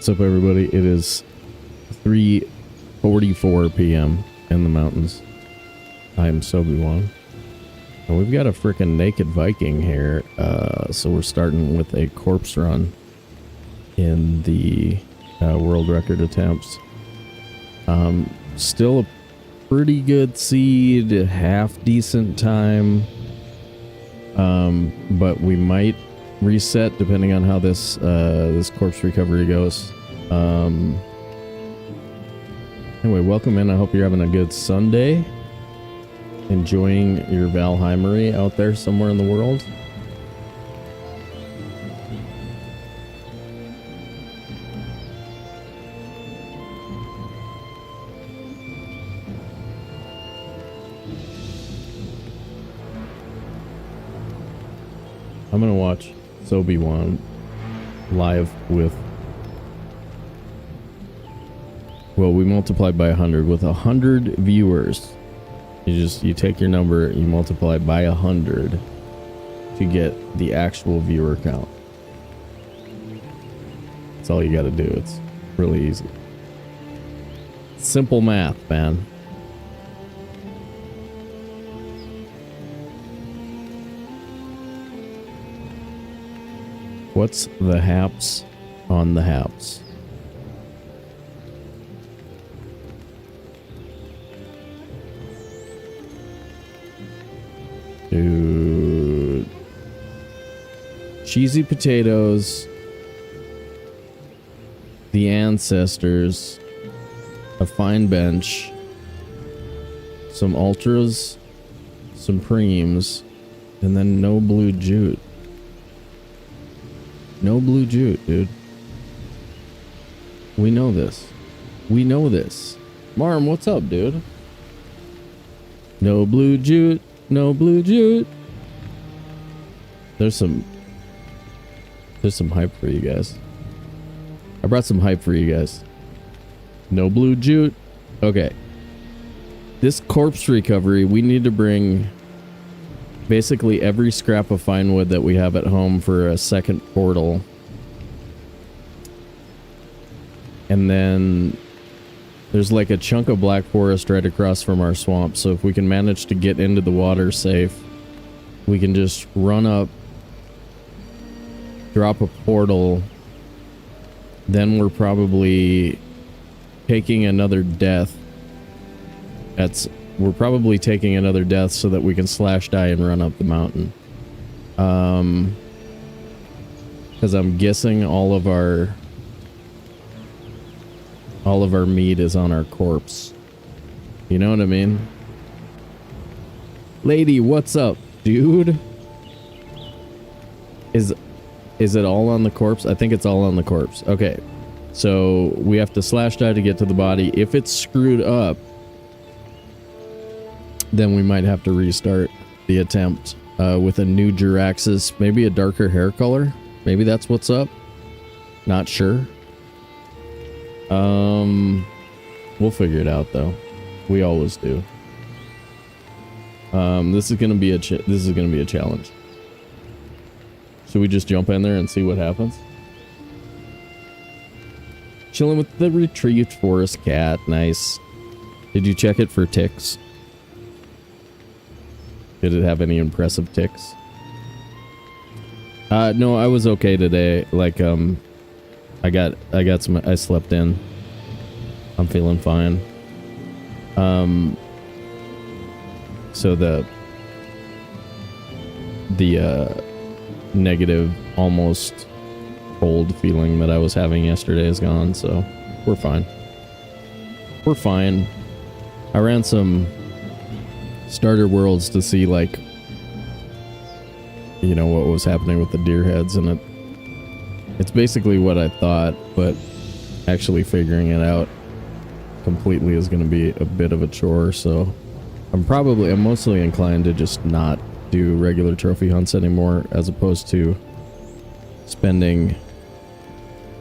What's up, everybody? It is 3:44 p.m. in the mountains. I am Sobe and we've got a freaking naked Viking here. So we're starting with a corpse run in the world record attempts. Still a pretty good seed, half decent time. But we might reset depending on how this this corpse recovery goes. Anyway, welcome in. I hope you're having a good Sunday, enjoying your Valheimery out there somewhere in the world. I'm gonna watch Sobe live with, well, we multiplied by 100 with 100 viewers. You take your number, you multiply by 100 to get the actual viewer count. That's all you got to do. It's really easy. Simple math, man. What's the haps on the haps? Dude. Cheesy potatoes. The ancestors. A fine bench. Some ultras. Some preems. And then no blue jute. No blue jute, dude. We know this. We know this. Marm, what's up, dude? No blue jute. No blue jute. There's some hype for you guys. I brought some hype for you guys. No blue jute. Okay. This corpse recovery, we need to bring basically every scrap of fine wood that we have at home for a second portal. And then there's like a chunk of black forest right across from our swamp. So if we can manage to get into the water safe, we can just run up, drop a portal. Then we're probably taking another death. We're probably taking another death so that we can slash die and run up the mountain. Because I'm guessing all of our meat is on our corpse. You know what I mean? Lady, what's up, dude? Is it all on the corpse? I think it's all on the corpse. Okay. So we have to slash die to get to the body. If it's screwed up, then we might have to restart the attempt with a new Jaraxus, maybe a darker hair color. Maybe that's what's up. Not sure. We'll figure it out though. We always do. This is gonna be a challenge. Should we just jump in there and see what happens? Chilling with the retrieved forest cat. Nice. Did you check it for ticks? Did it have any impressive ticks? No, I was okay today. Like, I got some, I slept in. I'm feeling fine. So the negative, almost cold feeling that I was having yesterday is gone, so we're fine. We're fine. I ran some starter worlds to see, like, you know, what was happening with the deer heads, and it's basically what I thought, but actually figuring it out completely is going to be a bit of a chore. So I'm mostly inclined to just not do regular trophy hunts anymore, as opposed to spending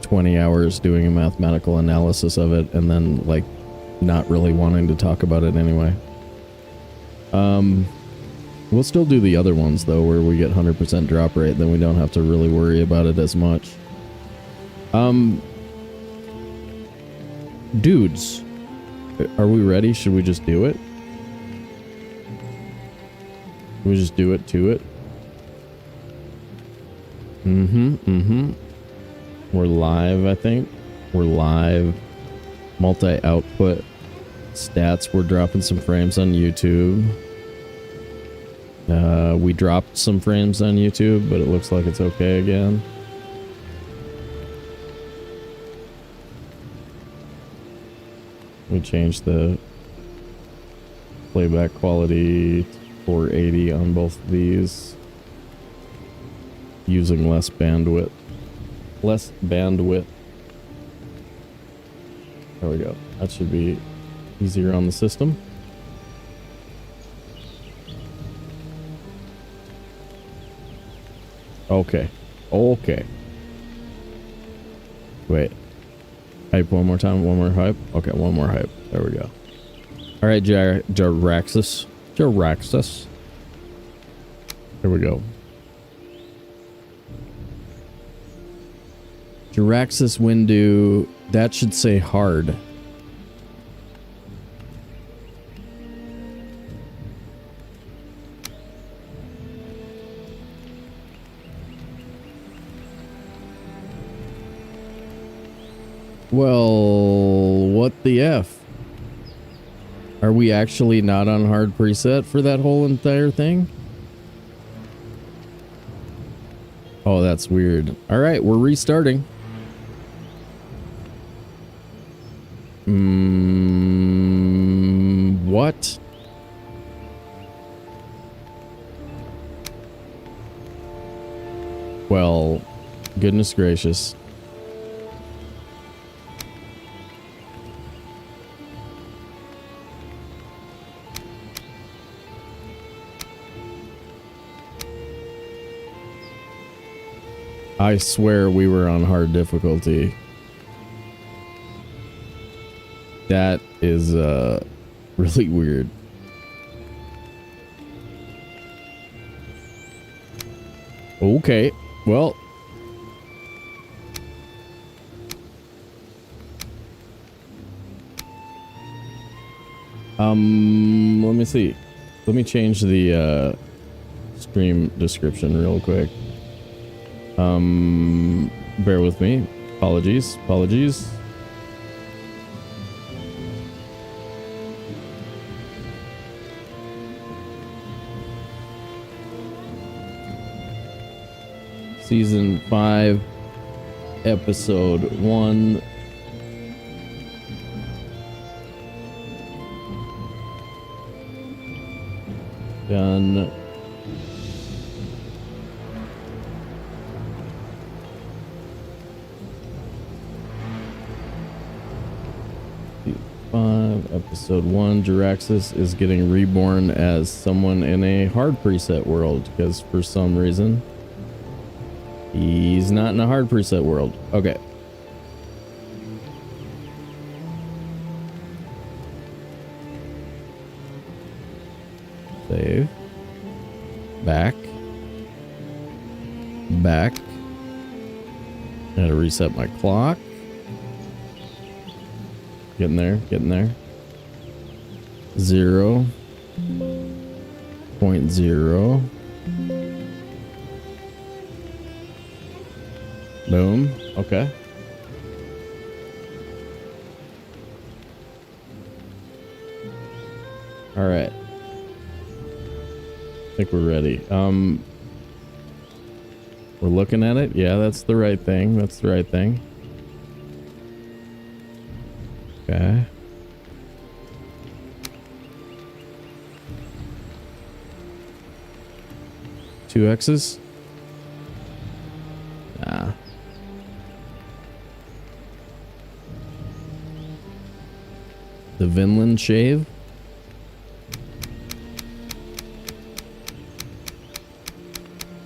20 hours doing a mathematical analysis of it and then, like, not really wanting to talk about it anyway. We'll still do the other ones though, where we get 100% drop rate, then we don't have to really worry about it as much. Dudes, are we ready? Should we just do it? Should we just do it to it? We're live, I think. We're live. Multi-output stats. We're dropping some frames on YouTube. We dropped some frames on YouTube, but it looks like it's okay again. We changed the playback quality to 480 on both of these, using less bandwidth. There we go. That should be easier on the system. Okay. Wait. Hype one more time. One more hype. Okay, one more hype. There we go. All right, Jaraxus. There we go. Jaraxus Windu. That should say hard. Well, what the F? Are we actually not on hard preset for that whole entire thing? Oh, that's weird. All right, we're restarting. What? Well, goodness gracious. I swear we were on hard difficulty. That is really weird. Okay, well. Let me see. Let me change the stream description real quick. Bear with me. Apologies. Season 5, episode 1. Done. Episode 1, Jaraxus is getting reborn as someone in a hard preset world, because for some reason he's not in a hard preset world. Okay. Save. Back. Gotta reset my clock. Getting there. 0.0. Boom. Okay. All right. I think we're ready. We're looking at it. Yeah, that's the right thing. Okay. Two X's? Nah. The Vinland shave?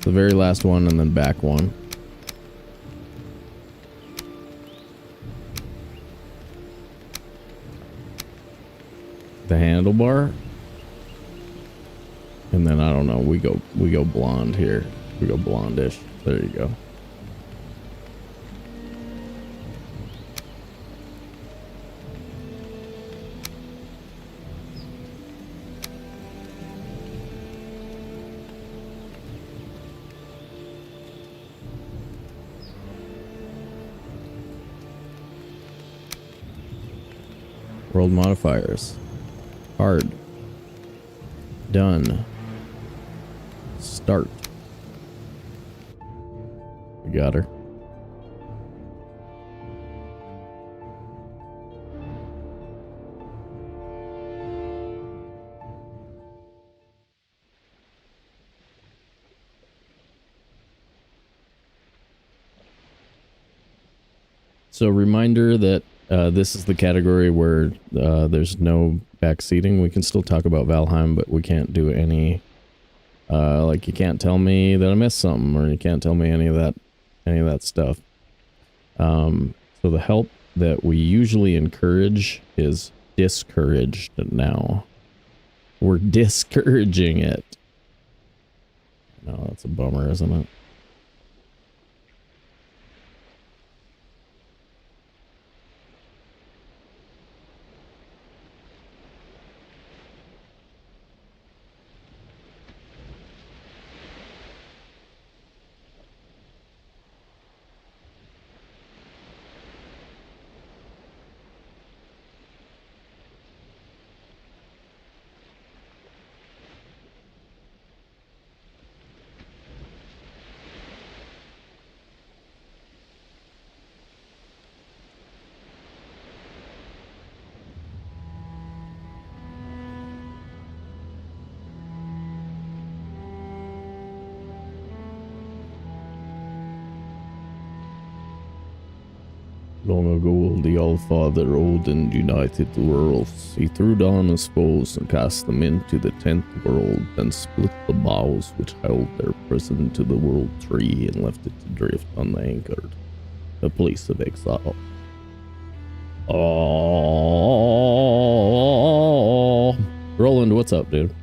The very last one and then back one. The handlebar, and then I don't know, we go blonde here, we go blondish. There you go. World modifiers. Hard. Done. Start. We got her. So reminder that this is the category where there's no backseating. We can still talk about Valheim, but we can't do any like you can't tell me that I missed something, or you can't tell me any of that stuff. So the help that we usually encourage is discouraged now. We're discouraging it. No, that's a bummer, isn't it? Long ago, the All-Father Odin united the worlds. He threw down his foes and cast them into the 10th world, then split the boughs which held their prison to the world tree and left it to drift unanchored, a place of exile. Oh, Roland, what's up, dude?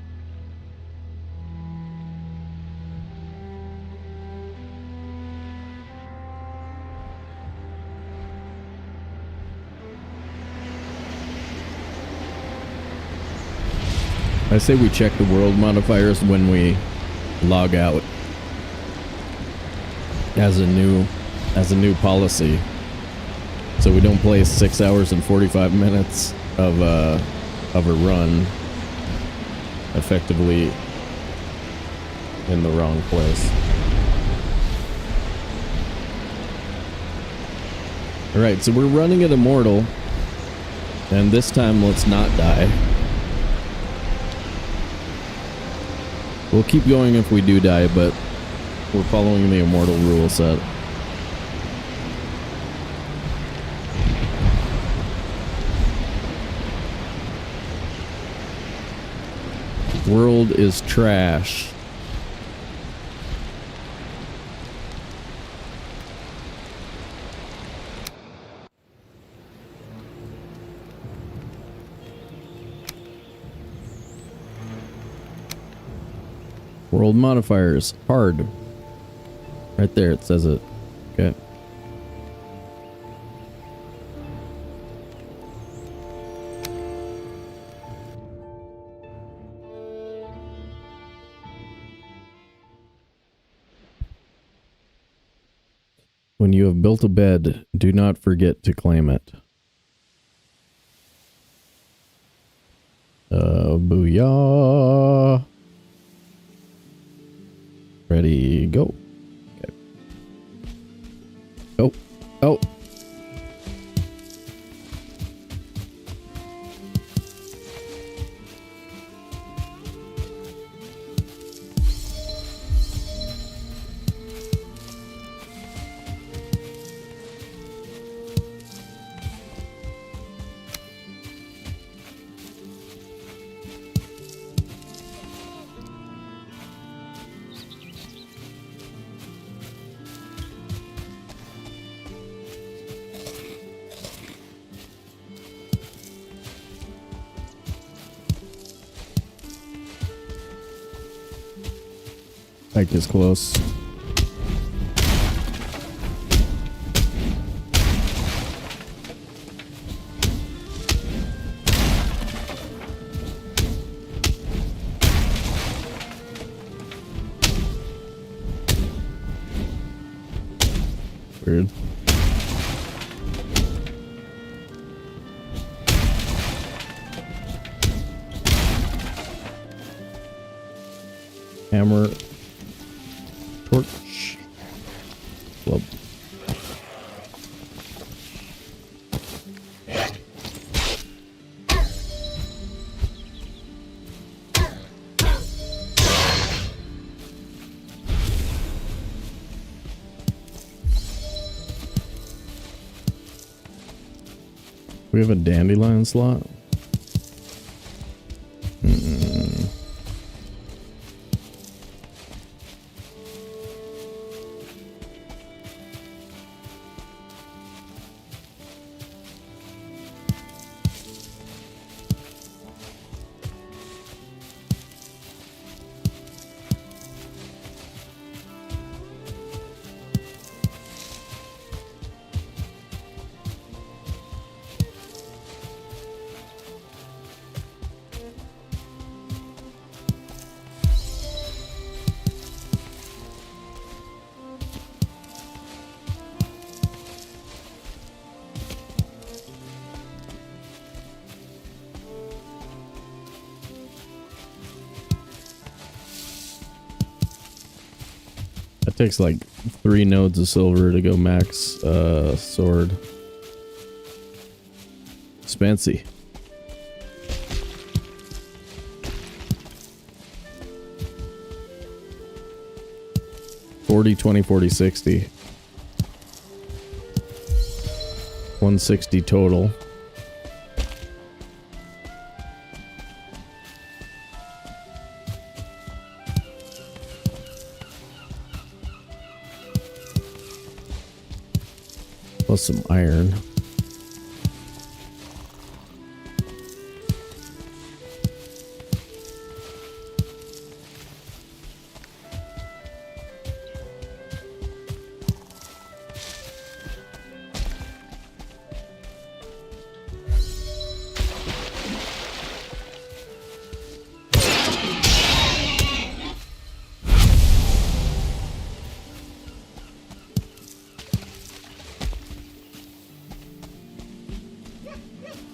I say we check the world modifiers when we log out as a new policy, so we don't play 6 hours and 45 minutes of a run effectively in the wrong place. All right, so we're running at Immortal, and this time let's not die. We'll keep going if we do die, but we're following the Immortal rule set. World is trash. World modifiers, hard. Right there, it says it. Okay. When you have built a bed, do not forget to claim it. Booyah. Ready, go. Okay. Oh, oh. Pike is close. Weird. Hammer. Torch. Club. We have a dandelion slot. It takes like 3 nodes of silver to go max sword. It's fancy. $40, $20, $40, $60. $160 total. Plus some iron.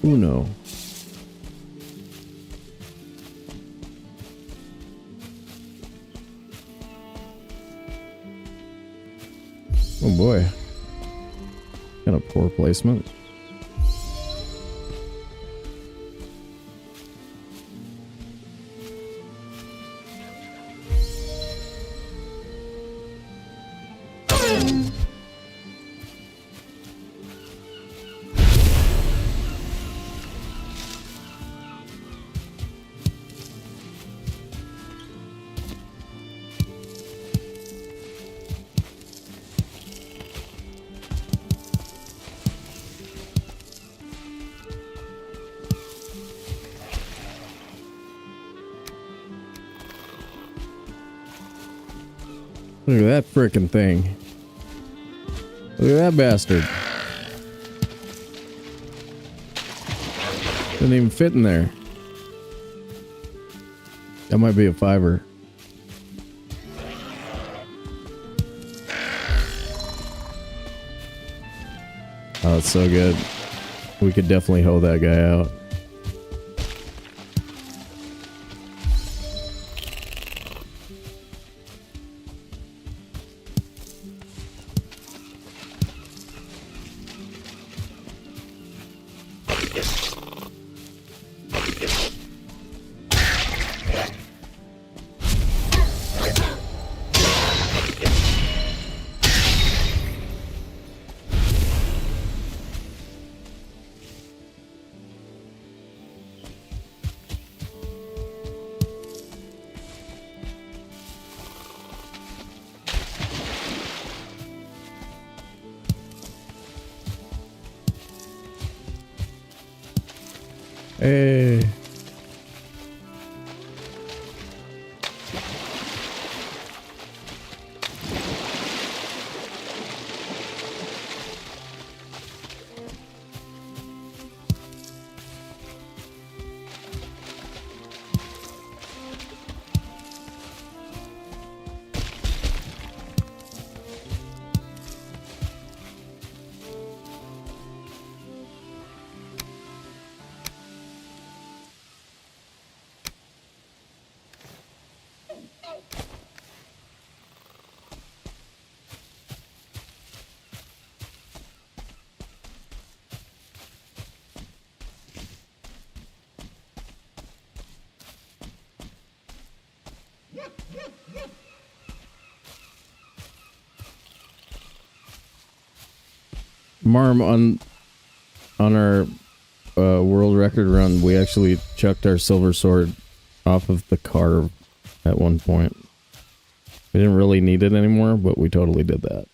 Uno. Oh boy. Kind of poor placement. Look at that frickin' thing. Look at that bastard. Didn't even fit in there. That might be a $5. Oh, that's so good. We could definitely hoe that guy out. Hey. Marm, on our world record run, we actually chucked our silver sword off of the car at one point. We didn't really need it anymore, but we totally did that.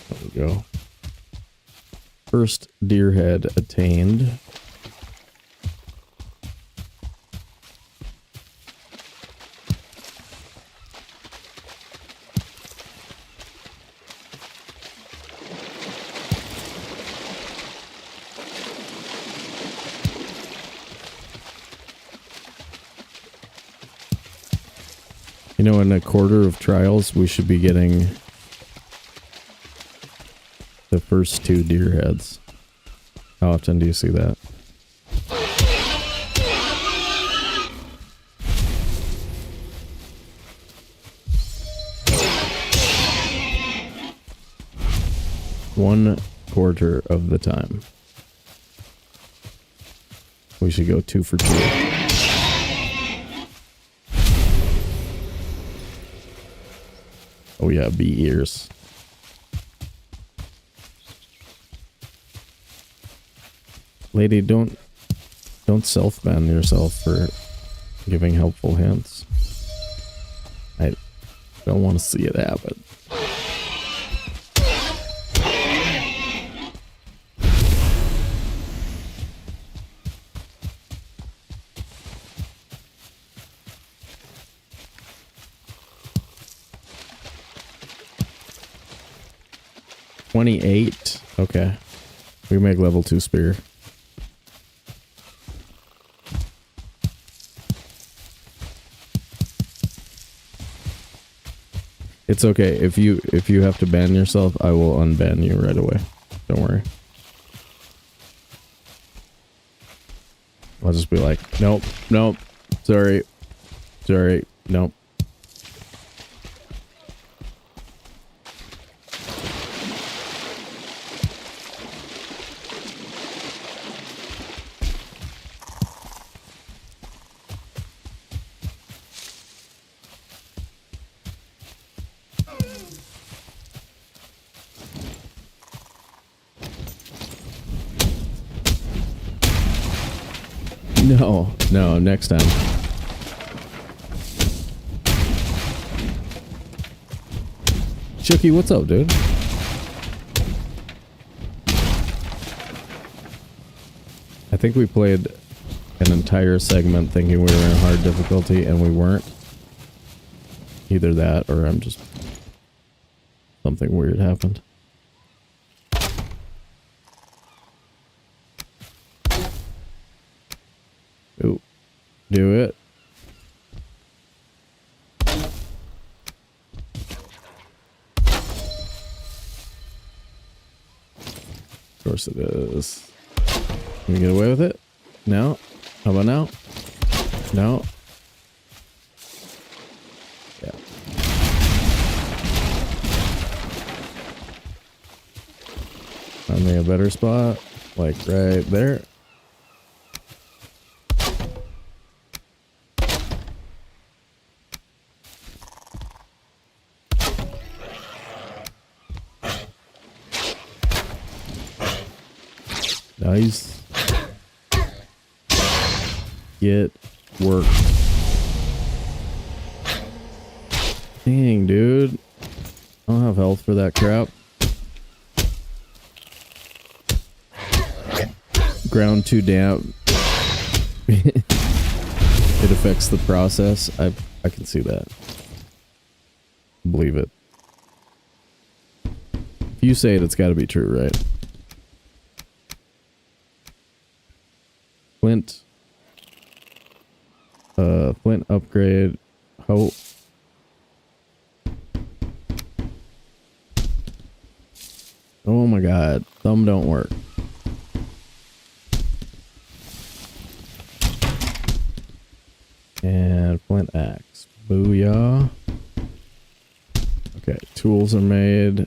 There we go. First deer head attained. You know, in a quarter of trials, we should be getting the first 2 deer heads. How often do you see that? One quarter of the time. We should go 2 for 2. Oh yeah, bee ears. Lady, don't self-ban yourself for giving helpful hints. I don't want to see it happen. $28. Okay. We make level 2 spear. It's okay. If you have to ban yourself, I will unban you right away. Don't worry. I'll just be like, nope, nope, sorry, nope. No, next time. Chucky, what's up, dude? I think we played an entire segment thinking we were in hard difficulty and we weren't. Either that or I'm just... something weird happened. Ooh. Do it. Of course it is. Can we get away with it? No? How about now? No? Yeah. Find me a better spot. Like right there. Nice. Get work. Dang, dude. I don't have health for that crap. Ground too damp. It affects the process. I can see that. Believe it. If you say it, it's got to be true, right? Flint. Flint upgrade. Hope. Oh my god. Thumb don't work. tools are made.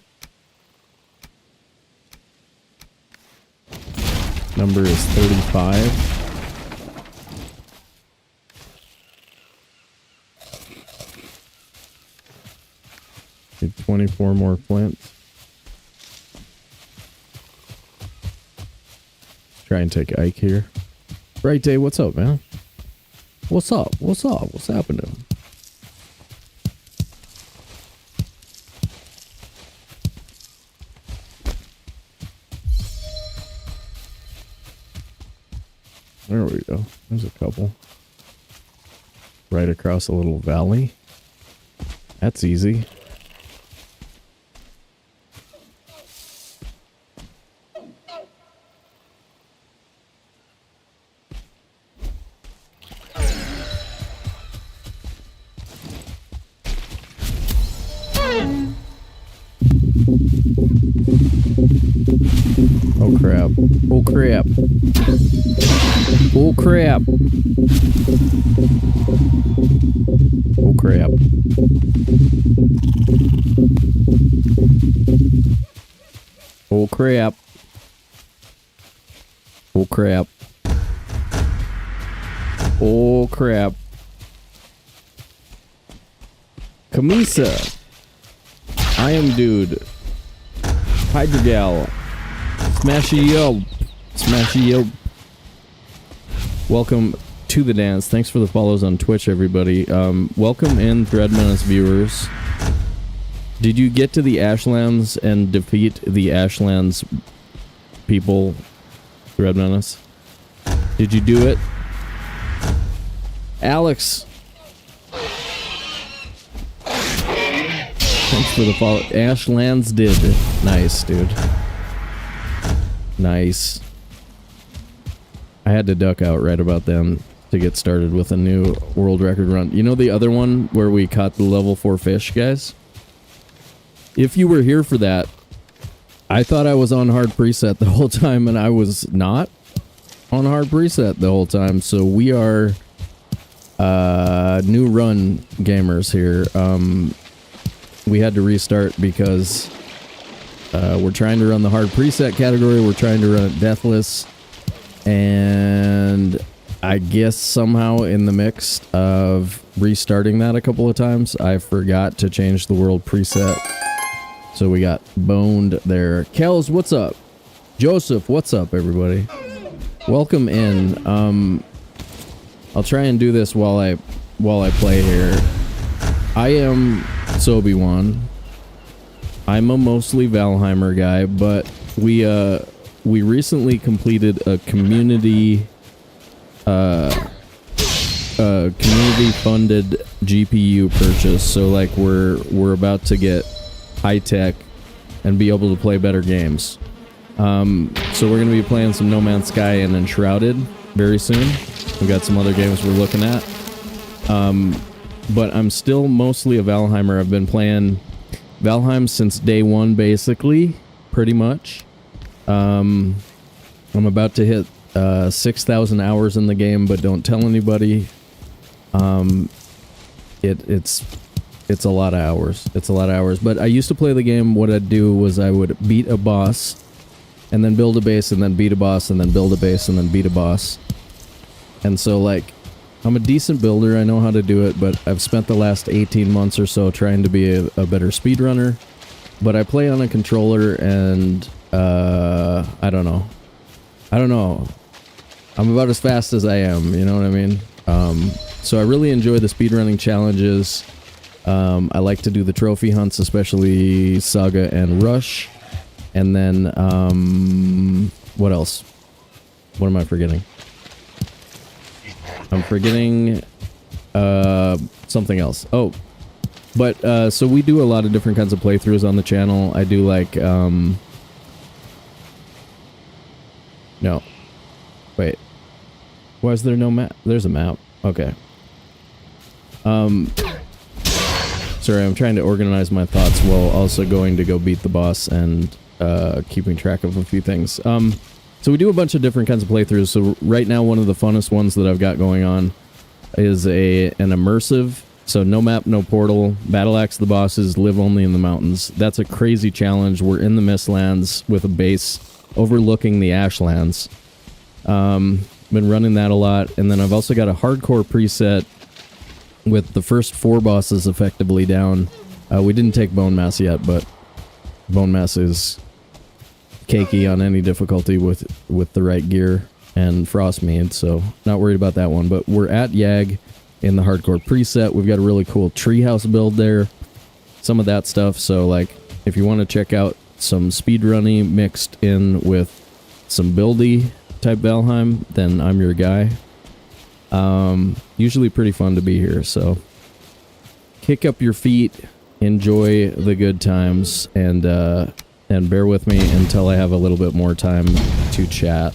Number is 35. Need 24 more flints. Try and take Ike here. Right Day, what's up, man? What's up? What's up? What's happening? There we go. There's a couple. Right across a little valley. That's easy. Oh crap. Oh crap. Oh crap. Oh crap. Oh crap. Oh crap. Oh crap. Kamisa. I am dude. Hydrogal. Smashy yo. Smashy yo. Welcome to the dance. Thanks for the follows on Twitch, everybody. Welcome in Thread Menace viewers. Did you get to the Ashlands and defeat the Ashlands people, Thread Menace? Did you do it? Alex. Thanks for the follow. Ashlands did. Nice, dude. Nice. I had to duck out right about then to get started with a new world record run. You know the other one where we caught the level 4 fish, guys? If you were here for that, I thought I was on hard preset the whole time, and I was not on hard preset the whole time. So we are new run gamers here. We had to restart because we're trying to run the hard preset category. We're trying to run it deathless. And I guess somehow in the mix of restarting that a couple of times, I forgot to change the world preset. So we got boned there. Kels, what's up? Joseph, what's up, everybody? Welcome in. I'll try and do this while I play here. I am Sobe one. I'm a mostly Valheimer guy, but we recently completed a community funded GPU purchase. So like we're about to get high tech and be able to play better games. So we're gonna be playing some No Man's Sky and Enshrouded very soon. We've got some other games we're looking at. But I'm still mostly a Valheimer. I've been playing Valheim since day one, basically, pretty much. I'm about to hit 6,000 hours in the game, but don't tell anybody. It's a lot of hours. It's a lot of hours. But I used to play the game. What I'd do was I would beat a boss, and then build a base, and then beat a boss, and then build a base, and then beat a boss. And so, like, I'm a decent builder. I know how to do it, but I've spent the last 18 months or so trying to be a better speedrunner. But I play on a controller, and I don't know. I'm about as fast as I am, you know what I mean? So I really enjoy the speedrunning challenges. I like to do the trophy hunts, especially Saga and Rush. And then, what else? What am I forgetting? I'm forgetting something else. Oh, but so we do a lot of different kinds of playthroughs on the channel. I do like no, wait. Why is there no map? There's a map. Okay. Sorry, I'm trying to organize my thoughts while also going to go beat the boss and keeping track of a few things. So we do a bunch of different kinds of playthroughs. So right now, one of the funnest ones that I've got going on is an immersive So no map, no portal, battle axe the bosses, live only in the mountains. That's a crazy challenge. We're in the Mistlands with a base overlooking the Ashlands. Been running that a lot, and then I've also got a hardcore preset with the first 4 bosses effectively down. We didn't take Bone Mass yet, but Bone Mass is cakey on any difficulty with the right gear and Frostmead, so not worried about that one. But we're at Yag in the hardcore preset. We've got a really cool treehouse build there, some of that stuff. So like, if you want to check out some speedrunning mixed in with some buildy type Valheim, then I'm your guy. Usually pretty fun to be here, so kick up your feet, enjoy the good times, and bear with me until I have a little bit more time to chat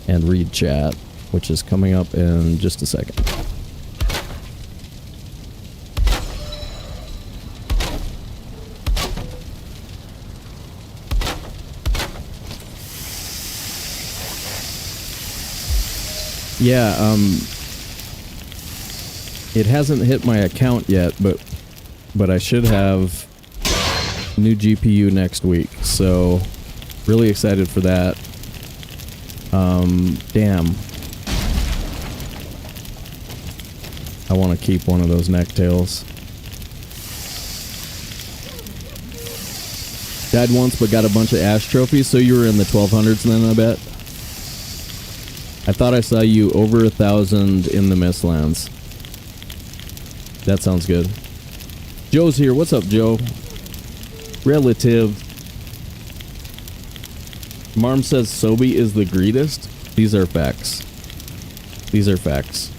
and read chat, which is coming up in just a second. Yeah, it hasn't hit my account yet, but I should have new GPU next week, so really excited for that. Damn. I want to keep one of those necktails. Died once but got a bunch of Ash trophies, so you were in the 1200s then, I bet? I thought I saw you over 1,000 in the Mistlands. That sounds good. Joe's here. What's up, Joe? Relative. Marm says Sobe is the greatest. These are facts. These are facts.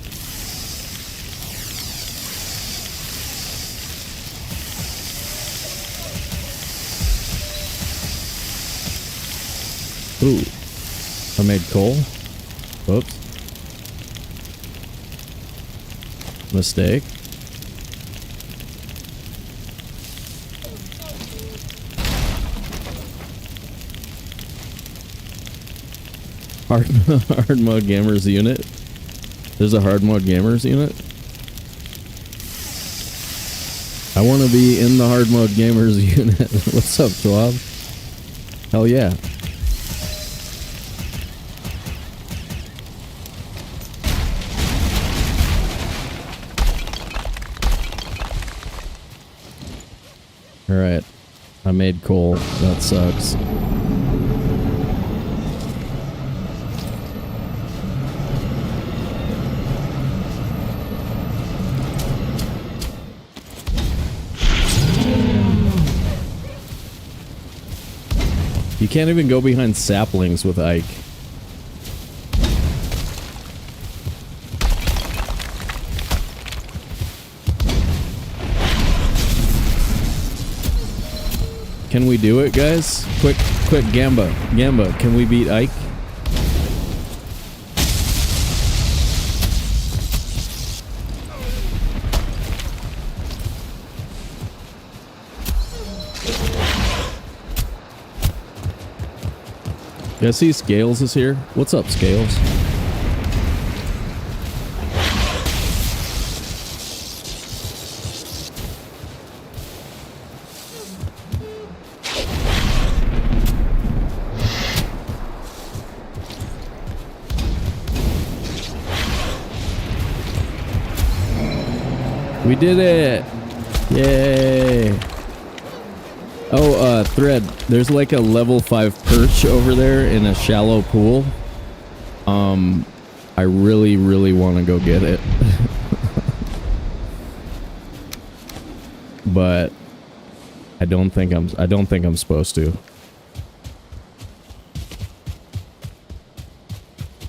Ooh. I made coal. Whoops. Mistake. Hard mode gamers unit. There's a hard mode gamers unit. I want to be in the hard mode gamers unit. What's up, Schwab? Hell yeah. Alright. I made coal. That sucks. You can't even go behind saplings with Ike. Can we do it, guys? Quick, Gamba, can we beat Ike? Yeah, I see Scales is here. What's up, Scales? We did it! Yay! Oh, Thread, there's like a level 5 perch over there in a shallow pool. I really want to go get it. But I don't think I'm supposed to.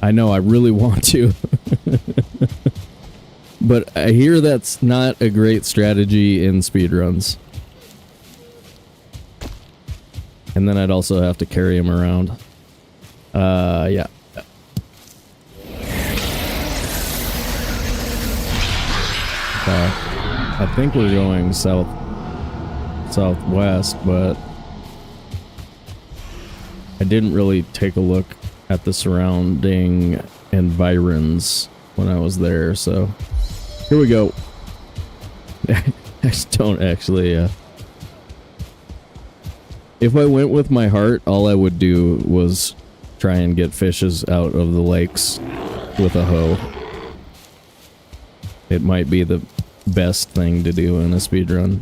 I know, I really want to. But I hear that's not a great strategy in speedruns. And then I'd also have to carry him around. Yeah. I think we're going southwest, but I didn't really take a look at the surrounding environs when I was there, so here we go. I just don't actually, if I went with my heart, all I would do was try and get fishes out of the lakes with a hoe. It might be the best thing to do in a speedrun.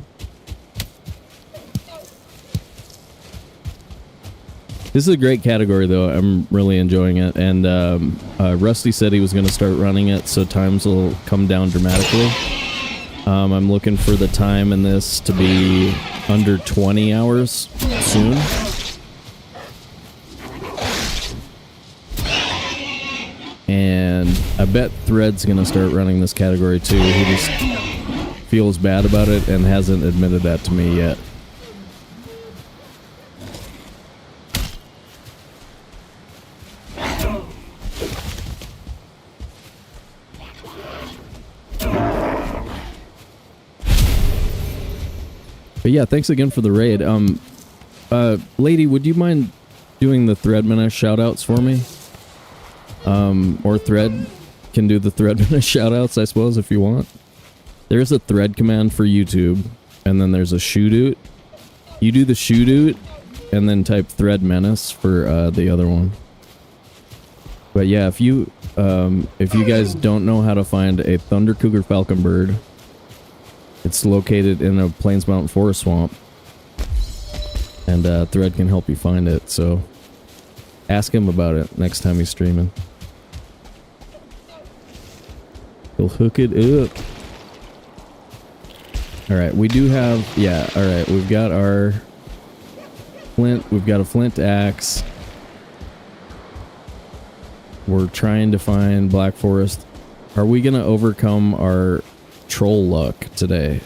This is a great category, though. I'm really enjoying it. And Rusty said he was going to start running it, so times will come down dramatically. I'm looking for the time in this to be under 20 hours soon. And I bet Thread's going to start running this category, too. He just feels bad about it and hasn't admitted that to me yet. But yeah, thanks again for the raid. Lady, would you mind doing the Thread Menace shoutouts for me? Or Thread can do the Thread Menace shoutouts, I suppose, if you want. There's a thread command for YouTube, and then there's a shootout. You do the shootout, and then type Thread Menace for the other one. But yeah, if you guys don't know how to find a Thunder Cougar Falcon Bird, it's located in a Plains Mountain Forest swamp, and Thread can help you find it, so ask him about it next time he's streaming. He'll hook it up. Alright, we do have, yeah, alright, we've got our flint, we've got a flint axe. We're trying to find Black Forest. Are we gonna overcome our troll luck today?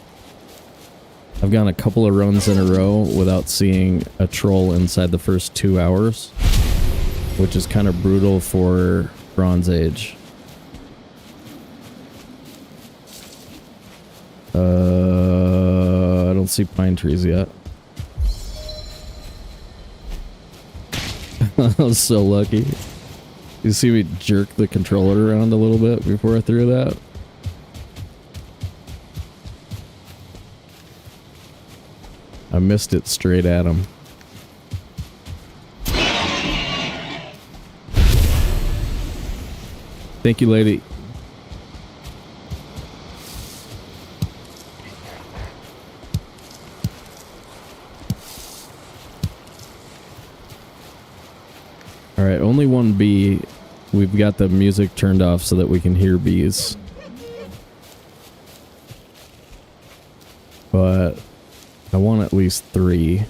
I've gone a couple of runs in a row without seeing a troll inside the first 2 hours, which is kind of brutal for Bronze Age. I don't see pine trees yet. I was so lucky. You see me jerk the controller around a little bit before I threw that? I missed it straight at him. Thank you, lady. Alright, only one bee. We've got the music turned off so that we can hear bees. But I want at least 3.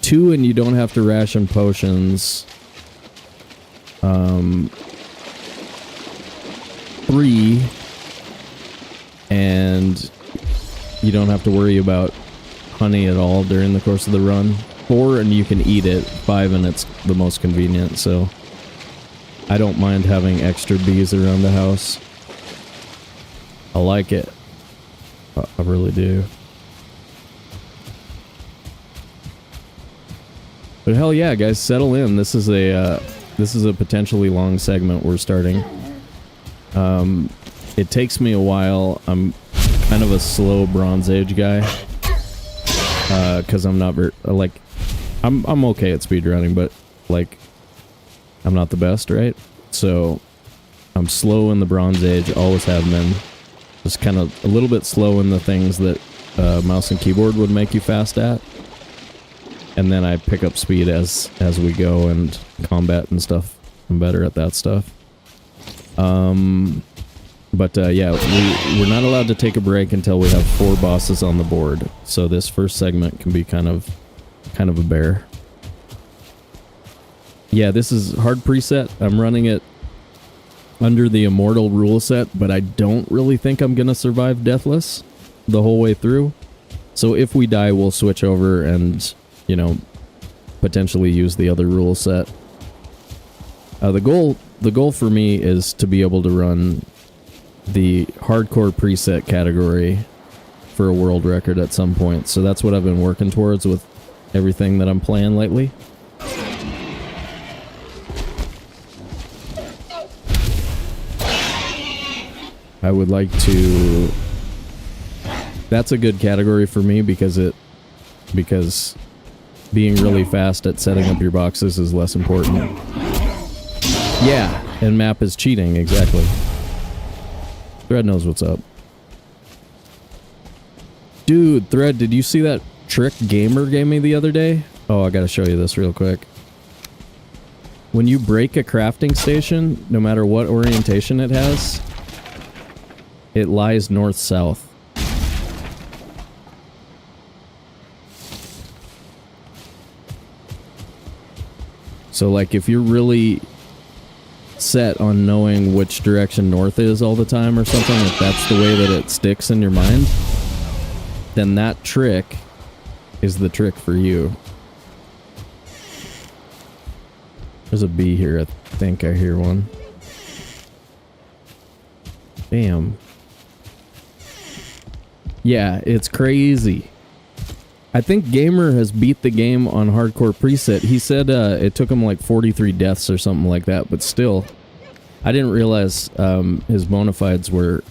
2 and you don't have to ration potions. 3 and you don't have to worry about honey at all during the course of the run. 4 and you can eat it. 5 and it's the most convenient, so I don't mind having extra bees around the house. I like it. I really do. But hell yeah, guys, settle in. This is a potentially long segment we're starting. It takes me a while. I'm kind of a slow Bronze Age guy. Cause I'm not very, like, I'm okay at speedrunning, but like, I'm not the best, right? So I'm slow in the Bronze Age, always have been. Just kind of a little bit slow in the things that mouse and keyboard would make you fast at. And then I pick up speed as we go, and combat and stuff. I'm better at that stuff. But yeah, we're not allowed to take a break until we have 4 bosses on the board. So this first segment can be kind of a bear. Yeah, this is hard preset. I'm running it under the immortal rule set, but I don't really think I'm gonna survive deathless the whole way through. So if we die, we'll switch over and, you know, potentially use the other rule set. The goal for me is to be able to run the hardcore preset category for a world record at some point. So that's what I've been working towards with everything that I'm playing lately. I would like to That's a good category for me because being really fast at setting up your boxes is less important. Yeah, and map is cheating, exactly. Thread knows what's up. Dude, Thread, did you see that trick Gamer gave me the other day? Oh, I gotta show you this real quick. When you break a crafting station, no matter what orientation it has, it lies north-south. So, like, if you're really set on knowing which direction north is all the time or something, if that's the way that it sticks in your mind, then that trick is the trick for you. There's a bee here. I think I hear one. Damn. Yeah, it's crazy. I think Gamer has beat the game on hardcore preset. He said it took him like 43 deaths or something like that, but still, I didn't realize his bona fides were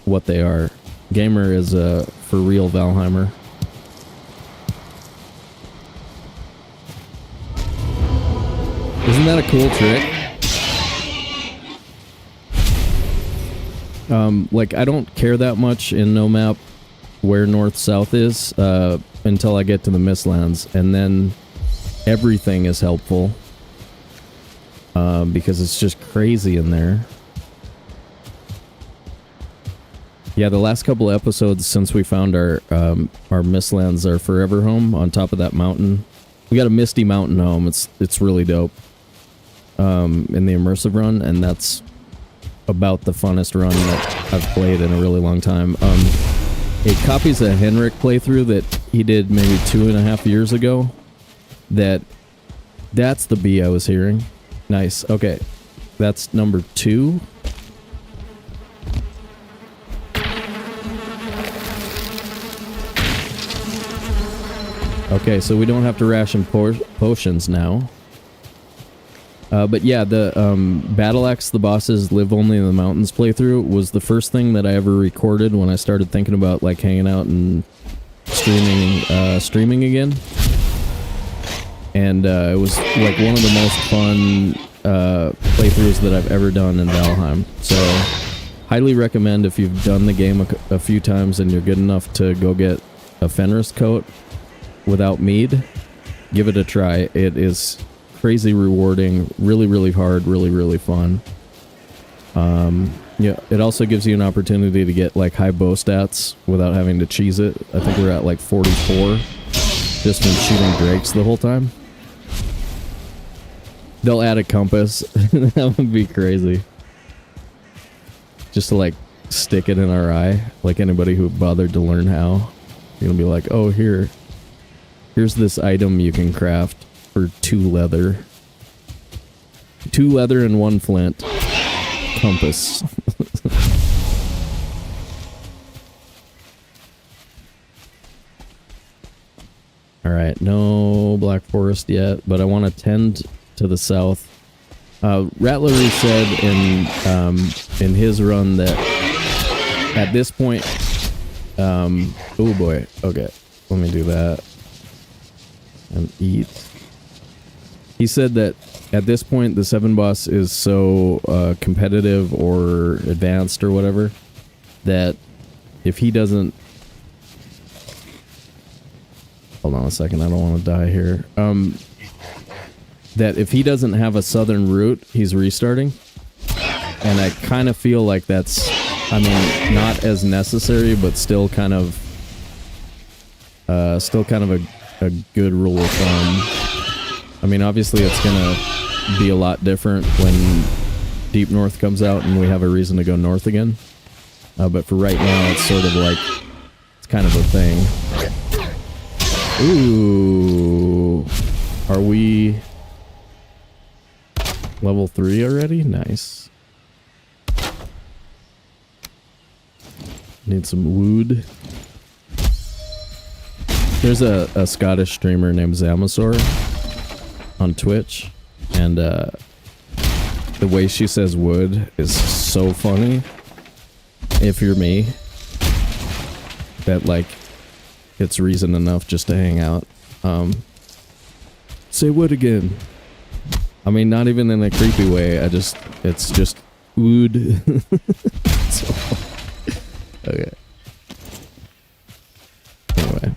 what they are. Gamer is a for real Valheimer. Isn't that a cool trick? Like, I don't care that much in no map where north-south is until I get to the Mistlands, and then everything is helpful because it's just crazy in there. Yeah, the last couple of episodes since we found our Mistlands, our forever home on top of that mountain. We got a Misty Mountain home. It's really dope in the immersive run, and that's about the funnest run that I've played in a really long time. It copies a Henrik playthrough that he did maybe 2.5 years ago. That's the bee I was hearing. Nice. Okay. That's number 2. Okay, so we don't have to ration potions now. But yeah, the Battle Axe the bosses live only in the mountains playthrough was the first thing that I ever recorded when I started thinking about like hanging out and streaming again. And it was like one of the most fun playthroughs that I've ever done in Valheim. So highly recommend if you've done the game a few times and you're good enough to go get a Fenris coat without mead, give it a try. It is crazy rewarding, really, really hard, really, really fun. Yeah, it also gives you an opportunity to get like high bow stats without having to cheese it. I think we're at like 44 just from shooting drakes the whole time. They'll add a compass. That would be crazy. Just to like stick it in our eye, like anybody who bothered to learn how. You're gonna be like, oh, here's this item you can craft for 2 leather. 2 leather and 1 flint. Compass. Alright, no Black Forest yet, but I want to tend to the south. Rattlery said in his run that at this point... oh boy, okay, let me do that. And eat. He said that at this point the 7 boss is so competitive or advanced or whatever that if he doesn't... Hold on a second, I don't want to die here. That if he doesn't have a southern route, he's restarting. And I kind of feel like that's, I mean, not as necessary, but still kind of a good rule of thumb. I mean, obviously it's gonna be a lot different when Deep North comes out and we have a reason to go north again. But for right now, it's sort of like, it's kind of a thing. Ooh. Are we level 3 already? Nice. Need some wood. There's a Scottish streamer named Zamasaur on Twitch, and the way she says wood is so funny. If you're me. that like it's reason enough just to hang out. Say what again? I mean, not even in a creepy way. It's just wood. So, okay. Anyway.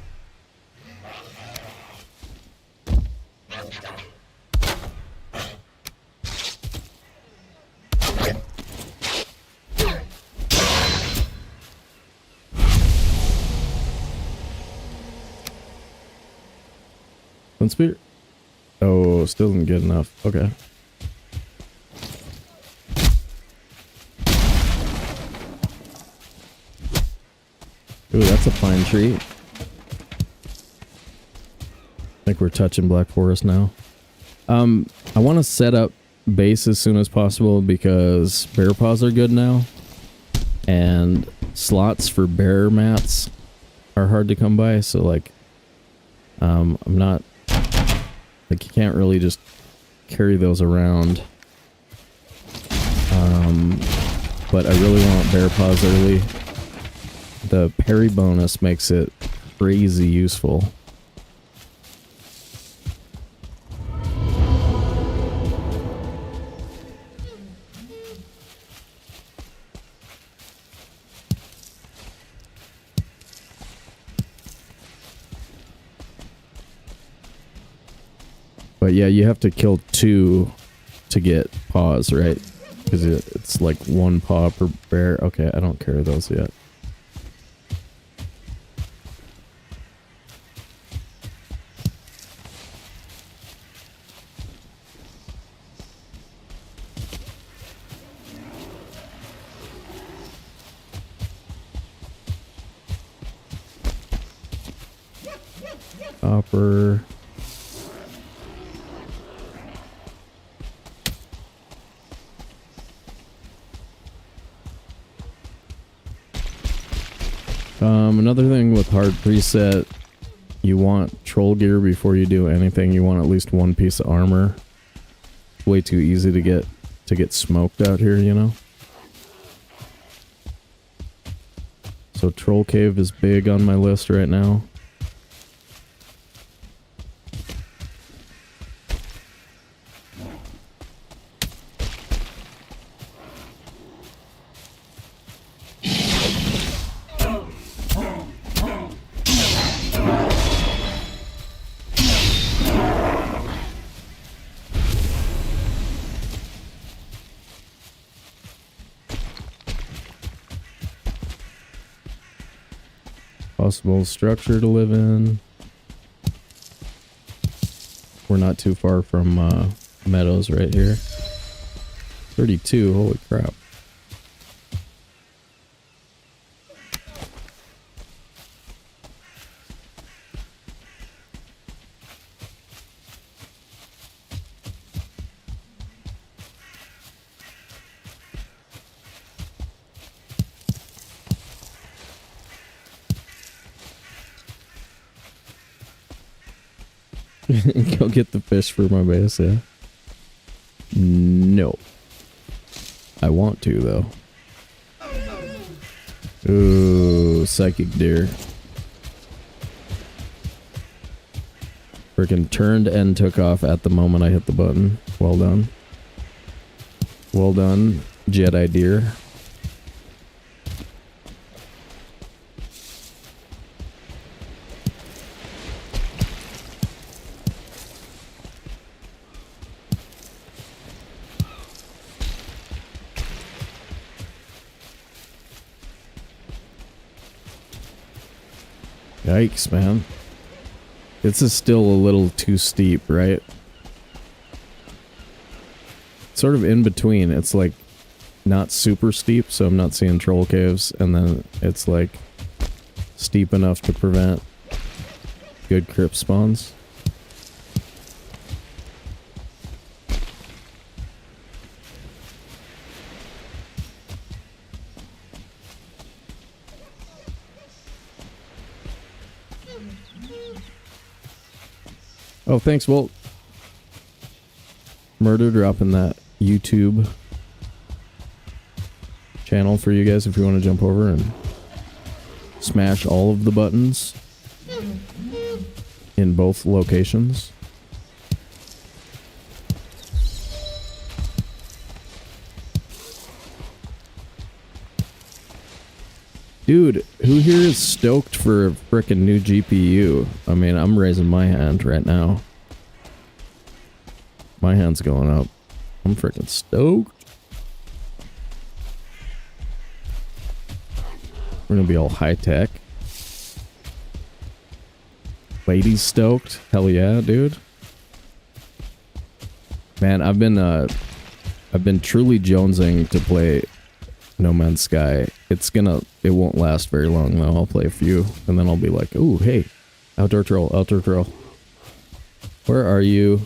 One spear. Oh, still isn't good enough. Okay. Ooh, that's a fine treat. I think we're touching Black Forest now. I want to set up base as soon as possible because bear paws are good now. And slots for bear mats are hard to come by, so like I'm not like you can't really just carry those around. But I really want bear paws early. The parry bonus makes it crazy useful. But yeah, you have to kill 2 to get paws, right? Because it's like 1 paw per bear. Okay, I don't carry those yet. Copper. Another thing with hard preset, you want troll gear before you do anything. You want at least 1 piece of armor. Way too easy to get smoked out here, you know? So troll cave is big on my list right now. Possible structure to live in. We're not too far from meadows right here. 32, holy crap. Go get the fish for my base, yeah. No. I want to, though. Ooh, psychic deer. Freaking turned and took off at the moment I hit the button. Well done. Well done, Jedi deer. Yikes, man. This is still a little too steep, right? Sort of in between. It's like not super steep, so I'm not seeing troll caves, and then it's like steep enough to prevent good crypt spawns. Oh, thanks, Walt. Murder dropping that YouTube channel for you guys if you want to jump over and smash all of the buttons in both locations. Dude, who here is stoked for a frickin' new GPU? I mean, I'm raising my hand right now. My hand's going up. I'm frickin' stoked. We're gonna be all high-tech. Ladies stoked? Hell yeah, dude. Man, I've been truly jonesing to play No Man's Sky. It won't last very long though. I'll play a few, and then I'll be like, ooh, hey, outdoor troll, outdoor troll. Where are you?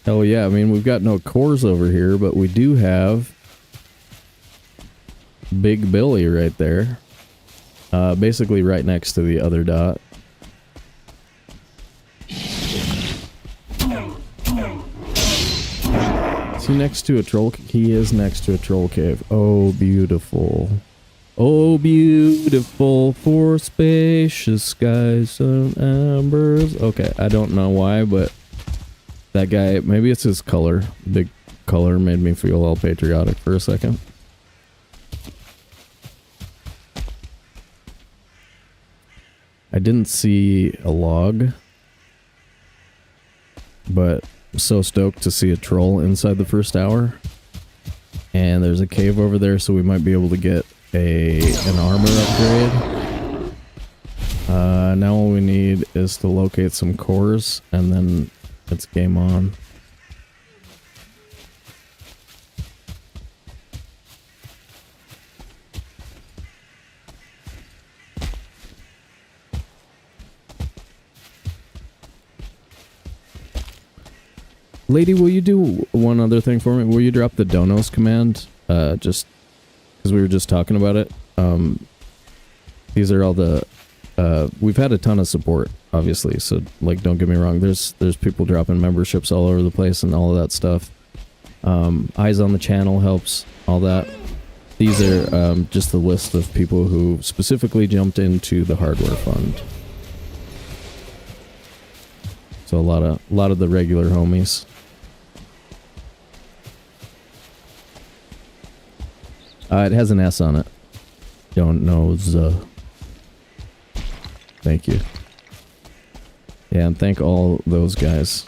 Hell yeah, I mean, we've got no cores over here, but we do have Big Billy right there. Basically right next to the other dot. Is he next to a troll? He is next to a troll cave. Oh, beautiful. Oh, beautiful for spacious skies and ambers. Okay, I don't know why, but that guy, maybe it's his color. Big color made me feel all patriotic for a second. I didn't see a log, but I'm so stoked to see a troll inside the first hour. And there's a cave over there, so we might be able to get an armor upgrade. Now all we need is to locate some cores, and then it's game on. Lady, will you do one other thing for me? Will you drop the donos command? Just because we were just talking about it. These are all the... we've had a ton of support, obviously, so, like, don't get me wrong. There's people dropping memberships all over the place and all of that stuff. Eyes on the channel helps, all that. These are just the list of people who specifically jumped into the hardware fund. So a lot of the regular homies. It has an S on it. Don't know the. Thank you. Yeah, and thank all those guys.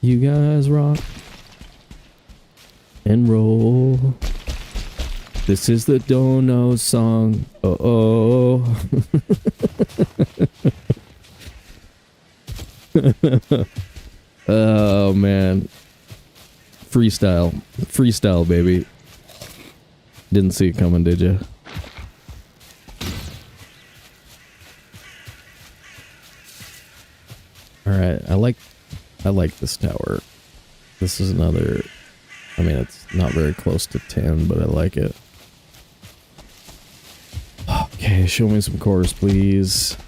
You guys rock and roll. This is the Dono song. Oh. Oh man. Freestyle, baby. Didn't see it coming, did you? All right, I like this tower. This is another. I mean, it's not very close to 10, but I like it. Okay, show me some cores, please.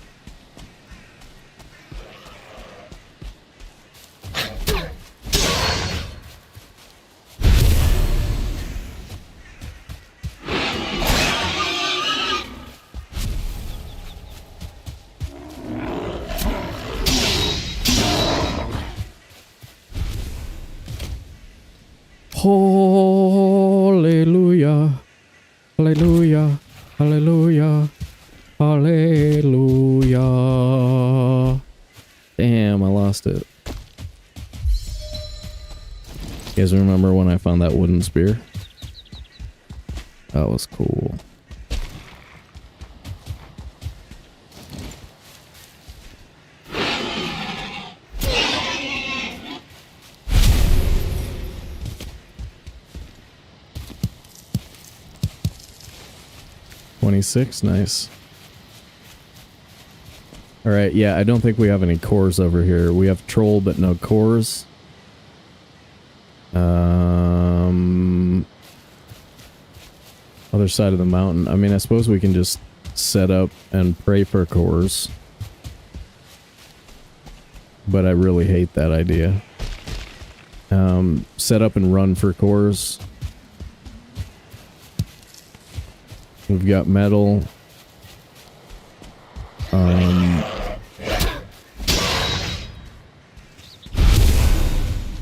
Hallelujah, hallelujah, hallelujah, hallelujah. Damn, I lost it. You guys remember when I found that wooden spear? That was cool. Nice. Alright, yeah, I don't think we have any cores over here. We have troll, but no cores. Other side of the mountain. I mean, I suppose we can just set up and pray for cores. But I really hate that idea. Set up and run for cores. We've got metal.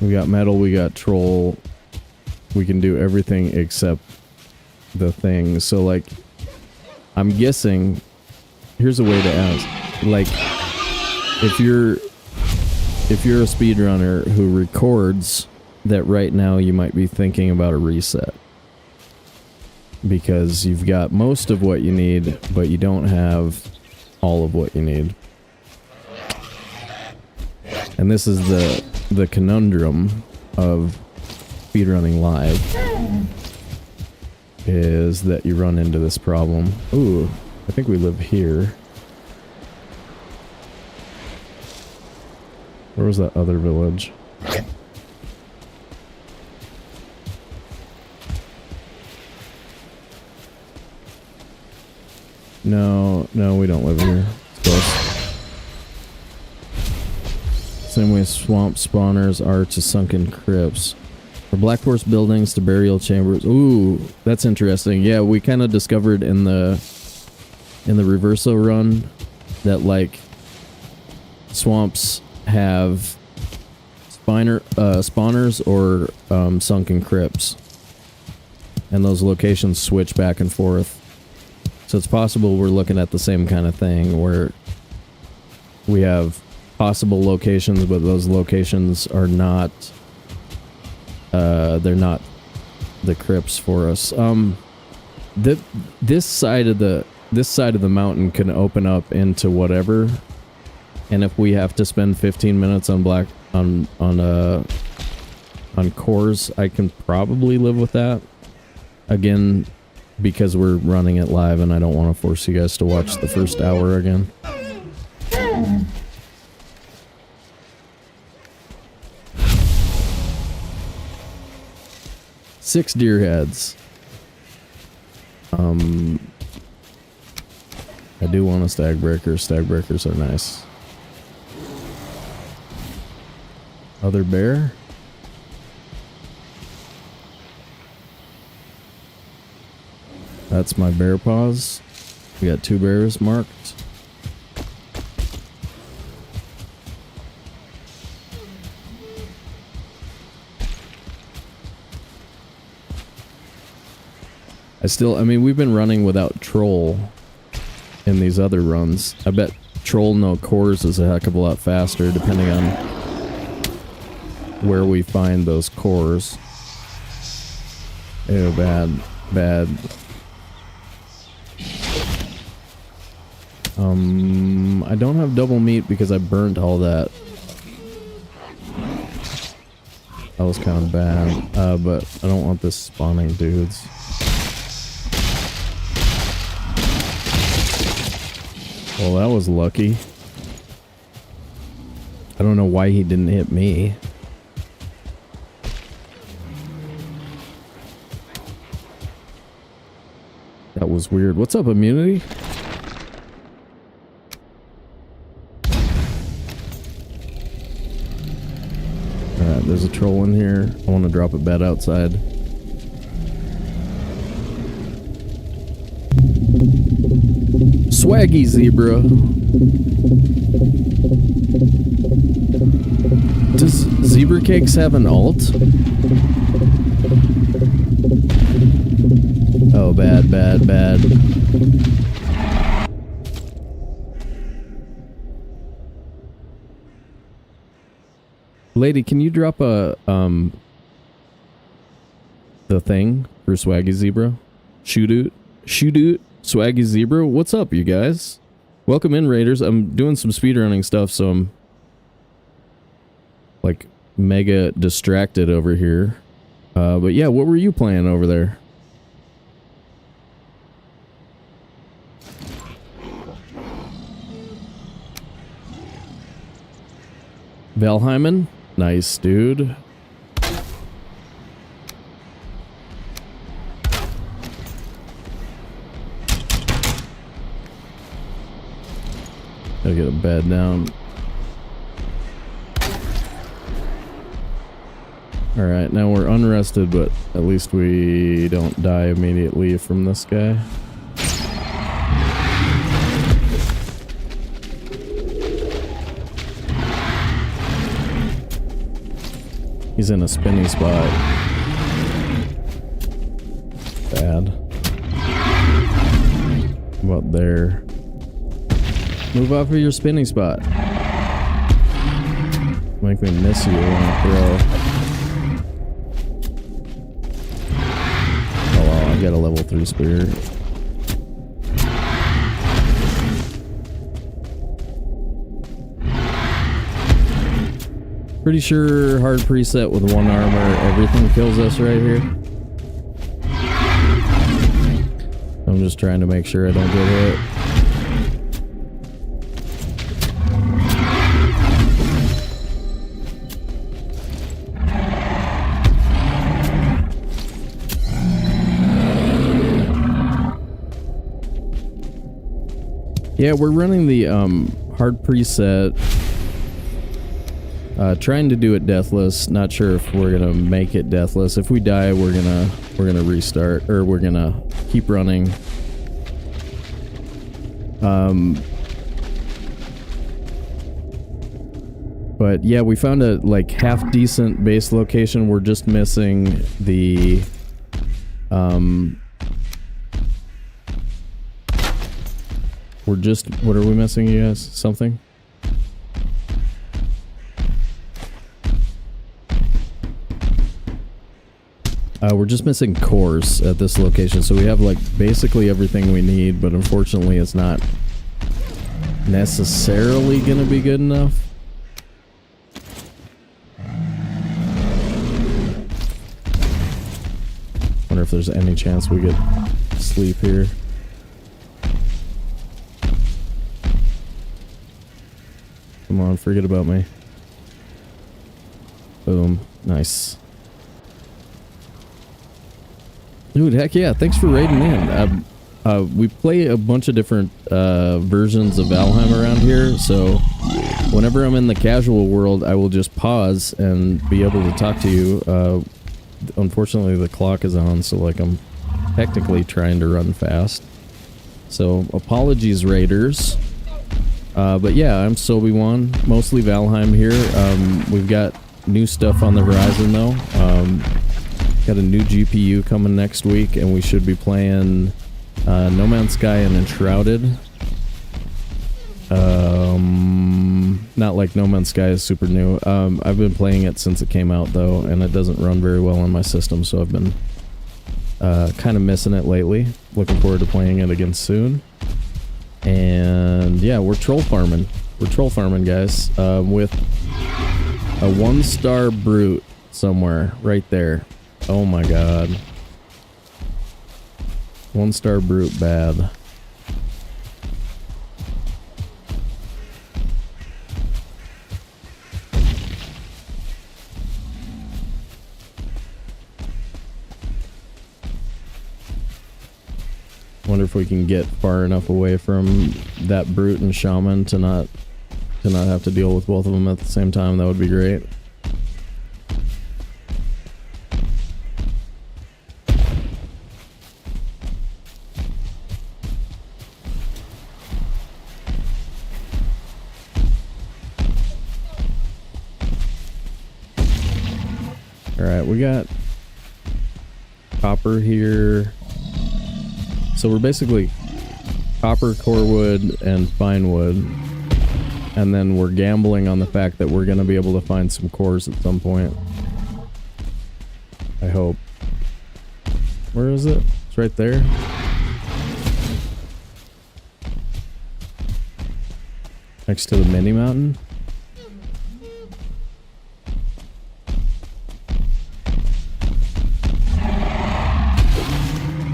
We got metal, we got troll. We can do everything except the thing. So, like, I'm guessing, here's a way to ask. Like, if you're a speedrunner who records that right now, you might be thinking about a reset. Because you've got most of what you need, but you don't have all of what you need. And this is the conundrum of speedrunning live, is that you run into this problem. Ooh, I think we live here. Where was that other village? No, we don't live here. It's close. Same way swamp spawners are to sunken crypts. From black force buildings to burial chambers. Ooh, that's interesting. Yeah, we kind of discovered in the reverso run that, like, swamps have spawners or sunken crypts, and those locations switch back and forth. So it's possible we're looking at the same kind of thing where we have possible locations, but those locations are not they're not the crypts for us. This side of the mountain can open up into whatever, and if we have to spend 15 minutes on cores, I can probably live with that. Again, because we're running it live and I don't want to force you guys to watch the first hour again. Six deer heads. I do want a stag breaker. Stag breakers are nice. Other bear? That's my bear paws. We got 2 bears marked. I mean, we've been running without troll in these other runs. I bet troll no cores is a heck of a lot faster depending on where we find those cores. Ew, bad. I don't have double meat because I burnt all that. That was kind of bad, but I don't want this spawning dudes. Well, that was lucky. I don't know why he didn't hit me. That was weird. What's up, immunity? Alright, there's a troll in here. I want to drop a bed outside. Swaggy zebra. Does zebra cakes have an alt? Oh, bad. Lady, can you drop a, the thing for Swaggy Zebra? Shoot it, Swaggy Zebra. What's up, you guys? Welcome in, Raiders. I'm doing some speedrunning stuff, so I'm, like, mega distracted over here. But yeah, what were you playing over there? Valheim? Nice, dude. Gotta get a bed down. Alright, now we're unrested, but at least we don't die immediately from this guy. He's in a spinny spot. Bad. How about there? Move off of your spinning spot. Make me miss you when I throw. Oh wow, I've got a level 3 spear. Pretty sure hard preset with 1 armor, everything kills us right here. I'm just trying to make sure I don't get hit. Yeah, we're running the hard preset. Trying to do it deathless. Not sure if we're gonna make it deathless. If we die, we're gonna restart, or we're gonna keep running. But yeah, we found a like half decent base location. We're just missing the what are we missing, you guys? Something? We're just missing cores at this location, so we have like basically everything we need, but unfortunately it's not necessarily gonna be good enough. Wonder if there's any chance we could sleep here. Come on, forget about me. Boom. Nice. Dude, heck yeah, thanks for raiding in. We play a bunch of different versions of Valheim around here, so whenever I'm in the casual world, I will just pause and be able to talk to you. Unfortunately, the clock is on, so like I'm technically trying to run fast. So apologies, raiders. But yeah, I'm Sobe1, mostly Valheim here. We've got new stuff on the horizon though. Got a new GPU coming next week, and we should be playing No Man's Sky and Enshrouded. Not like No Man's Sky is super new. I've been playing it since it came out though, and it doesn't run very well on my system, so I've been kind of missing it lately. Looking forward to playing it again soon. And yeah, we're troll farming. We're troll farming, guys, with a 1-star brute somewhere right there. Oh my god. 1-star brute bad. Wonder if we can get far enough away from that brute and shaman to not have to deal with both of them at the same time. That would be great. Alright, we got copper here. So we're basically copper, core wood, and fine wood. And then we're gambling on the fact that we're going to be able to find some cores at some point. I hope. Where is it? It's right there. Next to the mini mountain.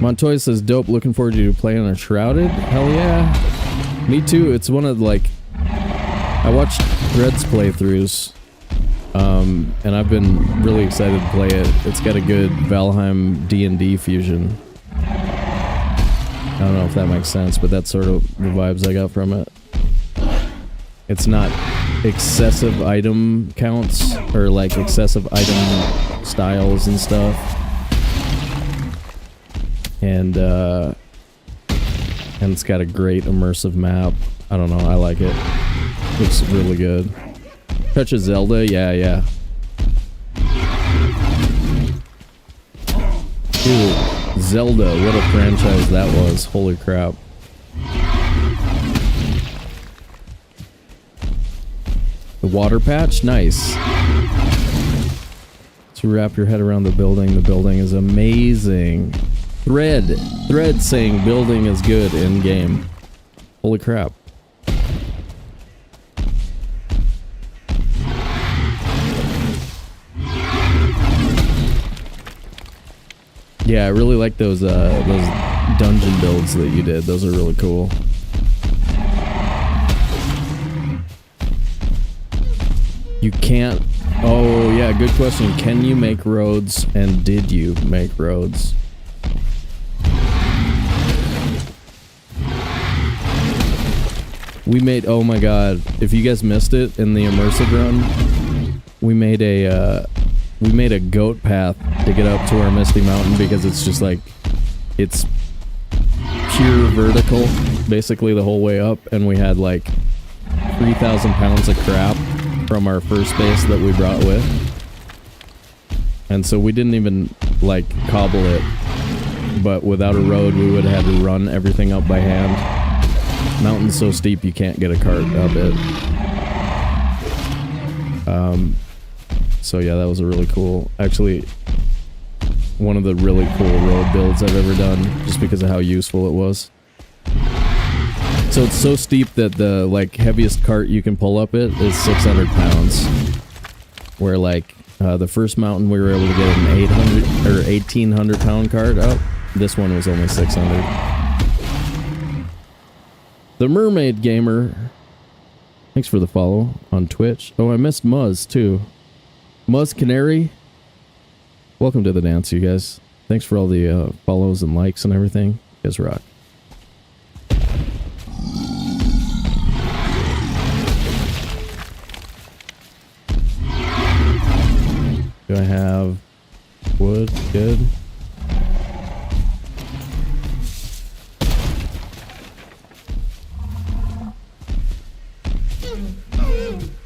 Montoya says, dope, looking forward to playing Enshrouded. Hell yeah. Me too. It's one of like, I watched Threads playthroughs, and I've been really excited to play it. It's got a good Valheim D&D fusion. I don't know if that makes sense, but that's sort of the vibes I got from it. It's not excessive item counts, or like excessive item styles and stuff. And it's got a great immersive map. I don't know, I like it. Looks really good. Touch of Zelda, yeah. Dude, Zelda, what a franchise that was. Holy crap. The water patch? Nice. To wrap your head around the building is amazing. Thread saying building is good in game. Holy crap. Yeah, I really like those dungeon builds that you did. Those are really cool. You can't... Oh, yeah, good question. Can you make roads, and did you make roads? We made... Oh my god. If you guys missed it in the immersive run, we made a goat path to get up to our Misty Mountain because it's just like... It's pure vertical, basically the whole way up, and we had like 3,000 pounds of crap from our first base that we brought with. And so we didn't even like cobble it, but without a road we would have had to run everything up by hand. Mountain's so steep you can't get a cart up it. So yeah, that was a really cool, actually one of the really cool road builds I've ever done, just because of how useful it was. So it's so steep that the like heaviest cart you can pull up it is 600 pounds. Where like the first mountain we were able to get an 800 or 1,800 pound cart up. This one was only 600. The Mermaid Gamer, thanks for the follow on Twitch. Oh, I missed Muzz too. Muzz Canary, welcome to the dance, you guys. Thanks for all the follows and likes and everything. You guys rock. Do I have wood? Good.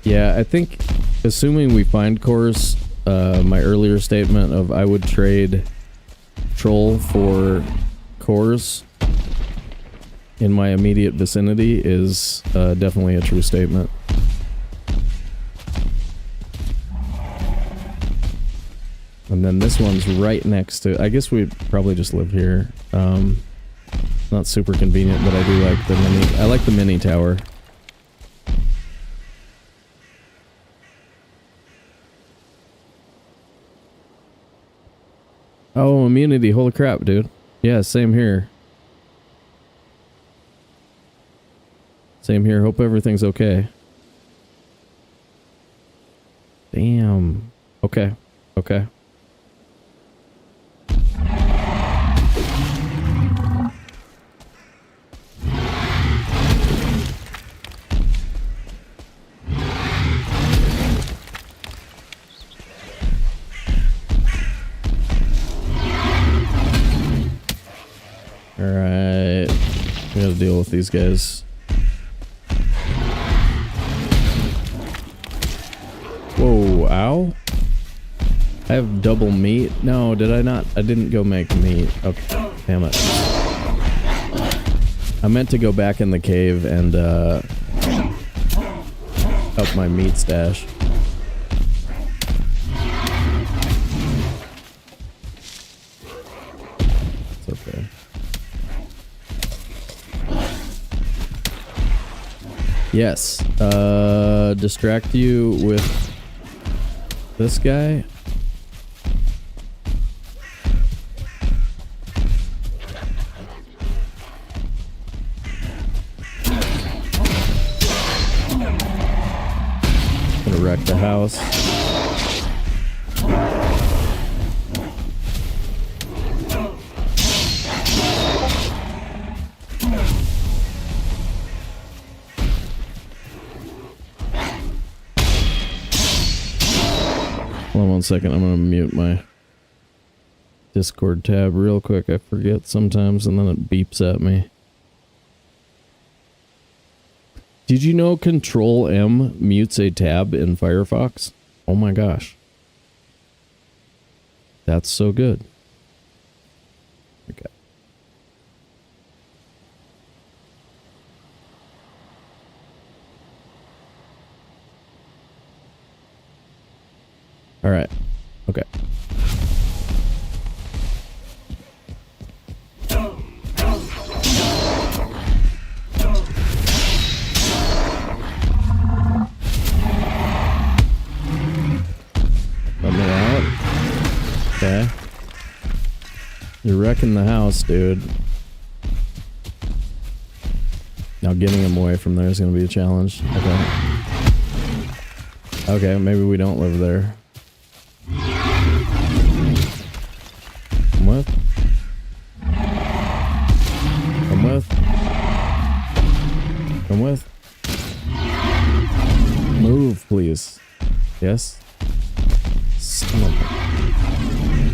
Yeah, I think, assuming we find cores, my earlier statement of I would trade troll for cores in my immediate vicinity is definitely a true statement. And then this one's right next to... I guess we'd probably just live here. Not super convenient, but I do like the mini... I like the mini tower. Oh, immunity. Holy crap, dude. Yeah, same here. Same here. Hope everything's okay. Damn. Okay. Okay. Alright, we gotta deal with these guys. Whoa, ow. I have double meat? No, did I not? I didn't go make meat. Okay, damn it. I meant to go back in the cave and up my meat stash. It's okay. Yes, distract you with this guy. Gonna wreck the house. Hold on one second, I'm gonna mute my Discord tab real quick. I forget sometimes and then it beeps at me. Did you know Control M mutes a tab in Firefox? Oh my gosh. That's so good. All right. Okay. Let me out. Okay. You're wrecking the house, dude. Now getting him away from there is going to be a challenge. Okay. Okay, maybe we don't live there. Come with. Come with. Come with. Move, please. Yes? Son of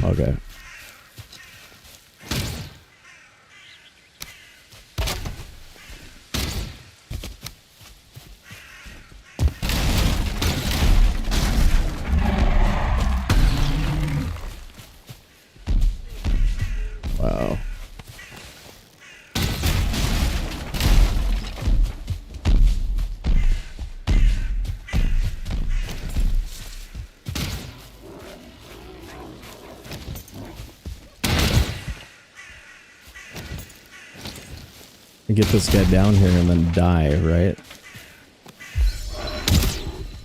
a... Okay. Wow. Get this guy down here and then die, right?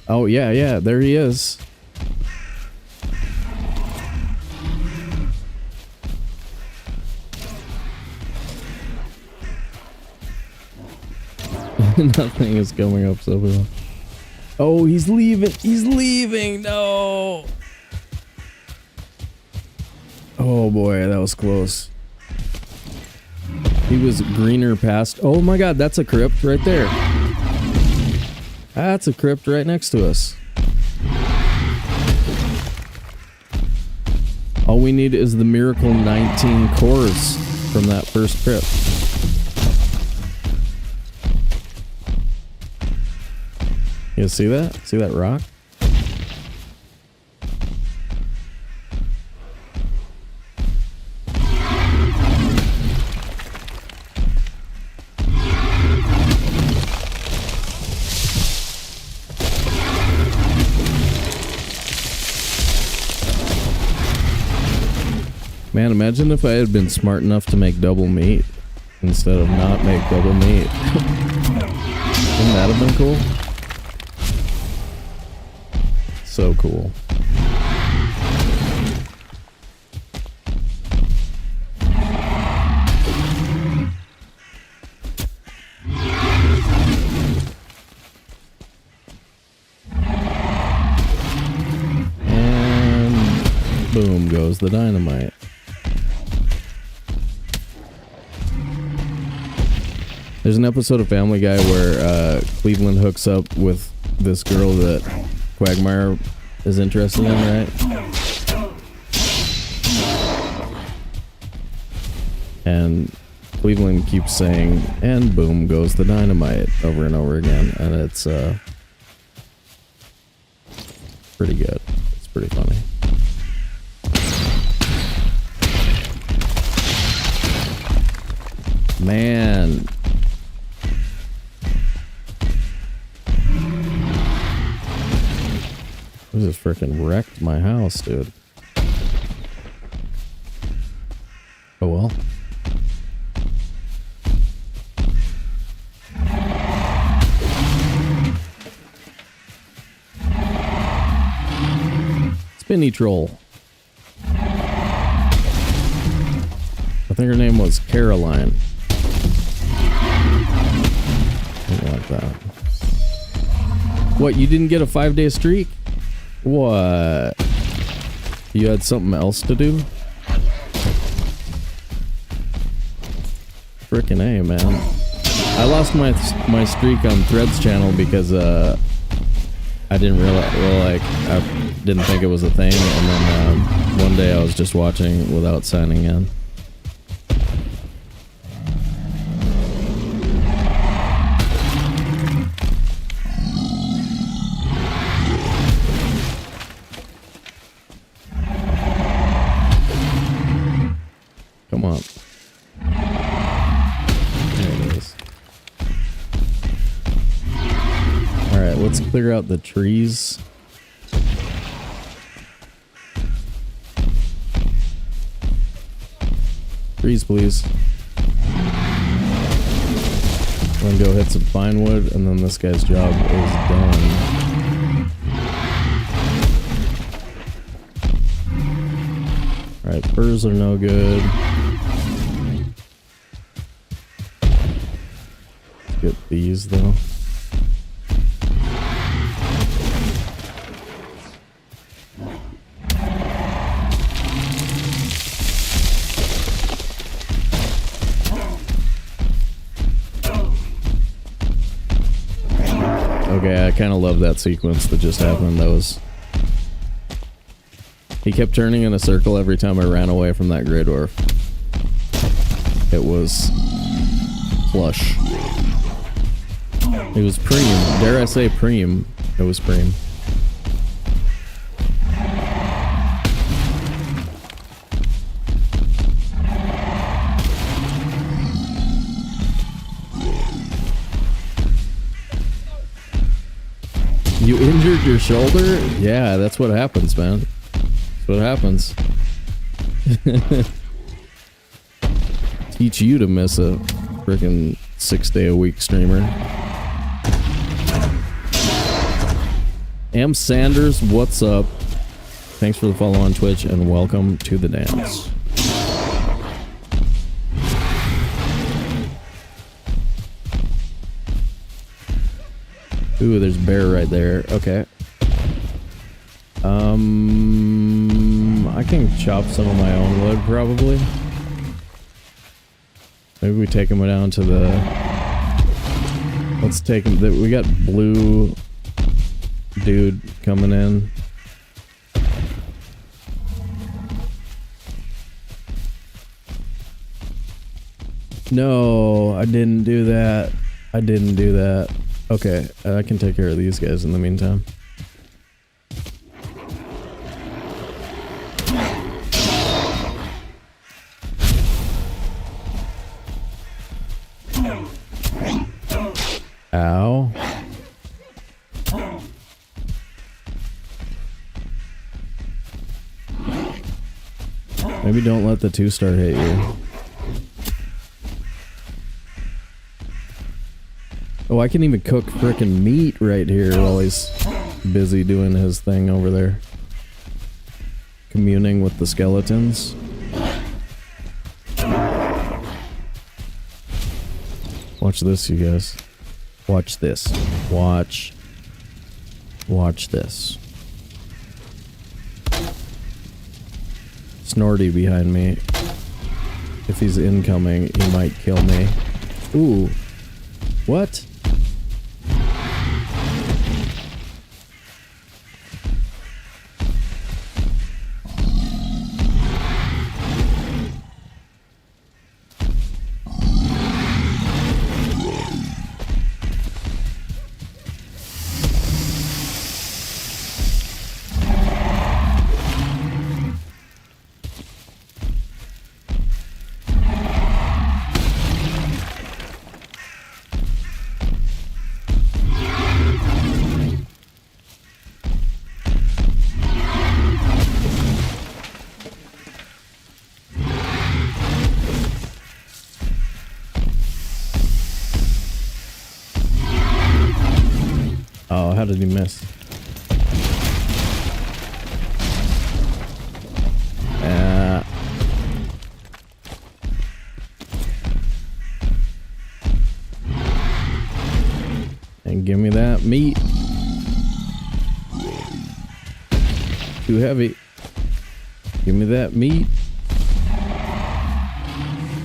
Oh, yeah, there he is. Nothing is coming up so well. Oh, he's leaving. He's leaving. No. Oh boy, that was close. He was greener past. Oh my god, that's a crypt right there. That's a crypt right next to us. All we need is the miracle 19 cores from that first crypt. You see that? See that rock? Man, imagine if I had been smart enough to make double meat instead of not make double meat. Wouldn't that have been cool? So cool. And boom goes the dynamite. There's an episode of Family Guy where Cleveland hooks up with this girl that Quagmire is interested in, right? And Cleveland keeps saying, and boom goes the dynamite over and over again. And it's pretty good. It's pretty funny. Man. This just freaking wrecked my house, dude. Oh well. Spinny troll. I think her name was Caroline. Something like that. What, you didn't get a 5-day streak? What? You had something else to do? Frickin' A, man. I lost my streak on Threads channel because I didn't realize, well, like, I didn't think it was a thing, and then one day I was just watching without signing in. Come on. There it is. Alright, let's clear out the trees. Trees, please. I'm gonna go hit some fine wood, and then this guy's job is done. Alright, furs are no good. Let's get these, though. Okay, I kind of love that sequence that just happened. That was... He kept turning in a circle every time I ran away from that Grey Dwarf. It was... plush. It was preem. Dare I say preem? It was preem. You injured your shoulder? Yeah, that's what happens, man. That's what happens. Teach you to miss a freaking 6-day-a-week streamer. Am Sanders, what's up? Thanks for the follow on Twitch and welcome to the dance. Ooh, there's a bear right there. Okay. I can chop some of my own wood, probably. Maybe we take him down to the... Let's take him... We got blue dude coming in. No, I didn't do that. I didn't do that. Okay, I can take care of these guys in the meantime. Ow. Maybe don't let the 2-star hit you. Oh, I can even cook frickin' meat right here while he's busy doing his thing over there. Communing with the skeletons. Watch this, you guys. Watch this. Watch this. Snorty behind me. If he's incoming, he might kill me. Ooh. What? How did he miss? And give me that meat. Too heavy. Give me that meat.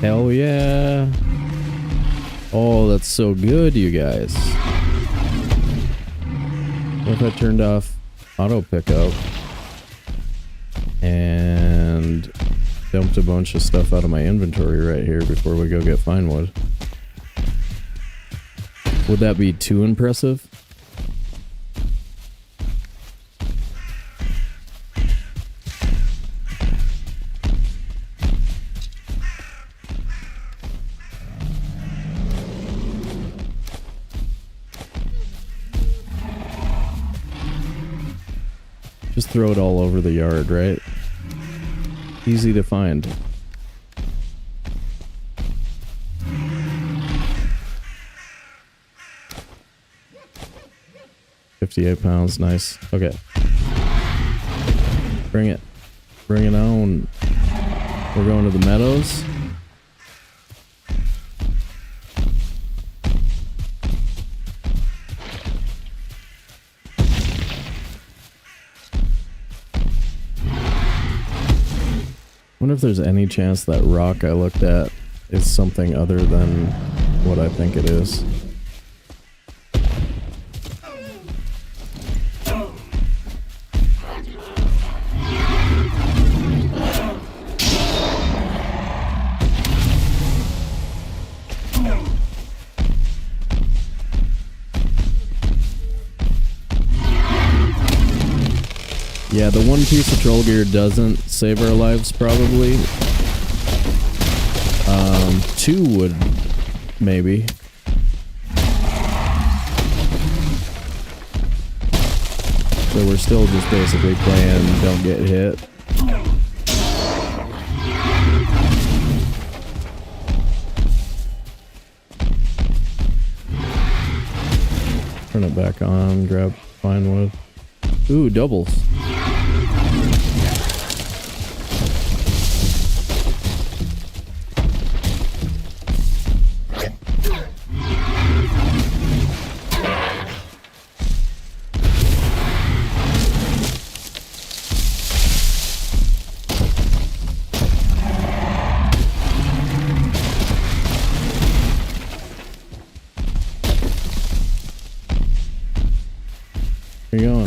Hell yeah. Oh, that's so good, you guys. What if I turned off auto pickup and dumped a bunch of stuff out of my inventory right here before we go get fine wood? Would that be too impressive? Just throw it all over the yard, right? Easy to find. 58 pounds. Nice. Okay. Bring it. Bring it on. We're going to the meadows. Wonder if there's any chance that rock I looked at is something other than what I think it is. Yeah, the one piece of troll gear doesn't save our lives, probably. Two would, maybe. So we're still just basically playing don't get hit. Turn it back on, grab fine wood. Ooh, doubles. Where you going?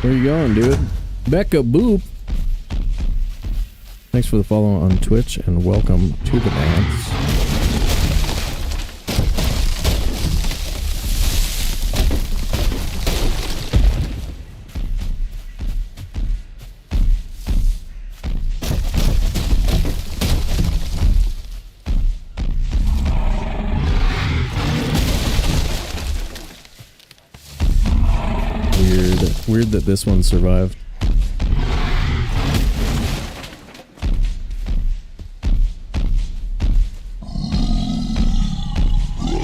Where you going, dude? Becca Boop. Thanks for the follow on Twitch and welcome to the dance. Weird that this one survived.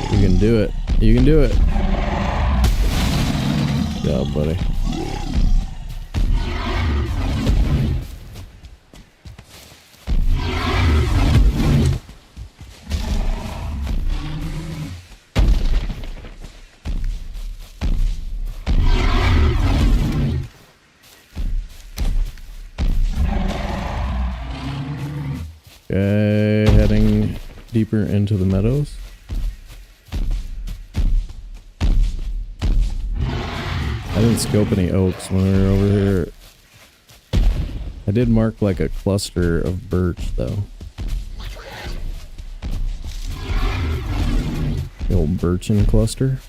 You can do it. You can do it. Good job, buddy. Okay, heading deeper into the meadows. I didn't scope any oaks when we were over here. I did mark like a cluster of birch though. The old birchen cluster.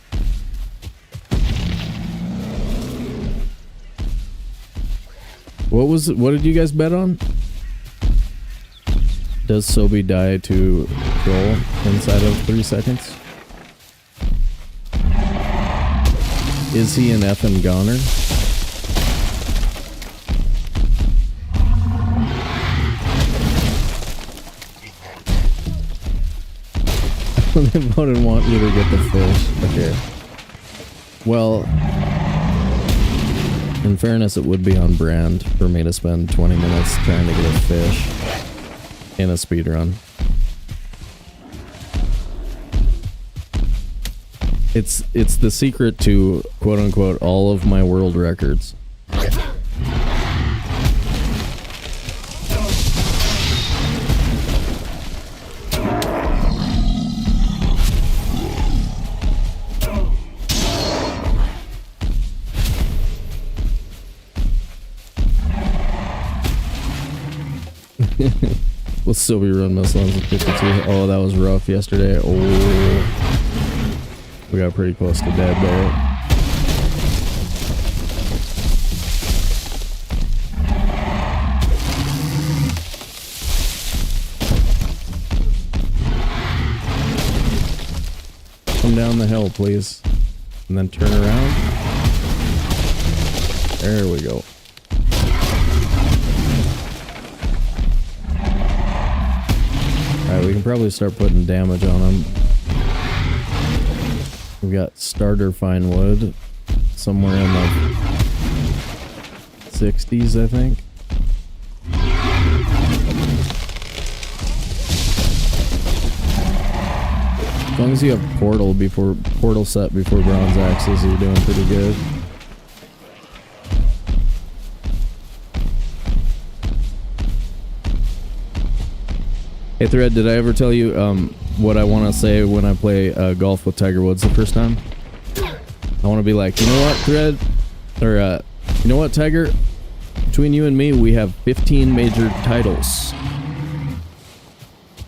What did you guys bet on? Does Sobe die to troll inside of 3 seconds? Is he an effing goner? They voted want you to get the fish. Okay. Well, in fairness, it would be on brand for me to spend 20 minutes trying to get a fish in a speedrun. It's the secret to quote unquote all of my world records. We'll still be run Muslims at 52. Oh, that was rough yesterday. Oh, we got pretty close to dead there. Come down the hill, please, and then turn around. There we go. Alright, we can probably start putting damage on them. We've got starter fine wood, somewhere in the 60s, I think. As long as you have portal set before bronze axes, you're doing pretty good. Hey Thread, did I ever tell you what I want to say when I play golf with Tiger Woods the first time? I want to be like, you know what, Thread? Or, you know what, Tiger? Between you and me, we have 15 major titles.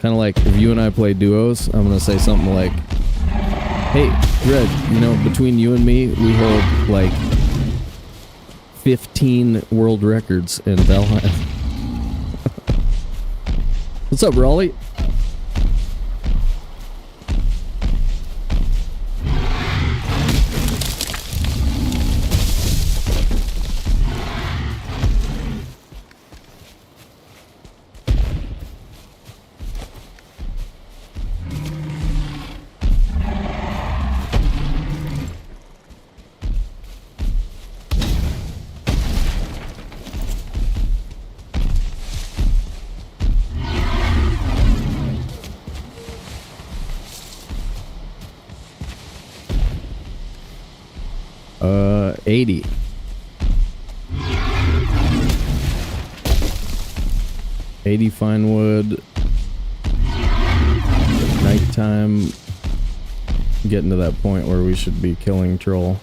Kind of like if you and I play duos, I'm going to say something like, hey, Thread, you know, between you and me, we hold like 15 world records in Valheim. What's up, Raleigh? Uh, 80. Fine wood. Nighttime. Getting to that point where we should be killing troll.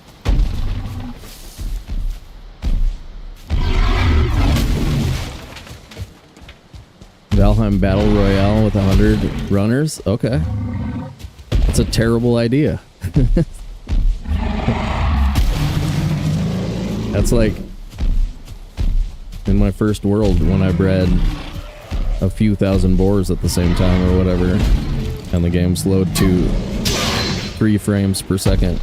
Valheim Battle Royale with 100 runners? Okay. That's a terrible idea. That's like in my first world when I bred a few thousand boars at the same time or whatever, and the game slowed to 3 frames per second.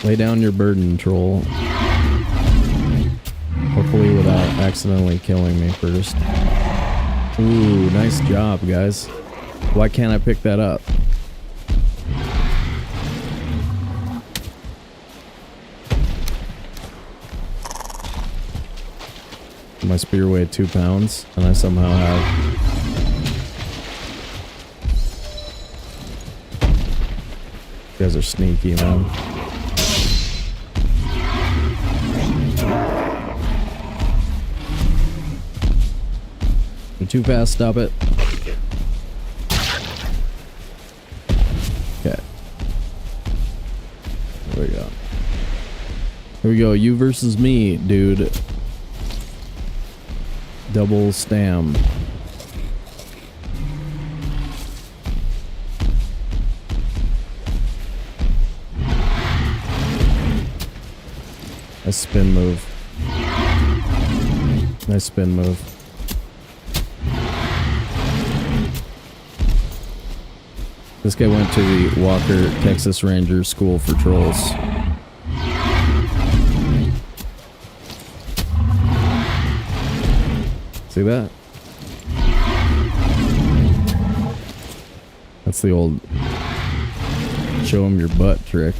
Lay down your burden, troll. Hopefully without accidentally killing me first. Ooh, nice job, guys. Why can't I pick that up? My spear weighed 2 pounds, and I somehow have... You guys are sneaky, man. You're too fast, stop it. Okay. There we go. Here we go, you versus me, dude. Double stam. Nice spin move. Nice spin move. This guy went to the Walker, Texas Ranger School for Trolls. See that? That's the old show him your butt trick.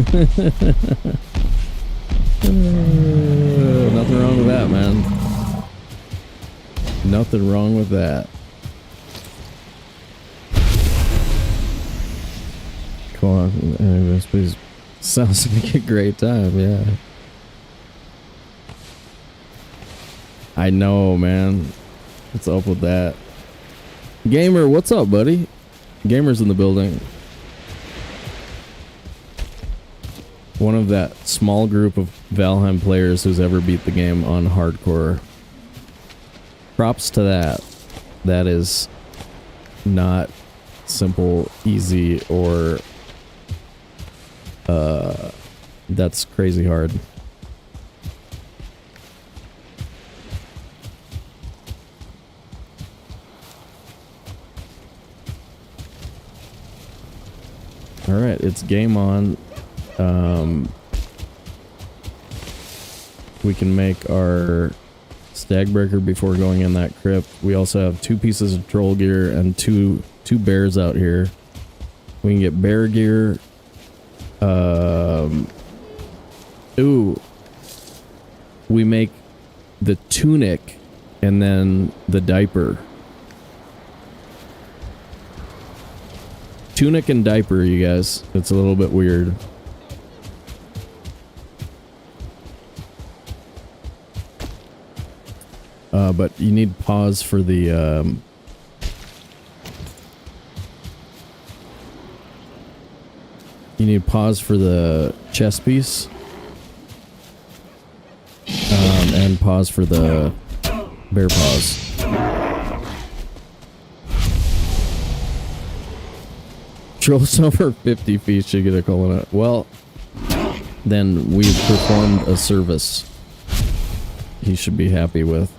Nothing wrong with that, man. Nothing wrong with that. Come on, anyways, please. Sounds like a great time, yeah. I know, man. What's up with that? Gamer, what's up, buddy? Gamer's in the building. One of that small group of Valheim players who's ever beat the game on hardcore. Props to that. That is not simple, easy, or that's crazy hard. Alright, it's game on. We can make our Stagbreaker before going in that crypt. We also have 2 pieces of troll gear and two bears out here. We can get bear gear. Ooh. We make the tunic and then the diaper. Tunic and diaper, you guys. It's a little bit weird. But you need pause for the, you need pause for the chest piece. And pause for the bear paws. Trolls over 50 feet should get a colon. Well, then we've performed a service he should be happy with.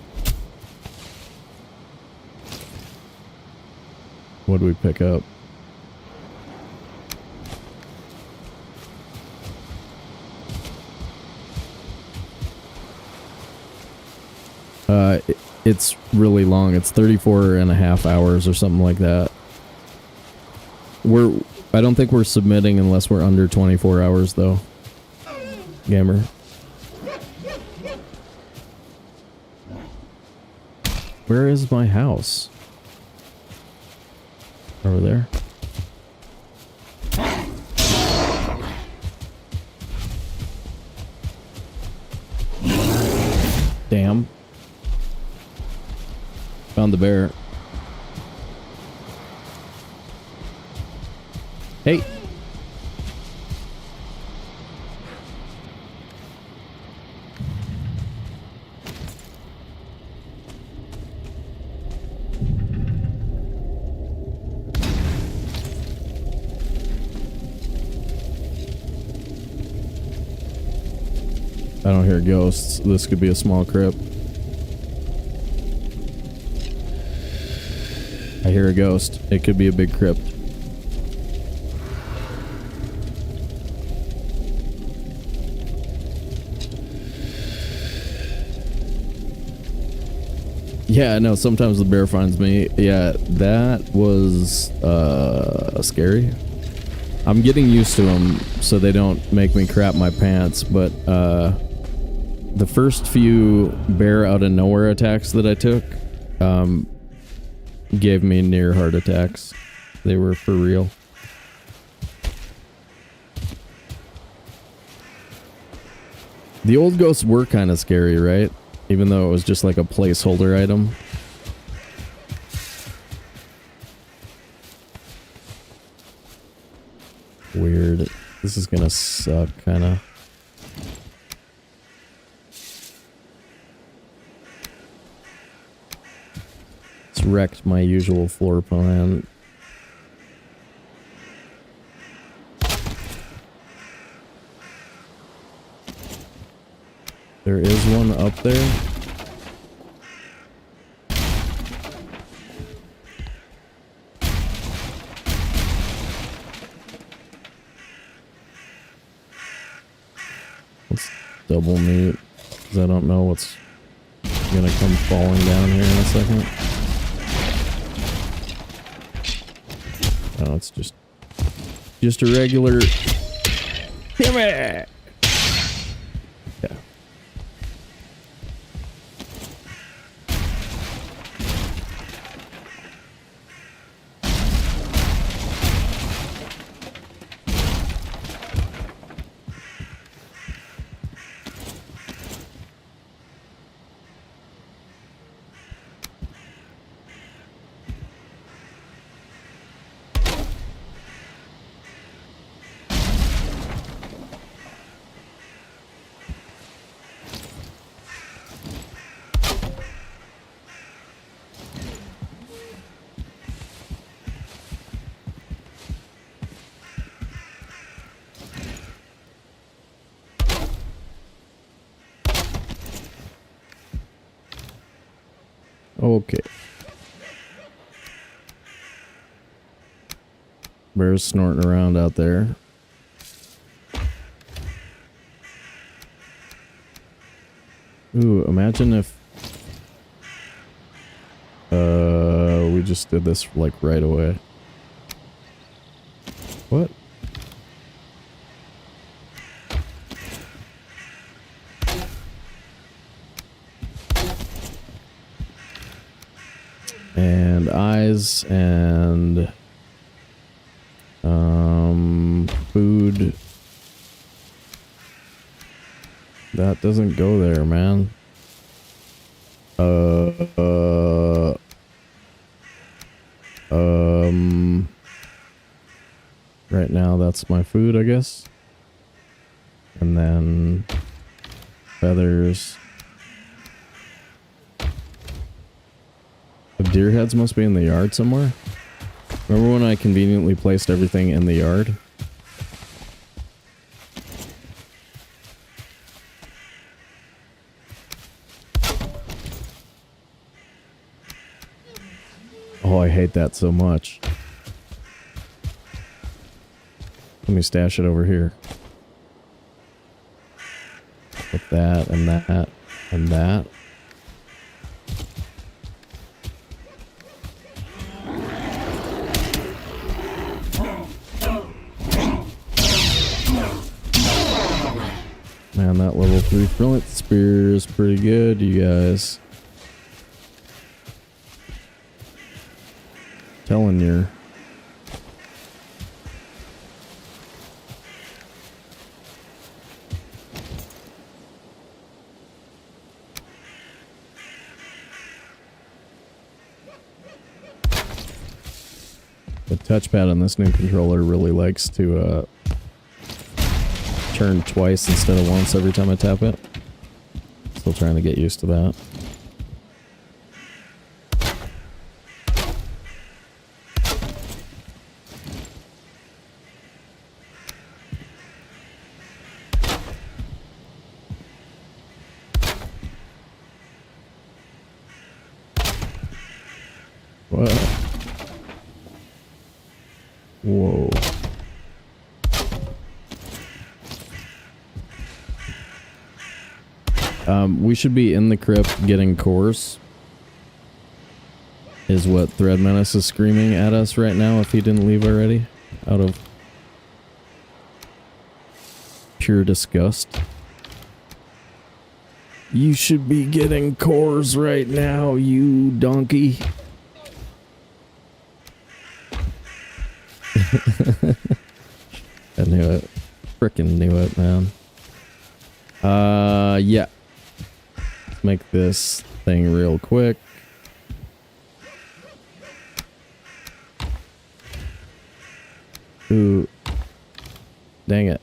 What do we pick up? It's really long. It's 34 and a half hours or something like that. I don't think we're submitting unless we're under 24 hours though. Gamer. Where is my house? Over there. Damn. Found the bear. Hey. I don't hear ghosts. This could be a small crypt. I hear a ghost. It could be a big crypt. Yeah, I know. Sometimes the bear finds me. Yeah, that was scary. I'm getting used to them so they don't make me crap my pants, but the first few bear out of nowhere attacks that I took gave me near heart attacks. They were for real. The old ghosts were kind of scary, right? Even though it was just like a placeholder item. Weird. This is gonna suck, kinda. It's wrecked my usual floor plan. There is one up there. Let's double mute, because I don't know what's gonna come falling down here in a second. Oh, it's just a regular... Damn it! Yeah. Okay. Bears snorting around out there. Ooh, imagine if we just did this like right away. What? And eyes and food. That doesn't go there, man. Right now that's my food, I guess. And then feathers. The deer heads must be in the yard somewhere. Remember when I conveniently placed everything in the yard? Oh, I hate that so much. Let me stash it over here. Put that and that and that. Man, that level 3 flint spear is pretty good, you guys. Telling you. The touchpad on this new controller really likes to turn twice instead of once every time I tap it. Still trying to get used to that. What? Whoa. We should be in the crypt getting cores. Is what Thread Menace is screaming at us right now if he didn't leave already. Out of pure disgust. You should be getting cores right now, you donkey. I knew it. Frickin' knew it, man. Yeah. Let's make this thing real quick. Ooh. Dang it.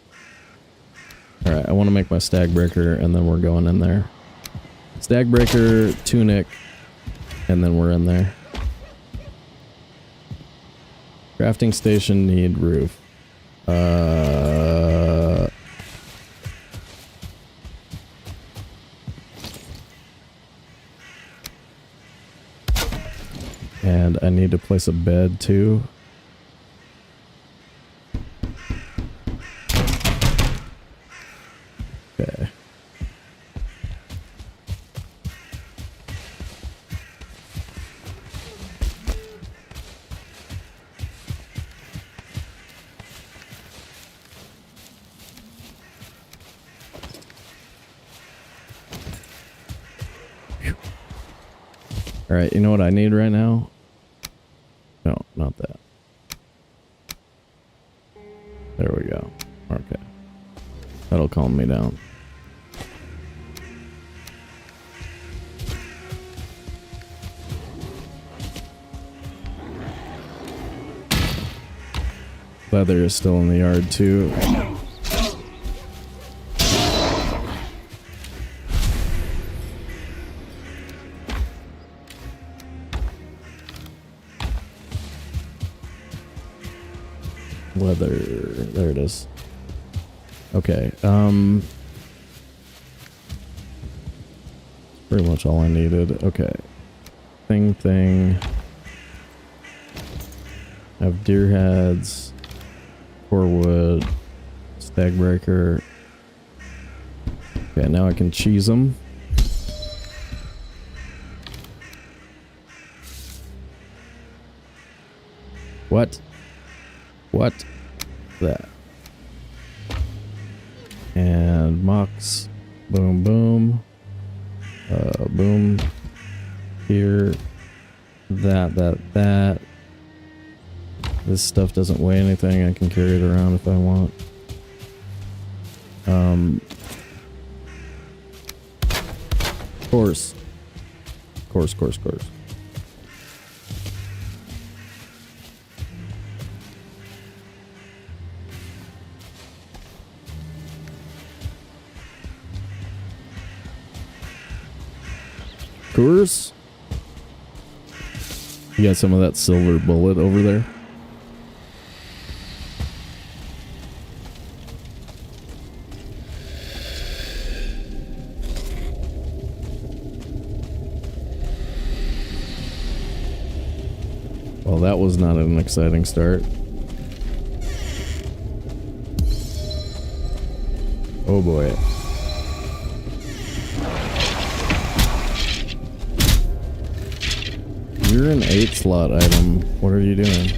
Alright, I want to make my stag breaker and then we're going in there. Stag breaker, tunic, and then we're in there. Crafting station need roof. And I need to place a bed too. Okay. Alright, you know what I need right now? No, not that. There we go. Okay. That'll calm me down. Leather is still in the yard too. Leather, there it is. Okay, pretty much all I needed. Okay. thing. Have deer heads, core wood, stag breaker. Okay, now I can cheese them. What? What? That. And mocks. Boom, boom. Boom. Here. That. This stuff doesn't weigh anything. I can carry it around if I want. Course. Course. You got some of that silver bullet over there? Well, that was not an exciting start. Oh boy. You're an 8 slot item. What are you doing?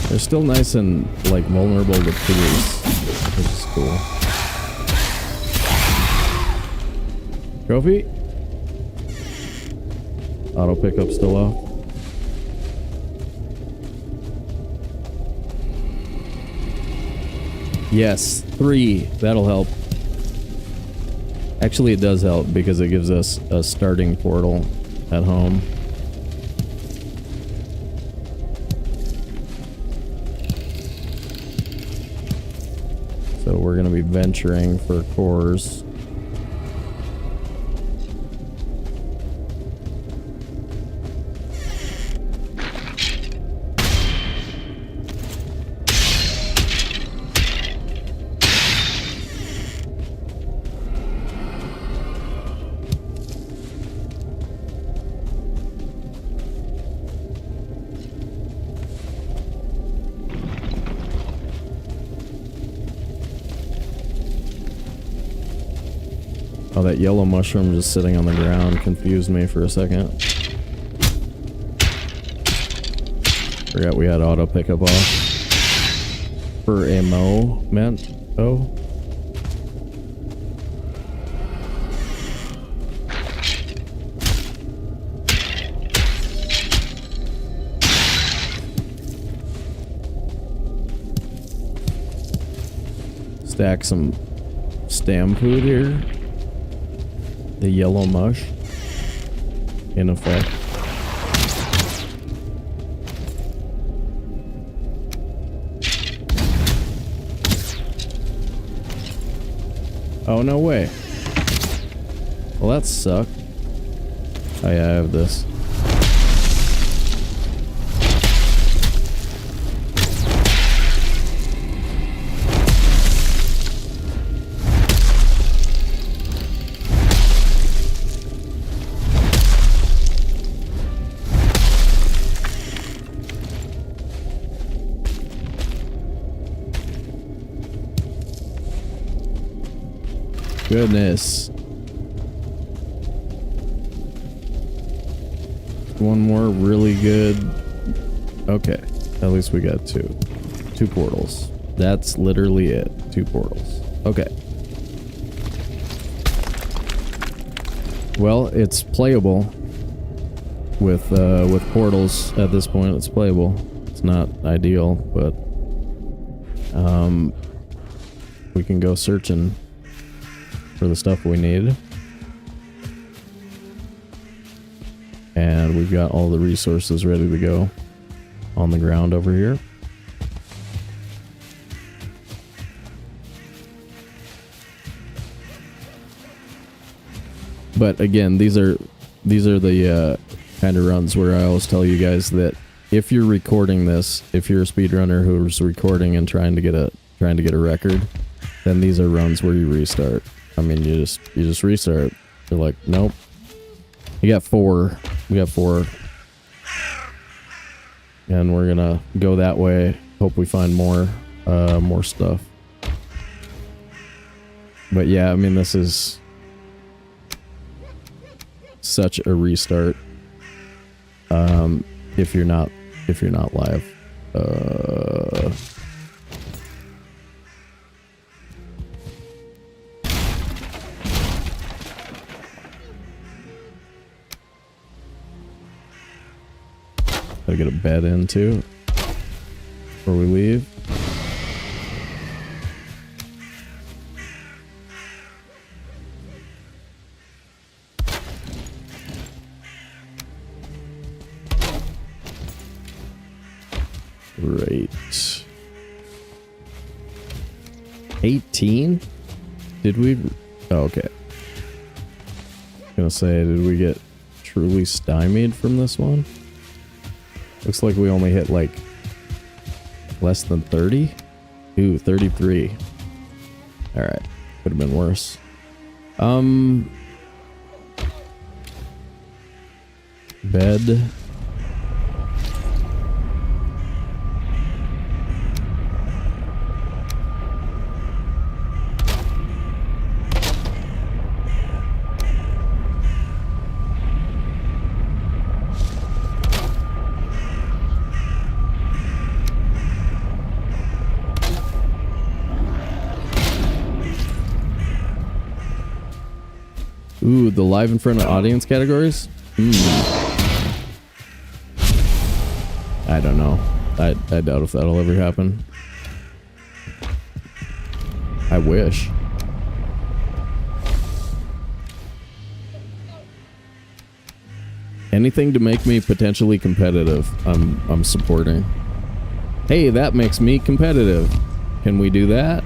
They're still nice and like vulnerable to triggers, which is cool. Trophy? Auto pickup still off. Yes, 3. That'll help. Actually, it does help because it gives us a starting portal at home. So we're going to be venturing for cores. Oh, that yellow mushroom just sitting on the ground confused me for a second. Forgot we had auto pickup off. For a memento. Stack some stam food here. The yellow mush, in effect. Oh, no way. Well, that sucked. Oh yeah, I have this. Goodness. One more really good. Okay. At least we got 2. 2 portals. That's literally it. 2 portals. Okay. Well, it's playable. With portals at this point, it's playable. It's not ideal, but we can go searching for the stuff we need. And we've got all the resources ready to go on the ground over here. But again, these are the kind of runs where I always tell you guys that if you're recording this, if you're a speedrunner who's recording and trying to get a record, then these are runs where you restart. I mean, you just restart. You're like, nope. We got 4. And we're gonna go that way. Hope we find more stuff. But yeah, I mean, this is such a restart. If you're not live. Gotta get a bed in too before we leave. Great. 18? Did we? Oh, okay. Gonna say, did we get truly stymied from this one? Looks like we only hit like less than 30. Ooh, 33. All right, could have been worse. Bed. Ooh, the live in front of audience categories? I don't know. I doubt if that'll ever happen. I wish. Anything to make me potentially competitive, I'm supporting. Hey, that makes me competitive. Can we do that?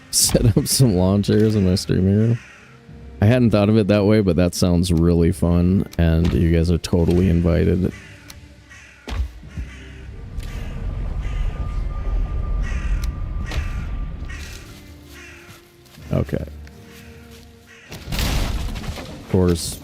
Set up some lawn chairs in my streaming room. I hadn't thought of it that way, but that sounds really fun, and you guys are totally invited. Okay. Of course.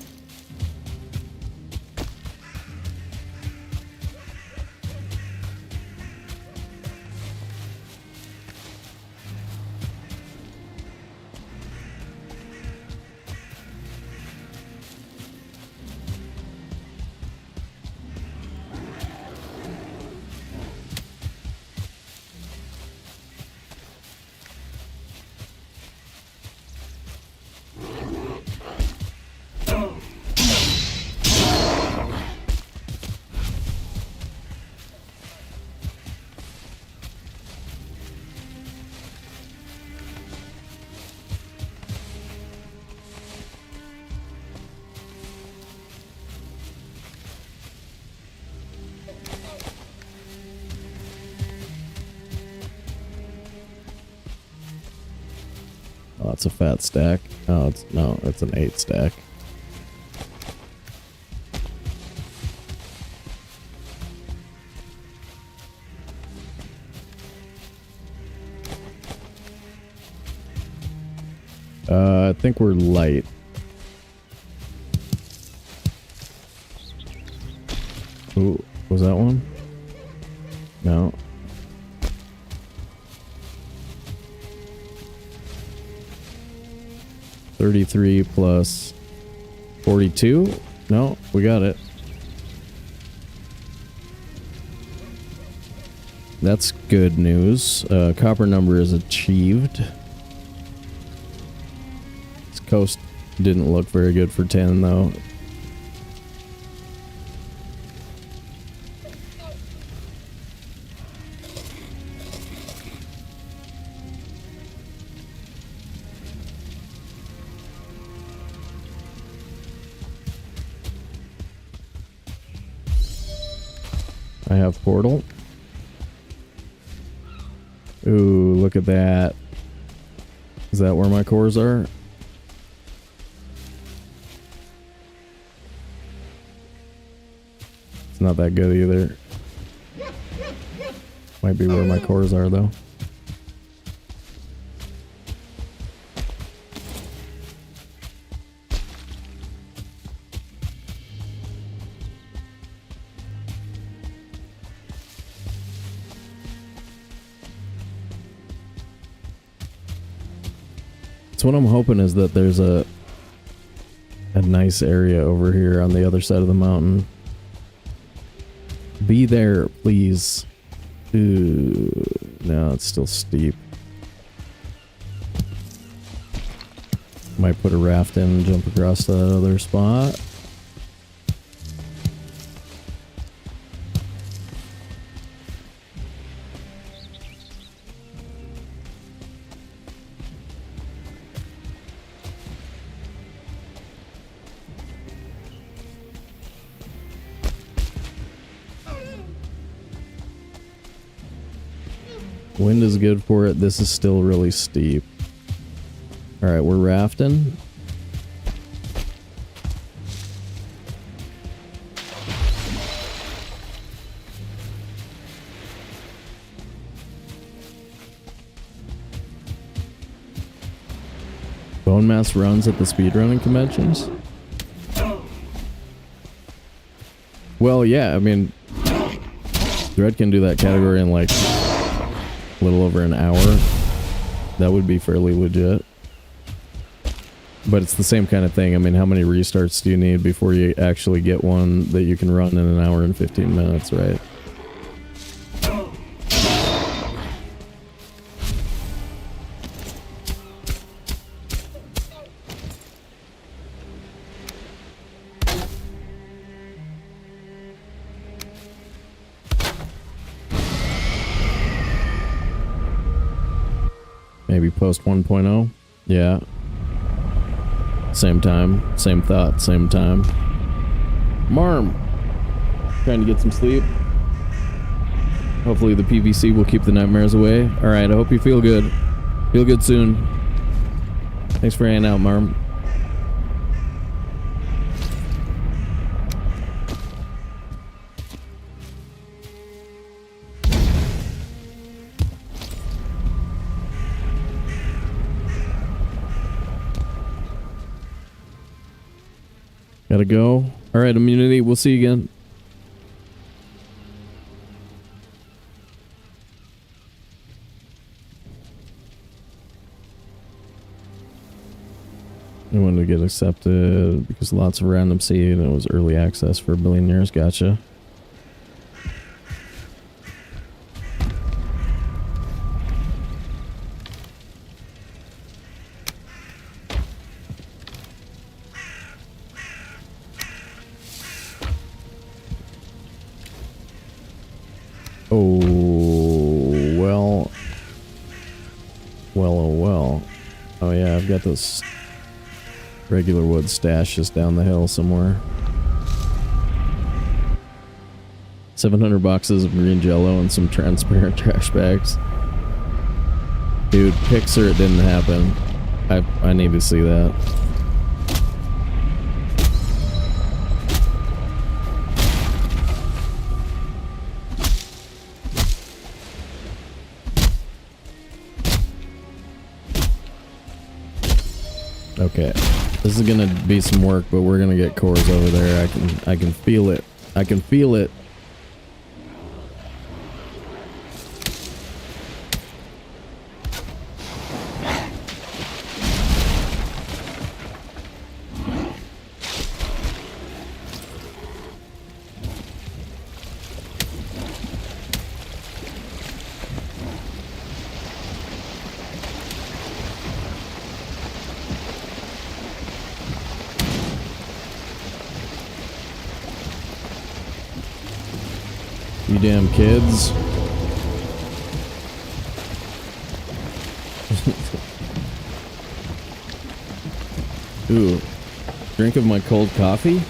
Oh, it's a fat stack. Oh, it's an 8 stack. I think we're light. Ooh, was that one? No. $33 plus 42? No, we got it. That's good news. Copper number is achieved. Coast didn't look very good for 10 though. I have portal. Ooh, look at that. Is that where my cores are? It's not that good either. Might be where my cores are though. So what I'm hoping is that there's a nice area over here on the other side of the mountain. Be there, please. Ooh, no, it's still steep. Might put a raft in and jump across that other spot. Wind is good for it. This is still really steep. Alright, we're rafting. Bone Mass runs at the speedrunning conventions? Well, yeah, I mean, Dread can do that category in like a little over an hour. That would be fairly legit. But it's the same kind of thing. I mean, how many restarts do you need before you actually get one that you can run in an hour and 15 minutes, right? Maybe post 1.0. Yeah. Same time, same thought, same time. Marm! Trying to get some sleep. Hopefully the PVC will keep the nightmares away. Alright, I hope you feel good. Feel good soon. Thanks for hanging out, Marm. Gotta go. Alright, immunity. We'll see you again. I wanted to get accepted because lots of random seed and it was early access for a billion years. Gotcha. Oh yeah, I've got those regular wood stashes down the hill somewhere. 700 boxes of green jello and some transparent trash bags. Dude, Pixar, it didn't happen. I need to see that. Okay, this is gonna be some work, but we're gonna get cores over there. I can feel it. I can feel it. You damn kids. Ooh. Drink of my cold coffee?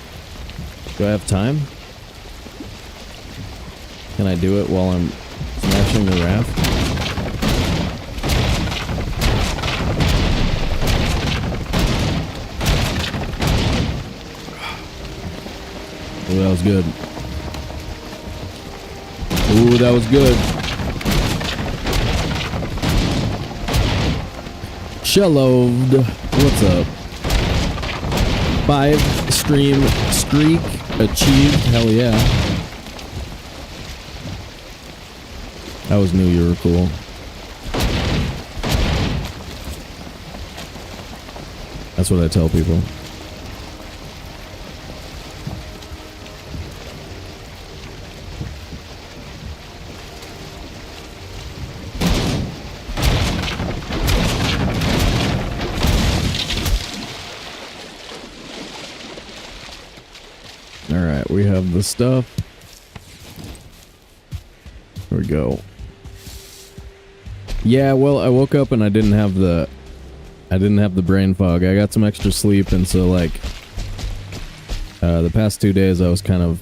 Do I have time? Can I do it while I'm smashing the raft? Ooh, that was good. Ooh, that was good. Shelloved. What's up? 5 stream streak achieved. Hell yeah. I always knew you were cool. That's what I tell people. Alright, we have the stuff. Here we go. Yeah, well, I woke up and I didn't have the brain fog. I got some extra sleep, and so like the past 2 days I was kind of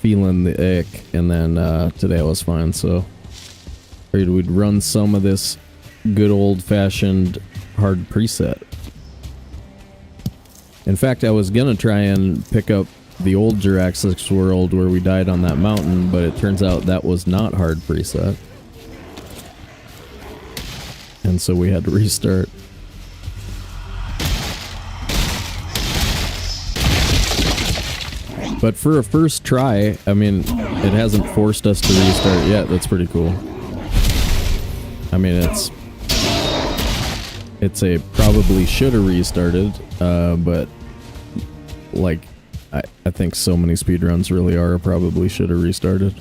feeling the ick, and then today I was fine, so figured we'd run some of this good old-fashioned hard preset. In fact, I was gonna try and pick up the old Jaraxus world where we died on that mountain, but it turns out that was not hard preset. And so we had to restart. But for a first try, I mean, it hasn't forced us to restart yet. That's pretty cool. I mean, it's a probably should have restarted, but like I think so many speedruns really are probably should have restarted.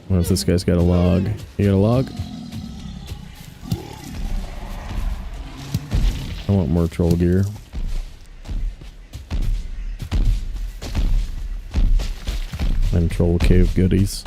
What if this guy's got a log? You got a log? I want more troll gear. And troll cave goodies.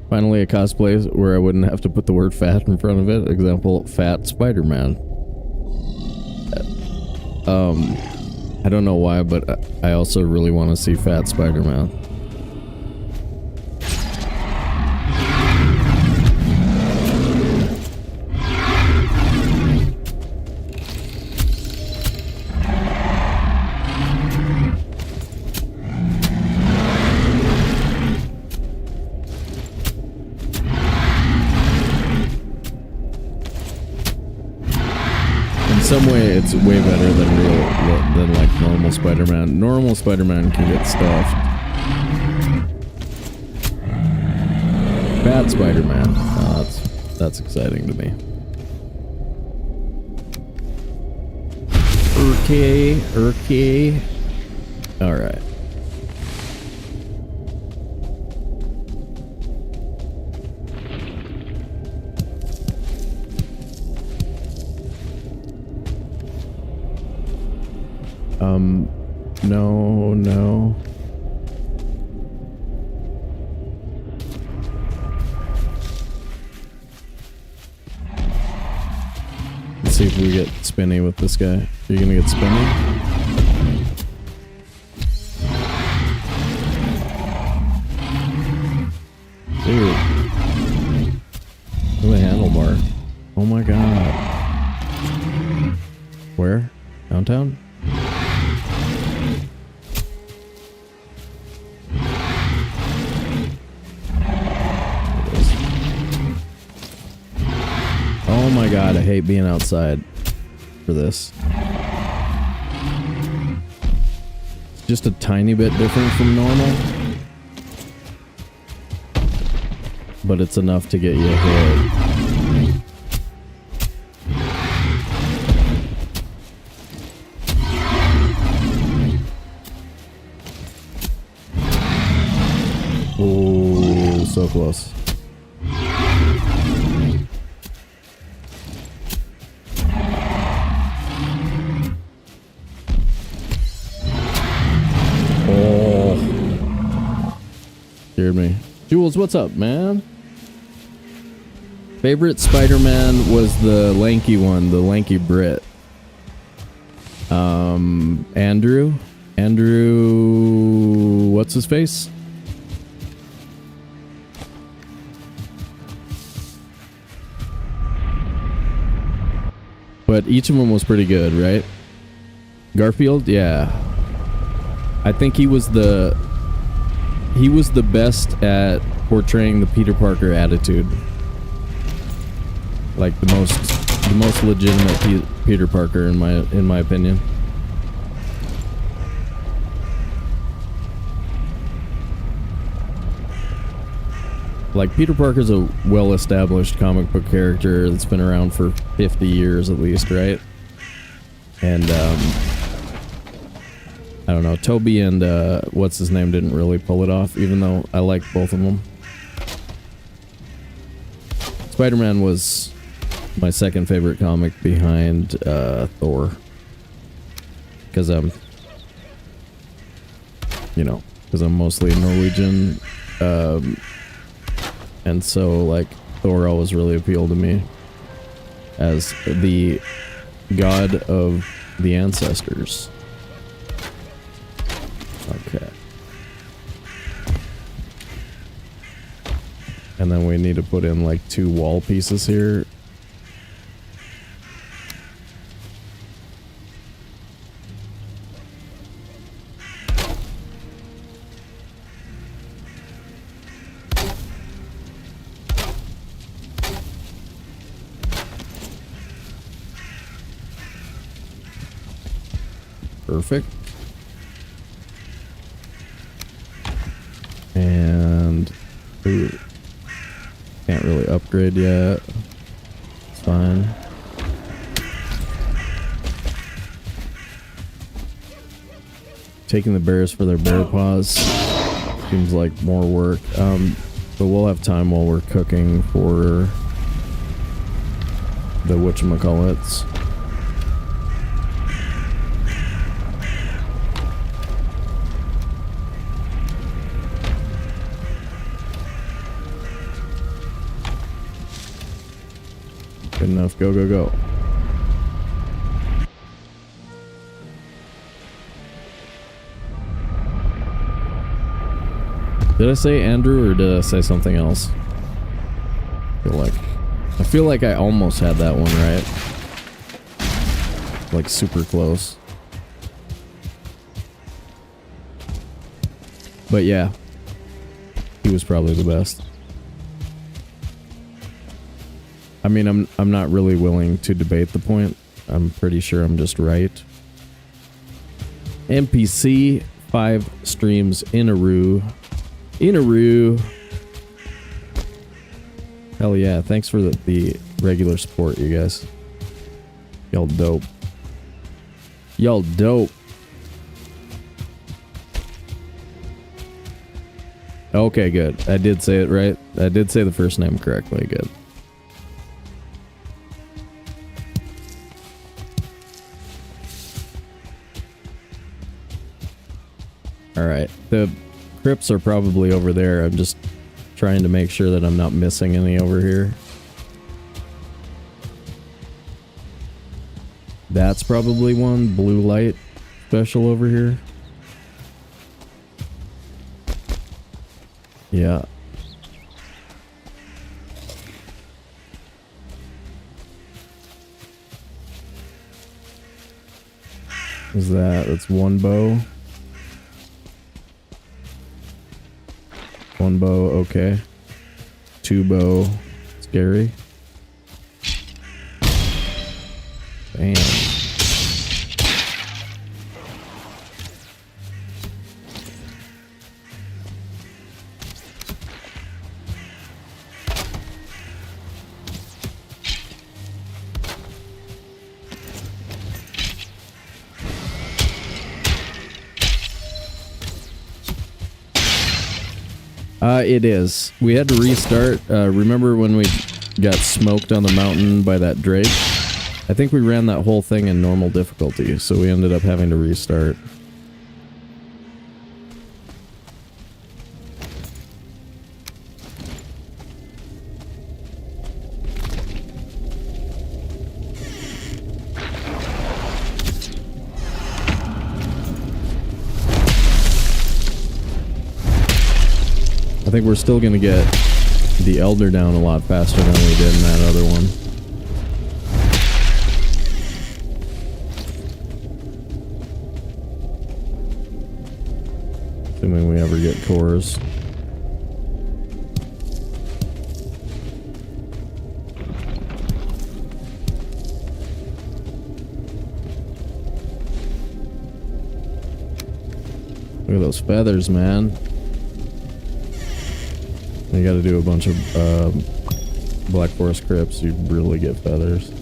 Finally a cosplay where I wouldn't have to put the word fat in front of it. Example, fat Spider-Man. I don't know why, but I also really want to see fat Spider-Man. In some way, it's way better than like normal Spider-Man. Normal Spider-Man can get stuffed. Bad Spider-Man. That's exciting to me. Okay. All right. No. Let's see if we get spinny with this guy. Are you gonna get spinny? Dude. Look at the handlebar. Oh my god. Where? Downtown? Oh my god, I hate being outside for this. It's just a tiny bit different from normal, but it's enough to get you hit. So close. Oh. Scared me. Jules, what's up, man? Favorite Spider-Man was the lanky one, the lanky Brit. Andrew, what's his face? But each of them was pretty good, right? Garfield, yeah. I think he was the best at portraying the Peter Parker attitude. Like the most legitimate Peter Parker in my opinion. Like, Peter Parker's a well-established comic book character that's been around for 50 years at least, right? And I don't know, Toby and what's his name didn't really pull it off, even though I like both of them. Spider-Man was my second favorite comic behind Thor. Because I'm mostly Norwegian. And so, like, Thor always really appealed to me as the god of the ancestors. Okay. And then we need to put in, like, 2 wall pieces here. Perfect. And ooh, can't really upgrade yet. It's fine. Taking the bears for their bear paws seems like more work. But we'll have time while we're cooking for the whatchamacallits. Good enough. Go, go, go. Did I say Andrew or did I say something else? I feel like I almost had that one right. Like super close. But yeah, he was probably the best. I mean, I'm not really willing to debate the point. I'm pretty sure I'm just right. NPC 5 streams in a row. Hell yeah! Thanks for the regular support, you guys. Y'all dope. Y'all dope. Okay, good. I did say it right. I did say the first name correctly. Good. Alright, the crypts are probably over there. I'm just trying to make sure that I'm not missing any over here. That's probably one blue light special over here. Yeah. Is that's one bow. One bow, okay. 2 bow, scary. Damn. It is. We had to restart. Remember when we got smoked on the mountain by that Drake? I think we ran that whole thing in normal difficulty, so we ended up having to restart. I think we're still gonna get the Elder down a lot faster than we did in that other one. Assuming we ever get cores. Look at those feathers, man. You gotta do a bunch of Black Forest crypts, you really get feathers.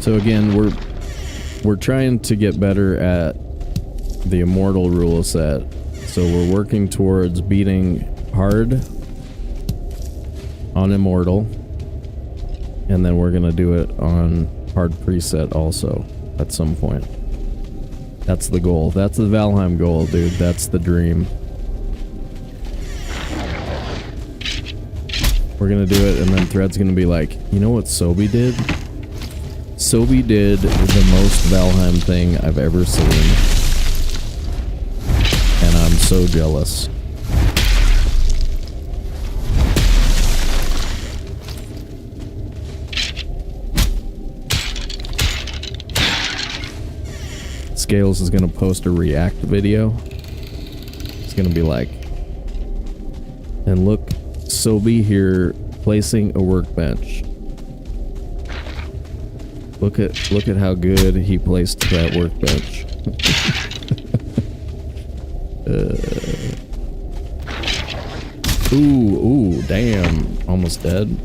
So again, we're trying to get better at the immortal rule set. So we're working towards beating hard on immortal, and then we're gonna do it on hard preset also at some point. That's the goal. That's the Valheim goal, dude. That's the dream. We're gonna do it, and then Thread's gonna be like, you know what Sobe did? Sobe did the most Valheim thing I've ever seen. And I'm so jealous. Scales is gonna post a react video. It's gonna be like, and look, Sobe here placing a workbench. Look at how good he placed that workbench. Ooh, damn. Almost dead.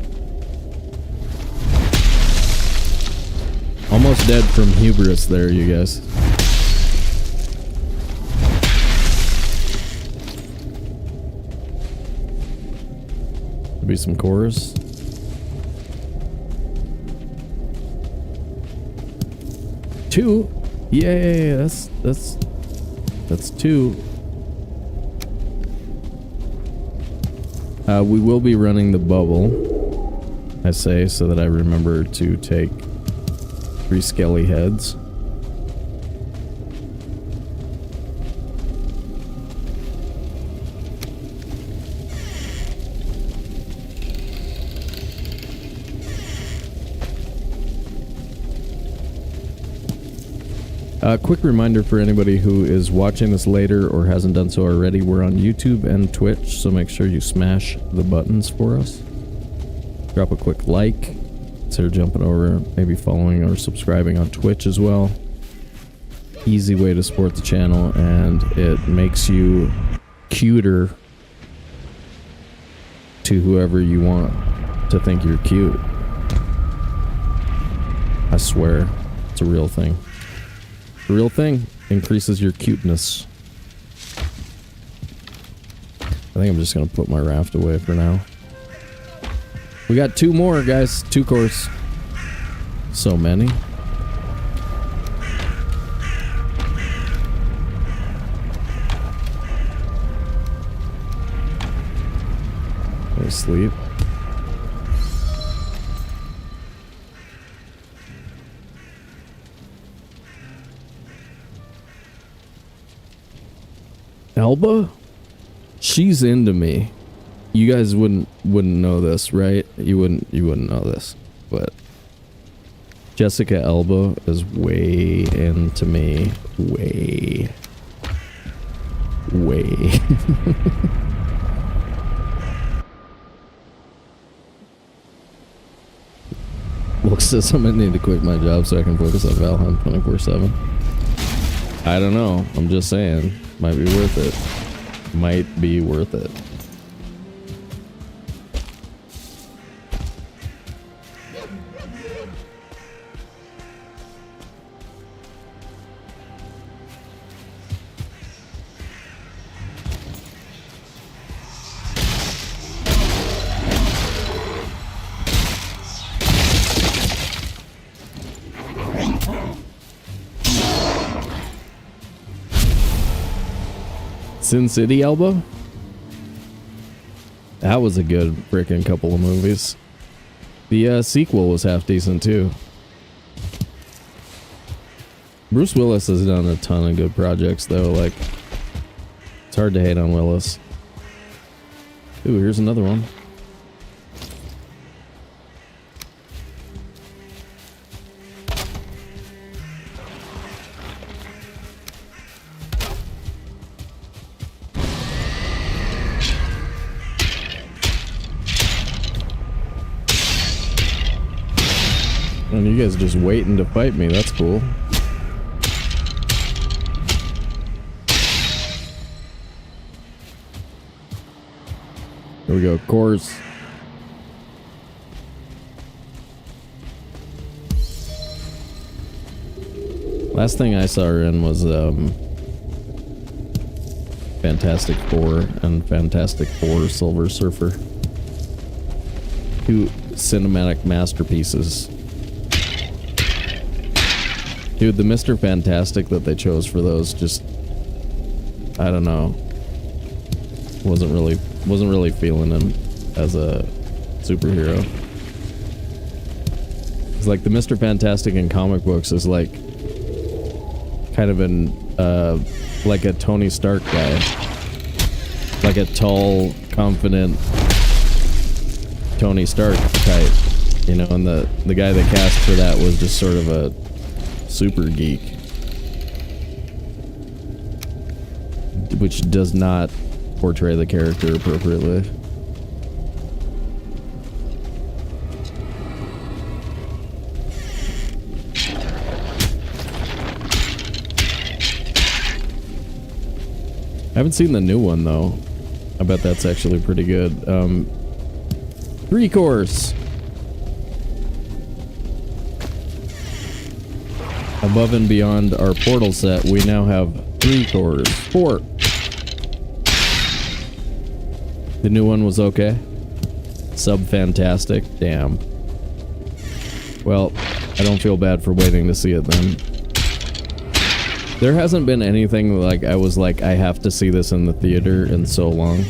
Almost dead from hubris there, you guys. Be some cores. Two? Yay, that's two. We will be running the bubble, I say, so that I remember to take 3 skelly heads. Quick reminder for anybody who is watching this later or hasn't done so already, we're on YouTube and Twitch, so make sure you smash the buttons for us. Drop a quick like, consider jumping over, maybe following or subscribing on Twitch as well. Easy way to support the channel, and it makes you cuter to whoever you want to think you're cute. I swear, it's a real thing. The real thing increases your cuteness. I think I'm just gonna put my raft away for now. We got 2 more, guys. 2 cores. So many. Go to sleep. Elba? She's into me. You guys wouldn't know this, right? You wouldn't know this. But Jessica Elba is way into me. Way. Facebook says I'm gonna need to quit my job so I can focus on Valheim 24/7. I don't know. I'm just saying. Might be worth it. Might be worth it. Sin City Elbow? That was a good freaking couple of movies. The sequel was half decent too. Bruce Willis has done a ton of good projects though, like, it's hard to hate on Willis. Ooh, here's another one. And you guys just waiting to fight me, that's cool. Here we go, cores. Last thing I saw her in was Fantastic Four and Fantastic Four Silver Surfer. Two cinematic masterpieces. Dude, the Mr. Fantastic that they chose for those just, I don't know, wasn't really feeling him as a superhero. It's like the Mr. Fantastic in comic books is like kind of an like a Tony Stark guy, like a tall, confident Tony Stark type, you know. And the guy they cast for that was just sort of a super geek, which does not portray the character appropriately. I haven't seen the new one though. I bet that's actually pretty good. 3 cores. Above and beyond our portal set, we now have 3 cores. 4. The new one was okay. Sub-fantastic. Damn. Well, I don't feel bad for waiting to see it then. There hasn't been anything like I was like, I have to see this in the theater in so long.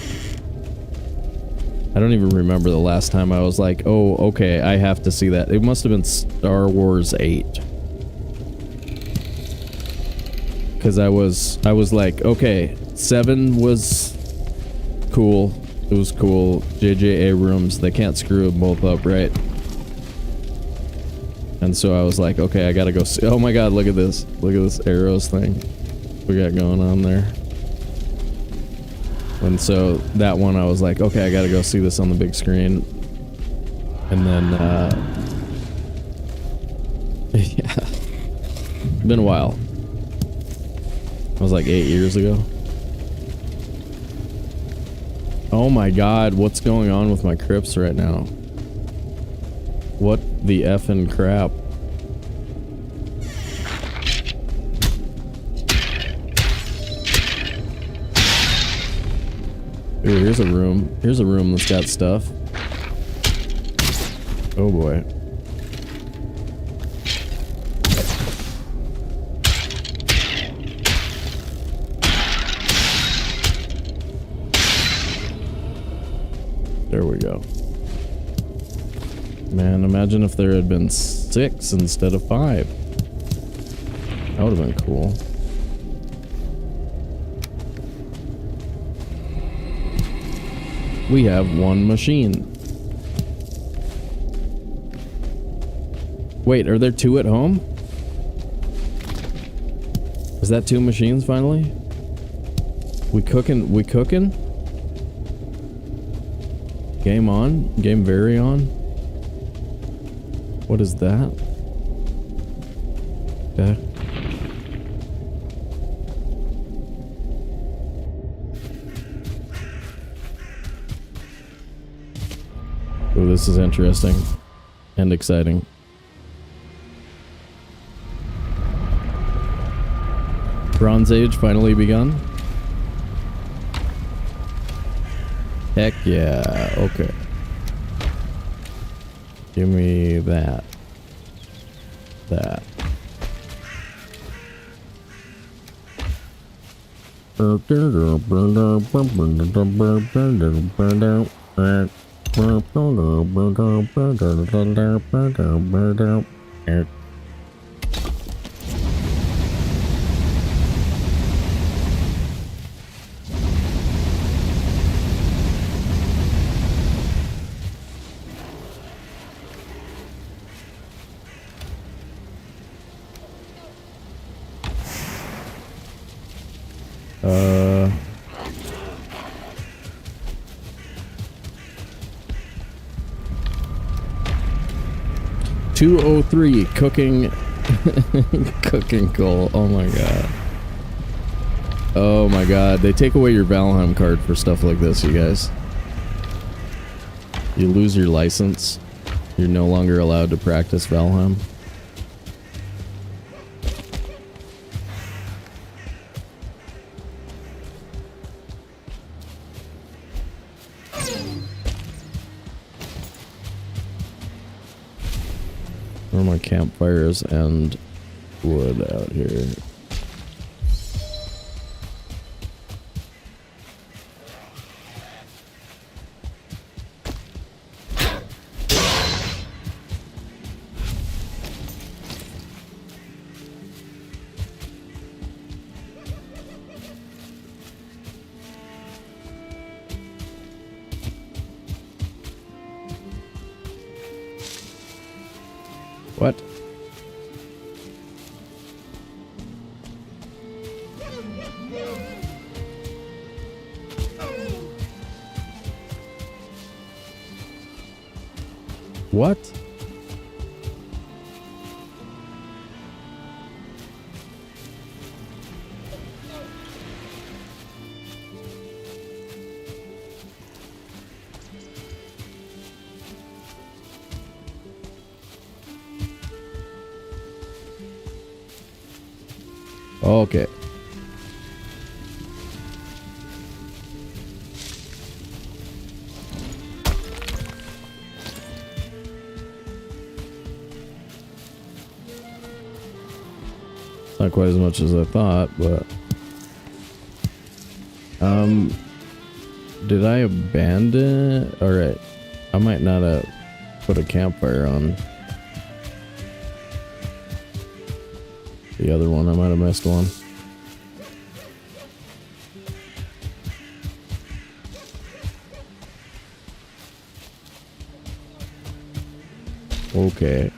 I don't even remember the last time I was like, oh, okay, I have to see that. It must have been Star Wars 8. Because I was like, okay, 7 was cool. It was cool. J.J. Abrams, they can't screw them both up, right? And so I was like, okay, I gotta go see. Oh my god, look at this. Look at this arrows thing we got going on there. And so that one I was like, okay, I gotta go see this on the big screen. And then, yeah. Been a while. It was like 8 years ago. Oh my god, what's going on with my crypts right now? What the effing crap? Ooh, here's a room. Here's a room that's got stuff. Oh boy. There we go. Man, imagine if there had been 6 instead of 5. That would have been cool. We have 1 machine. Wait, are there 2 at home? Is that 2 machines finally? We cooking? We cooking? Game on? Game very on? What is that? Okay. Oh, this is interesting and exciting. Bronze Age finally begun. Heck yeah, okay. Give me that. That. Uh... 203 cooking cooking coal. Oh my god. Oh my god. They take away your Valheim card for stuff like this, you guys. You lose your license. You're no longer allowed to practice Valheim. Where are my campfires and wood out here? What? What? Okay. Not quite as much as I thought, but did I abandon it? All right, I might not have put a campfire on the other one. I might have missed one. Okay.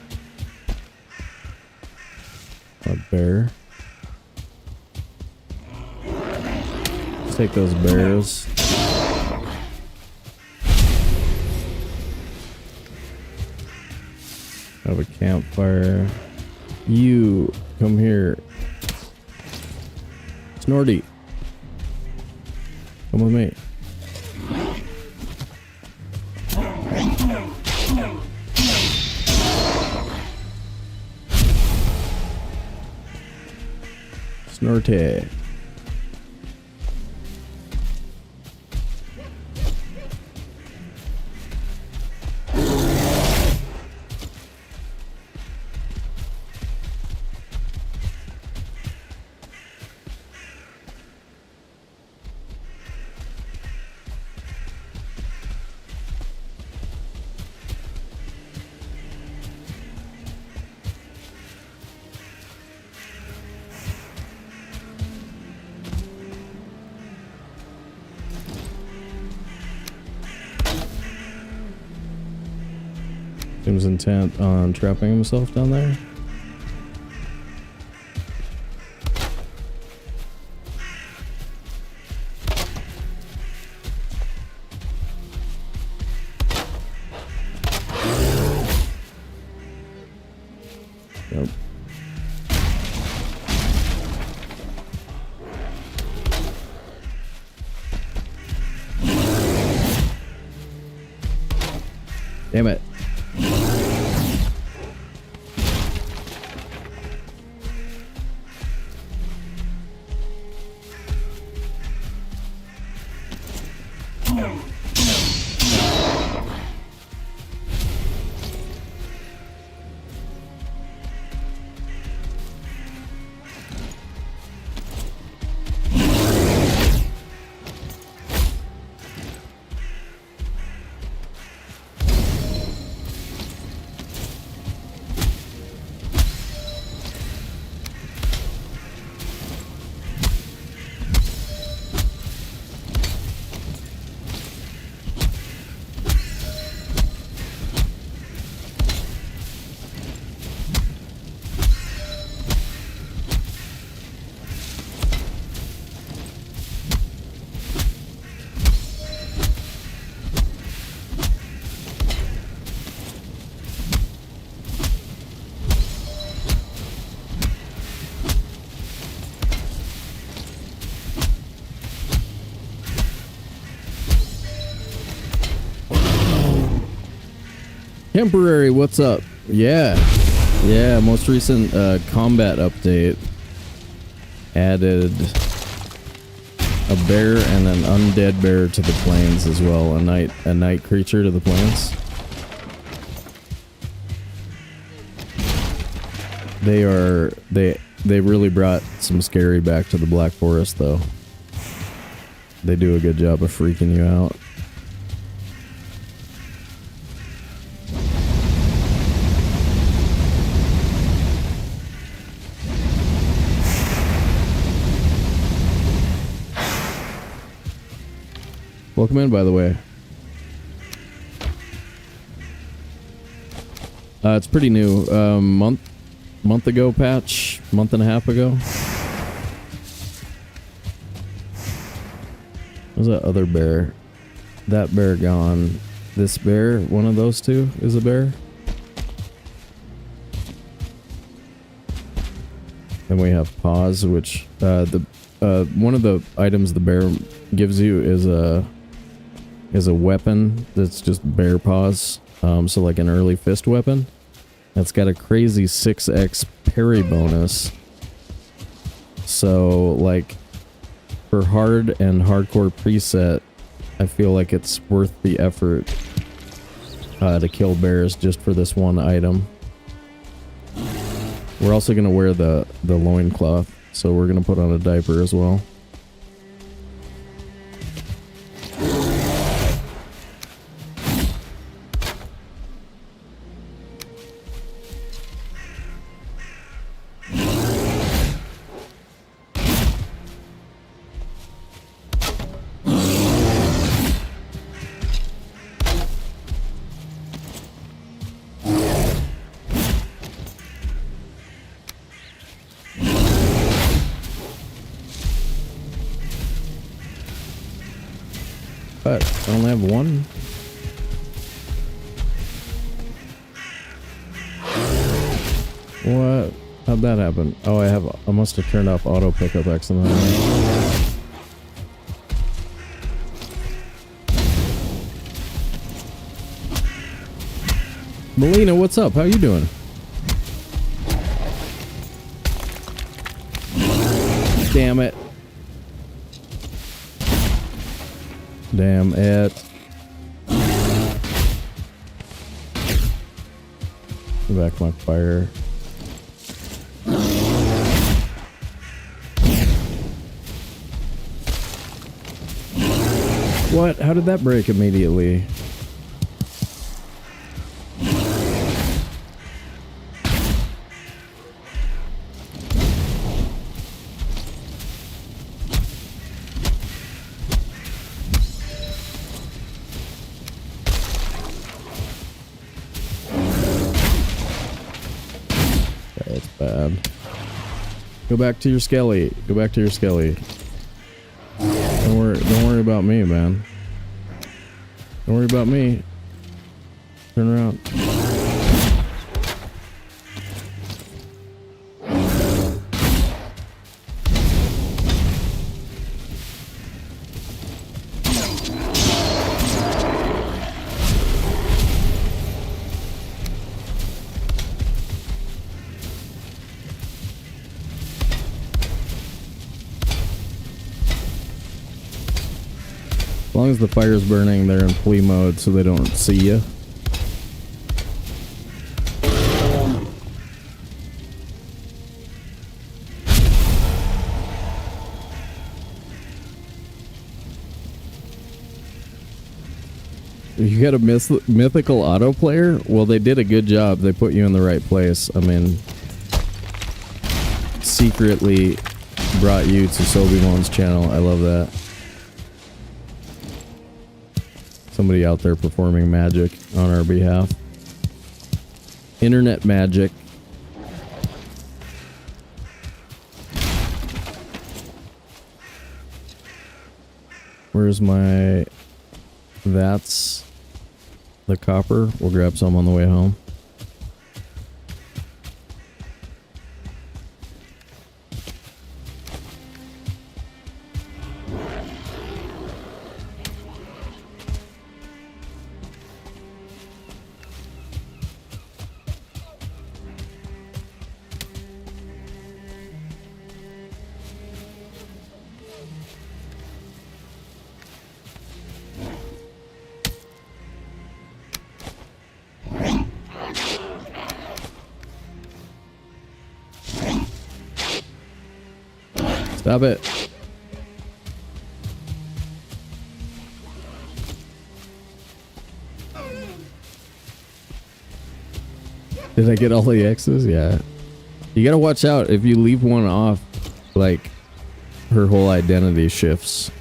A bear. Let's take those bears. Have a campfire. You come here. Snorty. Come with me. Snorty. Seems intent on trapping himself down there. Damn it. Temporary, what's up? Yeah, most recent combat update added a bear and an undead bear to the plains as well. A night creature to the plains. They really brought some scary back to the Black Forest though. They do a good job of freaking you out. Welcome in, by the way. It's pretty new. Month ago patch, month and a half ago. Where's that other bear? That bear gone. This bear, one of those two is a bear. Then we have paws, which one of the items the bear gives you is a weapon that's just bear paws. So like an early fist weapon. That's got a crazy 6x parry bonus. So like for hard and hardcore preset, I feel like it's worth the effort to kill bears just for this one item. We're also gonna wear the loincloth, so we're gonna put on a diaper as well. But I only have one. What? How'd that happen? Oh, I must have turned off auto pickup accidentally. Melina, what's up? How you doing? Damn it. Damn it. Go back my fire. What? How did that break immediately? That's bad. Go back to your skelly. Go back to your skelly. Don't worry about me, man. Don't worry about me. Turn around. long as the fire's burning, they're in flee mode so they don't see you. You got a mythical auto player? Well, they did a good job. They put you in the right place. I mean, secretly brought you to Sobe channel. I love that. Somebody out there performing magic on our behalf. Internet magic. Where's my... That's the copper. We'll grab some on the way home. Stop it. Did I get all the X's? Yeah. You gotta watch out. If you leave one off, like, her whole identity shifts.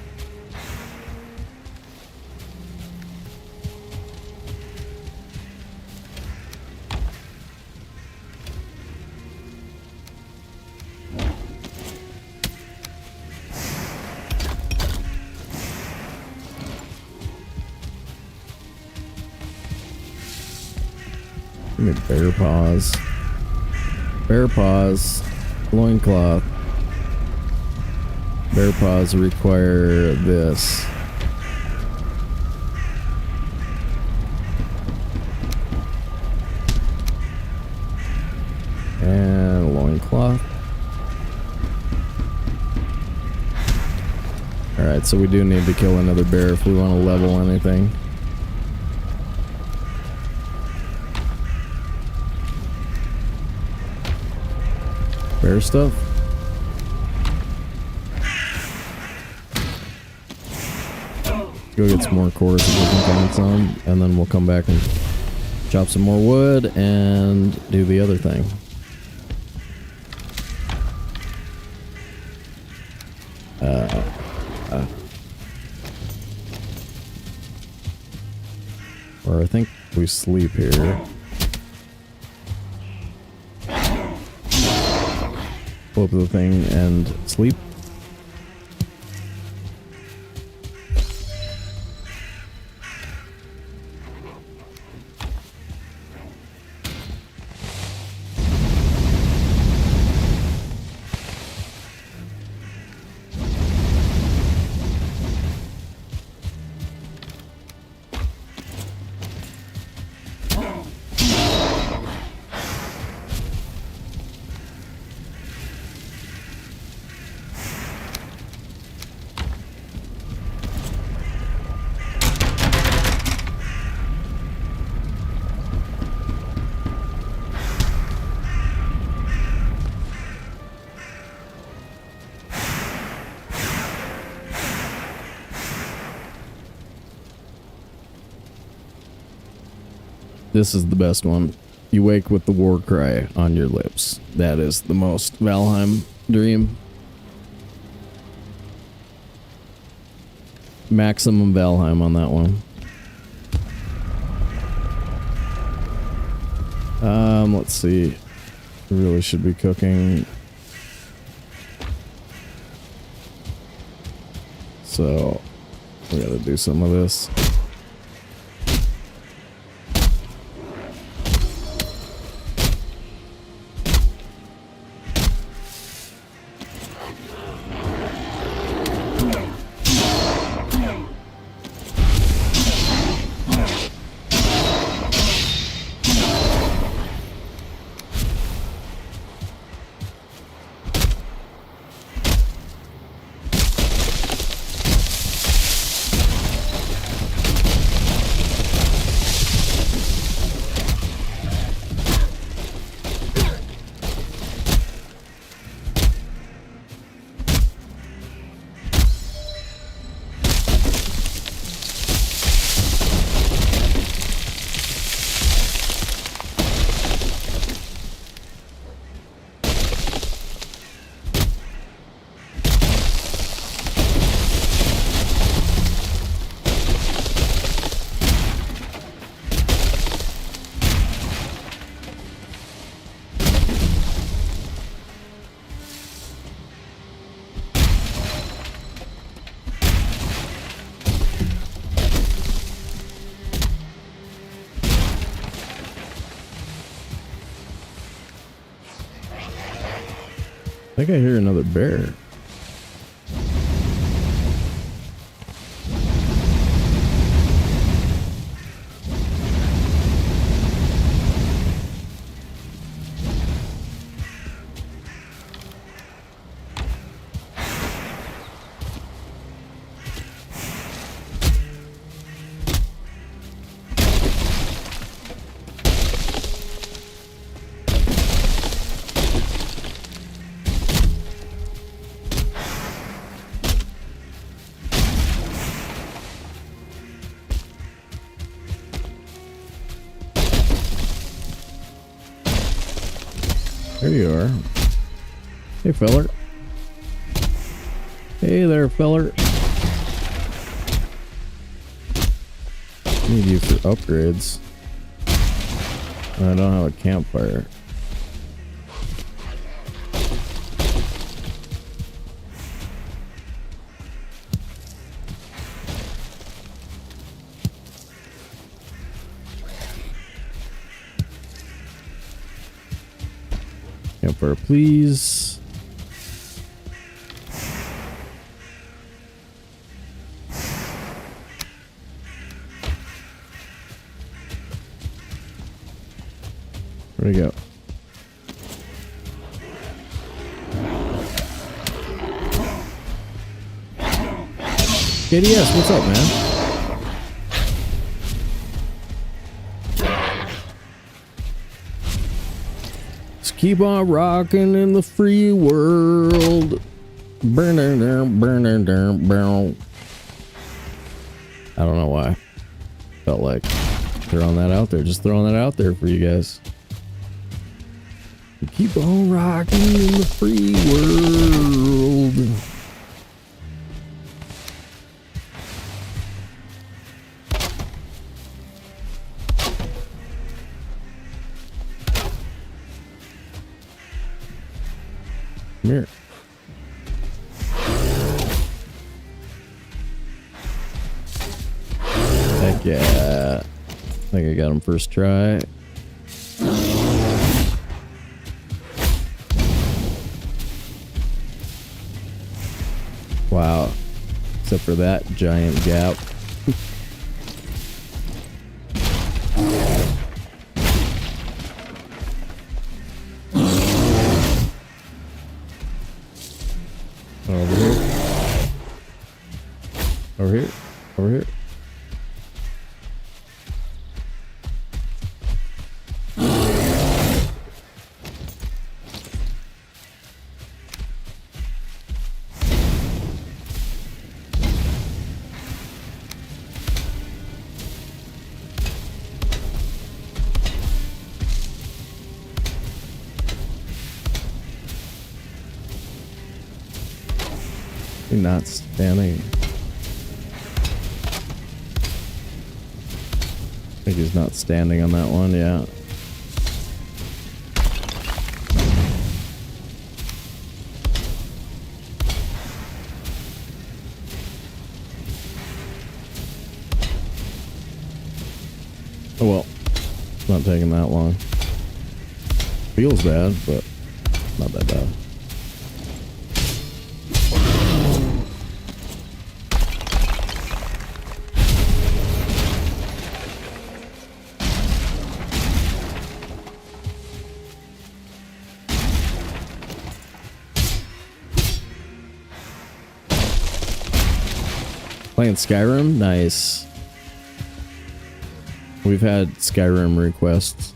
Give me bear paws. Bear paws. Loincloth. Bear paws require this. And loincloth. Alright, so we do need to kill another bear if we want to level anything. Bear stuff. Let's go get some more cores if we can find some, and then we'll come back and chop some more wood and do the other thing. Or I think we sleep here. Flip the thing and sleep. This is the best one. You wake with the war cry on your lips. That is the most Valheim dream. Maximum Valheim on that one. Let's see. We really should be cooking. So, we gotta do some of this. think I hear another bear. There you are. Hey, feller. Hey there, feller. Need you for upgrades. I don't have a campfire. Campfire, please. Where'd he go? KDS, what's up, man? Keep on rocking in the free world. Burning down, burning down, burn. I don't know why. Felt like throwing that out there. Just throwing that out there for you guys. Keep on rocking in the free world. Come here. Heck yeah. I think I got him first try. Wow. Except for that giant gap. Over here. Over here. Over here. You're not standing. I think he's not standing on that one, yeah. Oh well, it's not taking that long. Feels bad, but not that bad. Playing Skyrim? Nice. We've had Skyrim requests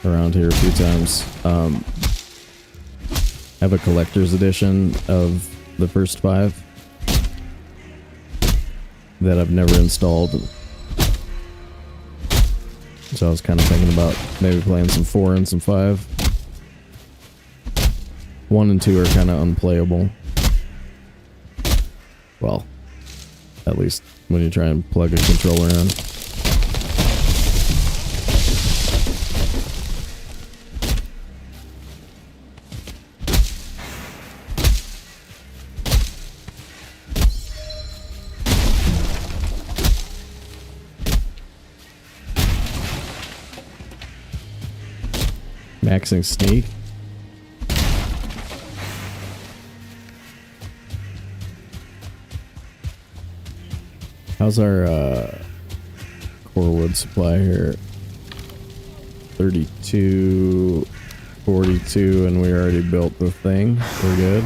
around here a few times. I have a collector's edition of the first 5 that I've never installed. So I was kind of thinking about maybe playing some 4 and some 5. 1 and 2 are kind of unplayable. Well, at least when you try and plug a controller in. Maxing sneak? How's our core wood supply here? 32, 42, and we already built the thing. We're good.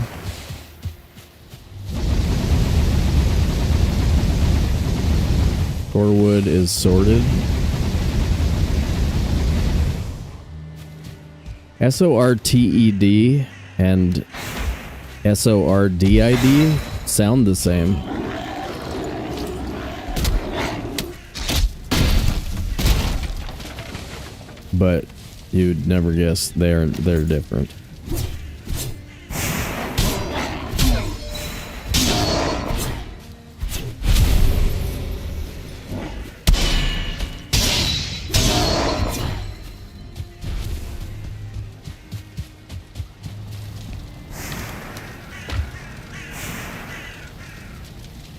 Core wood is sorted. SORTED and SORDID sound the same. But you'd never guess they're different.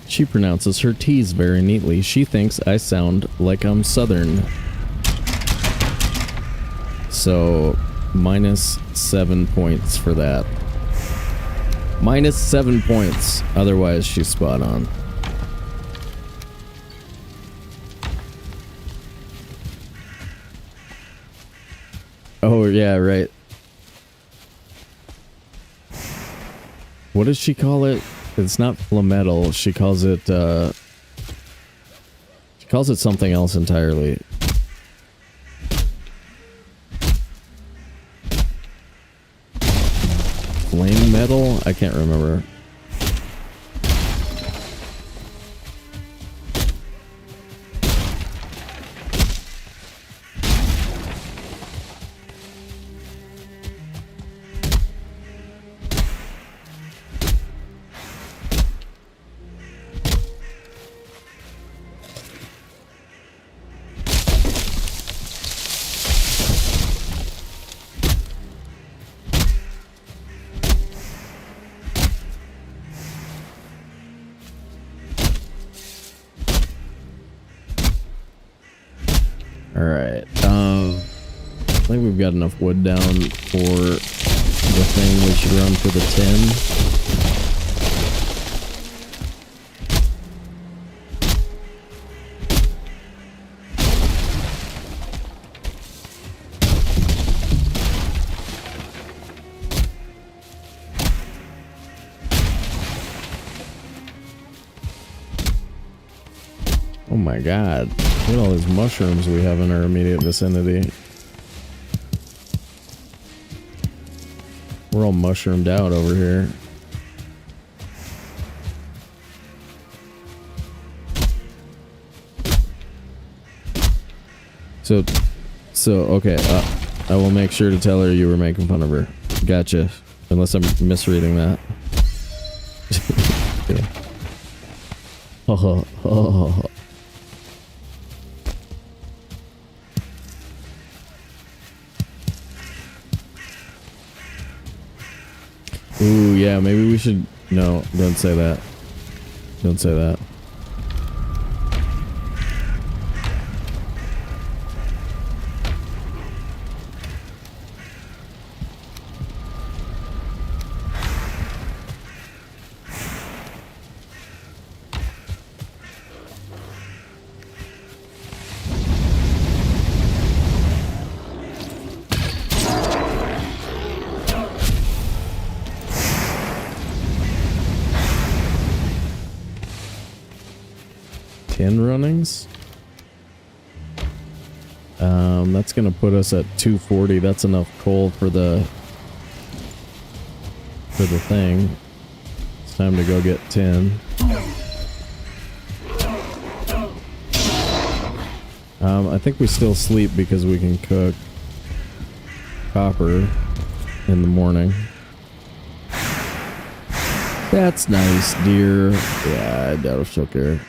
She pronounces her T's very neatly. She thinks I sound like I'm Southern. So, -7 points for that. -7 points. Otherwise, she's spot on. Oh, yeah, right. What does she call it? It's not flametal. She calls it something else entirely. Flame metal? I can't remember. I think we've got enough wood down for the thing we should run for the tin. Oh my god, look at all these mushrooms we have in our immediate vicinity. We're all mushroomed out over here. So okay, I will make sure to tell her you were making fun of her. Gotcha. Unless I'm misreading that. Yeah. Oh. Ooh, yeah, maybe we should... No, don't say that. Don't say that. Runnings. That's gonna put us at 240. That's enough coal for the thing. It's time to go get tin. I think we still sleep because we can cook copper in the morning. That's nice, dear. Yeah, I doubt if she'll care.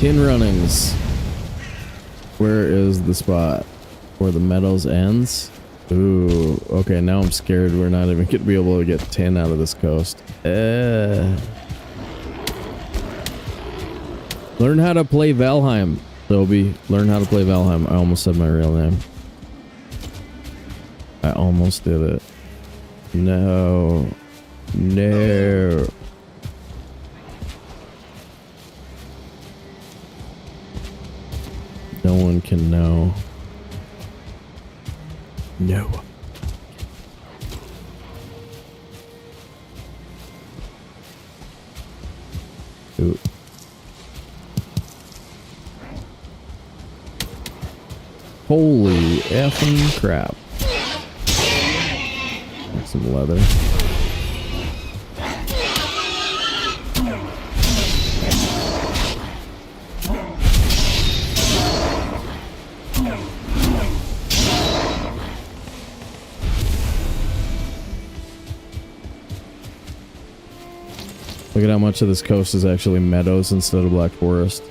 Tin runnings. Where is the spot where the meadows ends? Ooh, okay, now I'm scared we're not even gonna be able to get tin out of this coast. Learn how to play Valheim, Sobe. Learn how to play Valheim. I almost said my real name. I almost did it. No. No. No one can know. No. Ooh. Holy effing crap. Some leather. Look at how much of this coast is actually meadows instead of black forest.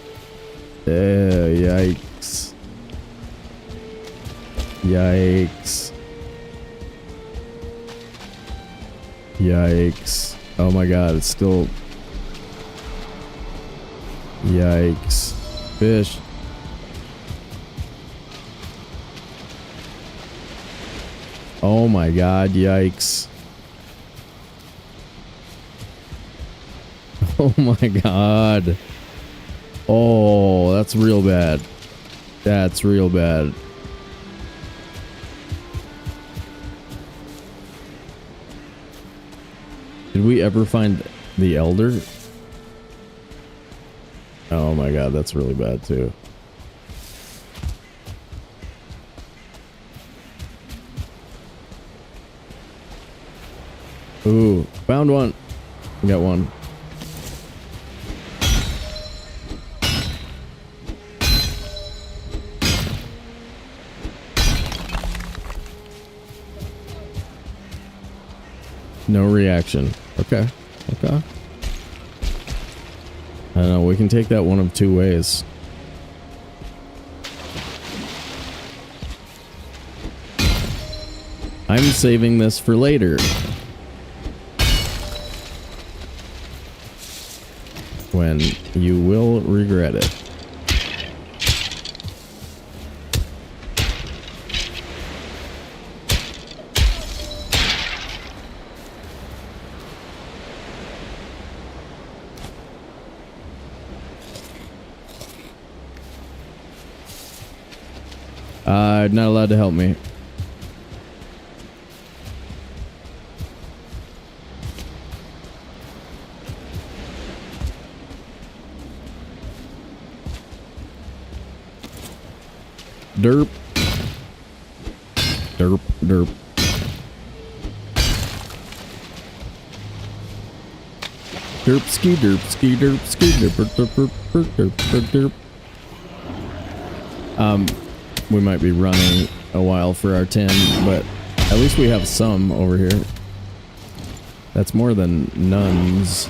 Yikes. Yikes. Yikes. Oh my god, it's still... Yikes. Fish. Oh my god, yikes. Oh my god. Oh, that's real bad. That's real bad. Did we ever find the elder? Oh my god, that's really bad too. Ooh, found one. We got one. No reaction. Okay. Okay. I don't know. We can take that one of two ways. I'm saving this for later. When you will regret it. Not allowed to help me. Derp. Derp, derp. Derp ski derp ski derp ski derp derp derp derp derp derp. We might be running a while for our tin, but at least we have some over here. That's more than nuns.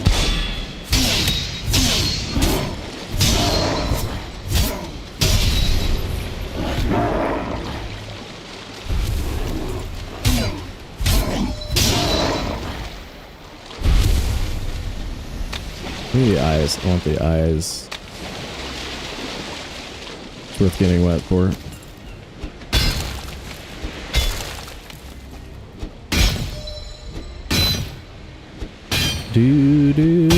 The eyes. I want the eyes. It's worth getting wet for. Do do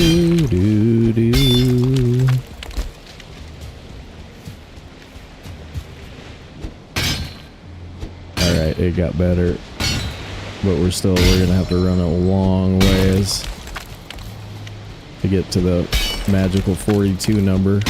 do do. All right, it got better, but we're gonna have to run a long ways to get to the magical 42 number.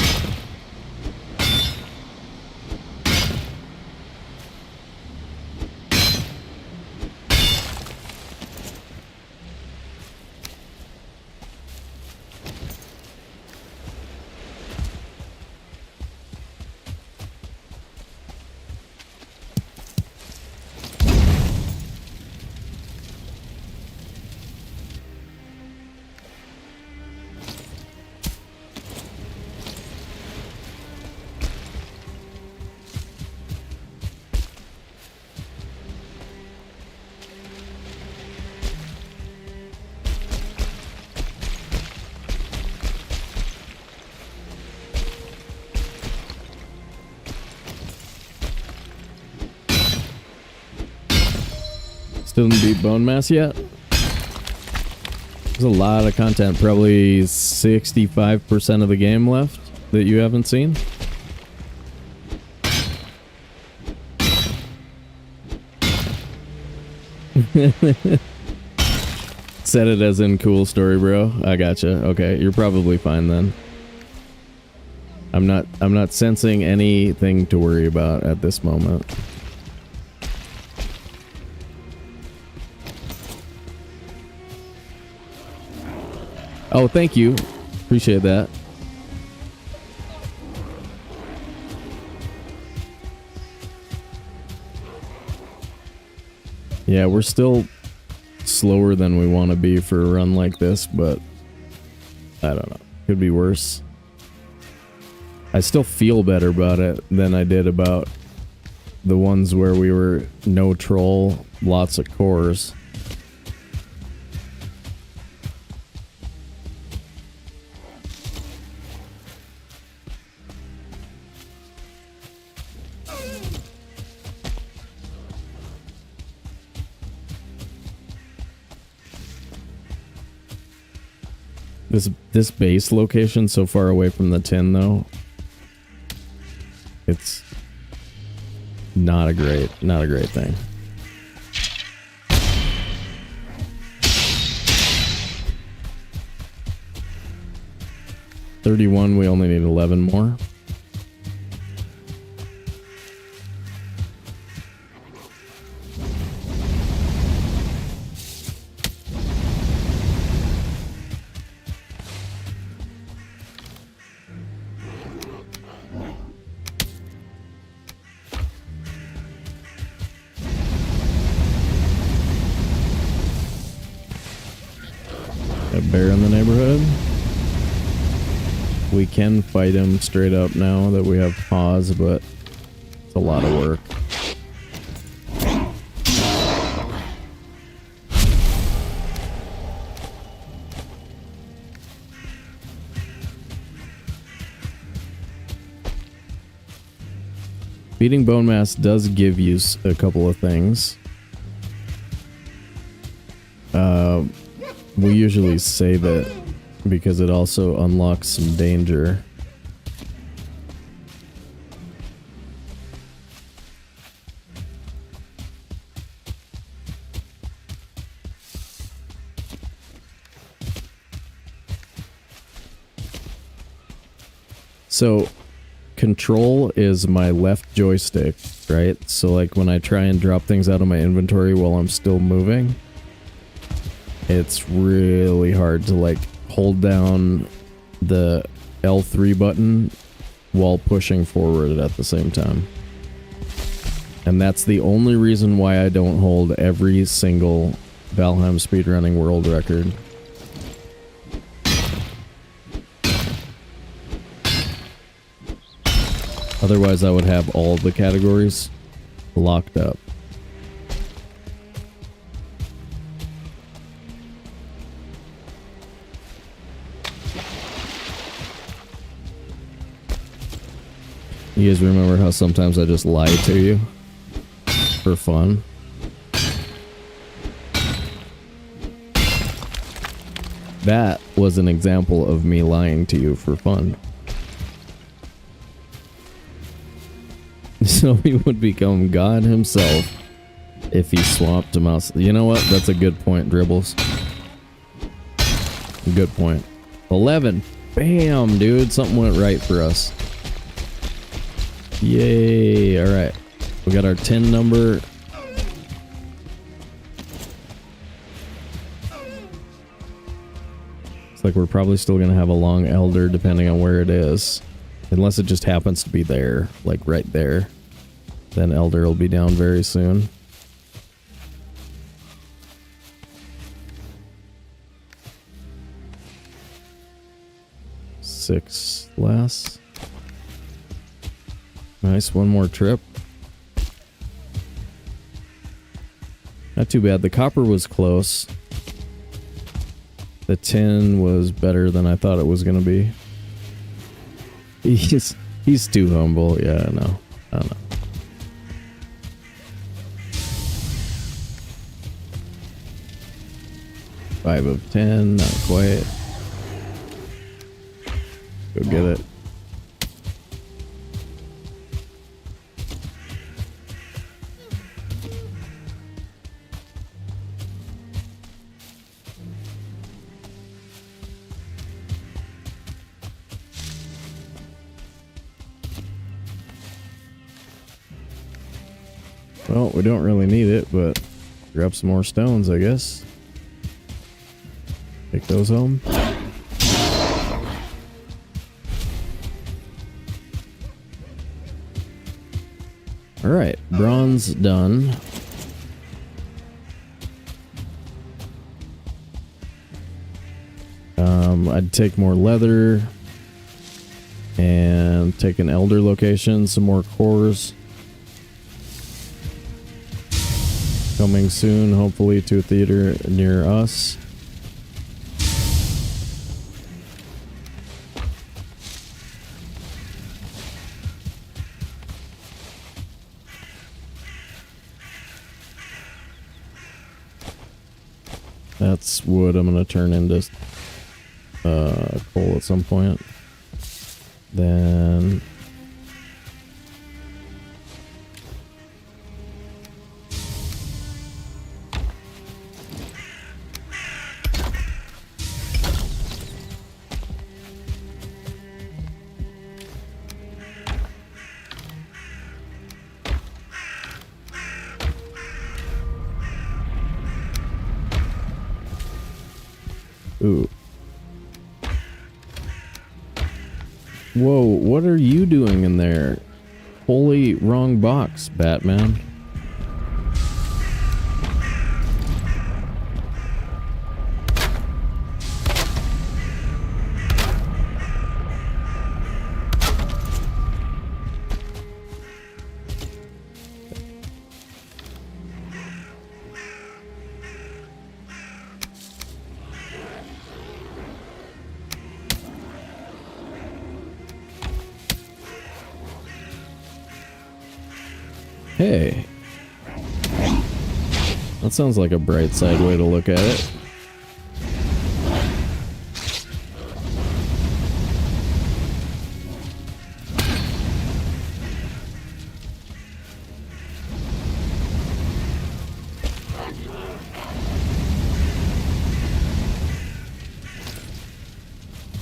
Still didn't beat Bone Mass yet? There's a lot of content. Probably 65% of the game left that you haven't seen. Said it as in cool story, bro. I gotcha. Okay, you're probably fine then. I'm not sensing anything to worry about at this moment. Oh, thank you. Appreciate that. Yeah, we're still slower than we want to be for a run like this, but I don't know. Could be worse. I still feel better about it than I did about the ones where we were no troll, lots of cores. This base location so far away from the tin though, it's not a great thing. $31, we only need 11 more. Bear in the neighborhood. We can fight him straight up now that we have pause, but it's a lot of work. Beating Bone Mass does give you a couple of things. We usually save it because it also unlocks some danger. So, control is my left joystick, right? So like when I try and drop things out of my inventory while I'm still moving, it's really hard to like hold down the L3 button while pushing forward at the same time. And that's the only reason why I don't hold every single Valheim speedrunning world record. Otherwise I would have all the categories locked up. You guys remember how sometimes I just lie to you for fun? That was an example of me lying to you for fun. So he would become God himself if he swapped him out. You know what? That's a good point, Dribbles. Good point. 11. Bam, dude. Something went right for us. Yay. Alright. We got our 10 number. It's like we're probably still going to have a long elder depending on where it is. Unless it just happens to be there. Like right there. Then elder will be down very soon. Six less. Nice, one more trip. Not too bad. The copper was close. The tin was better than I thought it was going to be. He's too humble. Yeah, no. I don't know. 5 of 10, not quite. Go get it. Well, we don't really need it, but grab some more stones, I guess. Take those home. Alright, bronze done. I'd take more leather and take an elder location, some more cores. Coming soon, hopefully, to a theater near us. That's wood I'm going to turn into coal at some point. Then... Ooh. Whoa, what are you doing in there? Holy wrong box, Batman. Hey, that sounds like a bright side way to look at it.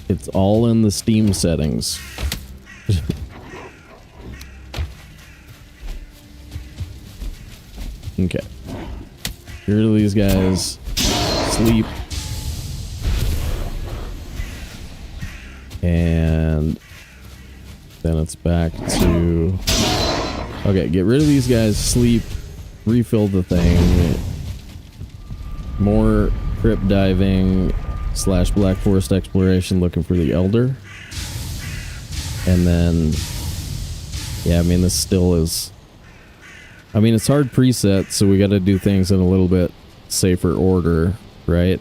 It's all in the Steam settings. Okay. Get rid of these guys. Sleep. And then it's back to... Okay, get rid of these guys. Sleep. Refill the thing. More crypt diving / Black Forest exploration looking for the Elder. And then... Yeah, I mean, this still is... I mean, it's hard preset, so we got to do things in a little bit safer order, right?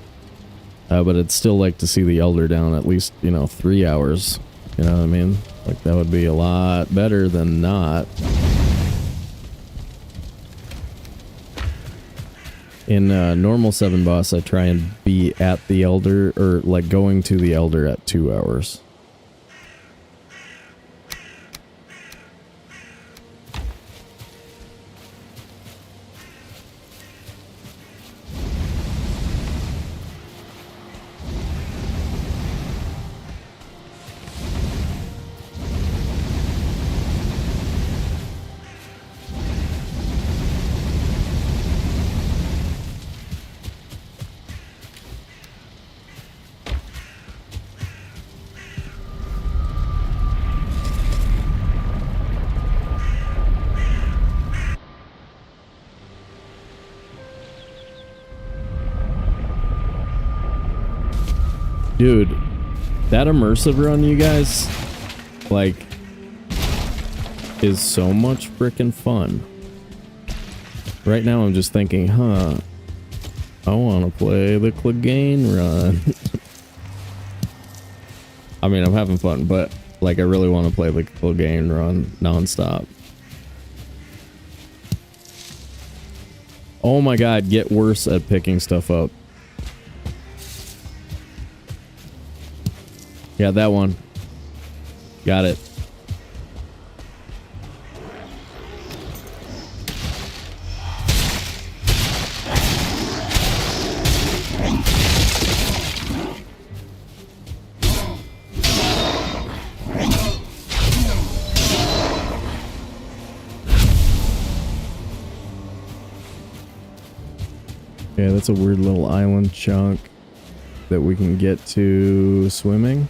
But I'd still like to see the Elder down at least, 3 hours. You know what I mean? Like, that would be a lot better than not. In normal 7 boss, I try and be at the Elder, or like going to the Elder at 2 hours. Dude, that immersive run, you guys, like, is so much freaking fun. Right now I'm just thinking, I want to play the Clegane run. I mean, I'm having fun, but, like, I really want to play the Clegane run nonstop. Oh my god, get worse at picking stuff up. Yeah, that one. Got it. Okay, that's a weird little island chunk that we can get to swimming.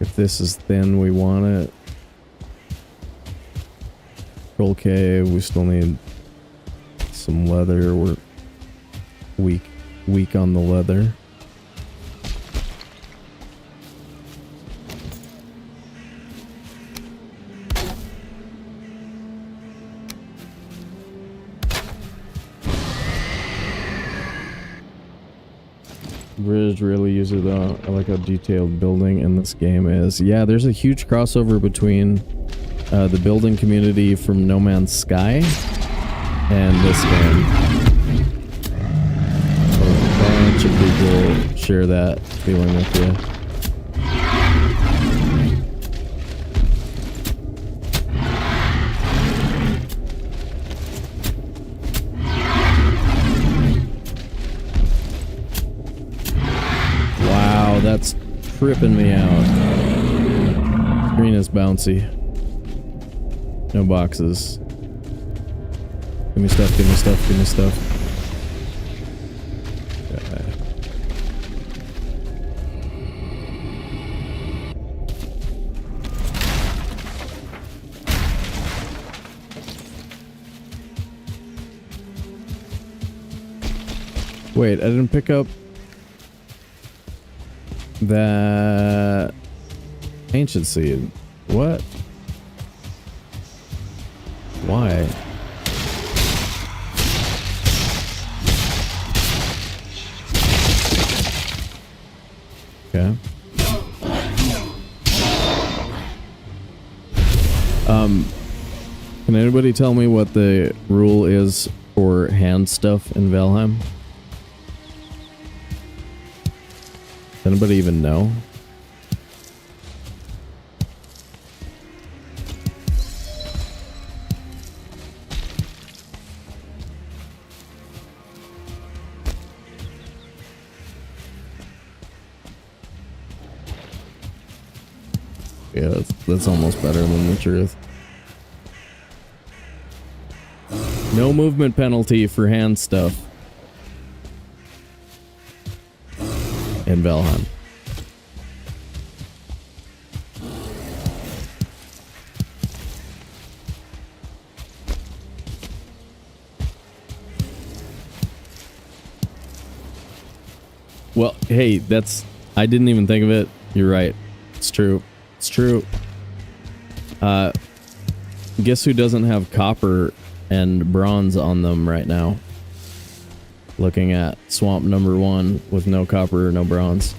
If this is thin, we want it. Troll cave, we still need some leather. We're weak on the leather. Bridge really uses I like how detailed building in this game is. Yeah, there's a huge crossover between the building community from No Man's Sky and this game. A bunch of people share that feeling with you. That's tripping me out. Screen is bouncy. No boxes. Give me stuff, give me stuff, give me stuff. Okay. Wait, I didn't pick up that ancient seed. What? Why? Okay. Can anybody tell me what the rule is for hand stuff in Valheim? Does anybody even know? Yeah, that's almost better than the truth. No movement penalty for hand stuff in Valheim. Well, hey, I didn't even think of it. You're right. It's true. It's true. Guess who doesn't have copper and bronze on them right now? Looking at swamp number 1 with no copper, no bronze.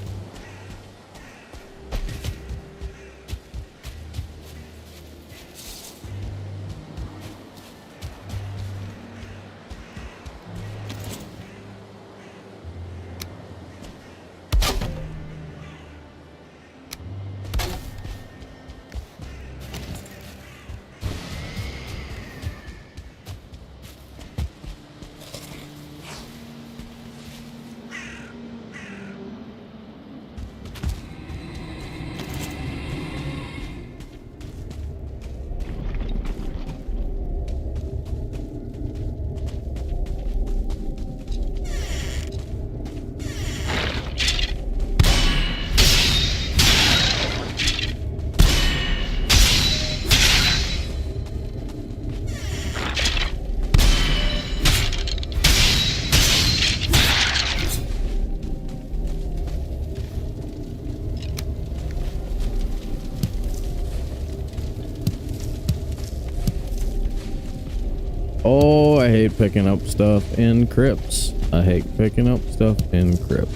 Oh, I hate picking up stuff in crypts. I hate picking up stuff in crypts.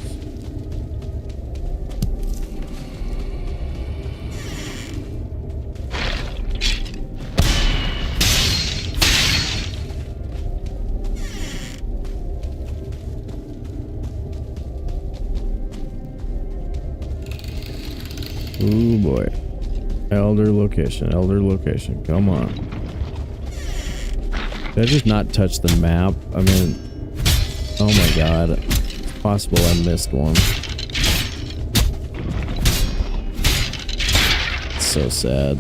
Ooh boy. Elder location, come on. Did I just not touch the map? I mean, oh my god. It's possible I missed one. It's so sad.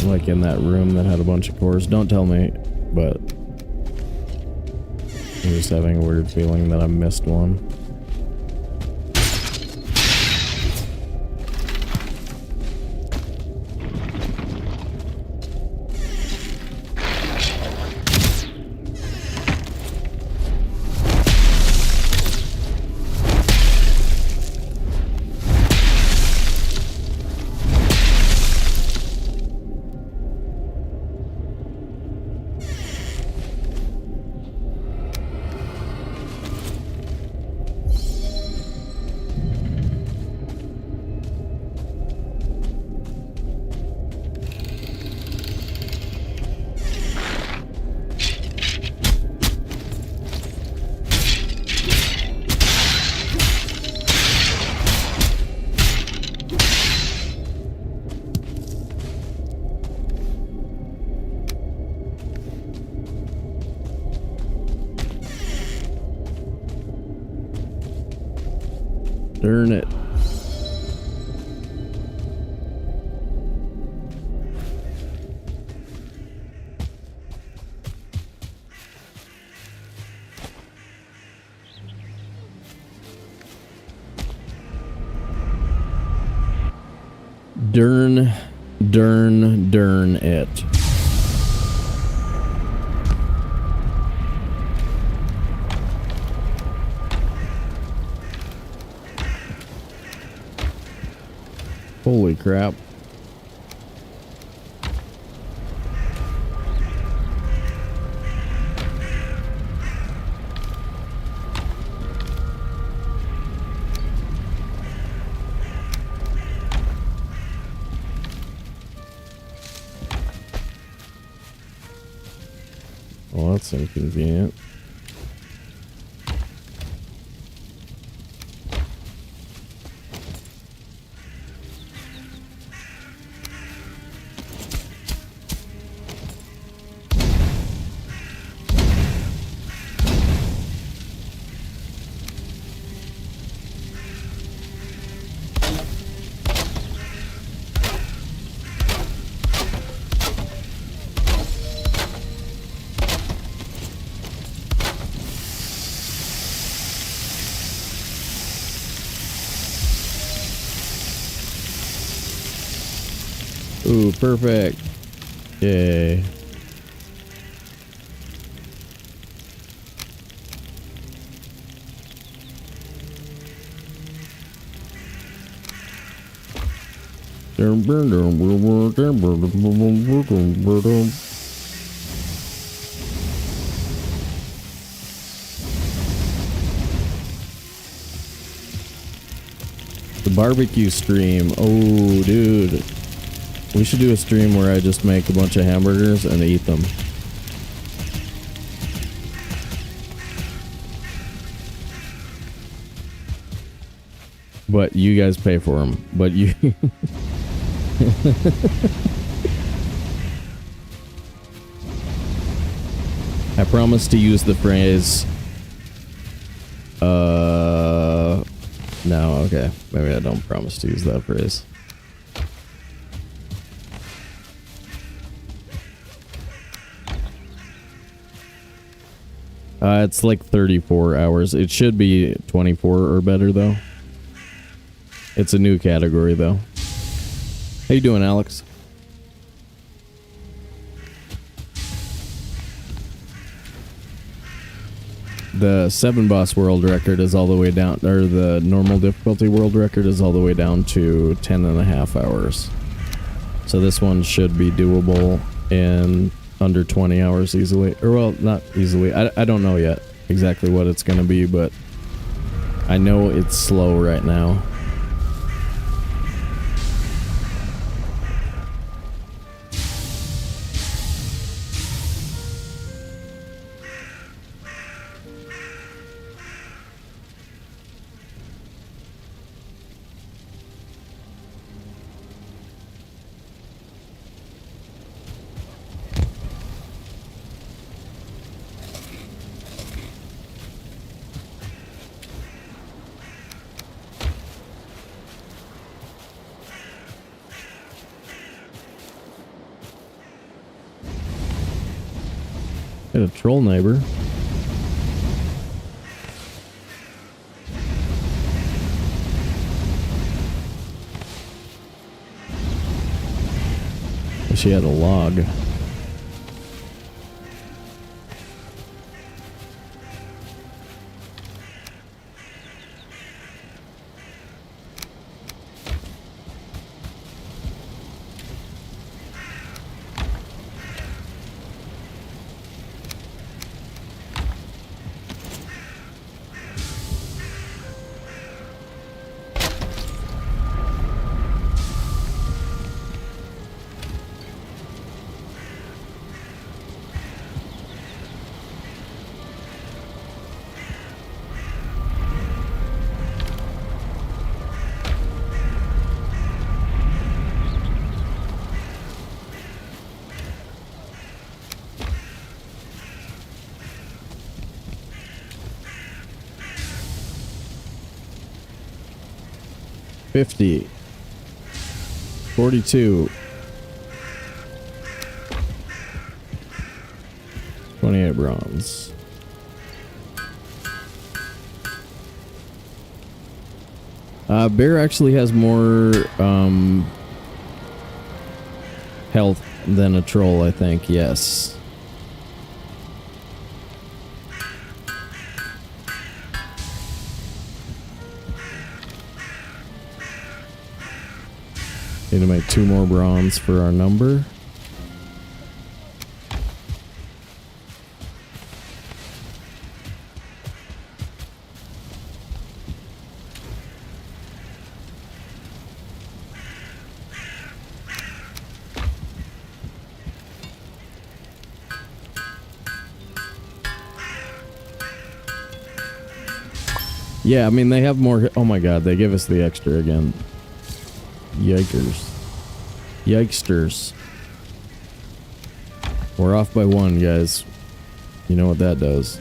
Like in that room that had a bunch of cores. Don't tell me, but I'm just having a weird feeling that I missed one. Darn it. Darn it. Holy crap. Well, that's inconvenient. Ooh, perfect. Yay. The barbecue stream. Oh, dude. We should do a stream where I just make a bunch of hamburgers and eat them. But you guys pay for them. But you... I promise to use the phrase... No, okay. Maybe I don't promise to use that phrase. It's like 34 hours. It should be 24 or better, though. It's a new category, though. How you doing, Alex? The 7 boss world record is all the way down, or the normal difficulty world record is all the way down to 10.5 hours. So this one should be doable in under 20 hours easily. Or, well, not easily. I don't know yet exactly what it's going to be, but I know it's slow right now. a troll neighbor. She had a log. $50, $42, $28 bronze. Bear actually has more health than a troll, I think. Yes. Need to make 2 more bronze for our number. Yeah, I mean, they have more. Oh my god, they give us the extra again. Yikers. Yikesters. We're off by 1, guys. You know what that does.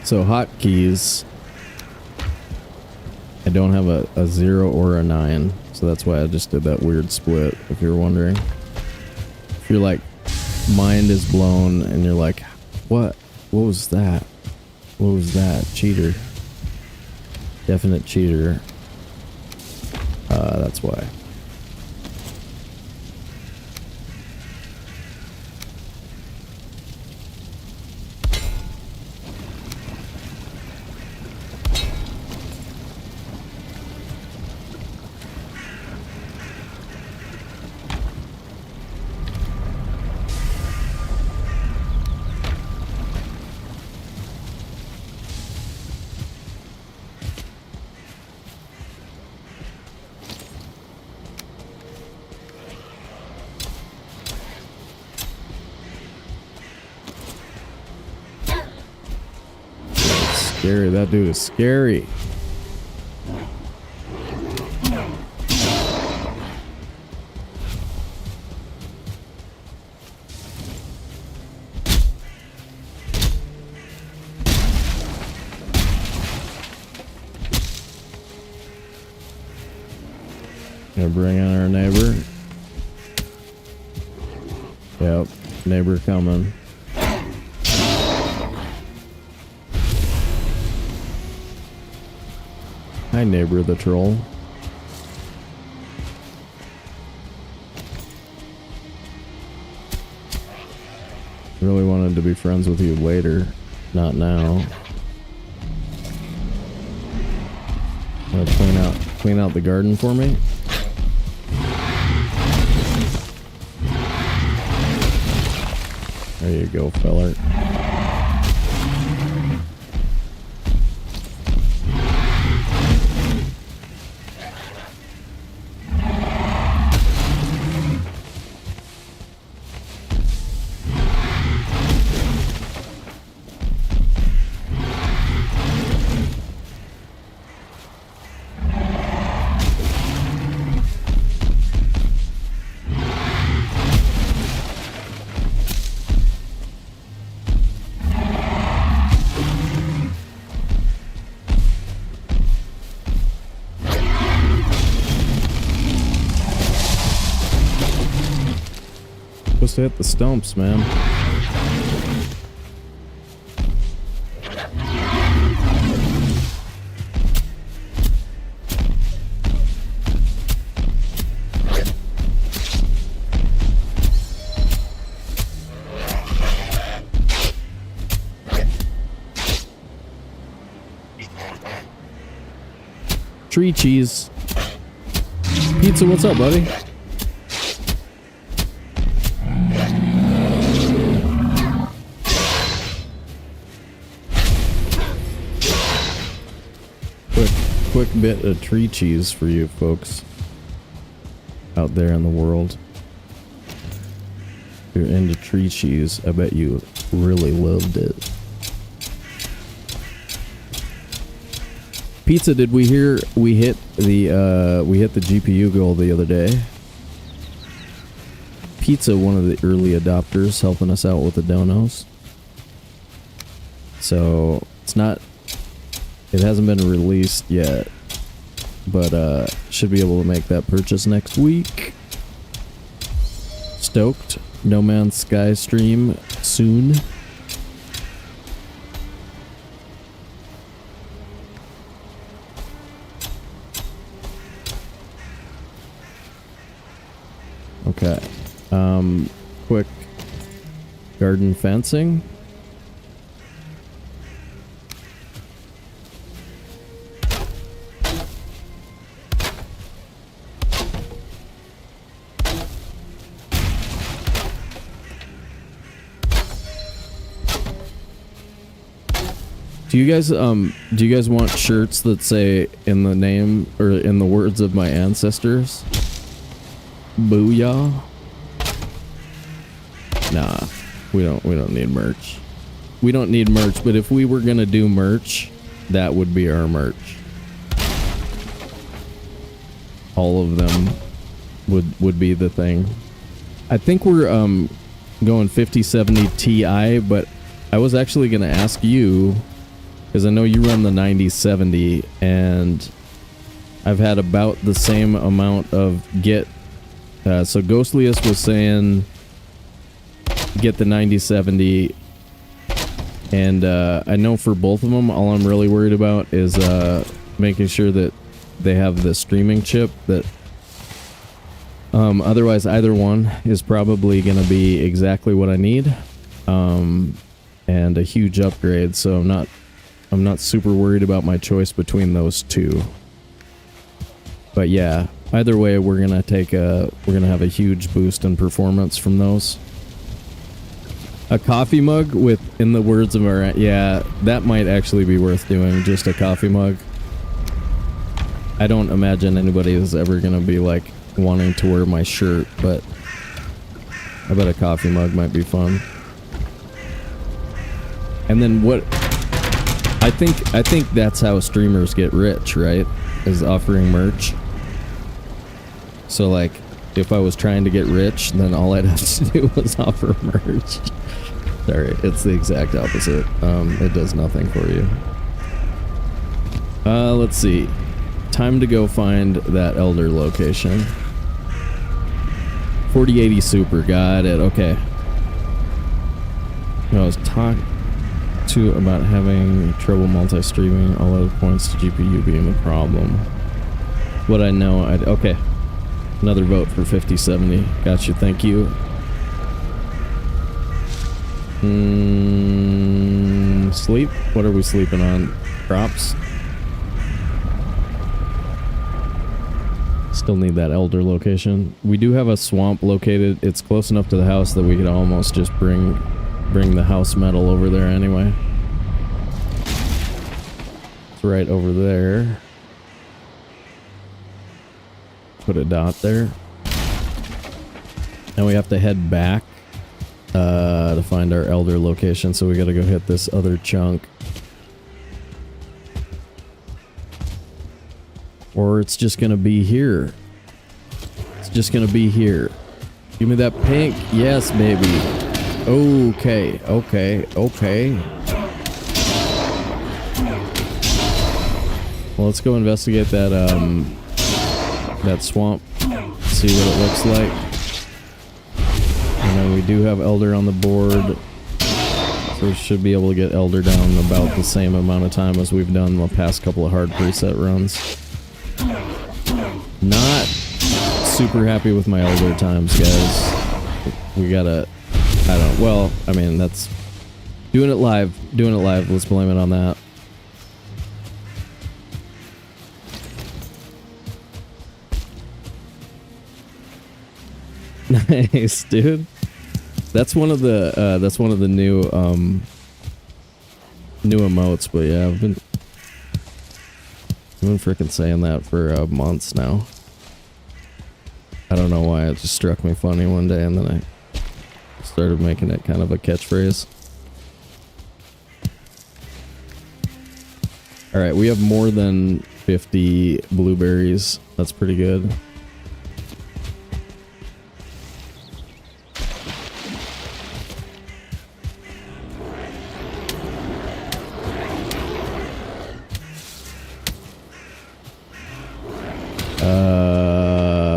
So hotkeys, I don't have a 0 or a 9, so that's why I just did that weird split, if you're wondering. If you're like, mind is blown and you're like, what was that? What was that? Cheater. Definite cheater. That's why. Scary, that dude is scary. Gonna bring on our neighbor. Yep, neighbor coming. Hi, neighbor the troll. Really wanted to be friends with you later, not now. Clean out the garden for me. There you go, feller. supposed to hit the stumps, man. Tree cheese. Pizza, what's up, buddy? Quick bit of tree cheese for you folks out there in the world. If you're into tree cheese, I bet you really loved it. Pizza, did we hear we hit the GPU goal the other day? Pizza, one of the early adopters, helping us out with the donos. So it's not, it hasn't been released yet, but should be able to make that purchase next week. Stoked. No Man's Sky stream soon. Okay. Quick garden fencing. Do you guys want shirts that say in the name or in the words of my ancestors? Booyah? Nah, we don't need merch. We don't need merch, but if we were gonna do merch, that would be our merch. All of them would be the thing. I think we're going 5070 Ti, but I was actually gonna ask you, because I know you run the 9070, and I've had about the same amount of get. So Ghostliest was saying get the 9070, and I know for both of them, all I'm really worried about is making sure that they have the streaming chip. That otherwise, either one is probably going to be exactly what I need, and a huge upgrade. So I'm not super worried about my choice between those two. But yeah, either way, we're gonna have a huge boost in performance from those. A coffee mug with, in the words of our, yeah, that might actually be worth doing. Just a coffee mug. I don't imagine anybody is ever gonna be like wanting to wear my shirt, but I bet a coffee mug might be fun. And then what? I think that's how streamers get rich, right? Is offering merch. So like, if I was trying to get rich, then all I'd have to do was offer merch. Sorry, it's the exact opposite. It does nothing for you. Let's see. Time to go find that elder location. 4080 super, got it, okay. I was talking to about having trouble multi-streaming, all other points to GPU being the problem. What I know, okay. Another vote for 5070. Gotcha, thank you. Sleep? What are we sleeping on? Crops? Still need that elder location. We do have a swamp located. It's close enough to the house that we could almost just bring the house metal over there anyway. It's right over there. Put a dot there. Now we have to head back to find our elder location, so we gotta go hit this other chunk. Or it's just gonna be here. It's just gonna be here. Give me that pink. Yes, baby. Okay, okay, okay. Well, let's go investigate that that swamp. See what it looks like. And then And we do have Elder on the board. So we should be able to get Elder down about the same amount of time as we've done the past couple of hard preset runs. Not super happy with my Elder times, guys. We gotta... I don't... Well, I mean, that's... Doing it live. Let's blame it on that. Nice, dude. That's one of the new new emotes, but yeah, I've been freaking saying that for months now. I don't know why, it just struck me funny one day, and then I started making it kind of a catchphrase. All right, we have more than 50 blueberries. That's pretty good.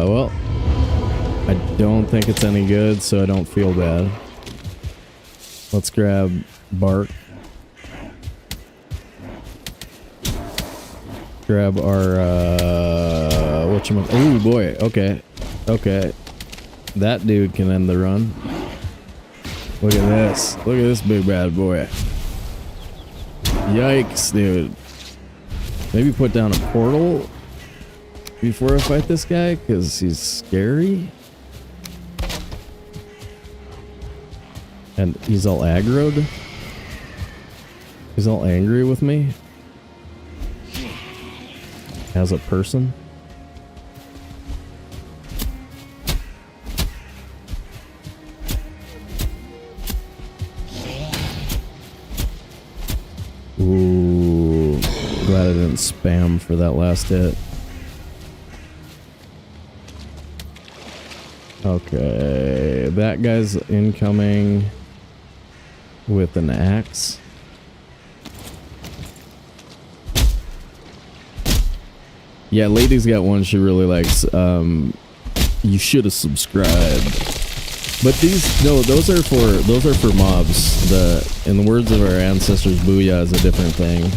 Well, I don't think it's any good, so I don't feel bad. Let's grab bark. Grab our, whatchamacallit. Oh boy, okay. Okay. That dude can end the run. Look at this. Look at this big bad boy. Yikes, dude. Maybe put down a portal before I fight this guy, because he's scary. And he's all aggroed. He's all angry with me. As a person. Ooh, glad I didn't spam for that last hit. Okay, that guy's incoming with an axe. Yeah, lady's got one she really likes. You should have subscribed. But these, no, those are for mobs. In the words of our ancestors, booyah is a different thing.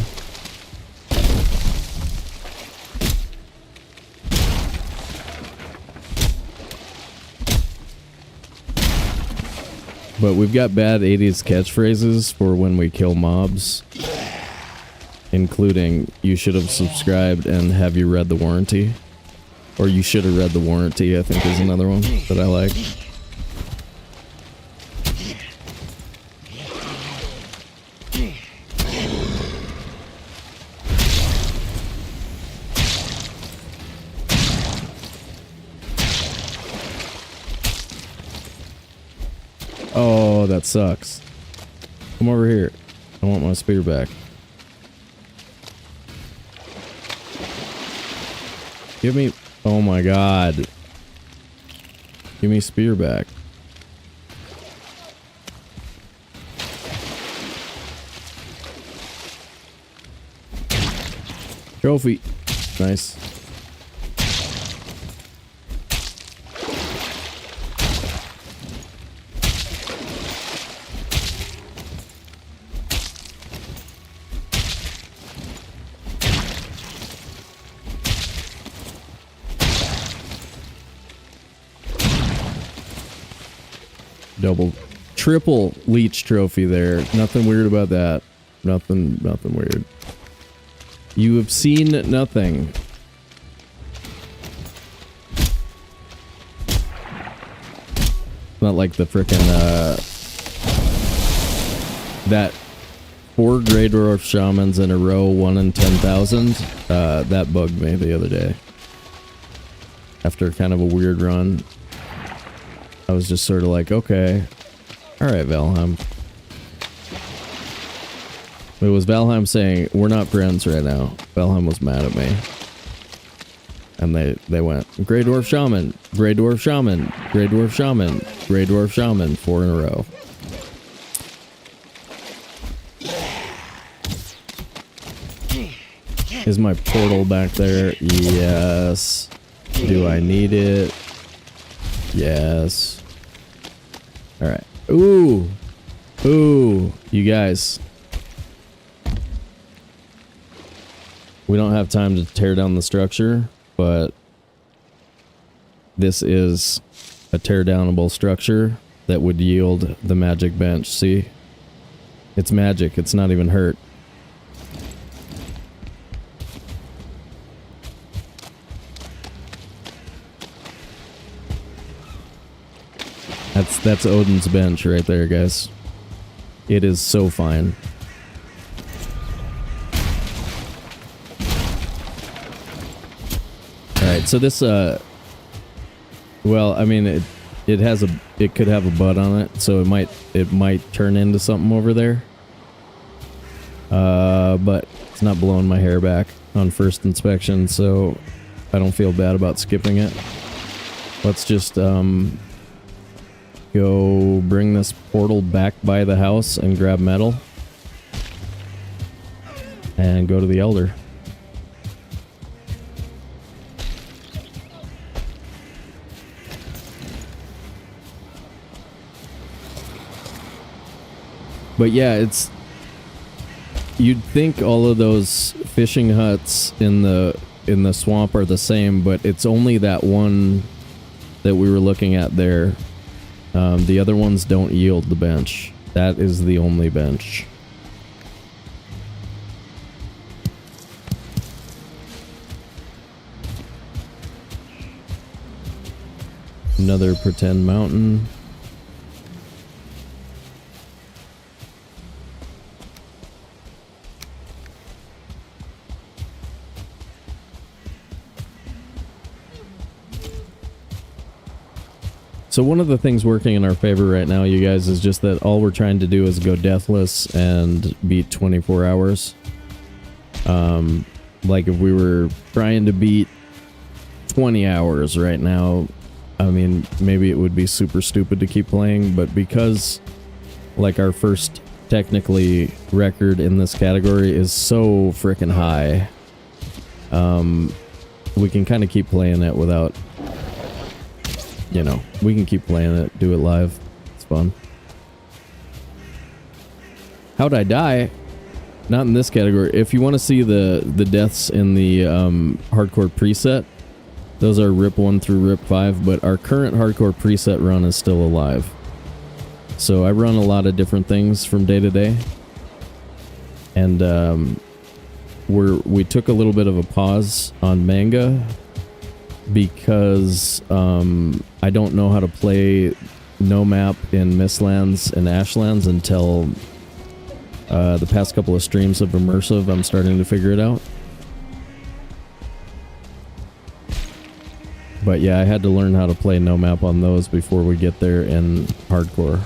But we've got bad 80s catchphrases for when we kill mobs. Including, you should have subscribed and have you read the warranty? Or you should have read the warranty, I think is another one that I like. Oh, that sucks. Come over here. I want my spear back. Give me... Oh my god. Give me spear back. Trophy. Nice. Triple leech trophy there. Nothing weird about that. Nothing weird. You have seen nothing. Not like the frickin' that 4 Grey Dwarf Shamans in a row, 1 in 10,000. That bugged me the other day. After kind of a weird run. I was just sort of like, okay. Alright, Valheim. It was Valheim saying, we're not friends right now. Valheim was mad at me. And they went, Grey Dwarf Shaman, Grey Dwarf Shaman, Grey Dwarf Shaman, Grey Dwarf Shaman, 4 in a row. Is my portal back there? Yes. Do I need it? Yes. Alright. Ooh! Ooh! You guys. We don't have time to tear down the structure, but this is a tear-downable structure that would yield the magic bench. See? It's magic. It's not even hurt. That's Odin's bench right there, guys. It is so fine. Alright, so this, well, I mean, it has it could have a butt on it, so it might turn into something over there. But it's not blowing my hair back on first inspection, so I don't feel bad about skipping it. Let's just, go bring this portal back by the house and grab metal. And go to the Elder. But yeah, it's... You'd think all of those fishing huts in the swamp are the same, but it's only that one that we were looking at there. The other ones don't yield the bench. That is the only bench. Another pretend mountain. So one of the things working in our favor right now, you guys, is just that all we're trying to do is go deathless and beat 24 hours. Like if we were trying to beat 20 hours right now, I mean, maybe it would be super stupid to keep playing, but because like our first technically record in this category is so freaking high, we can kind of keep playing it without... You know, we can keep playing it, do it live. It's fun. How'd I die? Not in this category. If you want to see the deaths in the hardcore preset, those are RIP 1 through RIP 5, but our current hardcore preset run is still alive. So I run a lot of different things from day to day. And we took a little bit of a pause on manga because I don't know how to play no map in Mistlands and Ashlands until the past couple of streams of Immersive. I'm starting to figure it out. But yeah, I had to learn how to play no map on those before we get there in hardcore.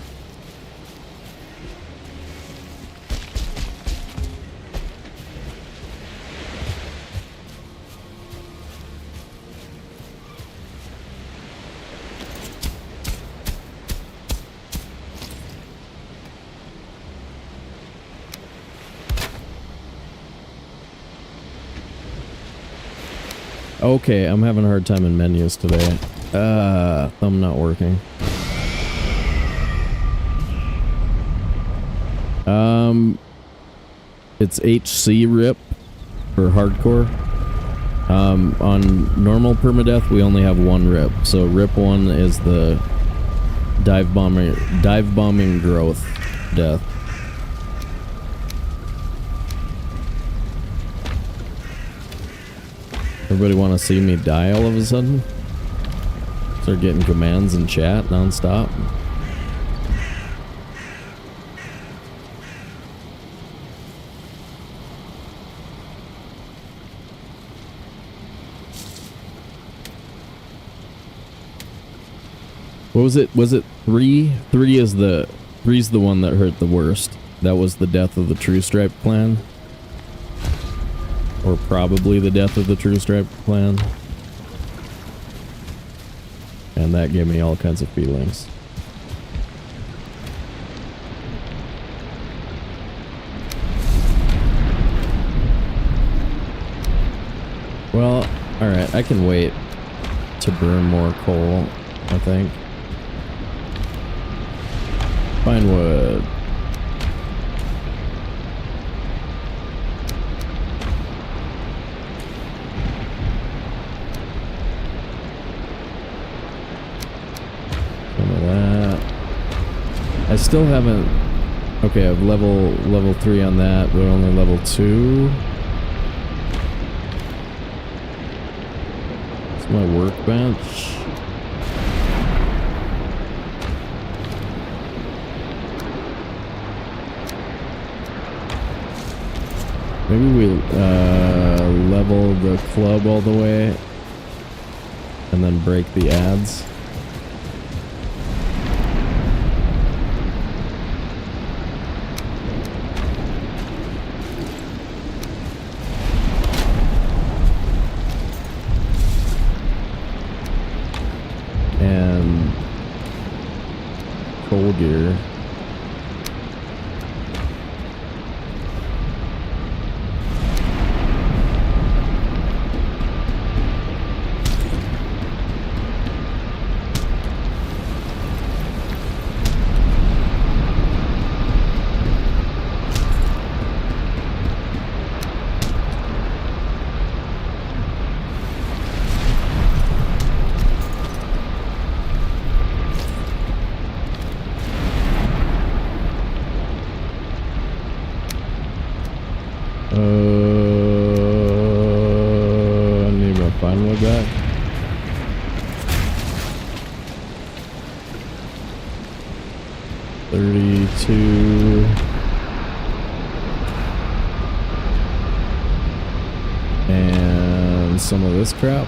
Okay, I'm having a hard time in menus today. Thumb not working. It's HC RIP for hardcore. On normal permadeath, we only have one RIP. So RIP 1 is the dive bombing growth death. Everybody want to see me die all of a sudden? Start getting commands in chat non-stop. What was it? Was it 3? 3's the one that hurt the worst. That was the death of the True Stripe clan. Or probably the death of the True Stripe clan. And that gave me all kinds of feelings. Well, alright, I can wait to burn more coal, I think. Pine wood. Some of that. I still haven't. Okay, I've level 3 on that, but only level 2. It's my workbench. Maybe we level the club all the way and then break the ads. And coal gear. I need my pine wood back. $32. And some of this crap.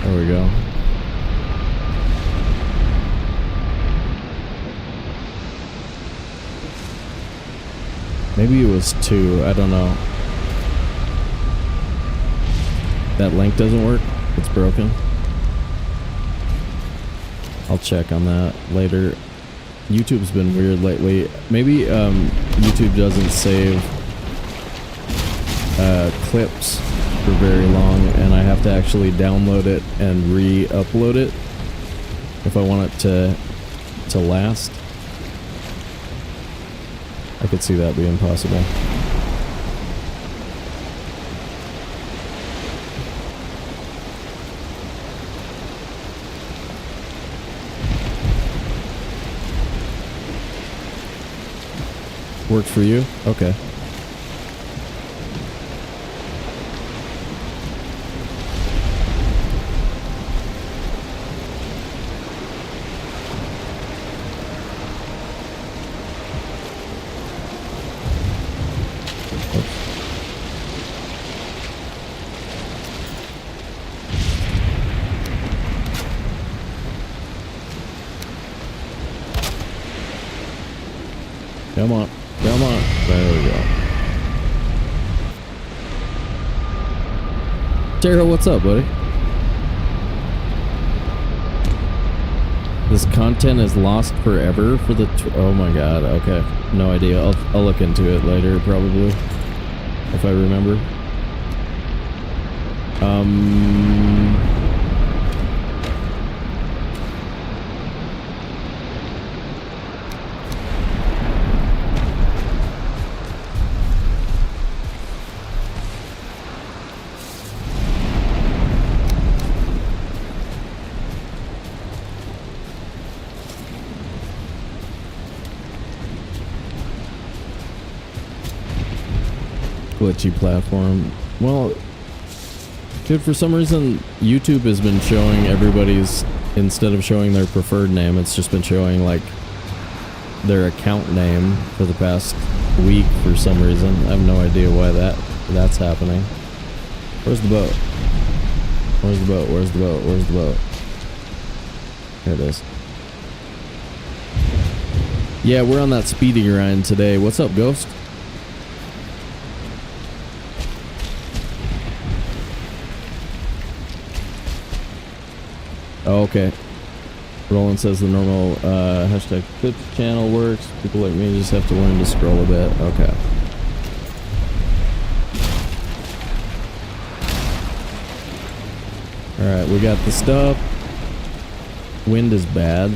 There we go. Maybe it was 2, I don't know. That link doesn't work? It's broken? I'll check on that later. YouTube's been weird lately. Maybe YouTube doesn't save clips for very long, and I have to actually download it and re-upload it if I want it to last. I could see that being possible. Worked for you? Okay. Come on. Come on. There we go. Tara, what's up, buddy? This content is lost forever for the... oh my god, okay. No idea. I'll look into it later, probably. If I remember. Glitchy platform. Well, dude, for some reason YouTube has been showing everybody's, instead of showing their preferred name, it's just been showing like their account name for the past week for some reason. I have no idea why that's happening. Where's the boat? Where's the boat? Where's the boat? Where's the boat? Here it is. Yeah, we're on that speedy grind today. What's up, Ghost? Oh, okay. Roland says the normal hashtag Twitch channel works. People like me just have to learn to scroll a bit. Okay. Alright, we got the stuff. Wind is bad.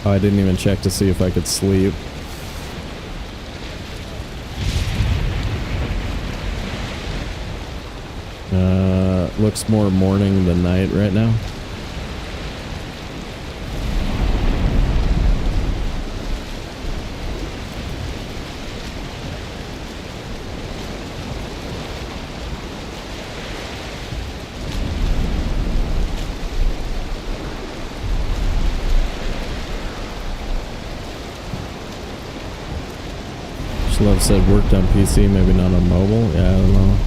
Oh, I didn't even check to see if I could sleep. Looks more morning than night right now. Love said worked on PC, maybe not on mobile. Yeah, I don't know.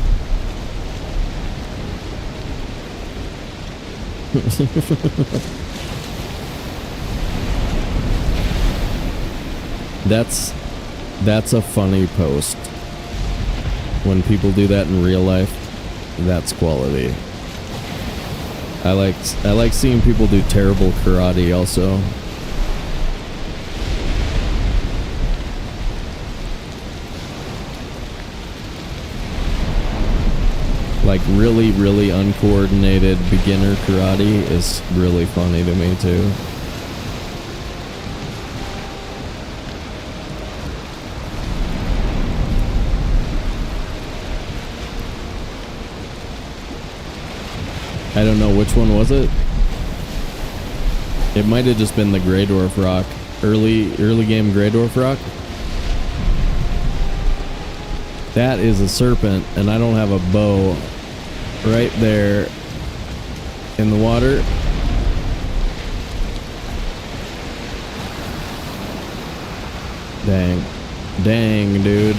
That's a funny post. When people do that in real life, that's quality. I like seeing people do terrible karate also. Like really, really uncoordinated beginner karate is really funny to me too. I don't know which one was it. It might have just been the Grey Dwarf Rock. Early game Grey Dwarf Rock. That is a serpent, and I don't have a bow. Right there in the water. Dang, dude.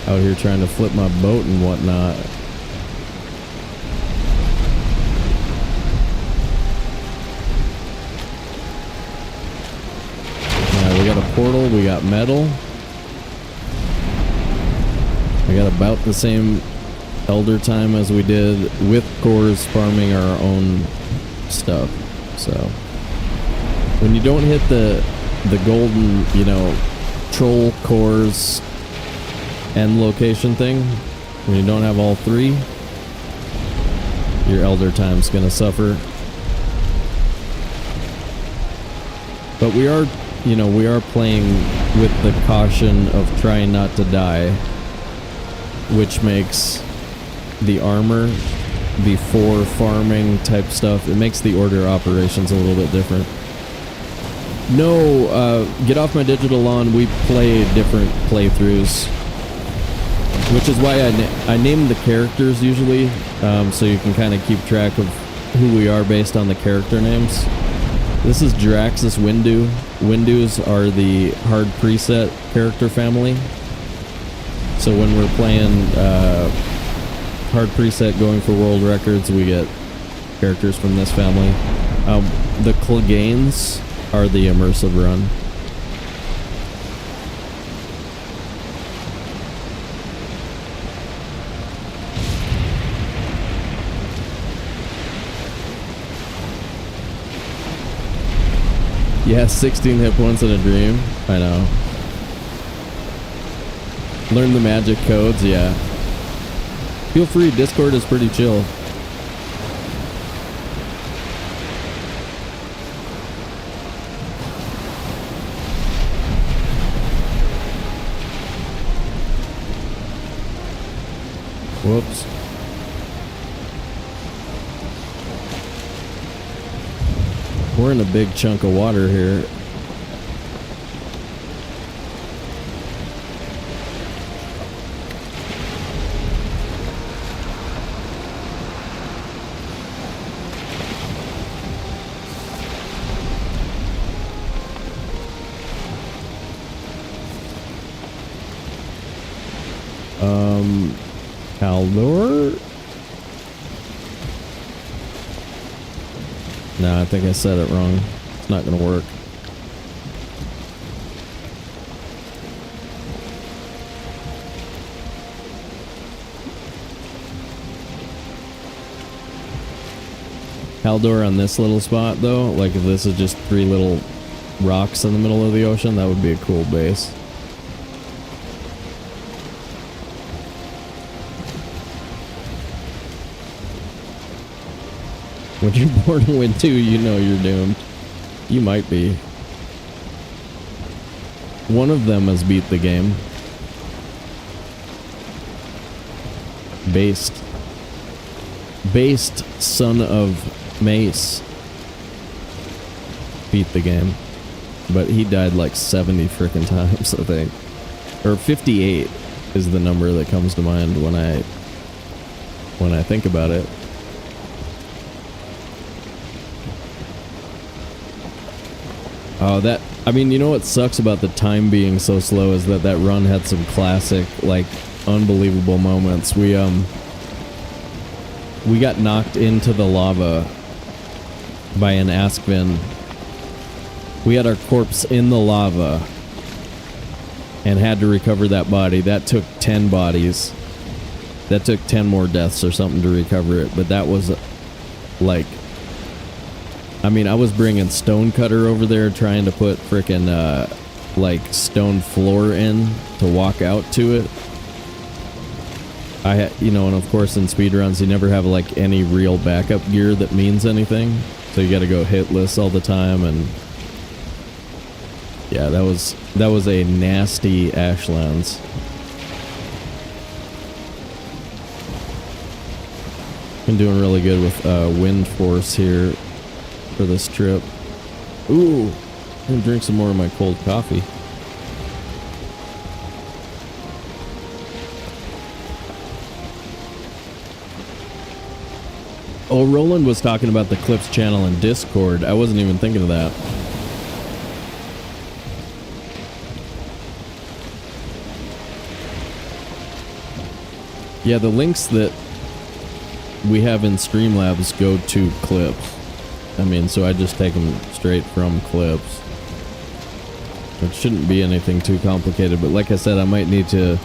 Out here trying to flip my boat and whatnot. Now we got a portal, we got metal. I got about the same elder time as we did with cores farming our own stuff. So when you don't hit the golden, you know, troll cores end location thing, when you don't have all three, your elder time's gonna suffer. But we are, you know, we are playing with the caution of trying not to die, which makes the armor before farming type stuff, it makes the order operations a little bit different. No, get off my digital lawn. We play different playthroughs, which is why I name the characters usually, so you can kind of keep track of who we are based on the character names. This is Jaraxus Windu. Windus are the hard preset character family. So when we're playing hard preset going for world records, we get characters from this family. The Cleganes are the immersive run. Yeah, 16 hit points in a dream. I know. Learn the magic codes, yeah. Feel free, Discord is pretty chill. Whoops. We're in a big chunk of water here. Haldor? No, I think I said it wrong. It's not gonna work. Haldor on this little spot though, like if this is just 3 little rocks in the middle of the ocean, that would be a cool base. When you're born to win 2, you know you're doomed. You might be. One of them has beat the game. Based son of Mace beat the game. But he died like 70 frickin' times, I think. Or 58 is the number that comes to mind when I think about it. Oh, I mean, you know what sucks about the time being so slow is that run had some classic, like, unbelievable moments. We got knocked into the lava by an Askvin. We had our corpse in the lava and had to recover that body. That took 10 bodies. That took 10 more deaths or something to recover it, but that was, like... I mean, I was bringing Stonecutter over there trying to put frickin', like, stone floor in to walk out to it. You know, and of course in speedruns you never have, like, any real backup gear that means anything. So you gotta go hitless all the time, and... yeah, that was a nasty Ashlands. Been doing really good with, wind force here for this trip. Ooh, I'm gonna drink some more of my cold coffee. Oh, Roland was talking about the Clips channel in Discord. I wasn't even thinking of that. Yeah, the links that we have in Streamlabs go to Clips. I mean, so I just take them straight from Clips. It shouldn't be anything too complicated, but like I said, I might need to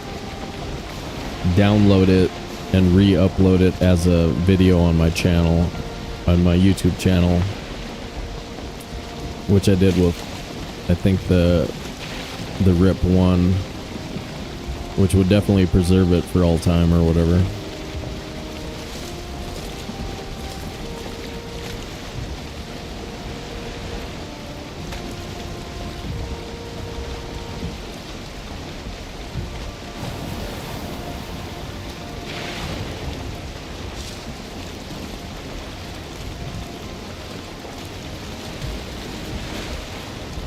download it and re-upload it as a video on my channel, on my YouTube channel, which I did with, I think, the RIP 1, which would definitely preserve it for all time or whatever.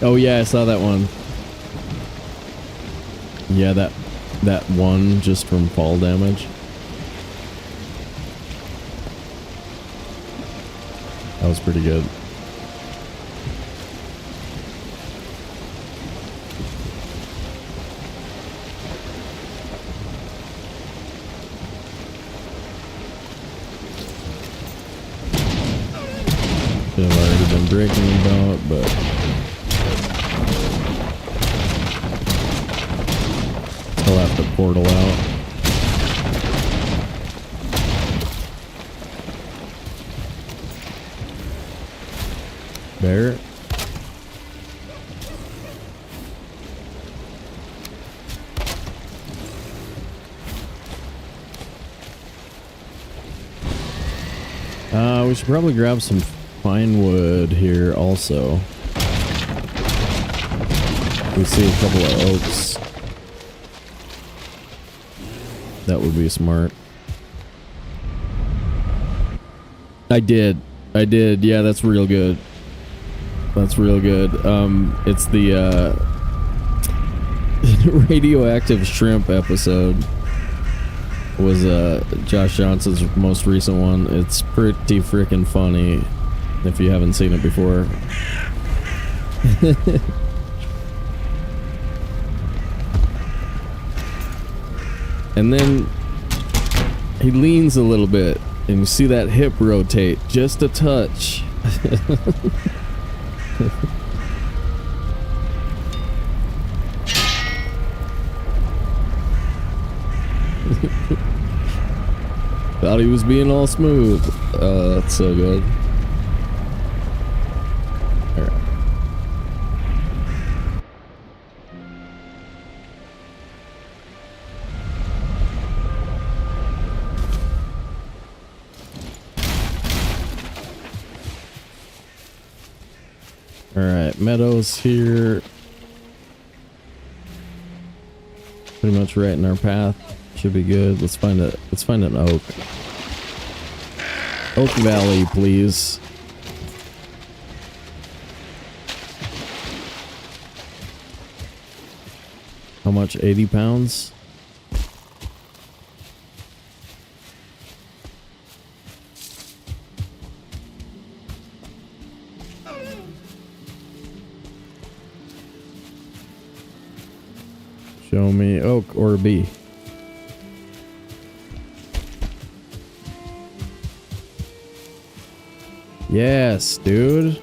Oh yeah, I saw that one. Yeah, that one just from fall damage. That was pretty good. Should have already been breaking about, but I'll have to portal out. Barrett. We should probably grab some fine wood here also. We see a couple of oaks. That would be smart. I did. Yeah, that's real good. That's real good. It's the radioactive shrimp episode was Josh Johnson's most recent one. It's pretty freaking funny if you haven't seen it before. And then he leans a little bit and you see that hip rotate just a touch. Thought he was being all smooth. That's so good. All right. All right, meadows here. Pretty much right in our path. Should be good. Let's find an oak. Oak Valley, please. How much? 80 pounds? Show me oak or bee. Yes, dude.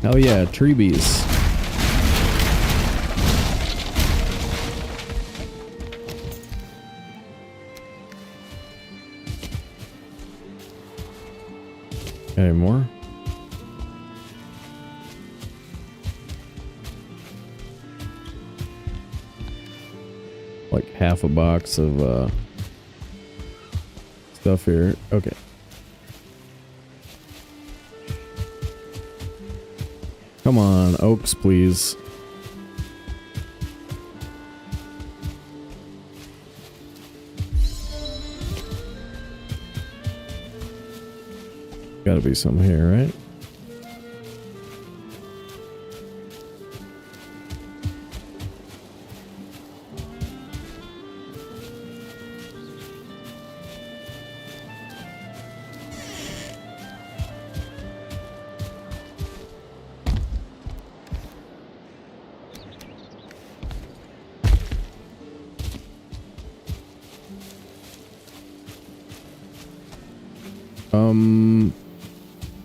Hell yeah, tree bees. Any more? Like half a box of stuff here. Okay. Come on, oaks, please. Gotta be some here, right?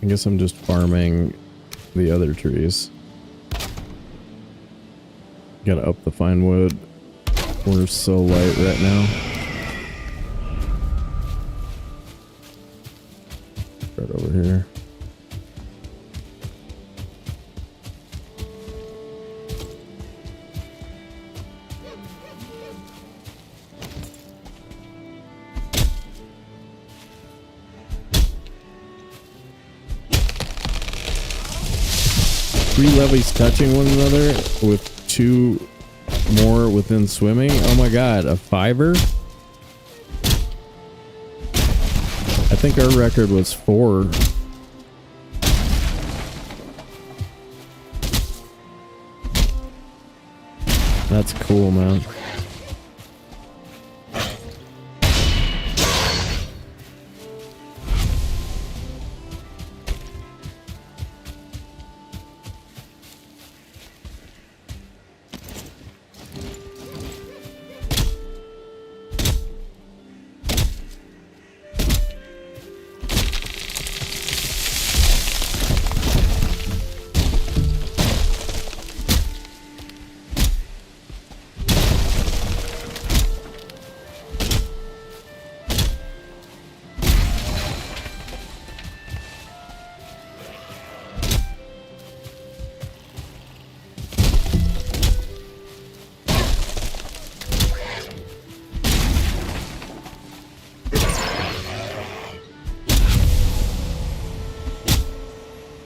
I guess I'm just farming the other trees. Gotta up the fine wood. We're so light right now. Right over here. Three levies touching one another with 2 more within swimming. Oh my god, a 5er? I think our record was 4. That's cool, man.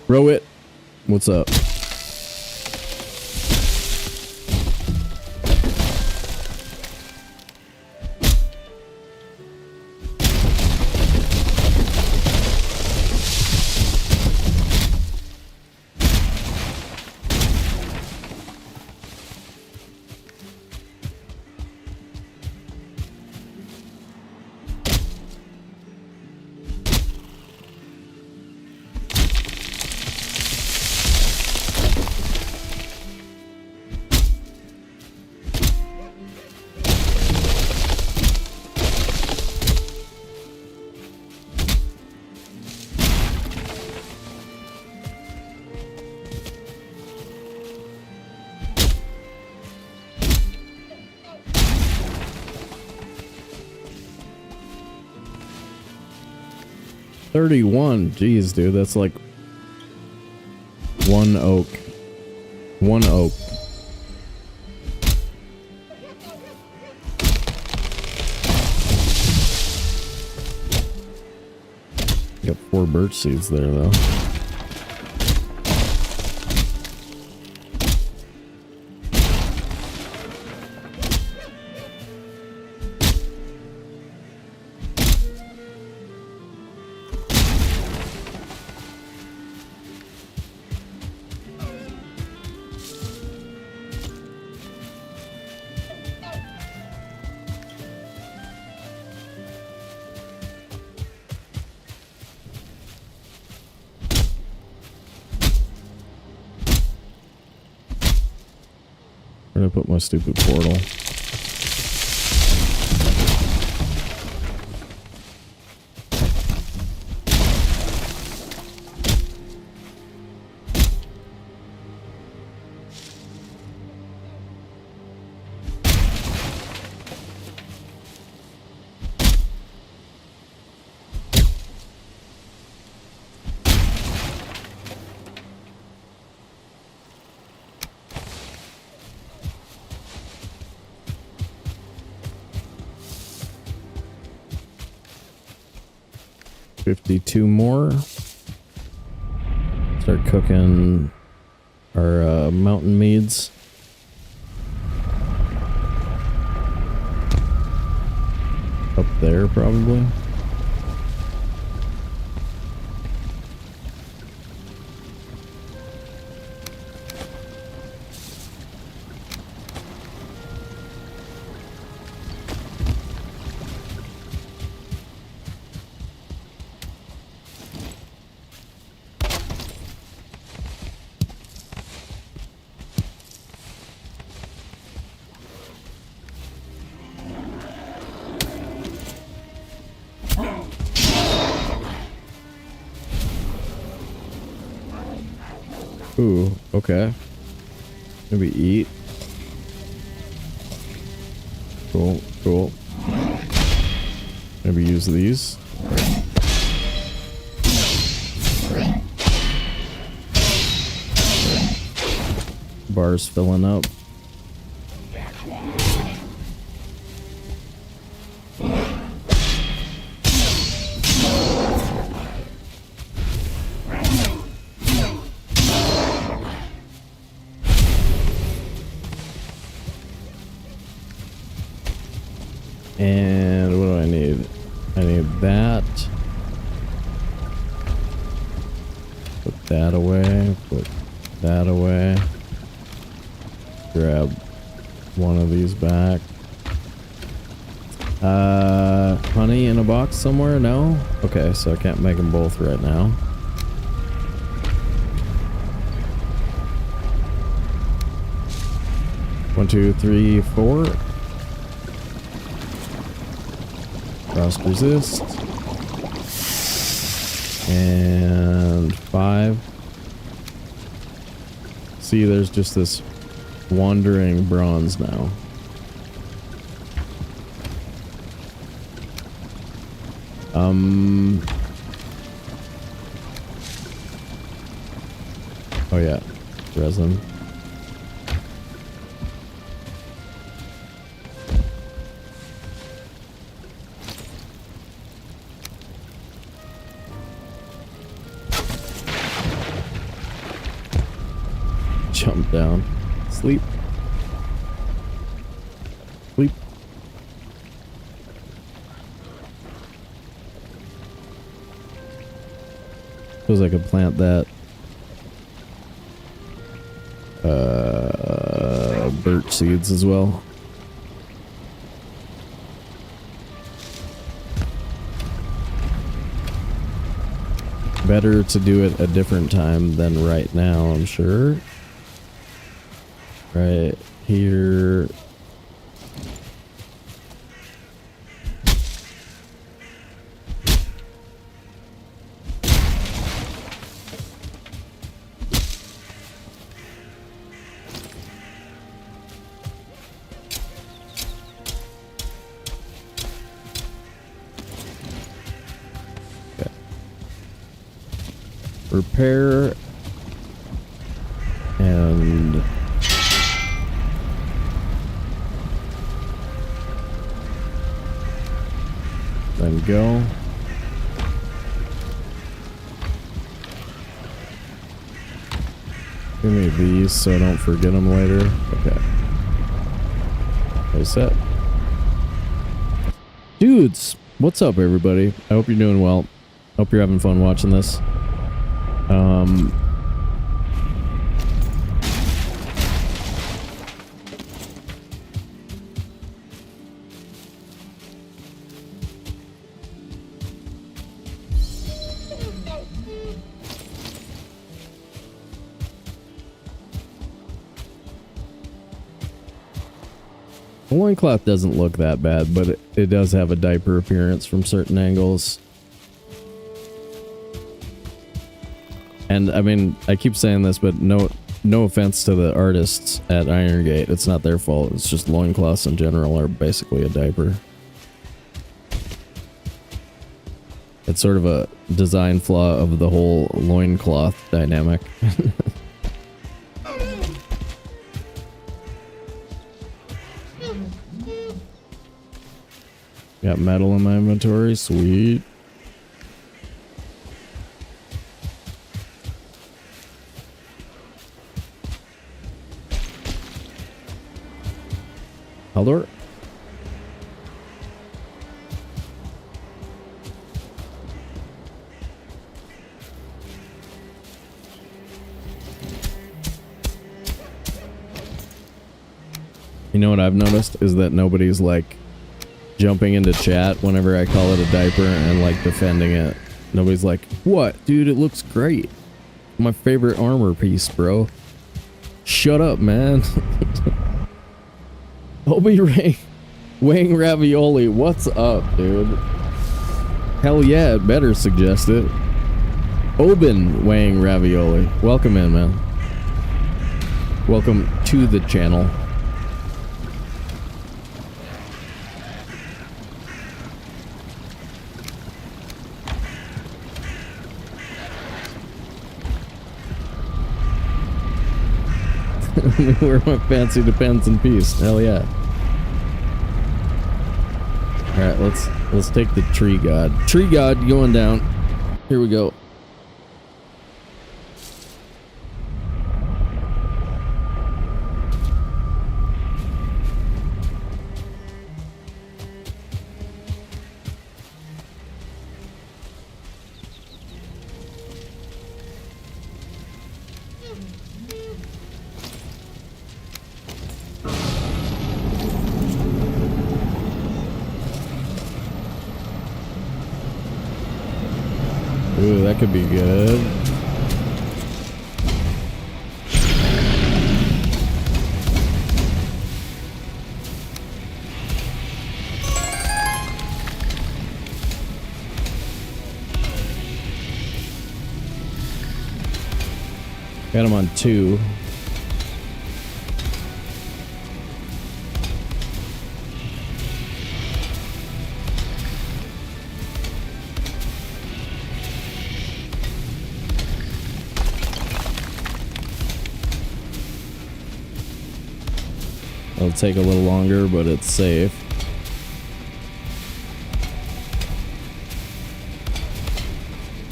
Row it. What's up? $31. Jeez, dude, that's like 1 oak. 1 oak. Got 4 birch seeds there, though. Where did I put my stupid portal? $52 more. Start cooking our mountain meads. Up there, probably. Ooh, okay. Maybe eat. Cool, cool. Maybe use these. Bar's filling up. And what do I need? I need that. Put that away. Put that away. Grab one of these back. Honey in a box somewhere? No? Okay, so I can't make them both right now. One, two, three, four. Frost resist. And 5. See, there's just this wandering bronze now. Oh yeah, resin. Jump down. Sleep. Sleep. Suppose I could plant that birch seeds as well. Better to do it a different time than right now, I'm sure. Right here. Okay. Repair and then go. Give me these so I don't forget them later. Okay. Reset. Dudes, what's up everybody? I hope you're doing well. Hope you're having fun watching this. The loincloth doesn't look that bad, but it does have a diaper appearance from certain angles. And I mean, I keep saying this, but no offense to the artists at Iron Gate. It's not their fault. It's just loincloths in general are basically a diaper. It's sort of a design flaw of the whole loincloth dynamic. Got metal in my inventory, sweet. Haldor? You know what I've noticed is that nobody's like jumping into chat whenever I call it a diaper and like defending it. Nobody's like, what? Dude, it looks great. My favorite armor piece, bro. Shut up, man. Obi Ray weighing ravioli. What's up, dude? Hell yeah, it better suggest it. Oben weighing ravioli. Welcome in, man. Welcome to the channel. Wear my fancy depends in peace. Hell yeah. Alright, let's take the tree god. Tree god going down. Here we go. Ooh, that could be good. Got him on 2. It'll take a little longer, but it's safe.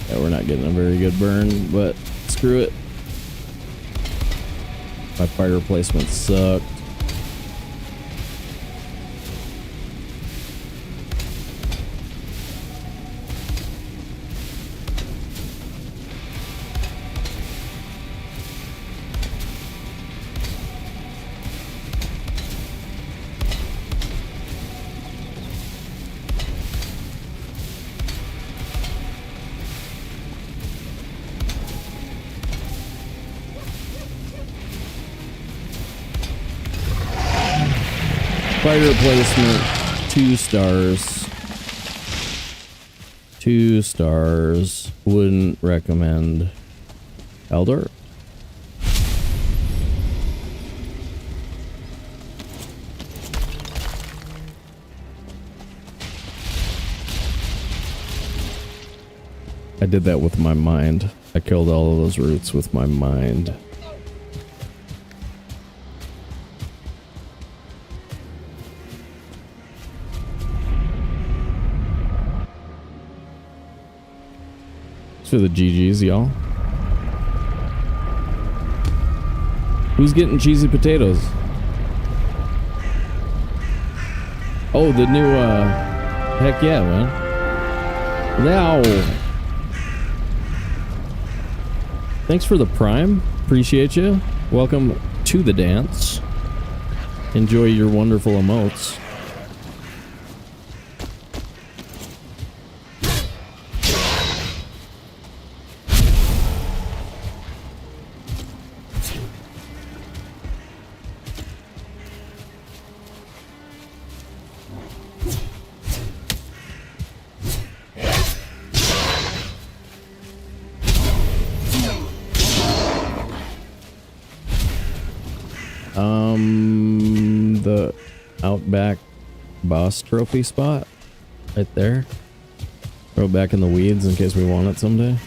Yeah, we're not getting a very good burn, but screw it. My fire placement sucked. Fire placement, 2 stars. 2 stars. Wouldn't recommend. Elder? I did that with my mind. I killed all of those roots with my mind. For the GGs, y'all. Who's getting cheesy potatoes? Oh, the new, heck yeah, man. Now. Thanks for the prime. Appreciate you. Welcome to the dance. Enjoy your wonderful emotes. The Outback boss trophy spot right there. Throw it back in the weeds in case we want it someday.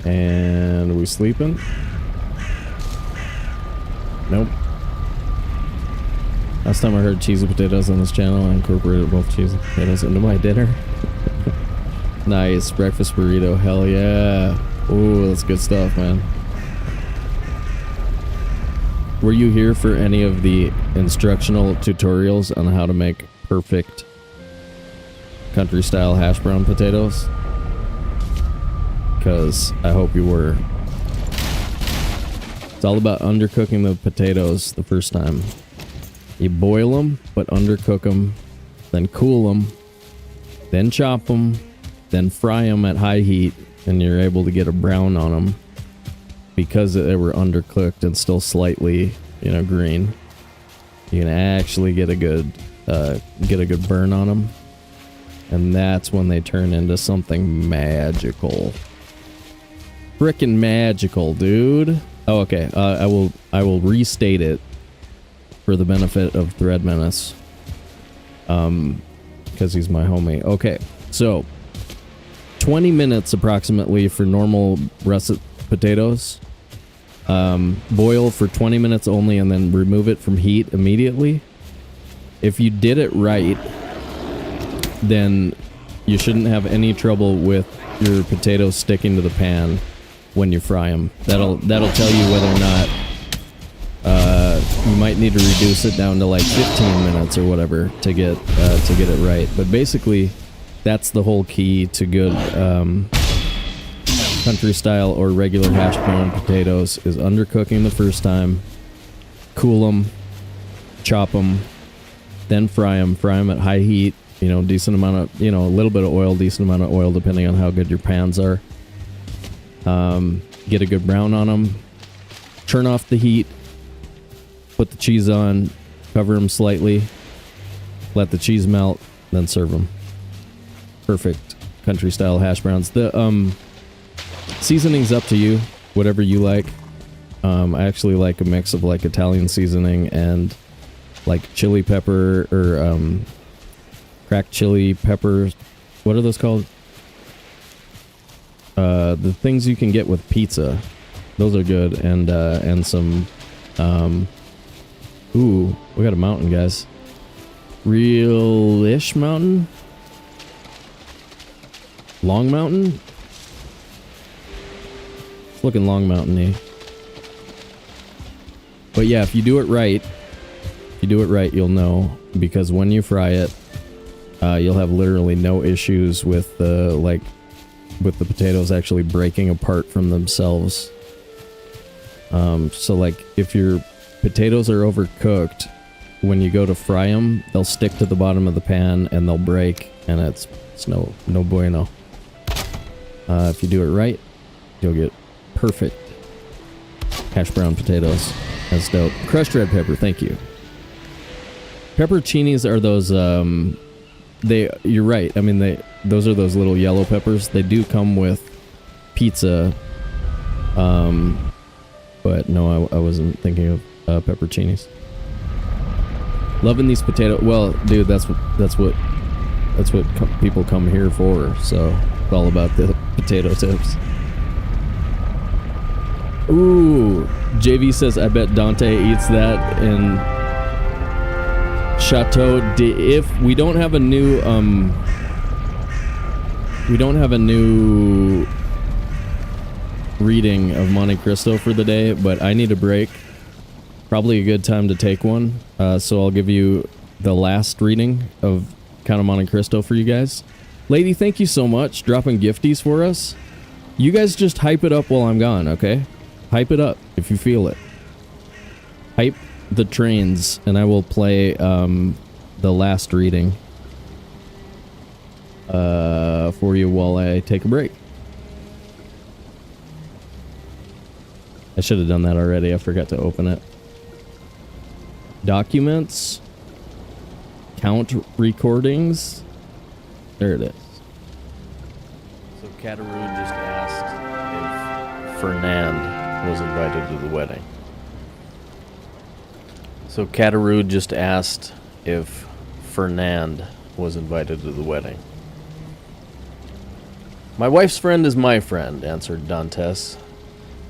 And are we sleeping? Nope. Last time I heard cheesy potatoes on this channel, I incorporated both cheesy potatoes into my dinner. Nice. Breakfast burrito. Hell yeah. Ooh, that's good stuff, man. Were you here for any of the instructional tutorials on how to make perfect country style hash brown potatoes? Because I hope you were. It's all about undercooking the potatoes the first time. You boil them, but undercook them, then cool them, then chop them, then fry them at high heat, and you're able to get a brown on them because they were undercooked and still slightly, you know, green. You can actually get a good burn on them, and that's when they turn into something magical. Frickin' magical, dude. Oh, okay. I will restate it for the benefit of Thread Menace, because he's my homie. Okay, so 20 minutes approximately for normal russet potatoes. Boil for 20 minutes only and then remove it from heat immediately. If you did it right, then you shouldn't have any trouble with your potatoes sticking to the pan when you fry them. That'll tell you whether or not you might need to reduce it down to like 15 minutes or whatever to get it right. But basically, that's the whole key to good country style or regular hash brown potatoes is undercooking the first time, cool them, chop them, then fry them at high heat, you know, decent amount of, you know, a little bit of oil, decent amount of oil depending on how good your pans are. Get a good brown on them, turn off the heat, put the cheese on, cover them slightly, let the cheese melt, then serve them. Perfect country style hash browns. The seasoning's up to you, whatever you like. I actually like a mix of like Italian seasoning and like chili pepper or cracked chili peppers. What are those called? The things you can get with pizza. Those are good. And some ooh, we got a mountain, guys. Real-ish mountain? Long Mountain? It's looking Long Mountain-y. But yeah, if you do it right, you'll know, because when you fry it, you'll have literally no issues with the potatoes actually breaking apart from themselves. So like if your potatoes are overcooked, when you go to fry them, they'll stick to the bottom of the pan and they'll break, and it's no bueno. If you do it right, you'll get perfect hash brown potatoes. That's dope. Crushed red pepper, thank you. Pepperoncinis are those, you're right. I mean, those are those little yellow peppers. They do come with pizza. But no, I wasn't thinking of pepperoncinis. Loving these potatoes. Well, dude, that's what people come here for. So it's all about the potato tips. Ooh, JV says, I bet Dante eats that in Chateau. If we don't have a new reading of Monte Cristo for the day, but I need a break. Probably a good time to take one. So I'll give you the last reading of Count of Monte Cristo for you guys. Lady, thank you so much. Dropping gifties for us. You guys just hype it up while I'm gone, okay? Hype it up if you feel it. Hype the trains, and I will play the last reading for you while I take a break. I should have done that already. I forgot to open it. Documents. Count recordings. There it is. So Kataroo just asked Fernand was invited to the wedding. So Cataroo just asked if Fernand was invited to the wedding. My wife's friend is my friend, answered Dantes,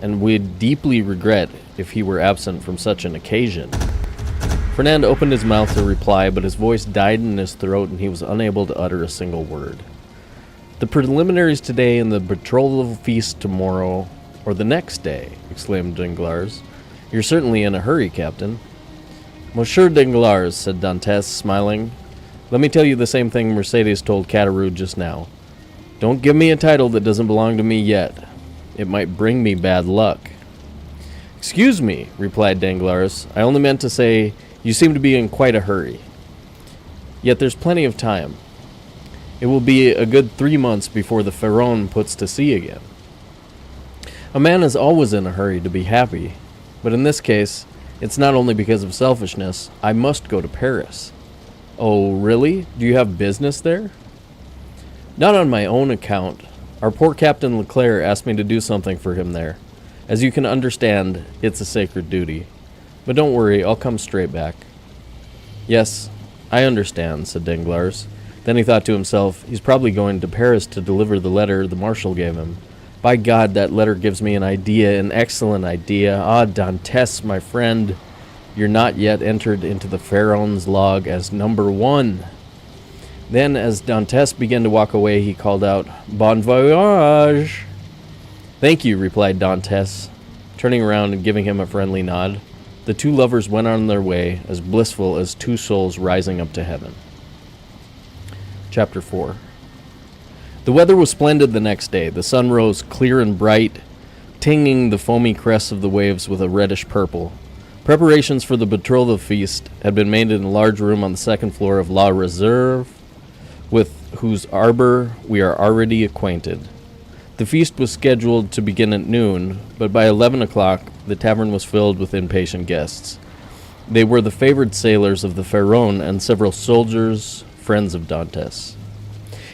and we'd deeply regret if he were absent from such an occasion. Fernand opened his mouth to reply, but his voice died in his throat and he was unable to utter a single word. The preliminaries today and the betrothal feast tomorrow, or the next day, exclaimed Danglars. You're certainly in a hurry, Captain. Monsieur Danglars, said Dantes, smiling, let me tell you the same thing Mercedes told Cataroo just now. Don't give me a title that doesn't belong to me yet. It might bring me bad luck. Excuse me, replied Danglars. I only meant to say you seem to be in quite a hurry. Yet there's plenty of time. It will be a good 3 months before the Pharaon puts to sea again. A man is always in a hurry to be happy, but in this case, it's not only because of selfishness. I must go to Paris. Oh, really? Do you have business there? Not on my own account. Our poor Captain Leclerc asked me to do something for him there. As you can understand, it's a sacred duty. But don't worry, I'll come straight back. Yes, I understand, said Danglars. Then he thought to himself, he's probably going to Paris to deliver the letter the marshal gave him. By God, that letter gives me an idea, an excellent idea. Ah, Dantes, my friend, you're not yet entered into the Pharaon's log as number 1. Then, as Dantes began to walk away, he called out, Bon voyage! Thank you, replied Dantes, turning around and giving him a friendly nod. The two lovers went on their way, as blissful as two souls rising up to heaven. Chapter 4. The weather was splendid the next day. The sun rose clear and bright, tinging the foamy crests of the waves with a reddish purple. Preparations for the betrothal feast had been made in a large room on the second floor of La Reserve, with whose arbor we are already acquainted. The feast was scheduled to begin at noon, but by 11 o'clock the tavern was filled with impatient guests. They were the favored sailors of the Pharaon and several soldiers, friends of Dantes.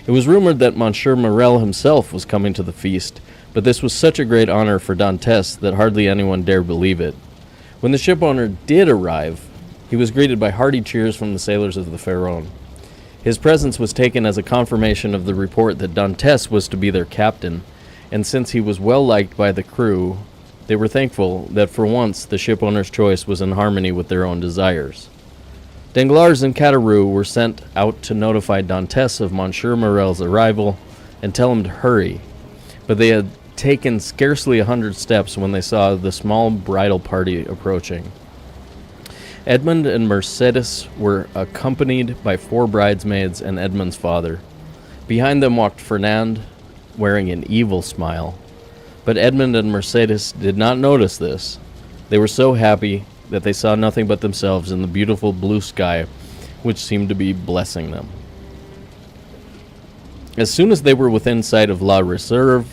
It was rumored that Monsieur Morel himself was coming to the feast, but this was such a great honor for Dantes that hardly anyone dared believe it. When the shipowner did arrive, he was greeted by hearty cheers from the sailors of the Pharaon. His presence was taken as a confirmation of the report that Dantes was to be their captain, and since he was well liked by the crew, they were thankful that for once the shipowner's choice was in harmony with their own desires. Danglars and Cataroo were sent out to notify Dantes of Monsieur Morel's arrival and tell him to hurry, but they had taken scarcely 100 steps when they saw the small bridal party approaching. Edmund and Mercedes were accompanied by 4 bridesmaids and Edmund's father. Behind them walked Fernand, wearing an evil smile. But Edmund and Mercedes did not notice this. They were so happy that they saw nothing but themselves in the beautiful blue sky, which seemed to be blessing them. As soon as they were within sight of La Reserve,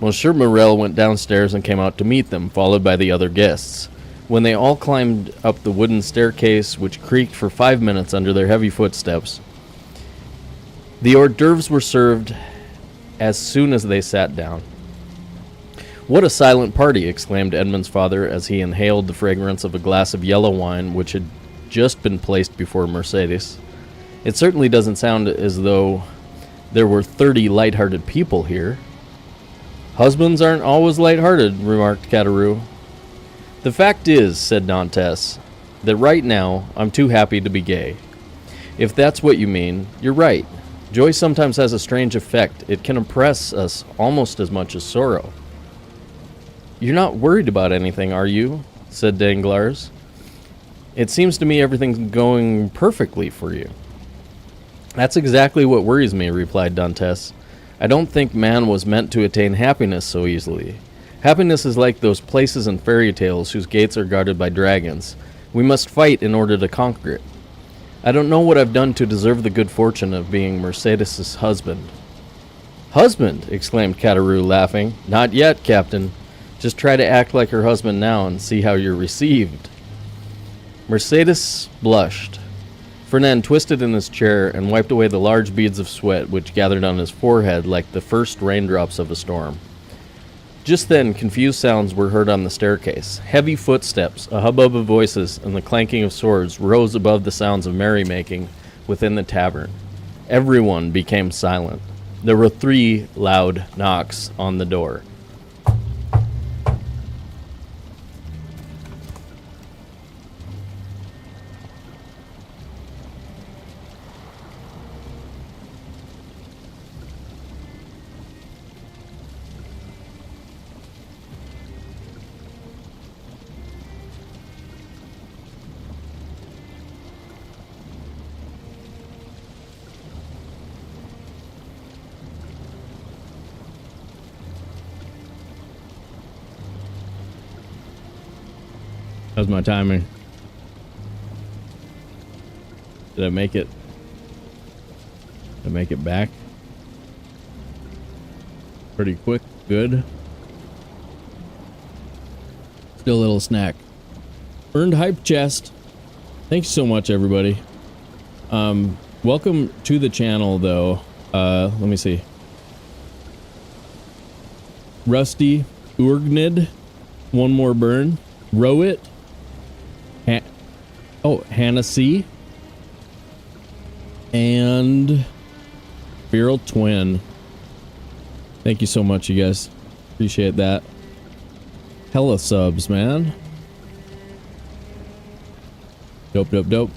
Monsieur Morel went downstairs and came out to meet them, followed by the other guests. When they all climbed up the wooden staircase, which creaked for 5 minutes under their heavy footsteps, the hors d'oeuvres were served as soon as they sat down. What a silent party, exclaimed Edmund's father as he inhaled the fragrance of a glass of yellow wine which had just been placed before Mercedes. It certainly doesn't sound as though there were 30 light-hearted people here. Husbands aren't always light-hearted, remarked Cataroo. The fact is, said Dantes, that right now I'm too happy to be gay. If that's what you mean, you're right. Joy sometimes has a strange effect. It can oppress us almost as much as sorrow. You're not worried about anything, are you? Said Danglars. It seems to me everything's going perfectly for you. That's exactly what worries me, replied Dantes. I don't think man was meant to attain happiness so easily. Happiness is like those places in fairy tales whose gates are guarded by dragons. We must fight in order to conquer it. I don't know what I've done to deserve the good fortune of being Mercedes's husband. Husband! Exclaimed Cataroo, laughing. Not yet, Captain. Just try to act like her husband now and see how you're received. Mercedes blushed. Fernand twisted in his chair and wiped away the large beads of sweat which gathered on his forehead like the first raindrops of a storm. Just then, confused sounds were heard on the staircase. Heavy footsteps, a hubbub of voices, and the clanking of swords rose above the sounds of merrymaking within the tavern. Everyone became silent. There were 3 loud knocks on the door. How's my timing? Did I make it? Did I make it back? Pretty quick. Good. Still a little snack. Earned hype chest. Thank you so much, everybody. Welcome to the channel, though. Let me see. Rusty Urgnid. One more burn. Rowit. Hannah C. And Viral Twin. Thank you so much, you guys. Appreciate that. Hella subs, man. Dope, dope, dope.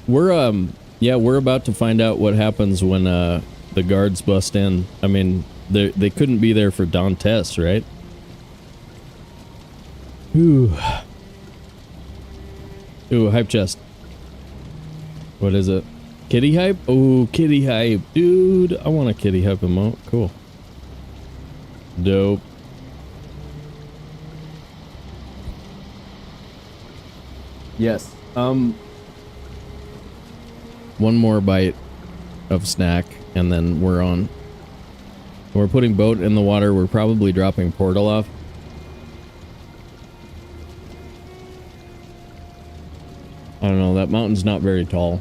We're we're about to find out what happens when the guards bust in. I mean, they couldn't be there for Dantes, right? Ooh, hype chest. What is it? Kitty hype? Oh, kitty hype. Dude, I want a kitty hype emote. Cool. Dope. Yes. One more bite of snack, and then we're on. We're putting boat in the water. We're probably dropping portal off. I don't know, that mountain's not very tall.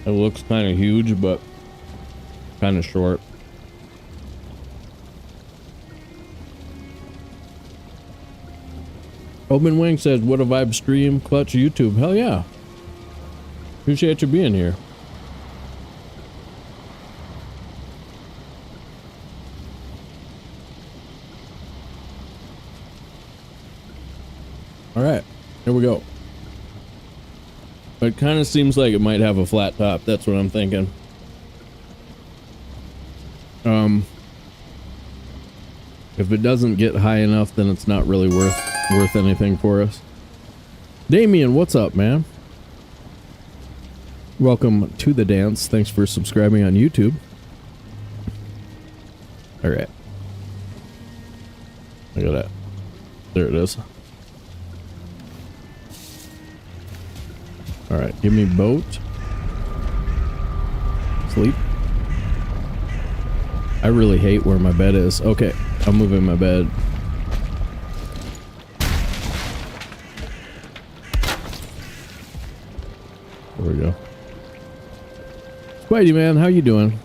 It looks kind of huge, but kind of short. Open Wing says, what a vibe stream, clutch YouTube. Hell yeah. Appreciate you being here. All right, here we go. It kind of seems like it might have a flat top. That's what I'm thinking. If it doesn't get high enough, then it's not really worth anything for us. Damien, what's up, man? Welcome to the dance. Thanks for subscribing on YouTube. All right. Look at that. There it is. All right, give me boat. Sleep. I really hate where my bed is. Okay, I'm moving my bed. There we go. Spidey man, how you doing?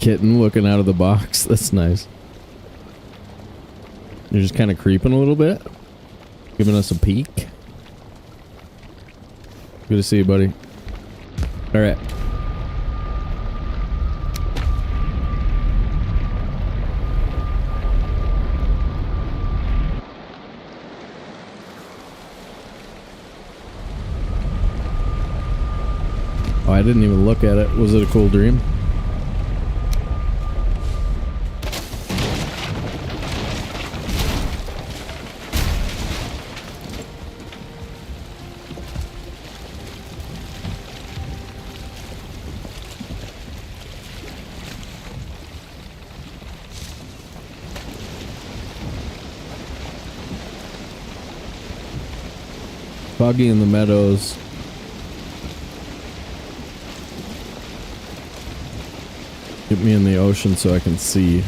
Kitten looking out of the box. That's nice. You're just kind of creeping a little bit, giving us a peek. Good to see you, buddy. All right. Oh, I didn't even look at it. Was it a cool dream? Foggy in the meadows. Get me in the ocean so I can see.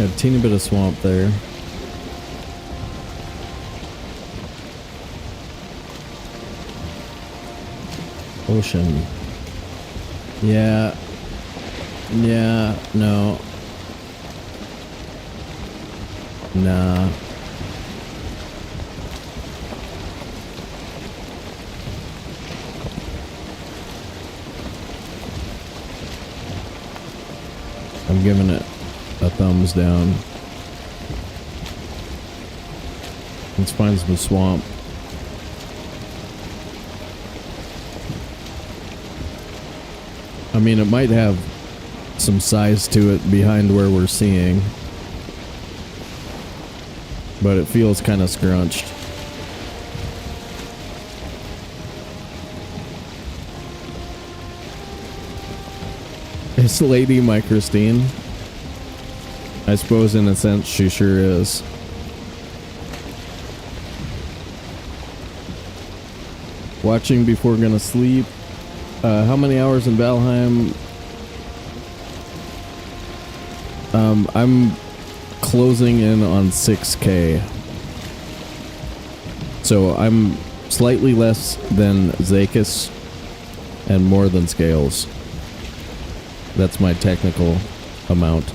Got a teeny bit of swamp there. Ocean. Yeah. Yeah, no. Nah. I'm giving it a thumbs down. Let's find some swamp. I mean, it might have some size to it behind where we're seeing, but it feels kind of scrunched. Is Lady my Christine? I suppose in a sense she sure is. Watching before gonna sleep. How many hours in Valheim? I'm closing in on 6K. So I'm slightly less than Zakis and more than Scales. That's my technical amount.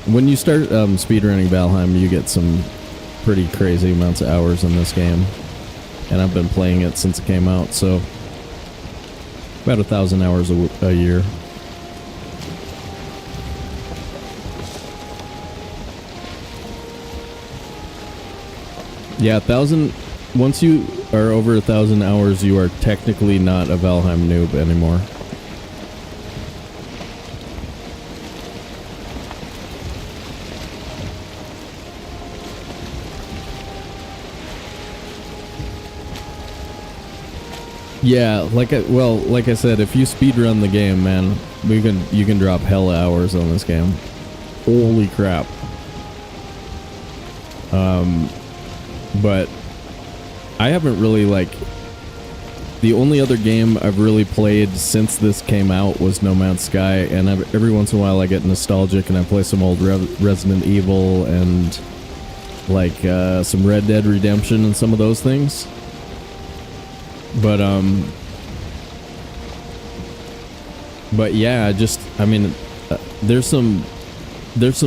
When you start speedrunning Valheim, you get some pretty crazy amounts of hours in this game. And I've been playing it since it came out, so about 1,000 hours a year. Yeah, 1,000. Once you are over 1,000 hours, you are technically not a Valheim noob anymore. Yeah, like I said, if you speedrun the game, man, you can drop hella hours on this game. Holy crap. But I haven't really, like, the only other game I've really played since this came out was No Man's Sky, and every once in a while I get nostalgic and I play some old Resident Evil and like some Red Dead Redemption and some of those things. But yeah, I mean, there's some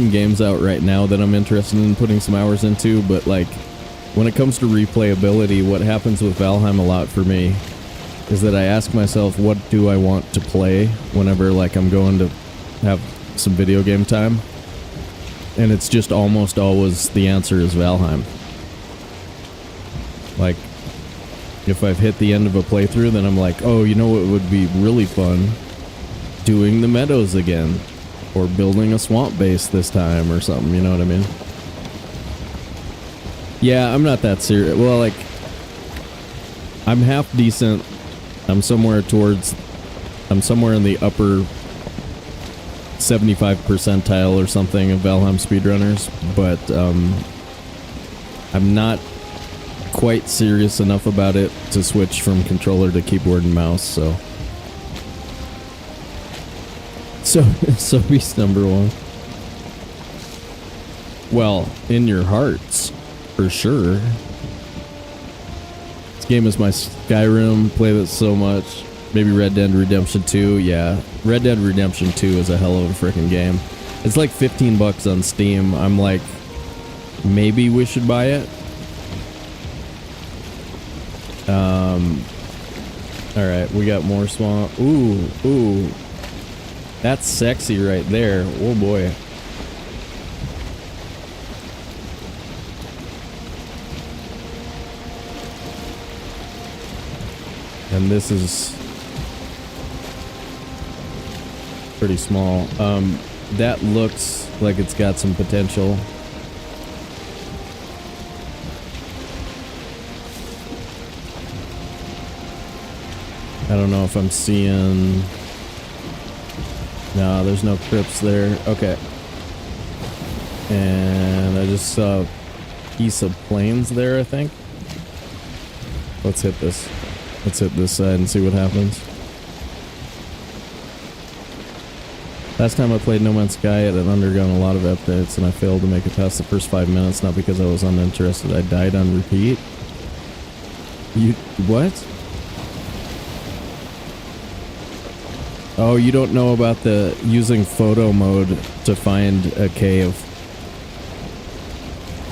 games out right now that I'm interested in putting some hours into, but like when it comes to replayability, what happens with Valheim a lot for me is that I ask myself, what do I want to play whenever like I'm going to have some video game time? And it's just almost always the answer is Valheim. Like, if I've hit the end of a playthrough, then I'm like, oh, you know what would be really fun? Doing the meadows again. Or building a swamp base this time or something, you know what I mean? Yeah, I'm not that serious. Well, like, I'm half decent. I'm somewhere in the upper 75 percentile or something of Valheim speedrunners, but I'm not quite serious enough about it to switch from controller to keyboard and mouse, so Sobe's number one. Well, in your hearts, for sure. This game is my Skyrim, play this so much. Maybe Red Dead Redemption 2, yeah. Red Dead Redemption 2 is a hell of a freaking game. It's like $15 on Steam. I'm like, maybe we should buy it. Alright, we got more swamp. Ooh. That's sexy right there. Oh boy. And this is pretty small. That looks like it's got some potential. I don't know if I'm seeing... No, there's no crypts there. Okay. And I just saw a piece of plains there, I think. Let's hit this. Let's hit this side and see what happens. Last time I played No Man's Sky, it had undergone a lot of updates, and I failed to make it past the first 5 minutes, not because I was uninterested. I died on repeat. You... what? Oh, you don't know about the using photo mode to find a cave.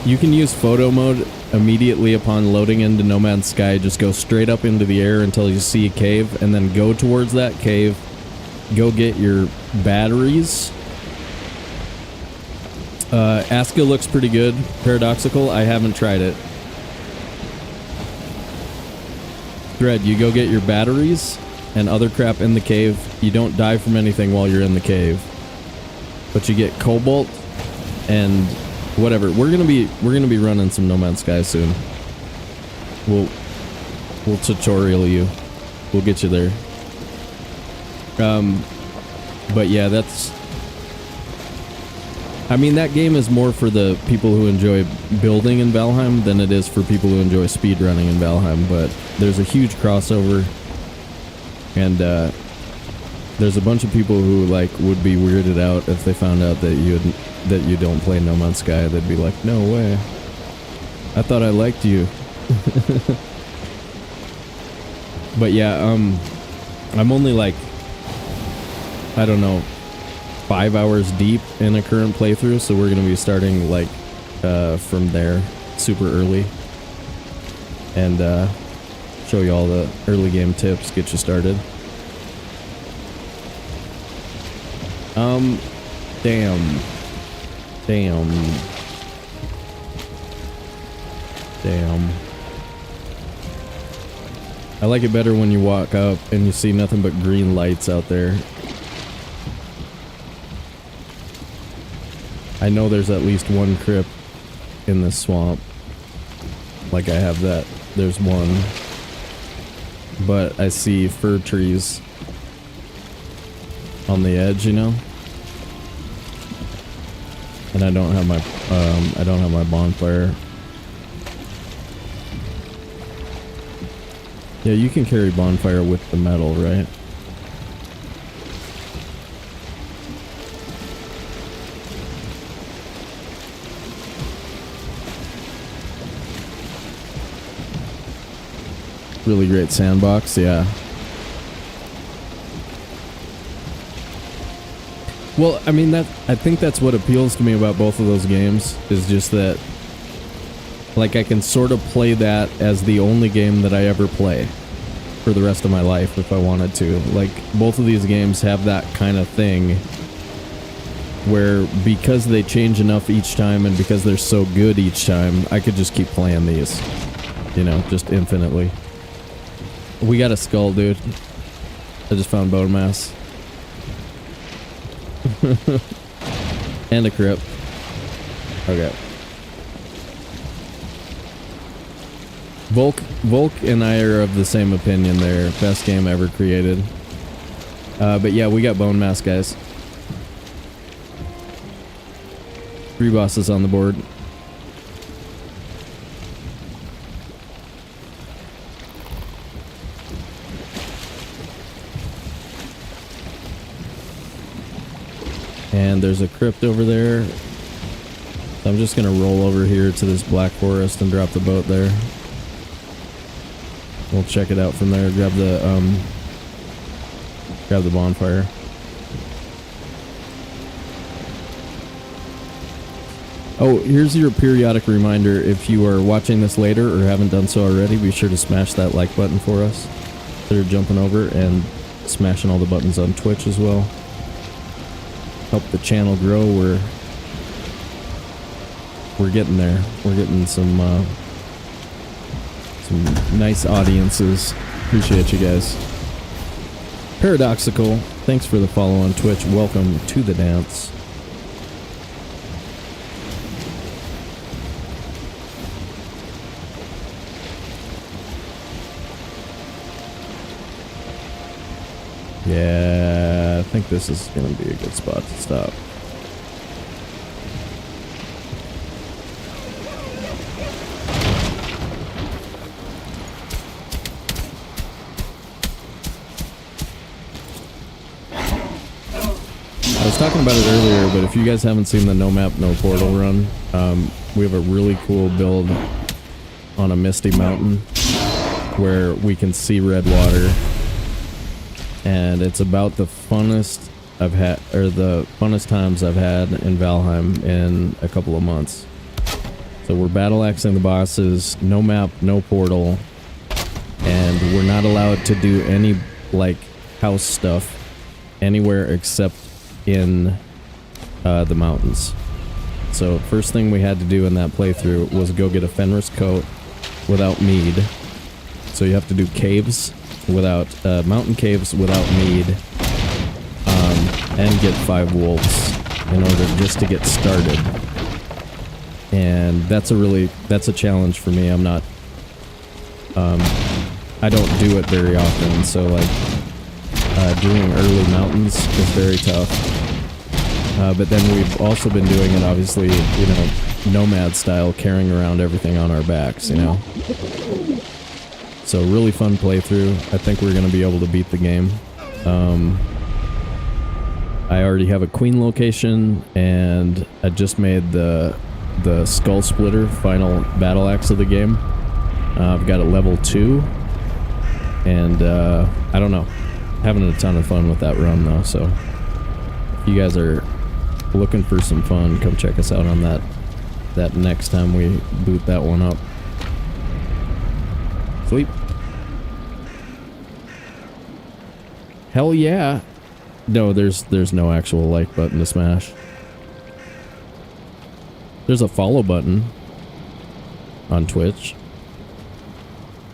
You can use photo mode immediately upon loading into No Man's Sky. Just go straight up into the air until you see a cave, and then go towards that cave. Go get your batteries. Aska looks pretty good. Paradoxical, I haven't tried it. Thread, you go get your batteries and other crap in the cave. You don't die from anything while you're in the cave, but you get cobalt and whatever. We're gonna be running some No Man's Sky soon. We'll tutorial you. We'll get you there. But yeah, that's... I mean, that game is more for the people who enjoy building in Valheim than it is for people who enjoy speedrunning in Valheim, but there's a huge crossover, and there's a bunch of people who, like, would be weirded out if they found out that you don't play No Man's Sky. They'd be like, no way. I thought I liked you. But yeah, I'm only like, I don't know, 5 hours deep in a current playthrough, so we're gonna be starting like from there super early, and show you all the early game tips, get you started. Damn. I like it better when you walk up and you see nothing but green lights out there. I know there's at least one crypt in this swamp. Like I have that. There's one. But I see fir trees on the edge, you know? And I don't have my bonfire. Yeah, you can carry bonfire with the metal, right? Really great sandbox, yeah. Well, I mean, I think that's what appeals to me about both of those games, is just that, like, I can sort of play that as the only game that I ever play for the rest of my life if I wanted to. Like, both of these games have that kind of thing where, because they change enough each time and because they're so good each time, I could just keep playing these, you know, just infinitely. We got a skull, dude. I just found bone mass. And a crypt. Okay. Volk and I are of the same opinion there. Best game ever created. But yeah, we got bone mass, guys. 3 bosses on the board. And there's a crypt over there. So I'm just gonna roll over here to this black forest and drop the boat there. We'll check it out from there. Grab the bonfire. Oh, here's your periodic reminder. If you are watching this later or haven't done so already, be sure to smash that like button for us. They're jumping over and smashing all the buttons on Twitch as well. Help the channel grow. We're getting there. We're getting some nice audiences. Appreciate you guys. Paradoxical, thanks for the follow on Twitch. Welcome to the dance. Yeah, I think this is going to be a good spot to stop. I was was talking about it earlier, but if you guys haven't seen the No Map, No Portal run, we have a really cool build on a misty mountain where we can see red water. And it's about the funnest I've had, or the funnest times I've had in Valheim in a couple of months. So we're battle axing the bosses, no map, no portal, and we're not allowed to do any, like, house stuff anywhere except in the mountains. So first thing we had to do in that playthrough was go get a Fenris coat without mead. So you have to do caves without, mountain caves without mead, and get 5 wolves in order just to get started. And that's a challenge for me. I'm not, I don't do it very often, so like, doing early mountains is very tough. But then we've also been doing it, obviously, you know, nomad style, carrying around everything on our backs, you know. So really fun playthrough. I think we're gonna be able to beat the game. I already have a queen location, and I just made the skull splitter final battle axe of the game. I've got it level 2, and I don't know, having a ton of fun with that run though. So if you guys are looking for some fun, come check us out on that next time we boot that one up. Sweet. Hell yeah. No, there's no actual like button to smash. There's a follow button on Twitch.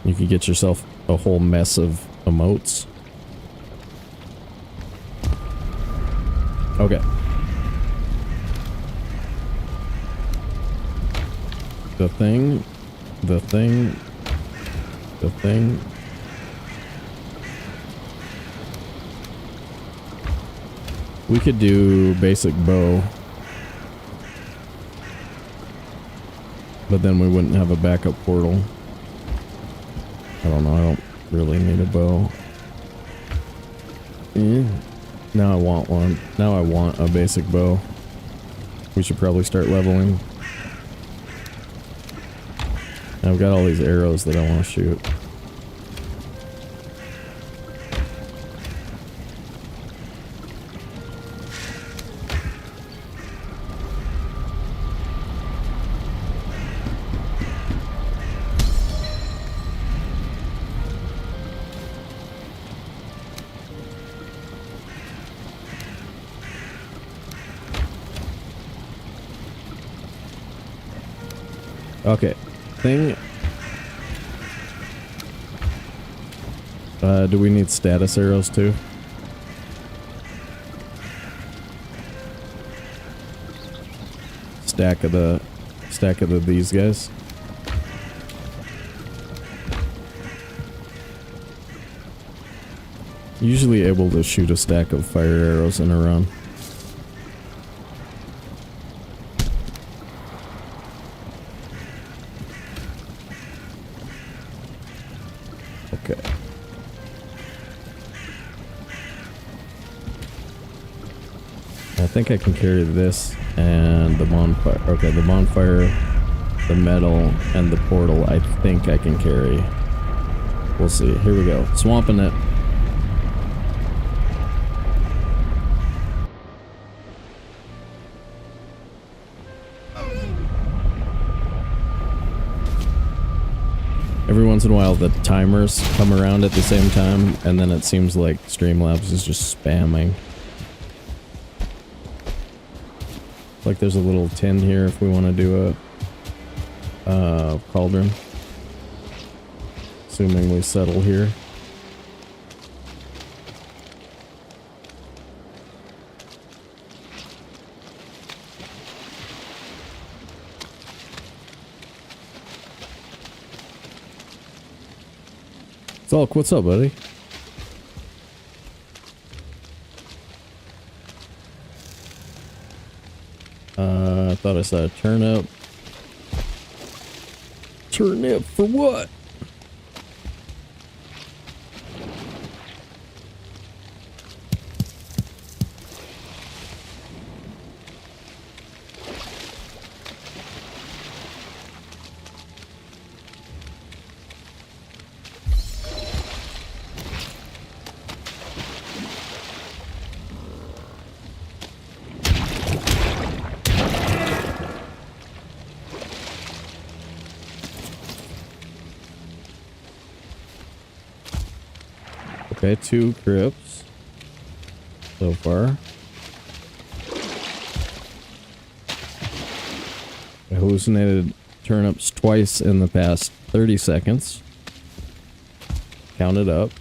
You could get yourself a whole mess of emotes. Okay. The thing. We could do basic bow, but then we wouldn't have a backup portal. I don't know, I don't really need a bow. Now I want one. Now I want a basic bow. We should probably start leveling. I've got all these arrows that I want to shoot. Okay, thing. Do we need status arrows too? Stack of these guys. Usually able to shoot a stack of fire arrows in a run. Okay. I think I can carry this and the bonfire. Okay, the bonfire, the metal, and the portal I think I can carry. We'll see. Here we go. Swamping it. Every once in a while the timers come around at the same time, and then it seems like Streamlabs is just spamming. Like there's a little tin here if we want to do a cauldron. Assuming we settle here. Zulk, what's up, buddy? I thought I saw a turnip. Turnip for what? Okay, 2 crypts so far. I hallucinated turnips twice in the past 30 seconds. Count it up.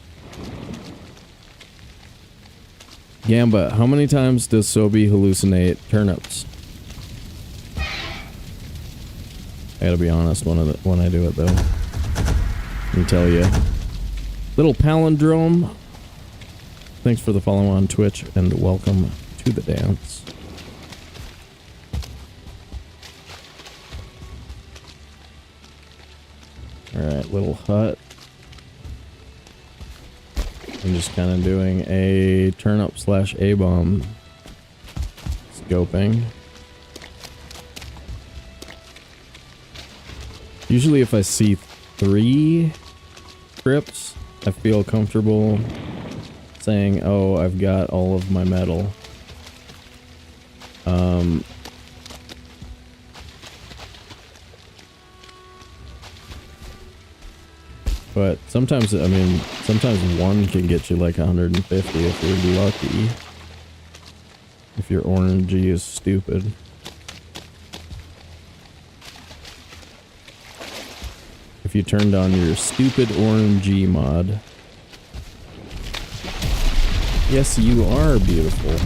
Gamba, how many times does Sobe hallucinate turnips? I gotta be honest when I do it though. Let me tell you. Little palindrome. Thanks for the follow on Twitch and welcome to the dance. Alright, little hut. I'm just kind of doing a turnip / A-bomb scoping. Usually if I see 3 crypts, I feel comfortable saying, oh, I've got all of my metal. But sometimes, I mean, sometimes 1 can get you like 150 if you're lucky. If your orangey is stupid. If you turned on your stupid orangey mod. Yes, you are beautiful.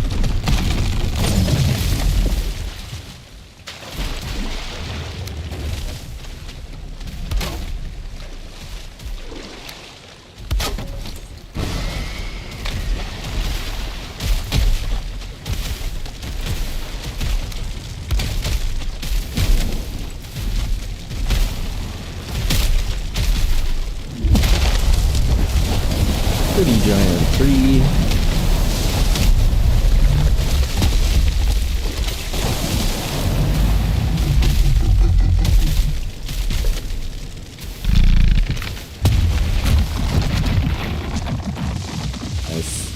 Pretty giant tree. Nice.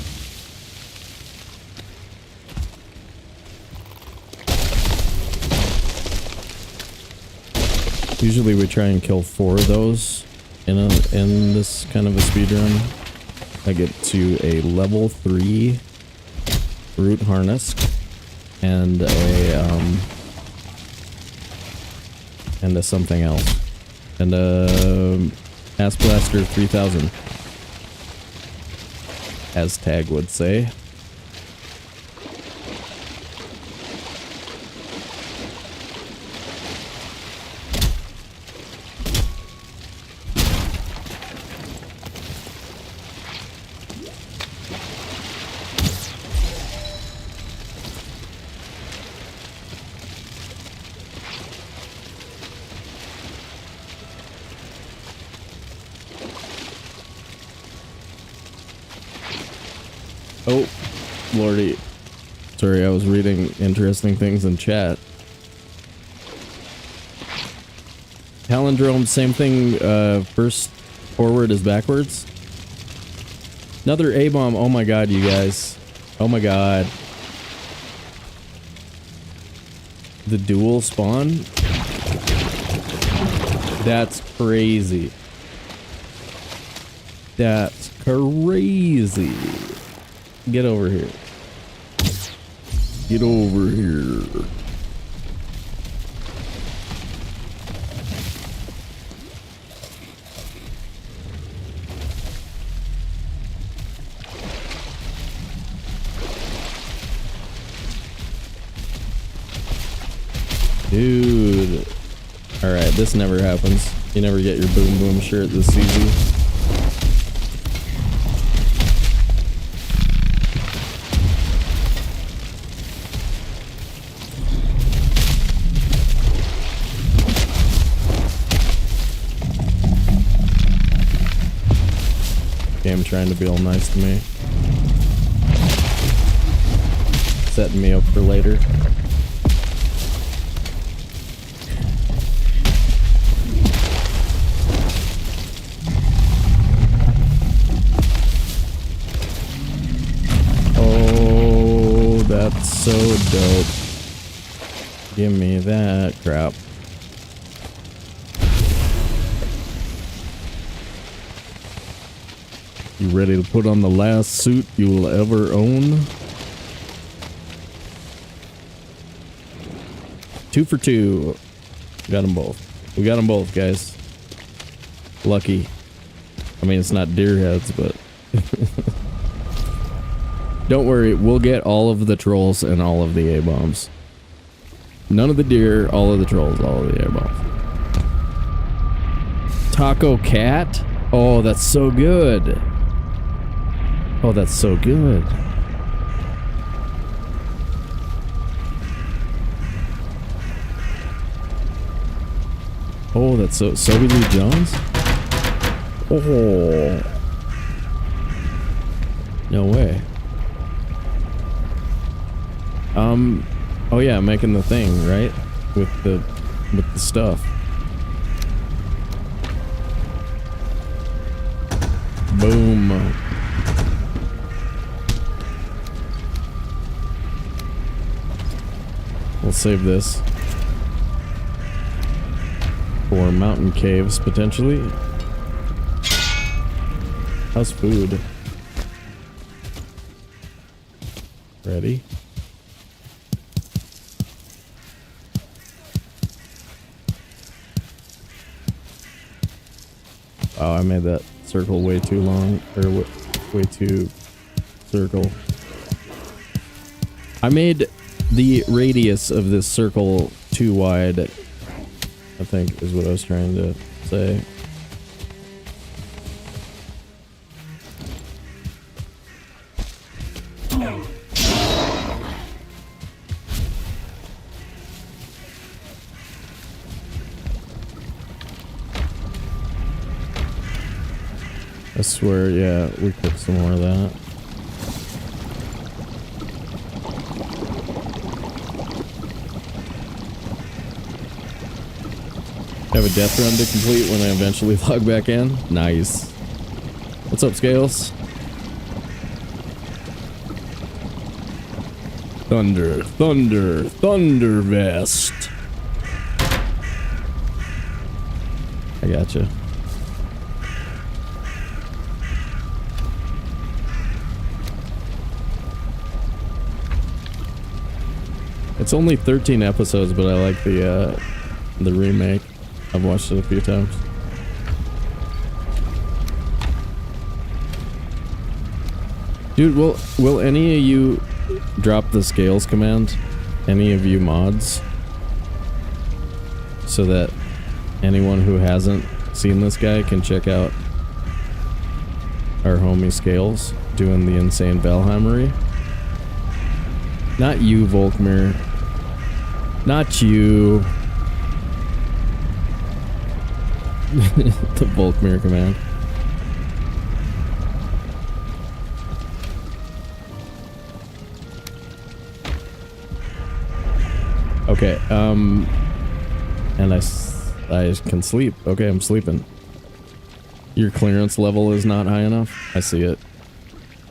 Usually we try and kill 4 of those in this kind of a speedrun. I get to a level 3 root harness and a something else and a ass blaster 3000, as Tag would say. Oh, lordy. Sorry, I was reading interesting things in chat. Palindrome, same thing, first forward is backwards. Another A-bomb, oh my god, you guys. Oh my god. The dual spawn? That's crazy. That's crazy. Get over here. Get over here. Dude. Alright, this never happens. You never get your boom boom shirt this easy. Game trying to be all nice to me. Setting me up for later. Oh, that's so dope. Give me that crap. You ready to put on the last suit you will ever own? 2 for 2. Got them both. We got them both, guys. Lucky. I mean, it's not deer heads, but... Don't worry, we'll get all of the trolls and all of the A-bombs. None of the deer, all of the trolls, all of the A-bombs. Taco cat? Oh, that's so good. Oh, that's so good. Oh, that's so Sobe Lee Jones? Oh. No way. Oh yeah, I'm making the thing, right? With the stuff. Boom. We'll save this for mountain caves, potentially. How's food? Ready? Oh, I made that circle way too long, or way too circle. I made the radius of this circle too wide, I think is what I was trying to say. I swear, yeah, we cooked some more of that. I have a death run to complete when I eventually log back in. Nice. What's up, Scales? Thunder, thunder, thunder vest. I gotcha. It's only 13 episodes, but I like the remake. I've watched it a few times. Dude, will any of you drop the scales command? Any of you mods? So that anyone who hasn't seen this guy can check out our homie Scales doing the insane Valheimery. Not you, Volkmir. Not you. The Volkmir command. Okay, and I can sleep. Okay, I'm sleeping. Your clearance level is not high enough. I see it.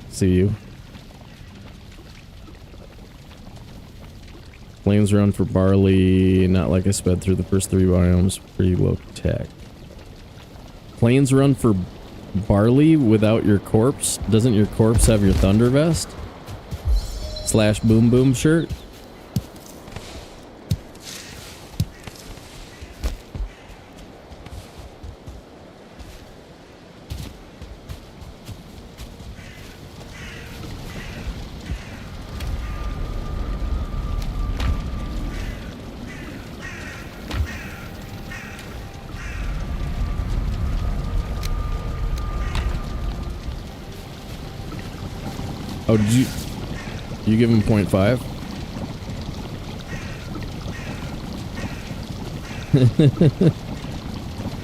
See you. Plains run for barley, not like I sped through the first 3 biomes. Pretty low tech. Plains run for barley without your corpse? Doesn't your corpse have your thunder vest? / boom boom shirt? Oh, did you give him 0.5?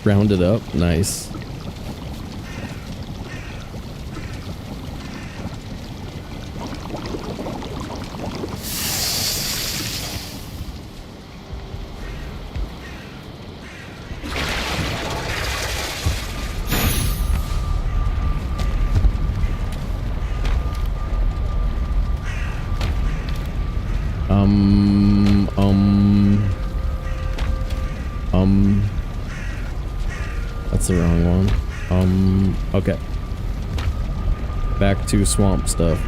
Round it up. Nice. That's the wrong one. Okay. Back to swamp stuff.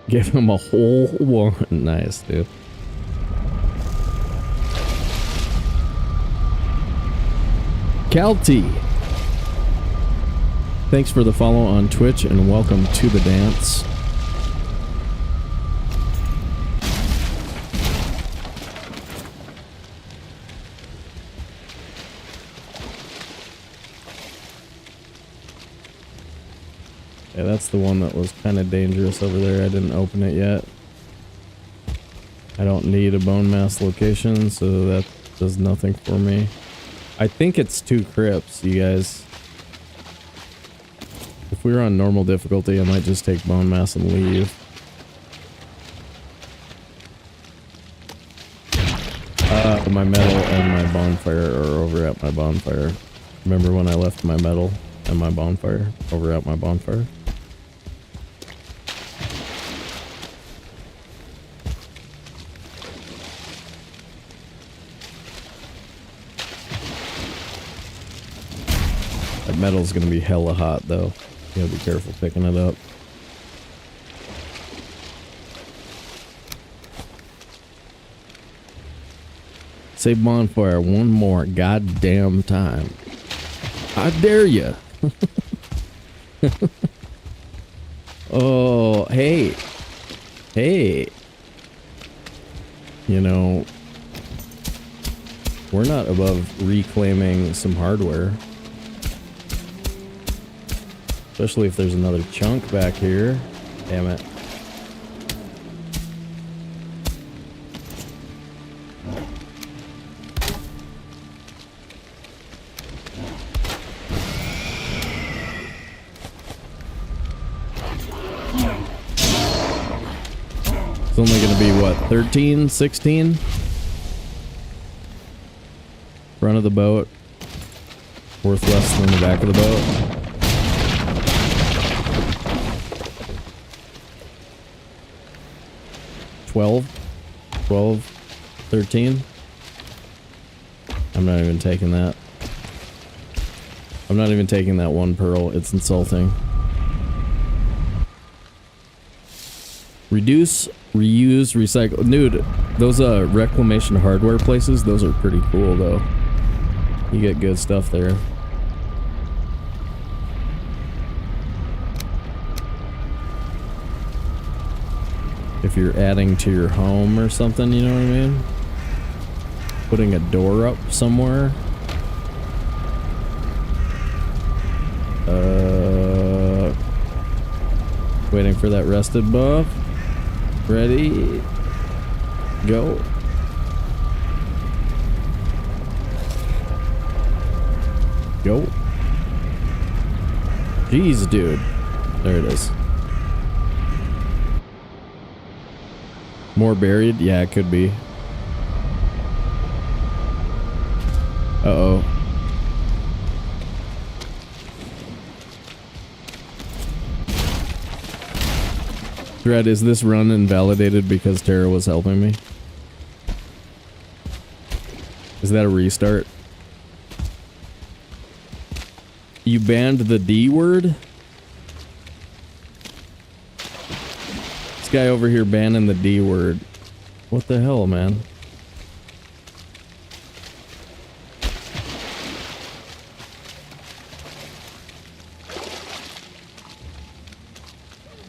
Give him a whole one. Nice, dude. Calty. Thanks for the follow on Twitch and welcome to the dance. Yeah, that's the one that was kind of dangerous over there. I didn't open it yet. I don't need a bone mass location, so that does nothing for me. I think it's 2 crypts, you guys. If we were on normal difficulty, I might just take bone mass and leave. My metal and my bonfire are over at my bonfire. Remember when I left my metal and my bonfire over at my bonfire? That metal's gonna be hella hot though. You gotta be careful picking it up. Say bonfire one more goddamn time. I dare ya. Oh, hey. Hey. You know, we're not above reclaiming some hardware. Especially if there's another chunk back here. Damn it. It's only going to be, what, 13, 16? Front of the boat. Worth less than the back of the boat. 12, 13. I'm not even taking that. I'm not even taking that 1 pearl. It's insulting. Reduce, reuse, recycle. Dude, those reclamation hardware places, those are pretty cool though. You get good stuff there. If you're adding to your home or something, you know what I mean? Putting a door up somewhere. Waiting for that rested buff. Ready? Go. Go. Jeez, dude. There it is. More buried? Yeah, it could be. Uh-oh. Dread, is this run invalidated because Terra was helping me? Is that a restart? You banned the D word? This guy over here banning the D word. What the hell, man?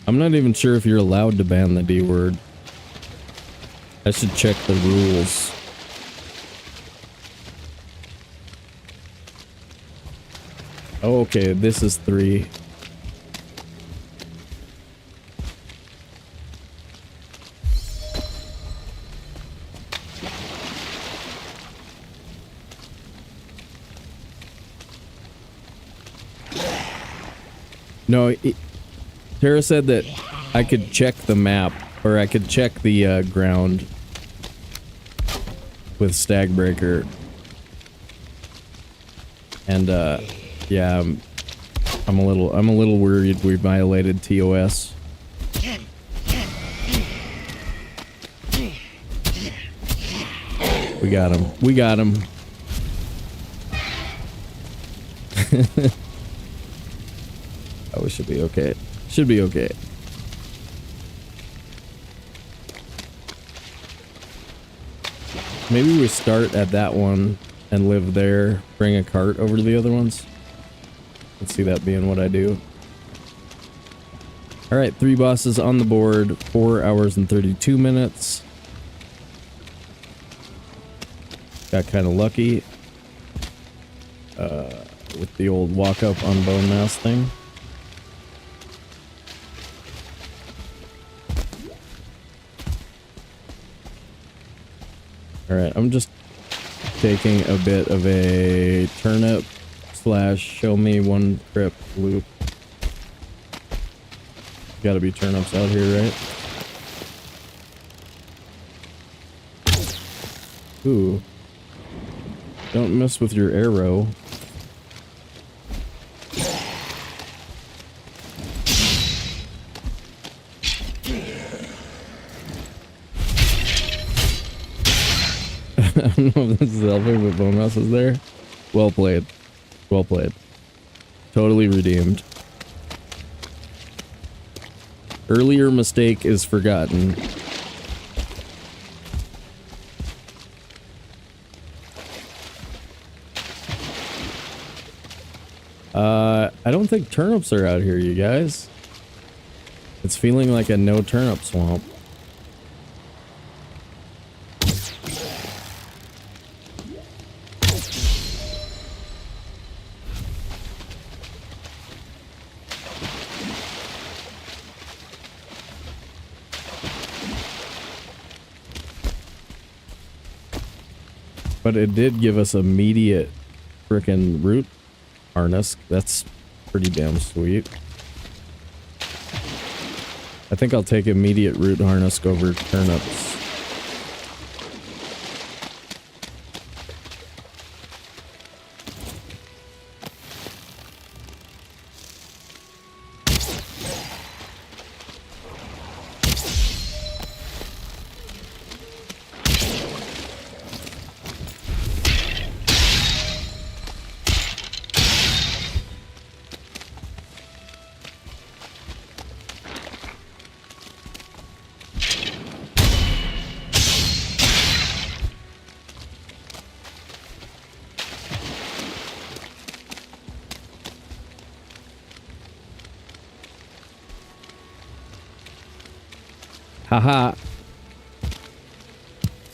I'm not even sure if you're allowed to ban the D word. I should check the rules. Oh, okay, this is 3. No, Tara said that I could check the map, or I could check the ground with Stagbreaker. And yeah, I'm a little worried we violated TOS. We got him. We got him. Oh, we should be okay. Should be okay. Maybe we start at that one and live there, bring a cart over to the other ones. Let's see that being what I do. Alright, 3 bosses on the board, 4 hours and 32 minutes. Got kind of lucky with the old walk up on bone mass thing. Alright, I'm just taking a bit of a turnip / show me one trip loop. Gotta be turnips out here, right? Ooh. Don't mess with your arrow. I don't know if this is helping, but bone mouse is there. Well played. Well played. Totally redeemed. Earlier mistake is forgotten. I don't think turnips are out here, you guys. It's feeling like a no turnip swamp. But it did give us immediate frickin' root harness. That's pretty damn sweet. I think I'll take immediate root harness over turnips. Haha.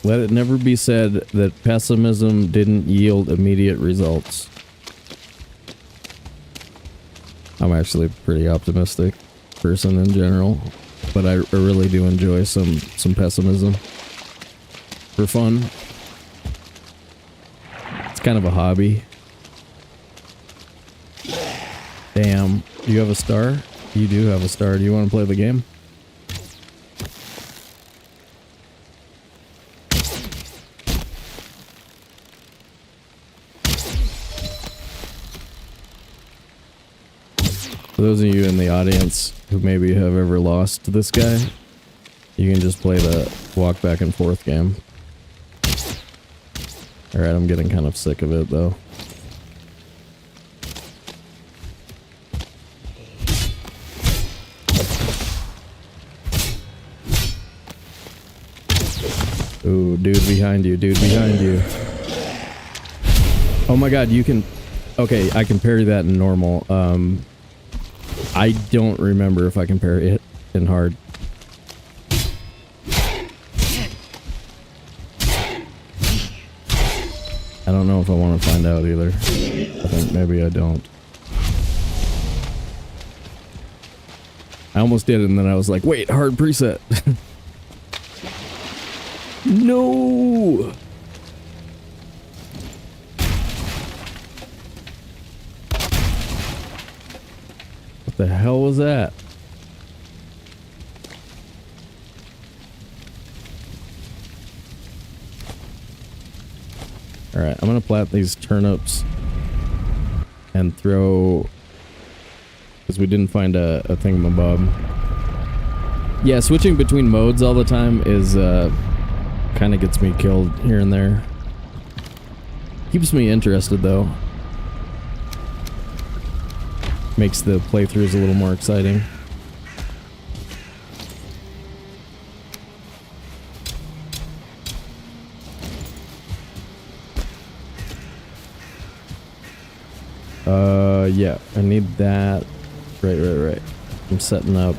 Let it never be said that pessimism didn't yield immediate results. I'm actually a pretty optimistic person in general, but I really do enjoy some pessimism for fun. It's kind of a hobby. Damn. Do you have a star? You do have a star. Do you want to play the game? For those of you in the audience who maybe have ever lost to this guy, you can just play the walk back and forth game. Alright, I'm getting kind of sick of it though. Ooh, dude behind you, dude behind you. Oh my god, you can... Okay, I can parry that in normal. I don't remember if I can parry it in hard. I don't know if I want to find out either. I think maybe I don't. I almost did it and then I was like, wait, hard preset. No! What the hell was that? Alright, I'm gonna plant these turnips and throw... because we didn't find a thingamabob. Yeah, switching between modes all the time is kind of gets me killed here and there. Keeps me interested though. Makes the playthroughs a little more exciting. Yeah, I need that. Right. I'm setting up.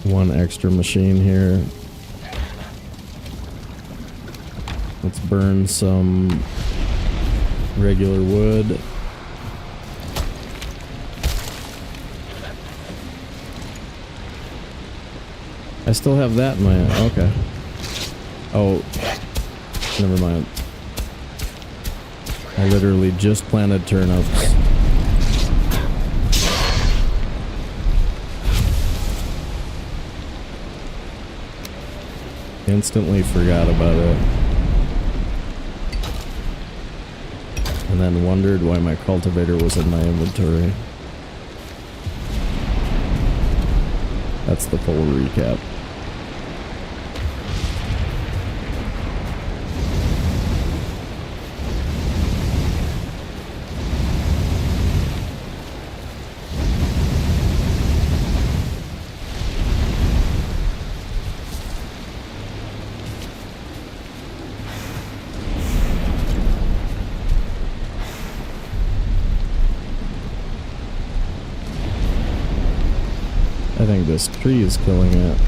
One extra machine here. Let's burn some regular wood. I still have that in my... okay. Oh, never mind. I literally just planted turnips. Instantly forgot about it. And then wondered why my cultivator was in my inventory. That's the full recap. I think this tree is killing it.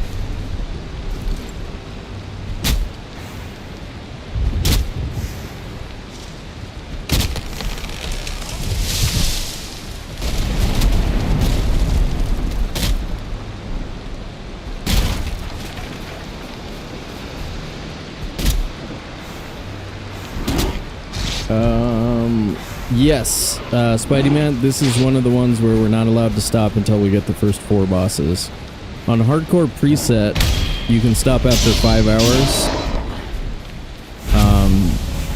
Yes, Spidey Man, this is one of the ones where we're not allowed to stop until we get the first 4 bosses. On hardcore preset, you can stop after 5 hours.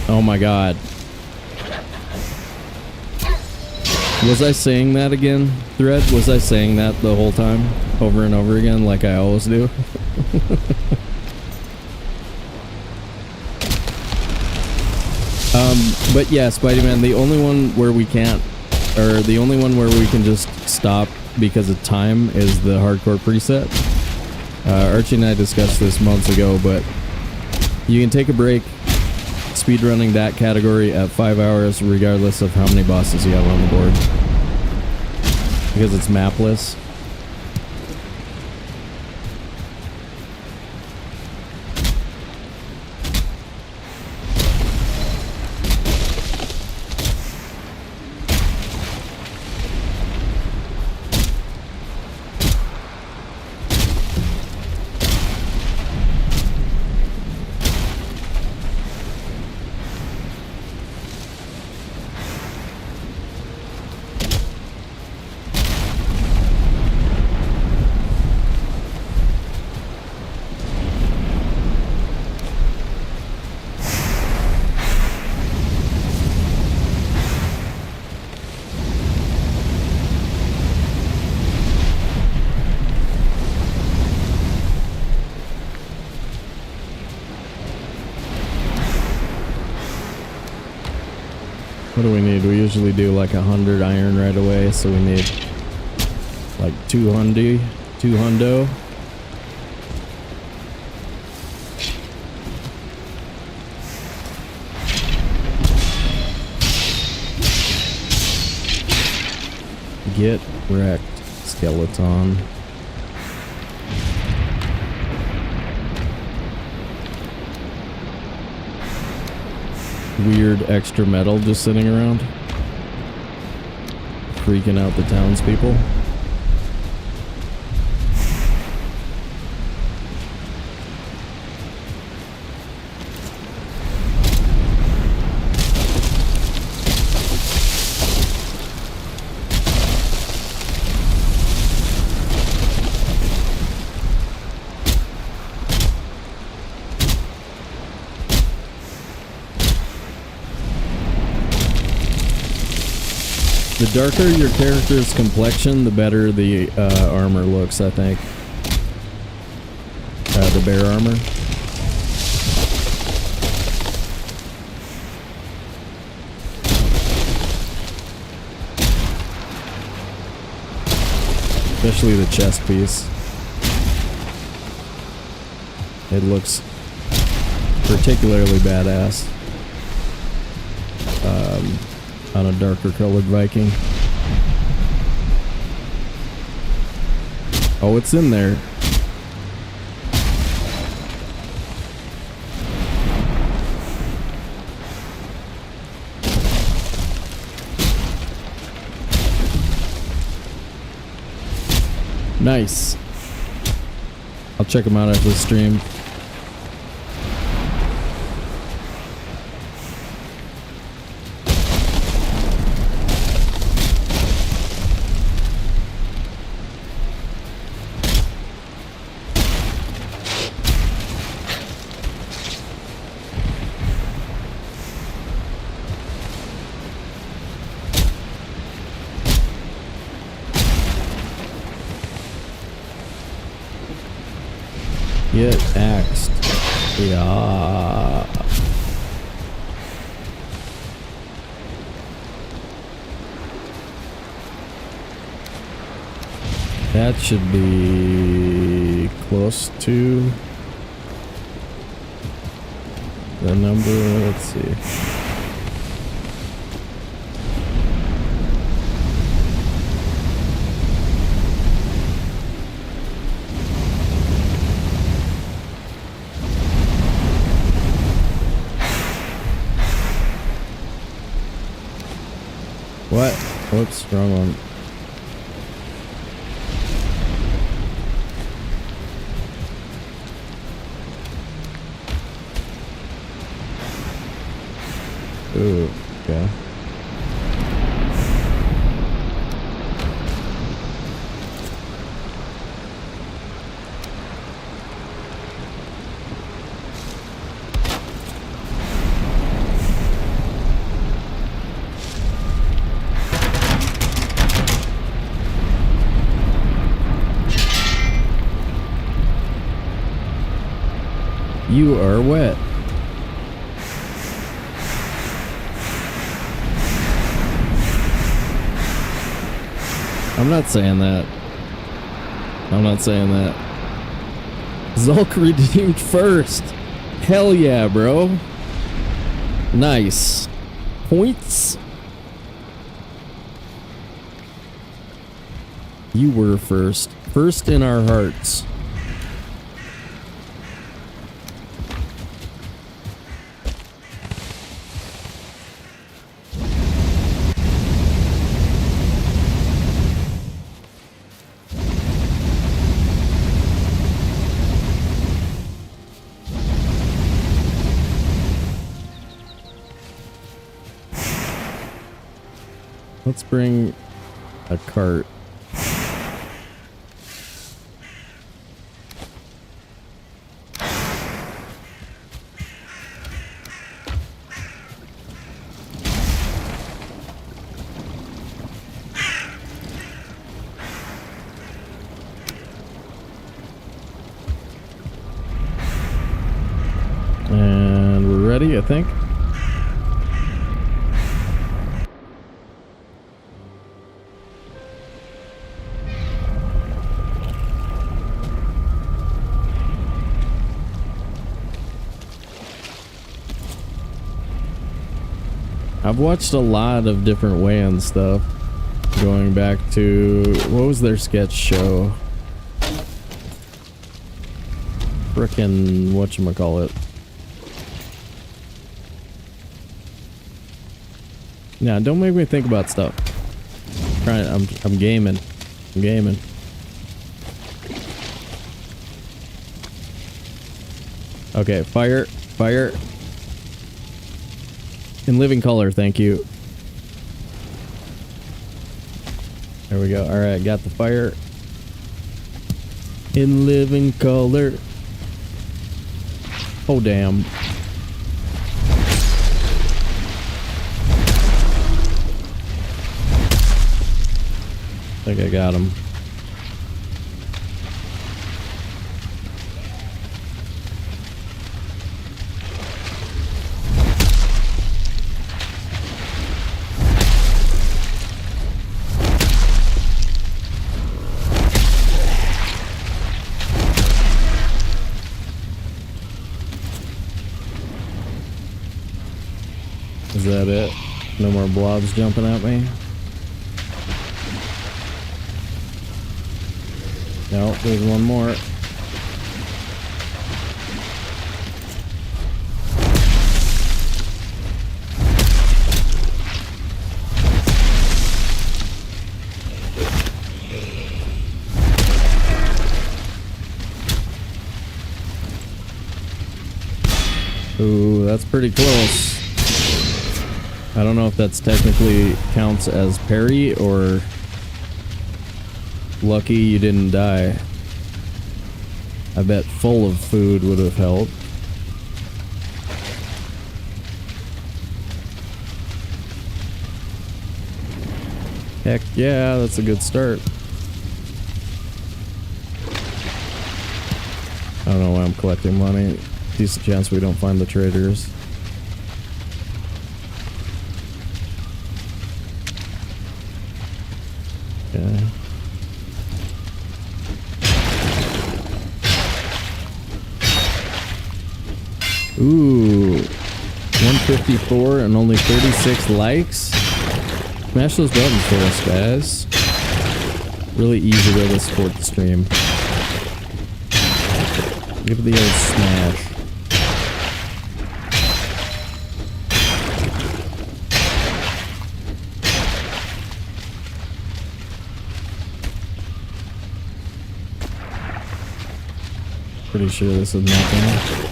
Oh my god. Was I saying that again, Thread? Was I saying that the whole time? Over and over again, like I always do? But yeah, Spidey-Man, the only one where we can't, or the only one where we can just stop because of time is the hardcore preset. Archie and I discussed this months ago, but you can take a break speedrunning that category at 5 hours regardless of how many bosses you have on the board. Because it's mapless. What do we need? We usually do like 100 iron right away, so we need like 200, 200. Get wrecked, skeleton. Weird extra metal just sitting around, freaking out the townspeople. The darker your character's complexion, the better the armor looks, I think. The bear armor. Especially the chest piece. It looks particularly badass on a darker colored Viking. Oh, it's in there. Nice. I'll check them out after the stream. Get axed. Yeah. That should be close to the number. Let's see. What? Whoops, wrong one. Ooh, okay. You are wet. I'm not saying that. I'm not saying that. Zulk redeemed first. Hell yeah, bro. Nice. Points. You were first. First in our hearts. Let's bring a cart. And we're ready, I think. I've watched a lot of different weigh-in stuff, going back to, what was their sketch show? Frickin' whatchamacallit. Nah, don't make me think about stuff. I'm gaming. I'm gaming. Okay, fire, fire. In living color, thank you. There we go. Alright, got the fire. In living color. Oh, damn. I think I got him. that it? No more blobs jumping at me? No, there's one more. Ooh, that's pretty close. I don't know if that's technically counts as parry or lucky you didn't die. I bet full of food would have helped. Heck yeah, that's a good start. I don't know why I'm collecting money. Decent chance we don't find the traders. Okay. Ooh, 154 and only 36 likes. Smash those buttons for us, guys. Really easy way to support the stream. Give it the old smash. Pretty sure this is nothing.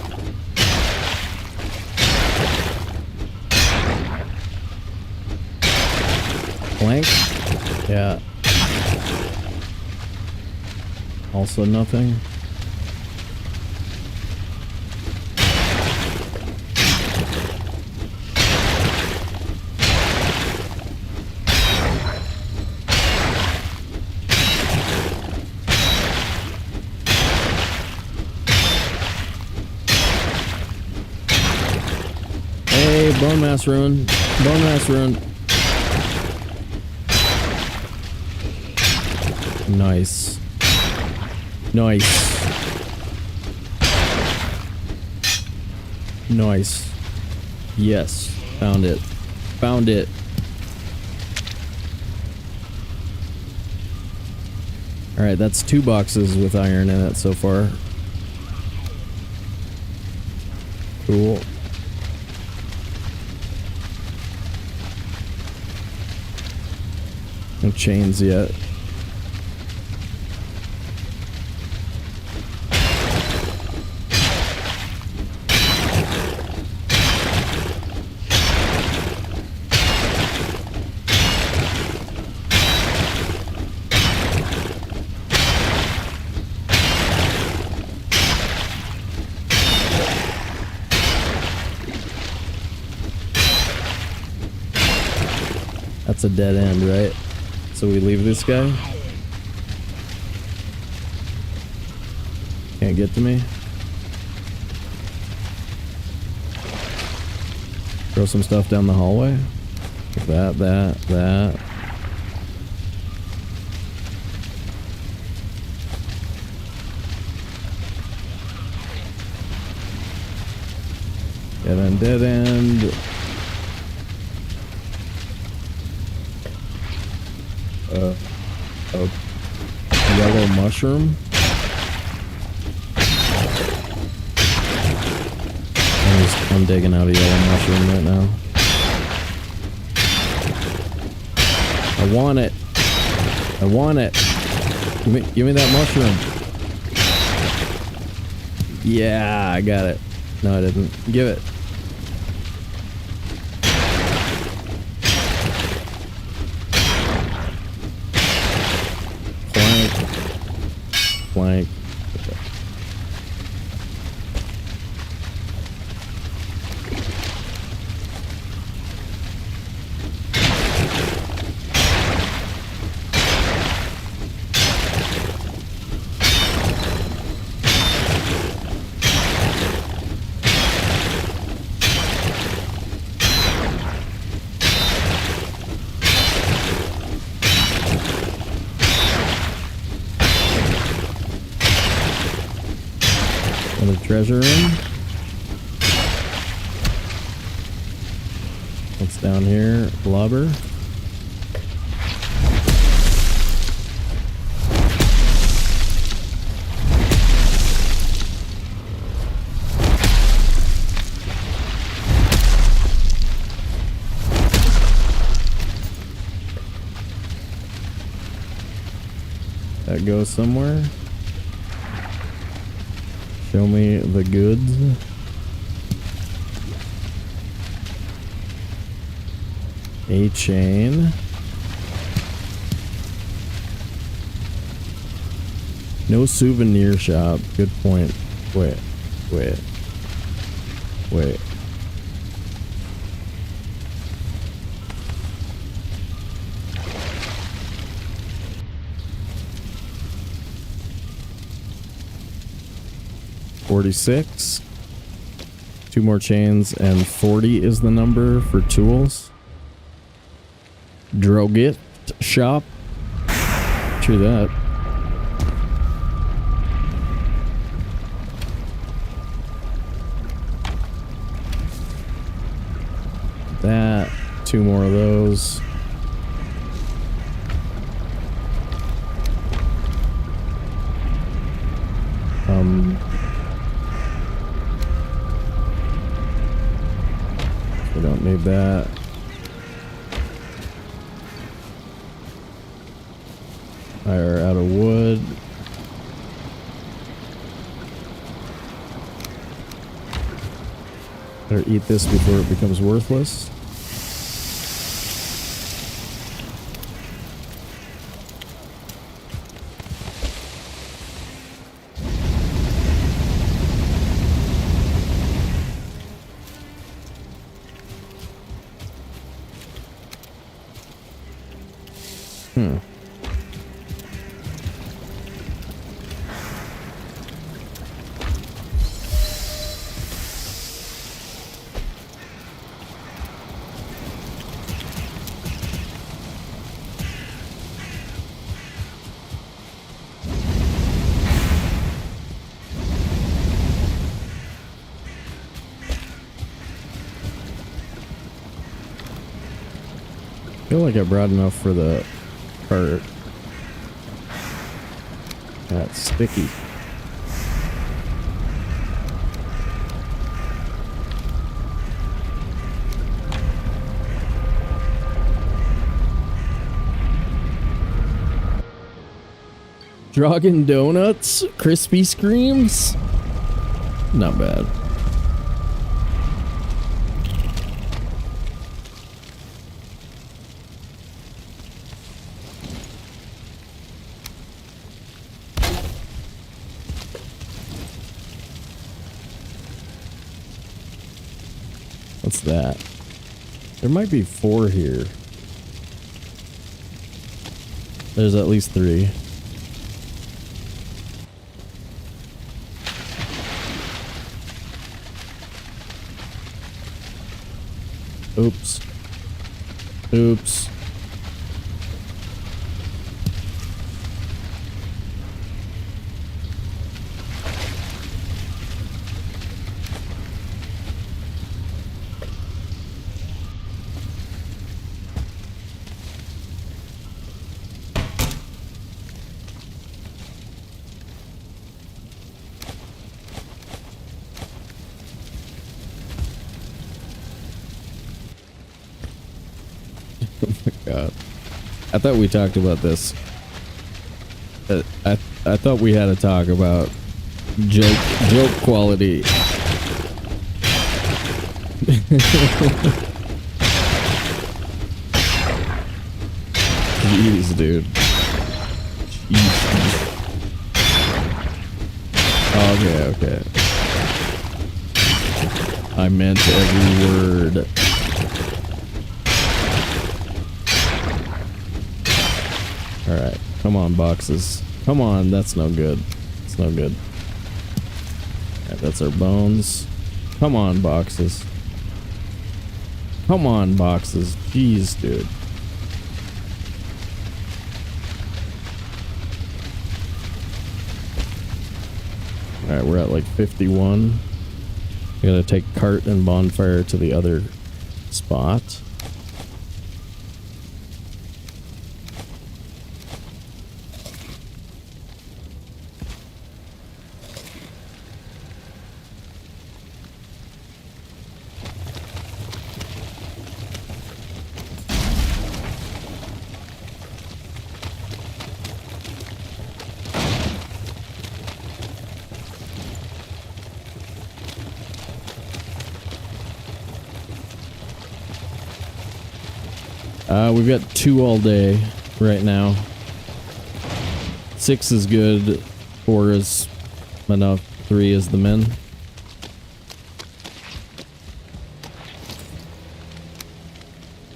Plank? Yeah. Also nothing. Hey, bone mass ruin. Bone mass ruin. Nice. Nice. Nice. Yes. Found it. Found it. Alright, that's 2 boxes with iron in it so far. Cool. No chains yet. That's a dead end, right? So we leave this guy? Can't get to me? Throw some stuff down the hallway? Like that. Dead end. A yellow mushroom. I'm digging out a yellow mushroom right now. I want it. I want it. Give me that mushroom. Yeah, I got it. No, I didn't. Give it. Plank. Okay. Another treasure room. What's down here. Blubber. That goes somewhere. Show me the goods. A chain. No souvenir shop. Good point. Wait. $46. 2 more chains, and 40 is the number for tools. Drogit shop. True that. That. 2 more of those. We don't need that. Fire out of wood. Better eat this before it becomes worthless. I feel like I brought enough for the cart. That's sticky. Dragon donuts, crispy screams. Not bad. What's that? There might be 4 here. There's at least 3. Oops. Oops. God. I thought we talked about this. I thought we had a talk about joke quality. Jeez, dude. Jeez. Okay. I meant every word. Alright, come on, boxes. Come on, that's no good. It's no good. Alright, that's our bones. Come on, boxes. Come on, boxes. Jeez, dude. Alright, we're at like 51. We gotta take cart and bonfire to the other spot. We've got 2 all day right now. 6 is good. 4 is enough. 3 is the min.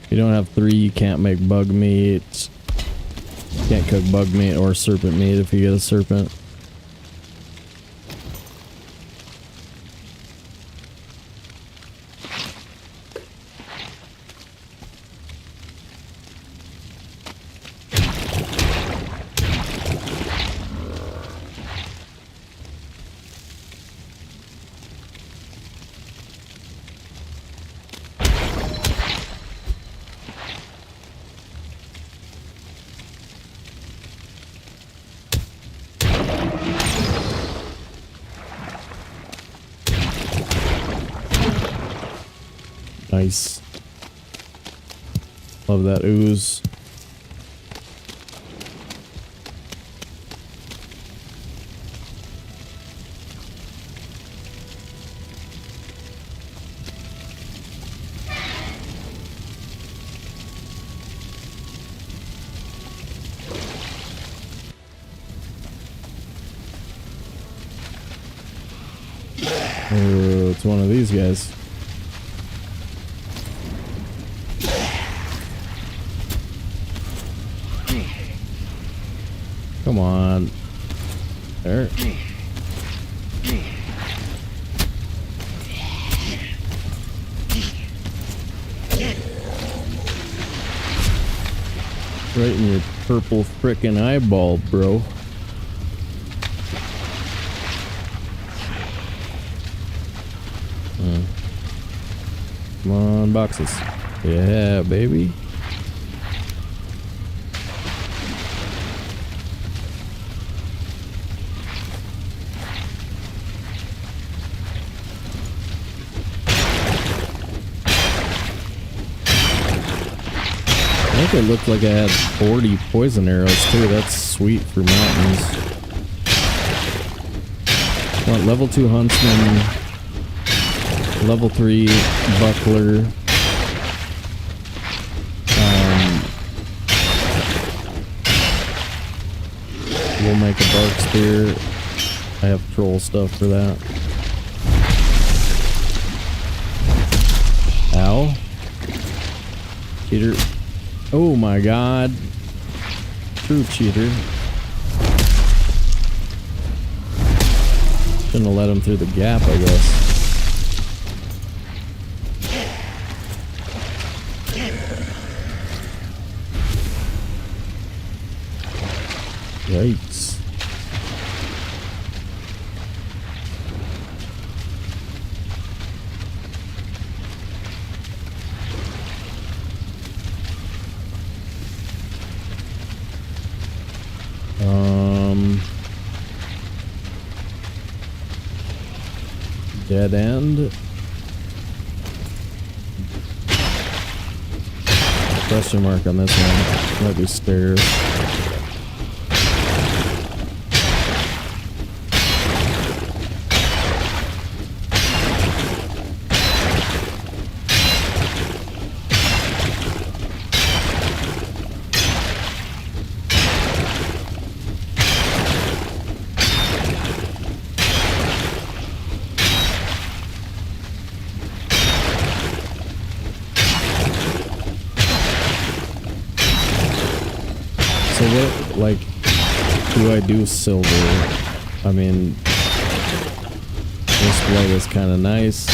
If you don't have 3, you can't make bug meat. You can't cook bug meat or serpent meat if you get a serpent. Nice. Love that ooze. Oh, it's one of these guys. Come on. There. Right in your purple frickin' eyeball, bro. Come on, boxes. Yeah, baby. I think it looked like I had 40 poison arrows too. That's sweet for mountains. Want level 2 huntsman, level 3 buckler. We'll make a bark spear. I have troll stuff for that. Ow. Cheater. Oh my god. True cheater. Shouldn't have let him through the gap, I guess. Yikes. Dead end. Question mark on this one. Might be stairs. So what, like, do I do silver? I mean, this blade is kind of nice.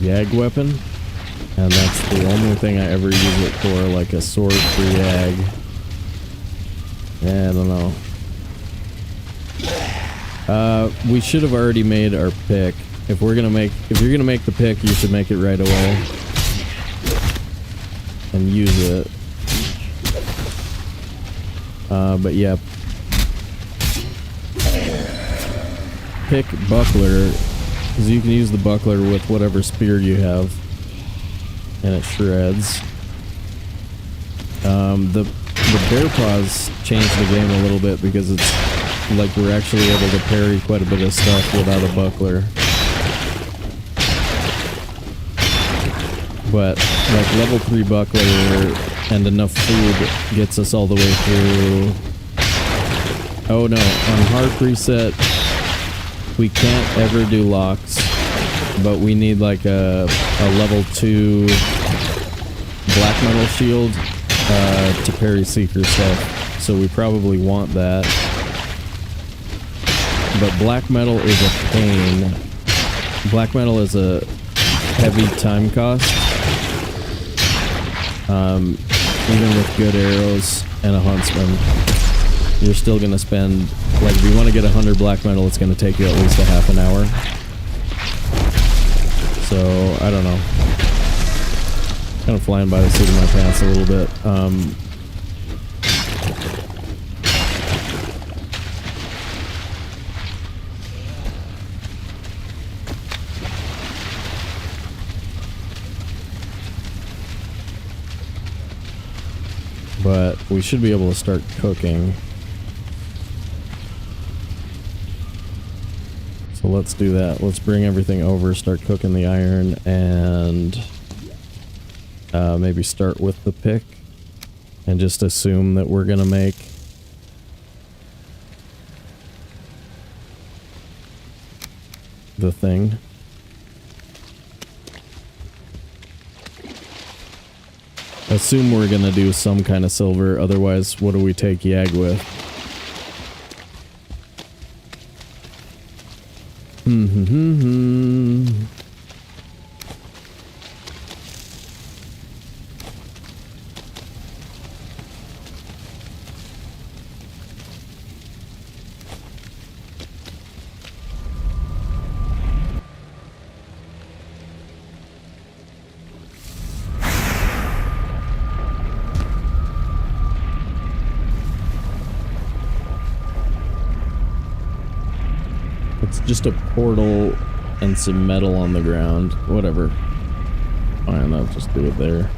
Yag weapon. And that's the only thing I ever use it for, like a sword for yag. Yeah, I don't know. We should have already made our pick. If you're gonna make the pick, you should make it right away. And use it. But yeah. Pick buckler, because you can use the buckler with whatever spear you have. And it shreds. The bear paws changed the game a little bit because it's like we're actually able to parry quite a bit of stuff without a buckler. But like level 3 buckler and enough food gets us all the way through. Oh no, on hard preset we can't ever do locks, but we need like a level 2 black metal shield to parry seeker stuff, so we probably want that. But black metal is a pain. Black metal is a heavy time cost. Even with good arrows and a huntsman, you're still gonna spend, like, if you want to get 100 black metal, it's gonna take you at least a half an hour. So I don't know. Kind of flying by the seat of my pants a little bit. But we should be able to start cooking. So let's do that. Let's bring everything over, start cooking the iron, and maybe start with the pick and just assume that we're gonna make the thing. Assume we're gonna do some kind of silver, otherwise what do we take Yag with? Just a portal and some metal on the ground. Whatever. Fine, I'll just do it there.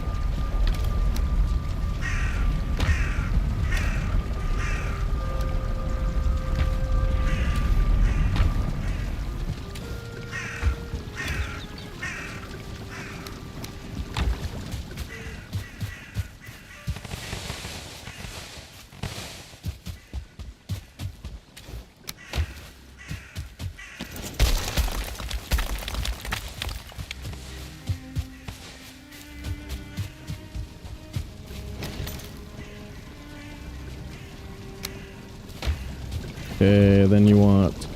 Okay, then you want...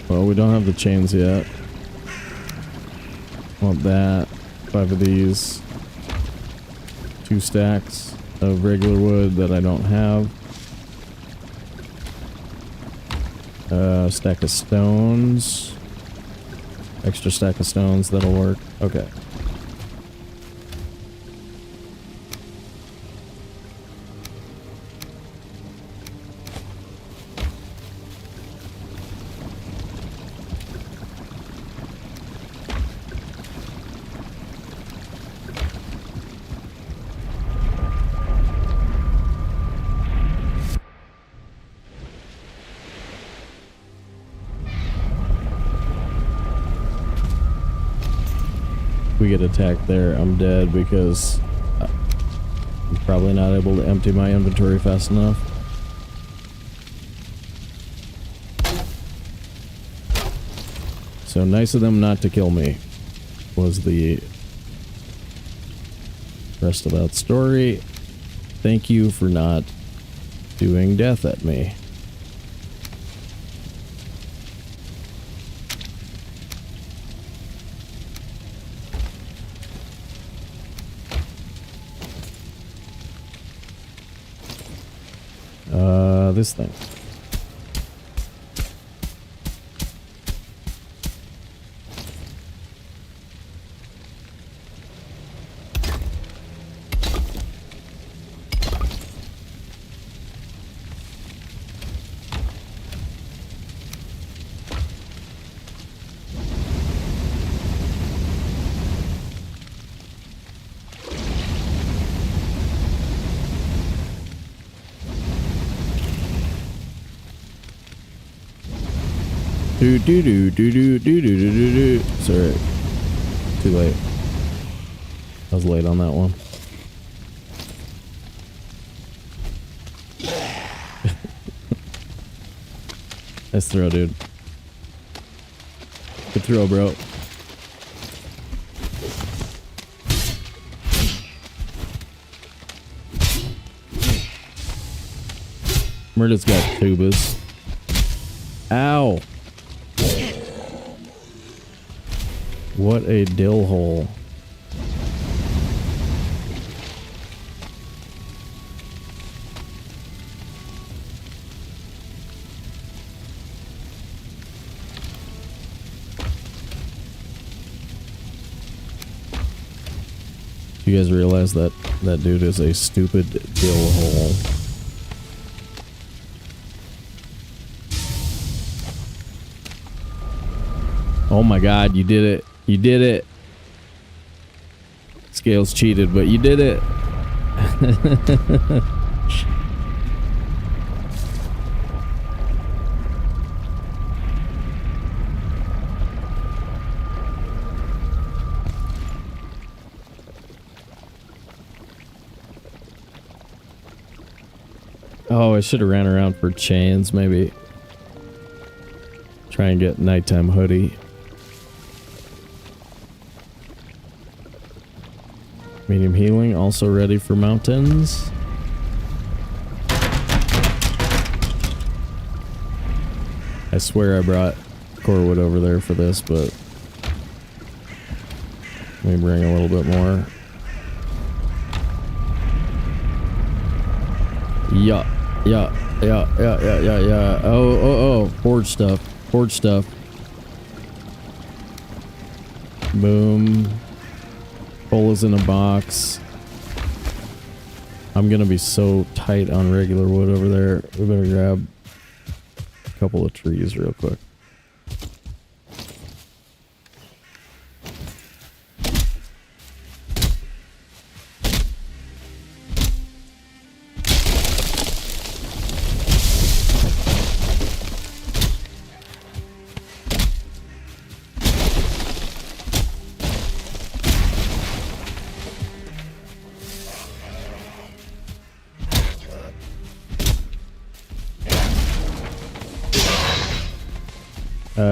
Well, we don't have the chains yet. Want that. 5 of these. 2 stacks of regular wood that I don't have. Stack of stones. Extra stack of stones, that'll work. Okay. We get attacked there, I'm dead because I'm probably not able to empty my inventory fast enough. So nice of them not to kill me was the rest of that story. Thank you for not doing death at me. This thing. Sorry. Too late. I was late on that one. Nice throw, dude. Good throw, bro. Murda's got tubas. Ow! What a dill hole. You guys realize that that dude is a stupid dill hole. Oh my god, you did it. You did it. Scales cheated, but you did it. Oh, I should have ran around for chains, maybe. Try and get nighttime hoodie. Medium healing, also ready for mountains. I swear I brought Corewood over there for this, but let me bring a little bit more. Yeah. Oh. Forge stuff. Forge stuff. Boom. Cola's in a box. I'm gonna be so tight on regular wood over there. We better grab a couple of trees real quick.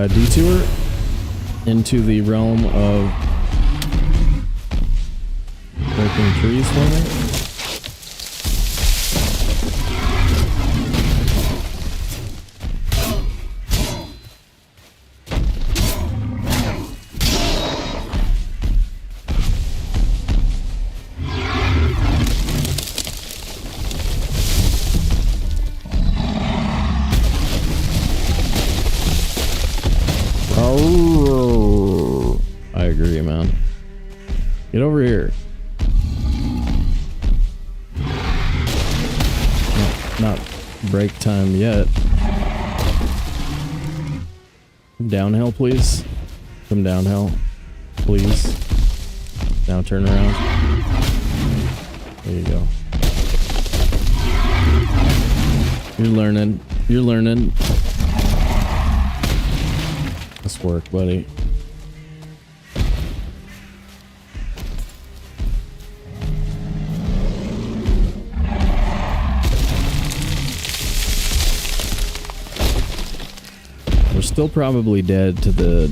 Detour into the realm of breaking trees for me. I agree, man. Get over here. Not break time yet. Downhill, please. Come downhill, please. Now turn around. There you go. You're learning. You're learning. Nice work, buddy. We're still probably dead to the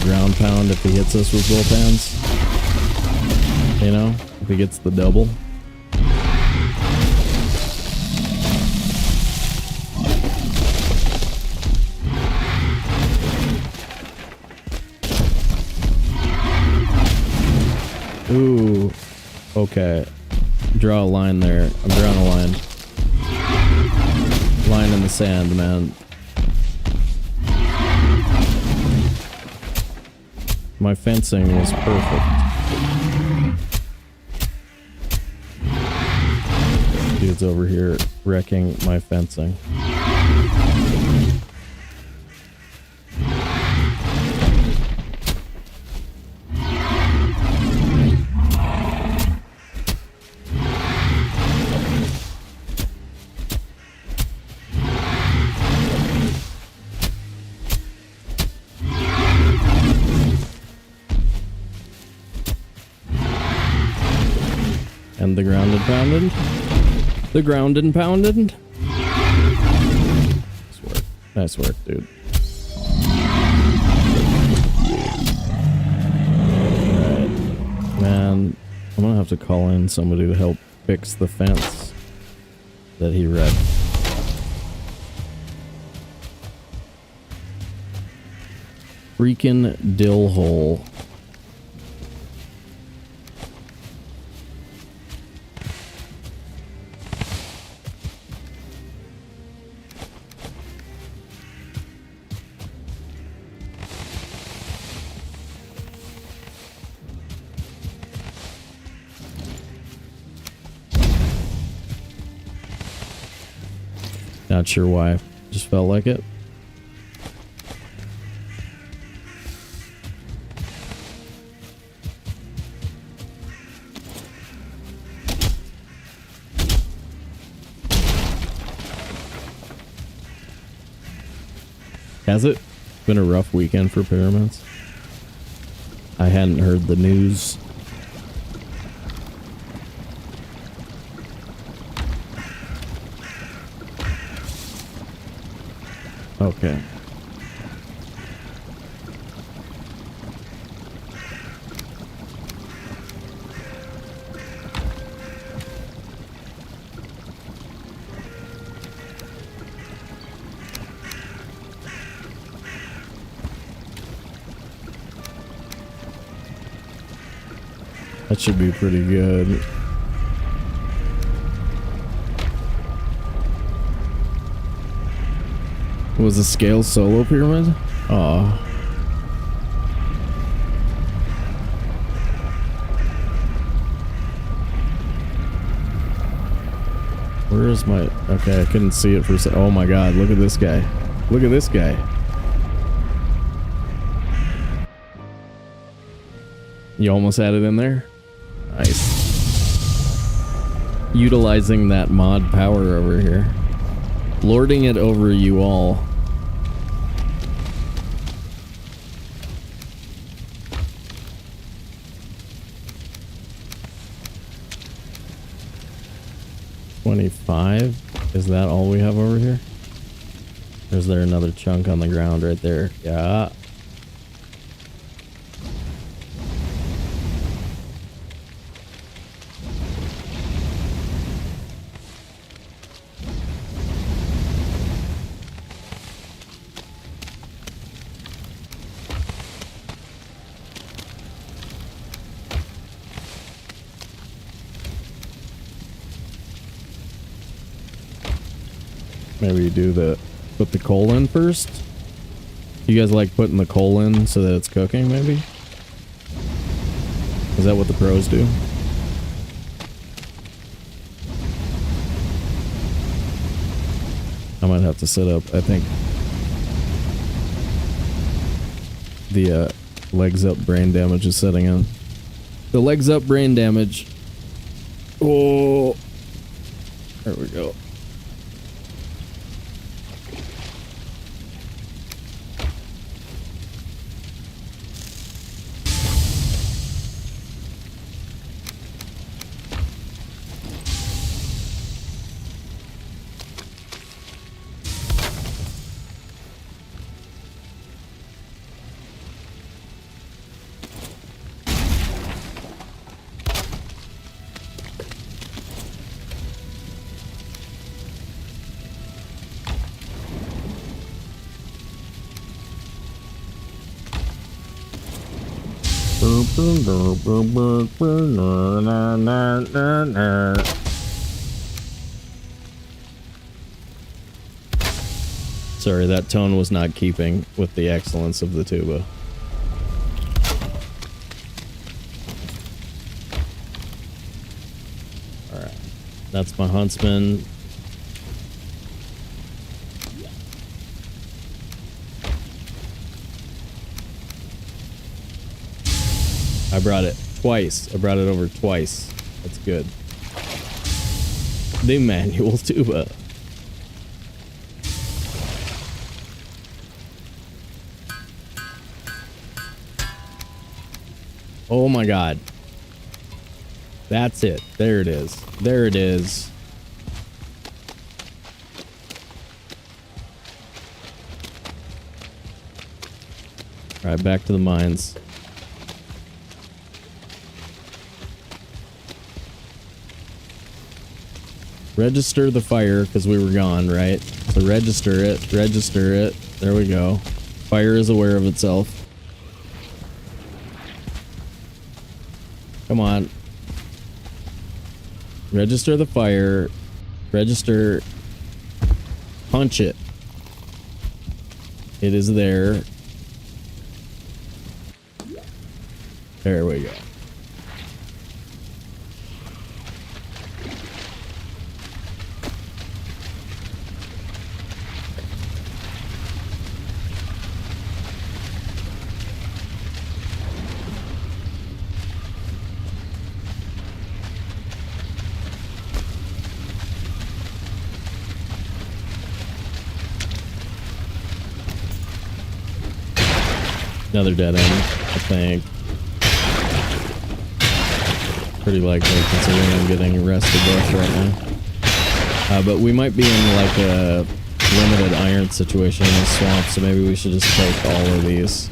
ground pound if he hits us with both hands. You know, if he gets the double. Ooh, okay. Draw a line there. I'm drawing a line. Line in the sand, man. My fencing was perfect. Dude's over here wrecking my fencing. And the ground and pounded. The ground and pounded. Nice work. Nice work, dude. Alright. Man, I'm gonna have to call in somebody to help fix the fence that he wrecked. Freaking dill hole. Not sure why. Just felt like it. Has it been a rough weekend for pyramids? I hadn't heard the news. Okay. That should be pretty good. Was the scale solo pyramid? Aw. Where is my... Okay, I couldn't see it for a second. Oh my god, look at this guy. Look at this guy. You almost had it in there? Nice. Utilizing that mod power over here. Lording it over you all. $25? Is that all we have over here? Or is there another chunk on the ground right there? Yeah. Maybe you do put the coal in first? You guys like putting the coal in so that it's cooking, maybe? Is that what the pros do? I might have to set up, I think, the legs up brain damage is setting in. The legs up brain damage. Oh, there we go. Sorry, that tone was not keeping with the excellence of the tuba. Alright, that's my huntsman. I brought it twice. I brought it over twice. That's good. The manual tuba. Oh my god. That's it. There it is. There it is. All right, back to the mines. Register the fire because we were gone, right? So register it. Register it. There we go. Fire is aware of itself. Come on. Register the fire. Register. Punch it. It is there. There we go. Another dead end, I think. Pretty likely considering I'm getting arrested buff right now. But we might be in like a limited iron situation in the swamp, so maybe we should just take all of these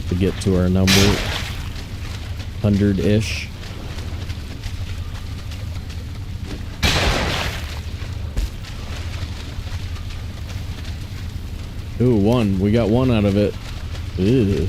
to get to our number. 100-ish. Ooh, one. We got one out of it. Ew.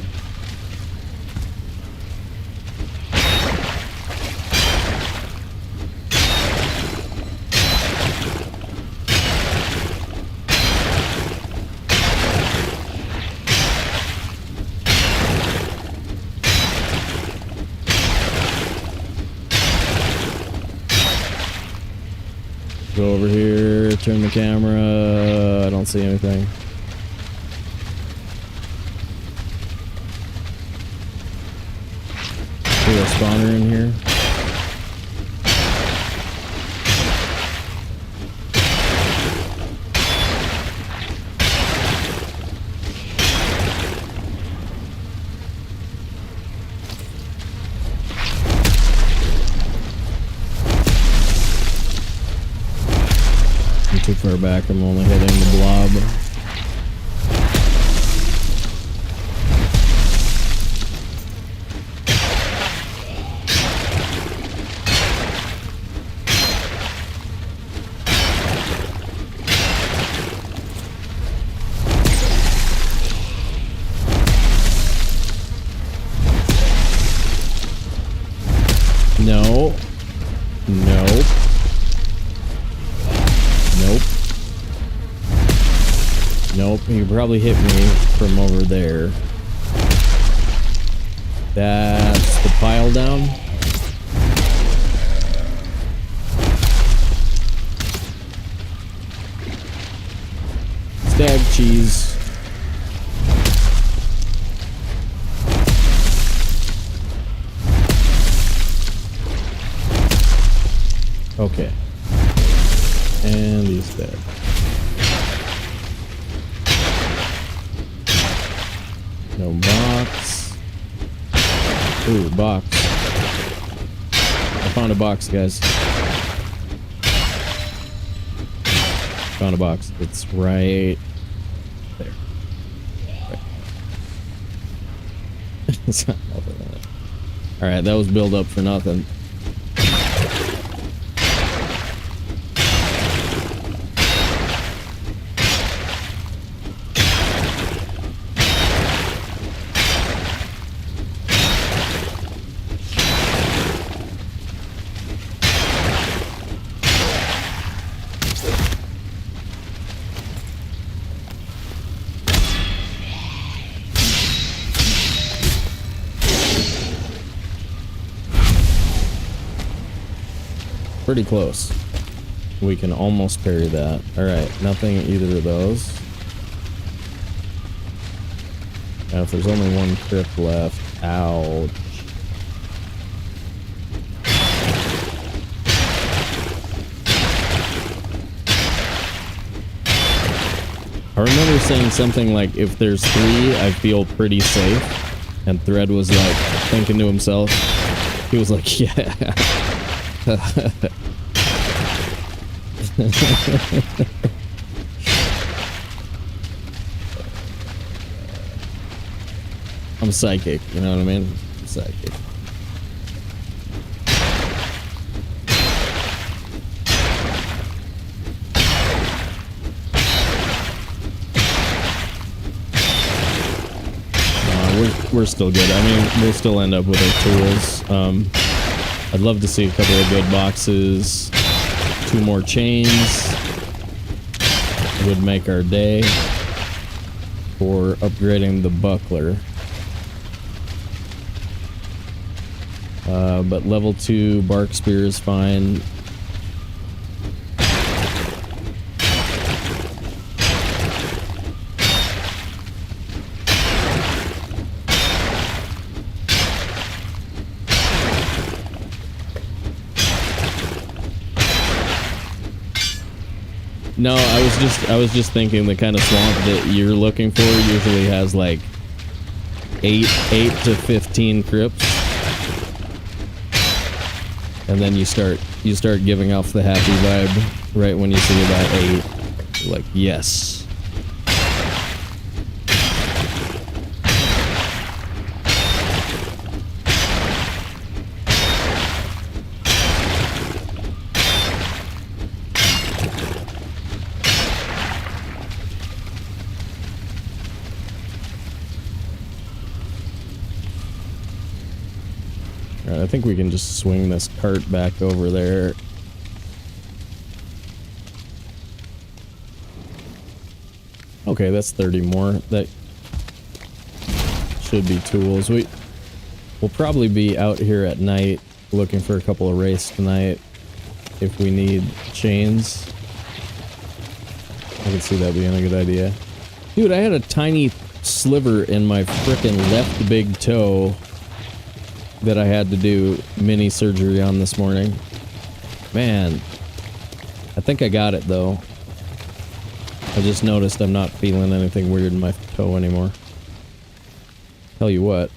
Go over here, turn the camera. I don't see anything. See a spawner in here. I'm too far back. I'm only hitting the blob. No. Nope. Nope. Nope. You probably hit me from over there. That's the pile down. Stag cheese. Okay. And he's dead. No box. Ooh, box. I found a box, guys. Found a box. It's right there. Right. It's not nothing on it. Alright, that was build up for nothing. Pretty close. We can almost parry that. Alright, nothing in either of those. Now if there's only one crypt left. Ouch. I remember saying something like, if there's 3, I feel pretty safe. And Thread was like thinking to himself, he was like, yeah. I'm psychic, you know what I mean? I'm psychic. We're still good. I mean, we'll still end up with our tools. I'd love to see a couple of good boxes. 2 more chains would make our day for upgrading the buckler. But level 2 bark spear is fine. No, I was just thinking the kind of swamp that you're looking for usually has like 8 to 15 crypts. And then you start giving off the happy vibe right when you see about 8. You're like, yes. I think we can just swing this cart back over there. Okay, that's 30 more. That should be tools. We'll probably be out here at night looking for a couple of wraiths tonight if we need chains. I can see that being a good idea. Dude, I had a tiny sliver in my frickin' left big toe that I had to do mini surgery on this morning. Man, I think I got it though. I just noticed I'm not feeling anything weird in my toe anymore. Tell you what.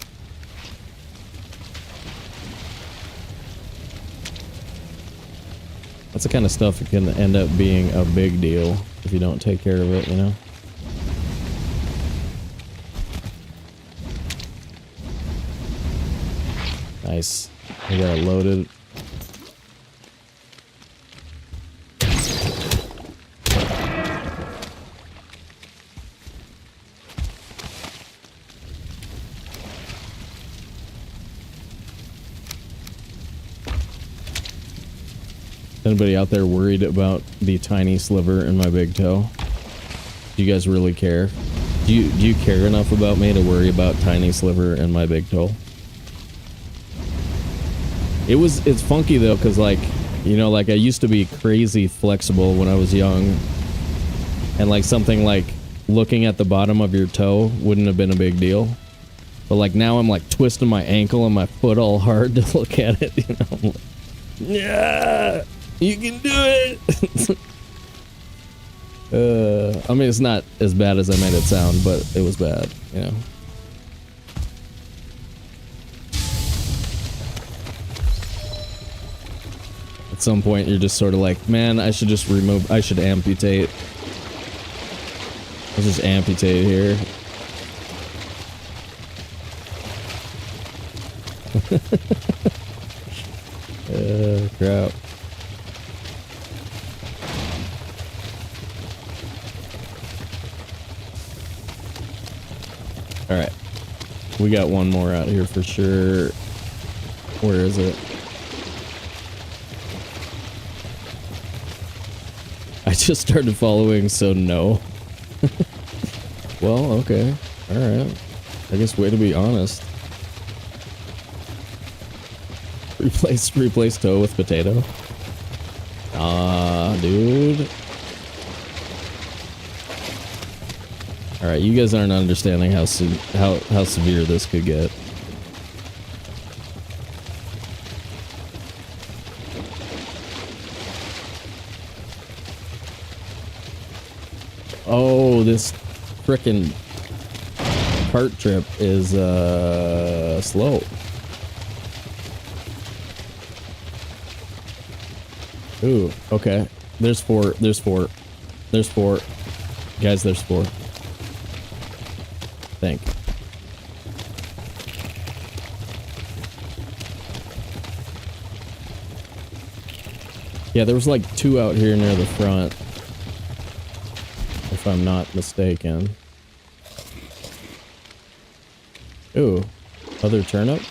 That's the kind of stuff that can end up being a big deal if you don't take care of it, you know? Nice. I got it loaded. Anybody out there worried about the tiny sliver in my big toe? Do you guys really care? Do you care enough about me to worry about tiny sliver in my big toe? It's funky though, because like, you know, like I used to be crazy flexible when I was young, and like something like looking at the bottom of your toe wouldn't have been a big deal, but like now I'm like twisting my ankle and my foot all hard to look at it, you know. I'm like, yeah, you can do it. I mean, it's not as bad as I made it sound, but it was bad, you know. At some point, you're just sort of like, man, I should amputate. Let's just amputate here. Crap. Alright. We got one more out here for sure. Where is it? I just started following, so no. Well, okay. Alright. I guess way to be honest. Replace toe with potato. Ah, dude. Alright, you guys aren't understanding how severe this could get. Oh, this frickin' cart trip is slow. Ooh, okay. There's four. There's four. There's four. Guys, there's four. Think. Yeah, there was like two out here near the front. If I'm not mistaken. Ooh, other turnip?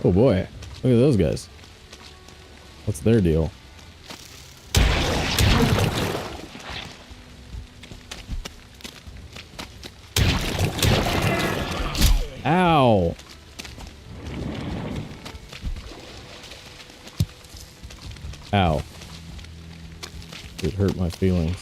Oh boy, look at those guys. What's their deal? Ow! Ow. It hurt my feelings.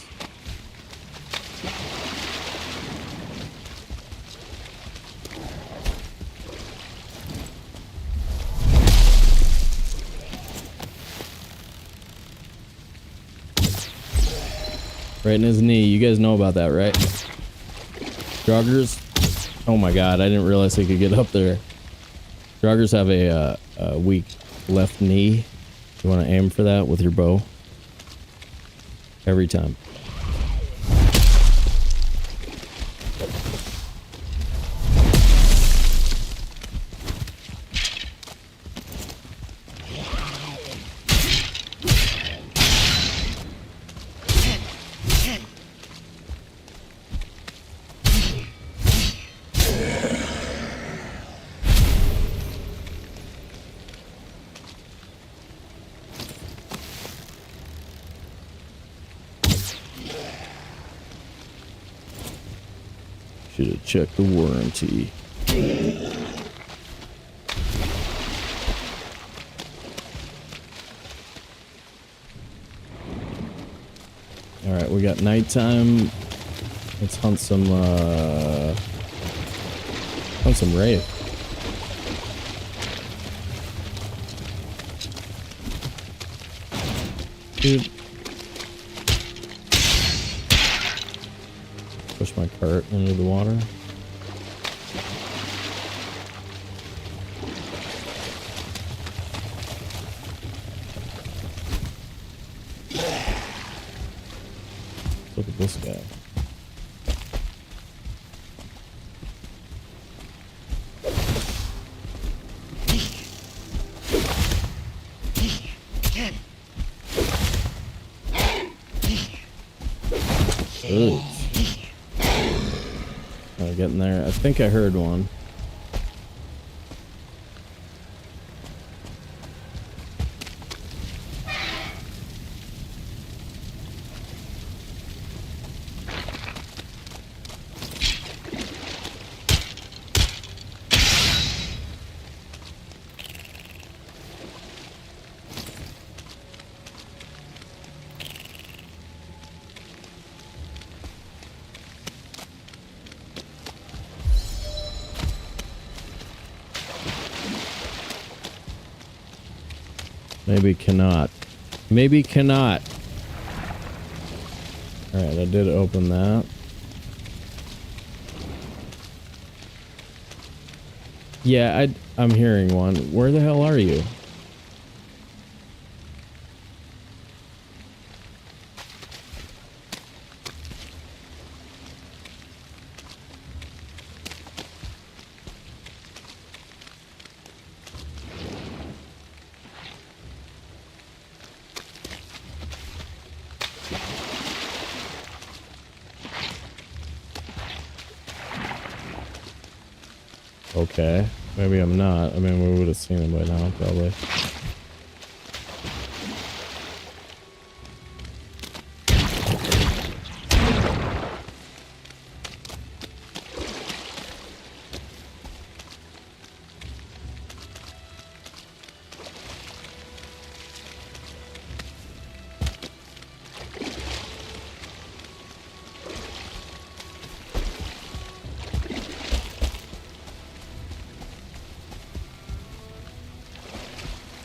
Right in his knee. You guys know about that, right? Joggers. Oh my god, I didn't realize he could get up there. Joggers have a weak left knee. You want to aim for that with your bow. Every time. Should have checked the warranty. Alright, we got nighttime. Let's hunt some wraith. Dude. Push my cart into the water. Look at this guy. Ooh. Getting there. I think I heard one. Maybe cannot. Maybe cannot. Alright, I did open that. Yeah, I'm hearing one. Where the hell are you? Okay, maybe I'm not. I mean, we would have seen him by now, probably.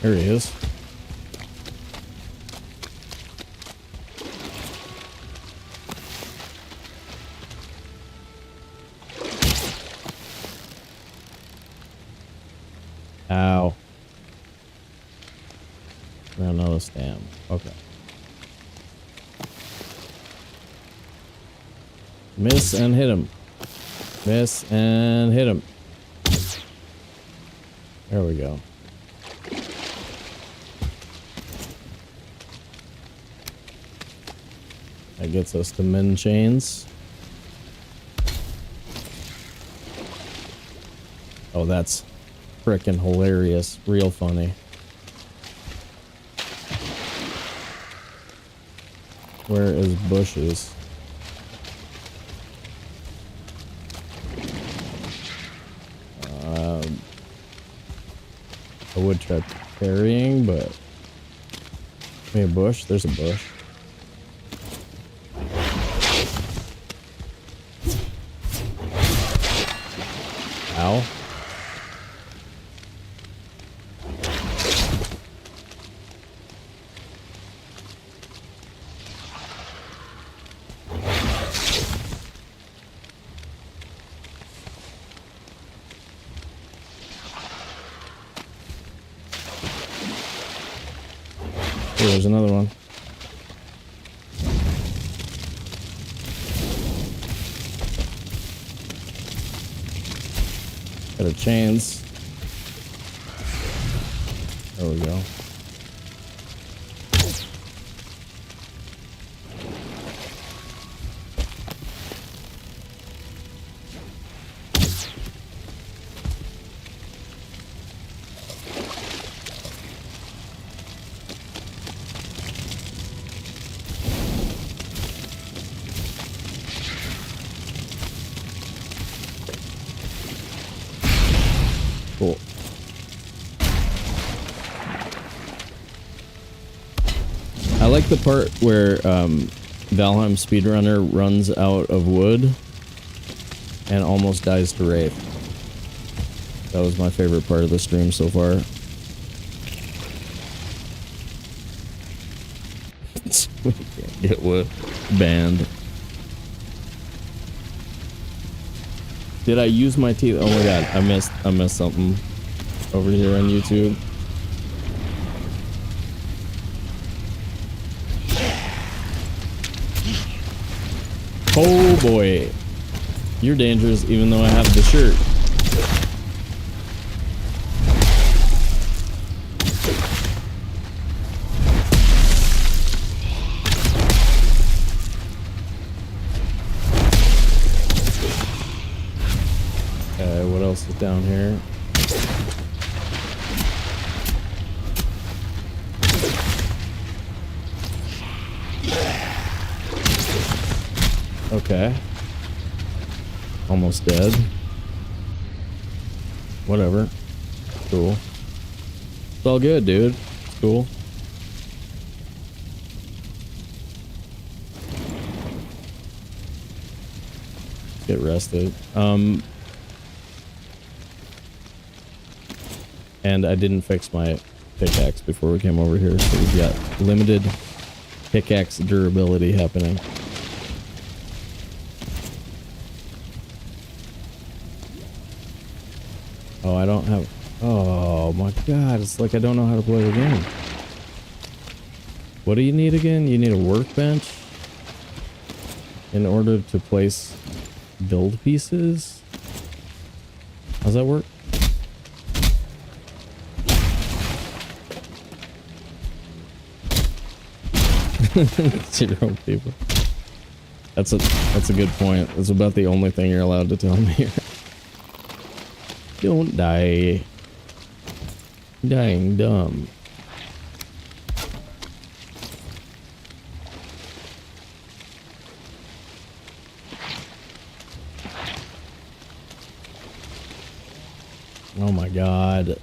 There he is. Ow. Another stamp. Okay. Miss and hit him. Miss and hit him. There we go. That gets us to men chains. Oh, that's frickin' hilarious. Real funny. Where is bushes? I would try parrying, but maybe a bush. There's a bush. Ow. Oh, there's another one. Got our chains. There we go. Cool. I like the part where Valheim speedrunner runs out of wood and almost dies to Wraith. That was my favorite part of the stream so far. We can't get wood banned. Did I use my teeth? Oh my god, I missed something over here on YouTube. Oh boy. You're dangerous even though I have the shirt. What else is down here? Okay. Almost dead. Whatever. Cool. It's all good, dude. It's cool. Get rested. And I didn't fix my pickaxe before we came over here, so we've got limited pickaxe durability happening. Oh, I don't have... Oh my god, it's like I don't know how to play the game. What do you need again? You need a workbench in order to place build pieces? How's that work? Zero people. That's a good point. That's about the only thing you're allowed to tell me here. Don't die. Dying dumb. Oh my god.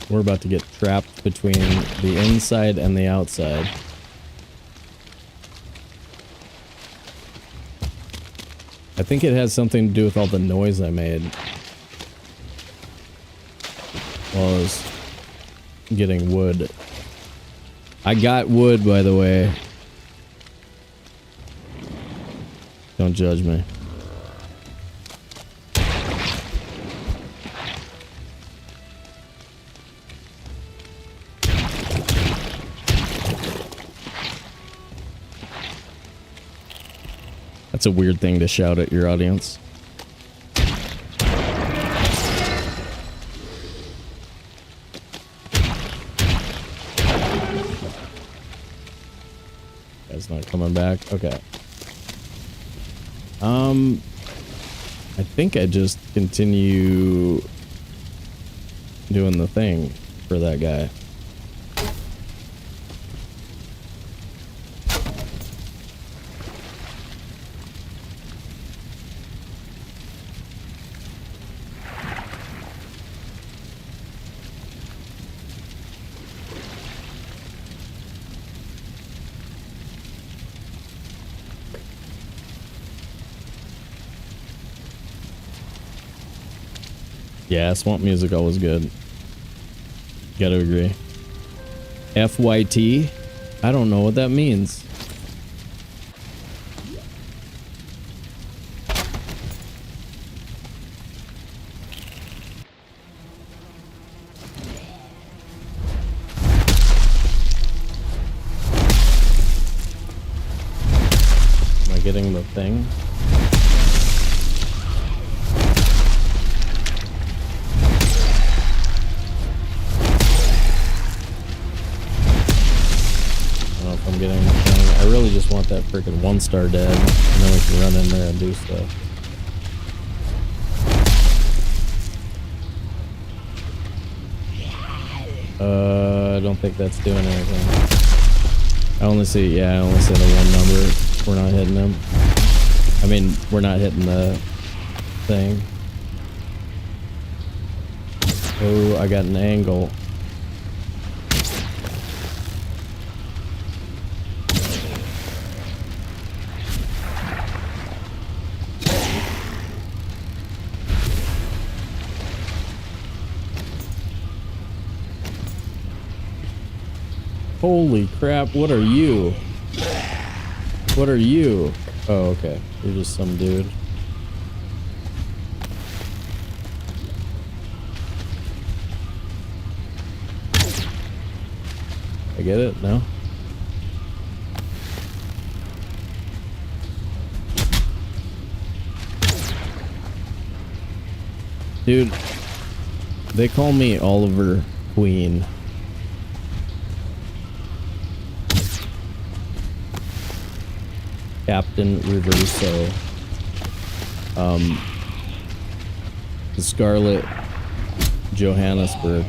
We're about to get trapped between the inside and the outside. I think it has something to do with all the noise I made while I was getting wood. I got wood, by the way. Don't judge me. That's a weird thing to shout at your audience. Guy's not coming back. Okay. I think I just continue doing the thing for that guy. Yeah, swamp music always good. Gotta agree. FYT? I don't know what that means. Am I getting the thing? I'm getting the thing. I really just want that freaking 1-star dead, and then we can run in there and do stuff. I don't think that's doing anything. I only see the one number. We're not hitting them. I mean, we're not hitting the thing. Oh, I got an angle. Holy crap, what are you? What are you? Oh, okay. You're just some dude. I get it? No? Dude, they call me Oliver Queen. Captain Reverso. The Scarlet Johannesburg.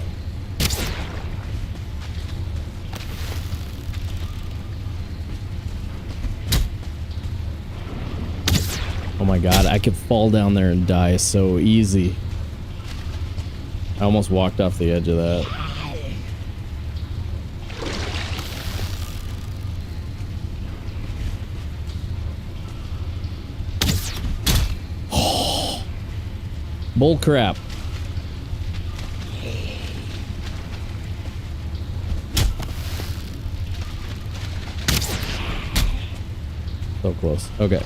Oh my god, I could fall down there and die so easy. I almost walked off the edge of that. Bull crap. So close. Okay.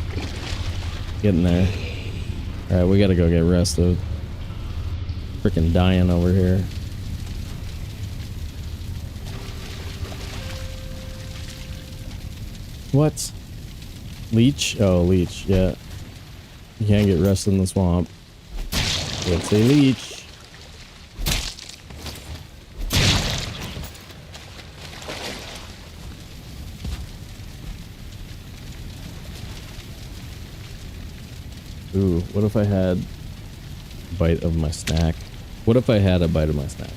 Getting there. Alright, we gotta go get rested. Freaking dying over here. What? Leech? Oh, leech, yeah. You can't get rest in the swamp. It's a leech. Ooh, what if I had a bite of my snack? What if I had a bite of my snack?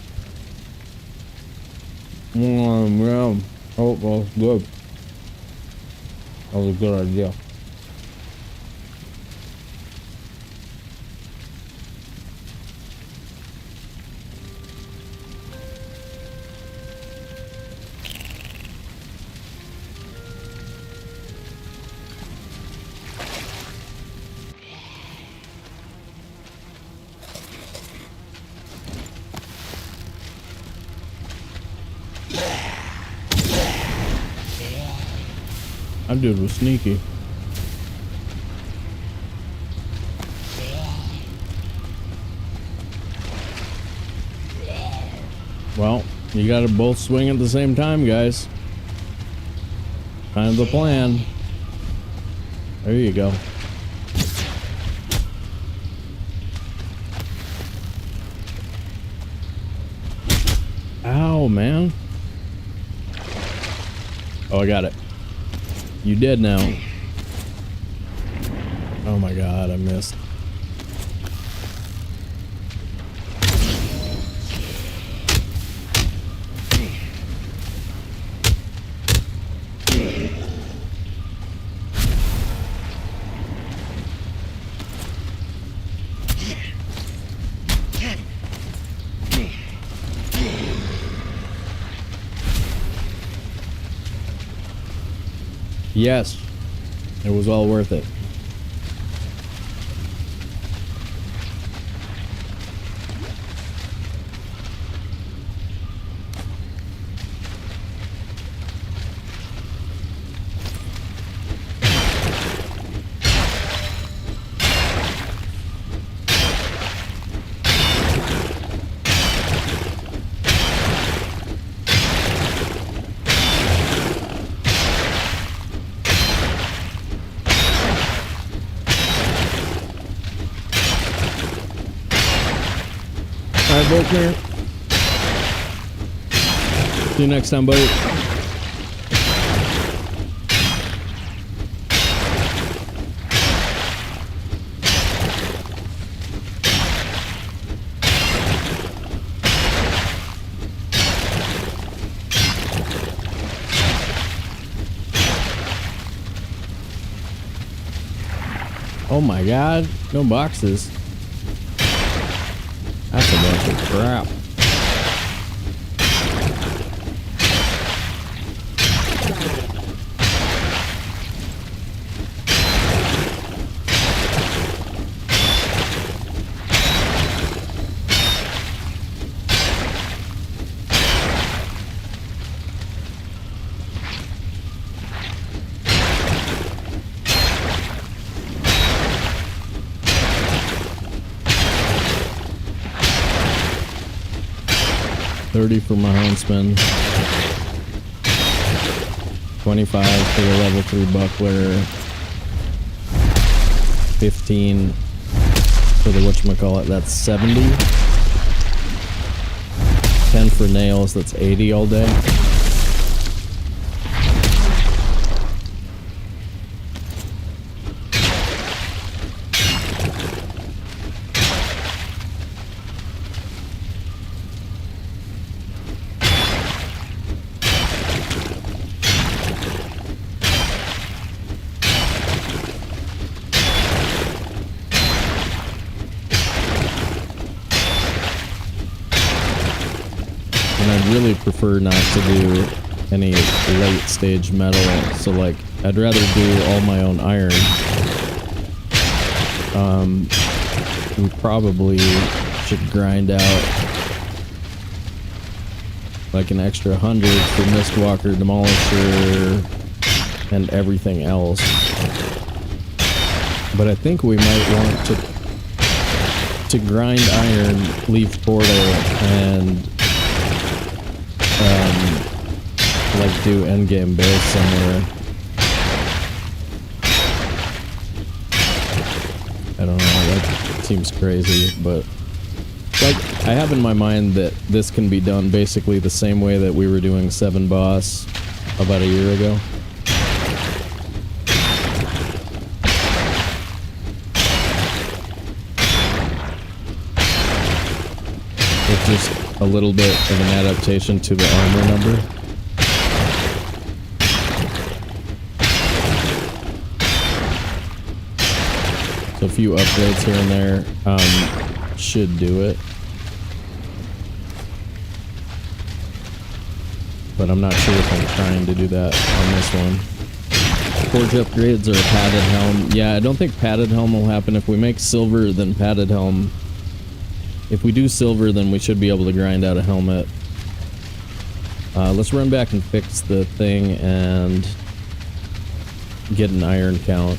Yeah. Oh, well, good. That was a good idea. dude was sneaky. Well, you gotta both swing at the same time, guys. Kind of the plan. There you go. Ow, man. Oh, I got it. You did now. Oh my god, I missed. Yes, it was all worth it. Alright, Volkner. See you next time, buddy. Oh my god, no boxes. That's a bunch of crap. $30 for my huntsman, 25 for the level 3 buckler, 15 for the whatchamacallit, that's 70, 10 for nails, that's 80 all day. Really prefer not to do any late stage metal, so like I'd rather do all my own iron. We probably should grind out like an extra 100 for Mistwalker, Demolisher, and everything else. But I think we might want to grind iron, leave portal, and like do endgame base somewhere. I don't know, that seems crazy, but like I have in my mind that this can be done basically the same way that we were doing 7 boss about a year ago. With just a little bit of an adaptation to the armor number. So a few upgrades here and there should do it. But I'm not sure if I'm trying to do that on this one. Forge upgrades or a padded helm. Yeah, I don't think padded helm will happen. If we make silver, then padded helm. If we do silver, then we should be able to grind out a helmet. Let's run back and fix the thing and get an iron count.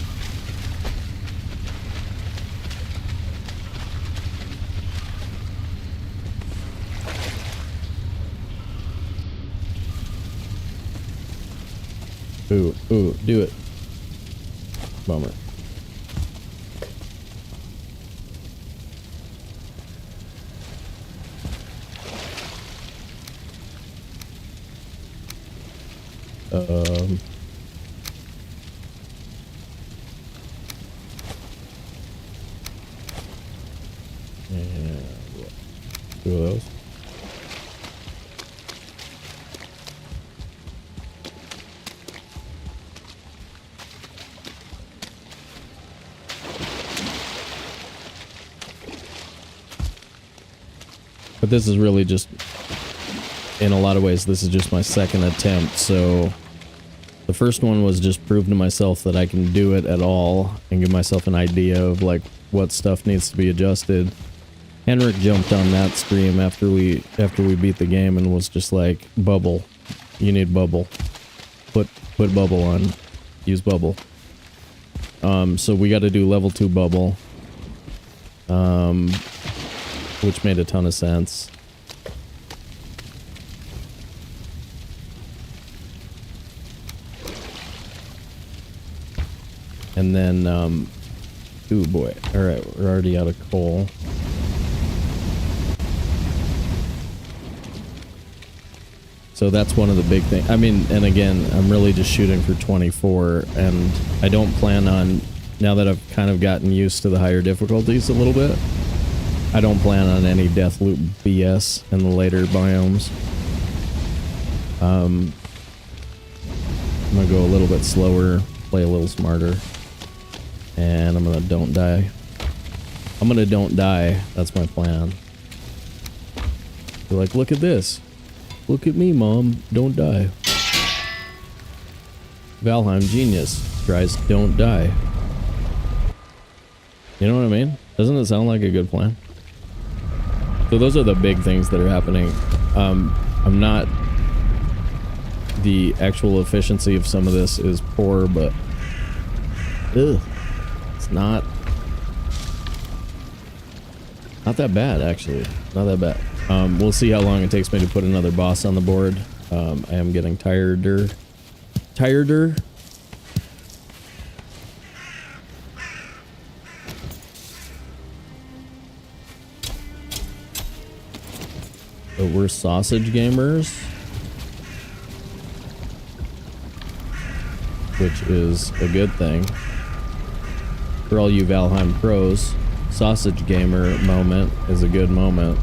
Ooh, do it. Bummer. Yeah, two of those. But this is really just, in a lot of ways, this is just my second attempt, so the first one was just prove to myself that I can do it at all and give myself an idea of like what stuff needs to be adjusted. Henrik jumped on that stream after we beat the game and was just like, bubble. You need bubble. Put bubble on. Use bubble. So we got to do level 2 bubble. Which made a ton of sense. And then, ooh boy. Alright, we're already out of coal. So that's one of the big things. I mean, and again, I'm really just shooting for 24, and I don't plan on, now that I've kind of gotten used to the higher difficulties a little bit, I don't plan on any death loop BS in the later biomes. I'm gonna go a little bit slower, play a little smarter. And I'm gonna don't die. I'm gonna don't die. That's my plan. You're like, look at this. Look at me, Mom. Don't die. Valheim genius tries don't die. You know what I mean? Doesn't it sound like a good plan? So those are the big things that are happening. I'm not... The actual efficiency of some of this is poor, but... Ugh. It's not that bad, actually. Not that bad. We'll see how long it takes me to put another boss on the board. I am getting tireder. So we're sausage gamers, which is a good thing. For all you Valheim pros, sausage gamer moment is a good moment.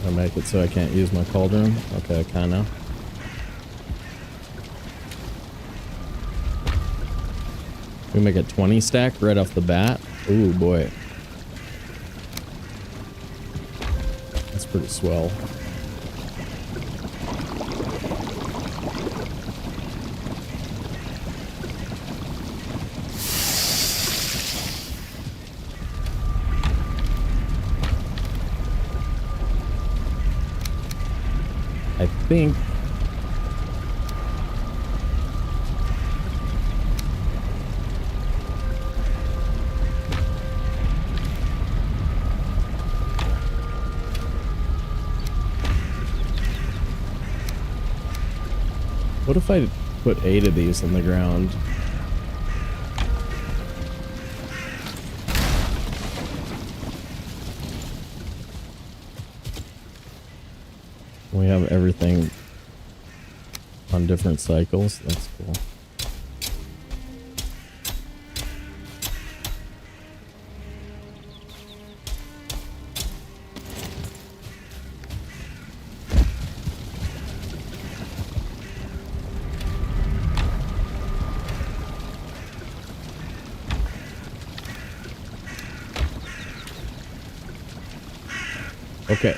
I'll make it so I can't use my cauldron. Okay, I can now. We make a 20 stack right off the bat. Ooh boy. That's pretty swell. I think what if I put 8 of these in the ground? We have everything on different cycles. That's cool. Okay.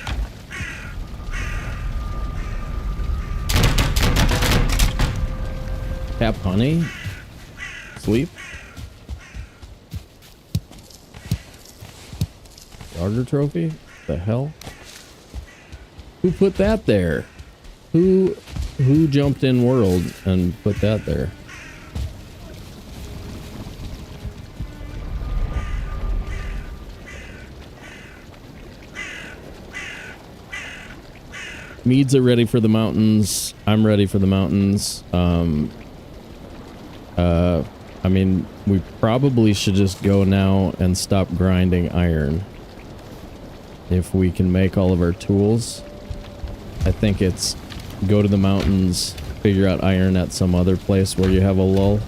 Tap honey. Sleep. Starter trophy? The hell? Who put that there? Who jumped in world and put that there? Meads are ready for the mountains. I'm ready for the mountains. I mean, we probably should just go now and stop grinding iron. If we can make all of our tools. I think it's go to the mountains, figure out iron at some other place where you have a lull.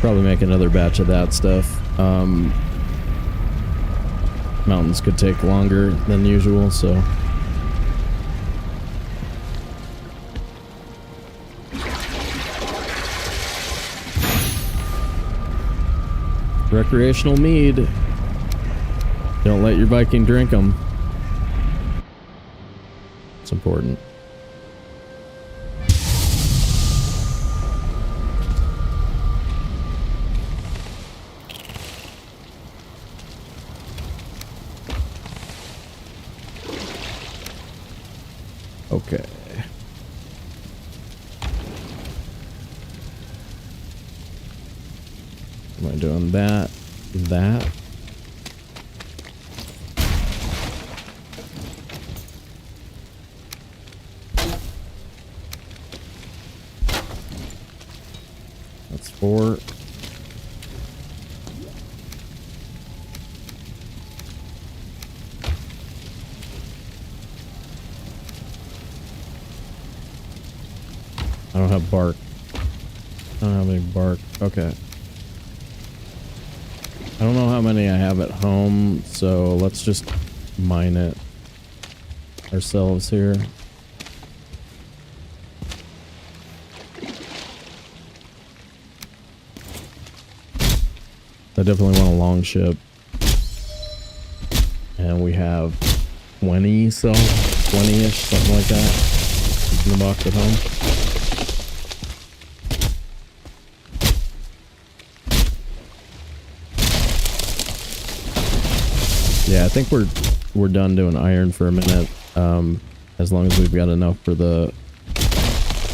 Probably make another batch of that stuff. Mountains could take longer than usual, so. Recreational mead. Don't let your Viking drink them. It's important. Okay. Am I doing that? That? That's 4. I don't have bark. I don't have any bark. Okay. I don't know how many I have at home, so let's just mine it ourselves here. I definitely want a long ship. And we have 20, so 20-ish, something like that, in the box at home. Yeah, I think we're done doing iron for a minute. As long as we've got enough for the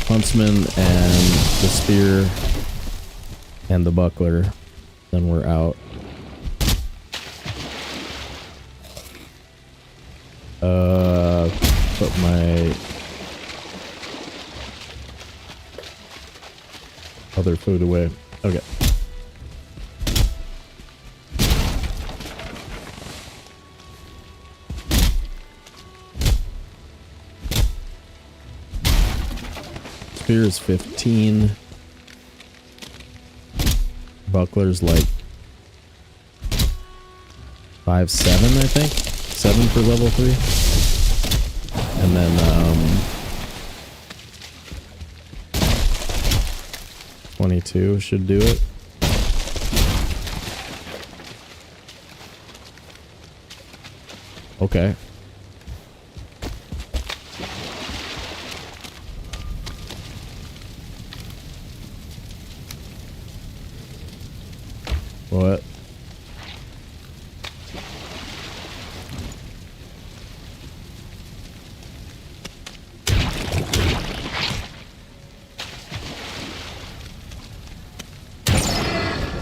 huntsman and the spear and the buckler, then we're out. Put my other food away. Okay. Spear is 15. Buckler's like 5-7, I think. 7 for level 3. And then 22 should do it. Okay. What?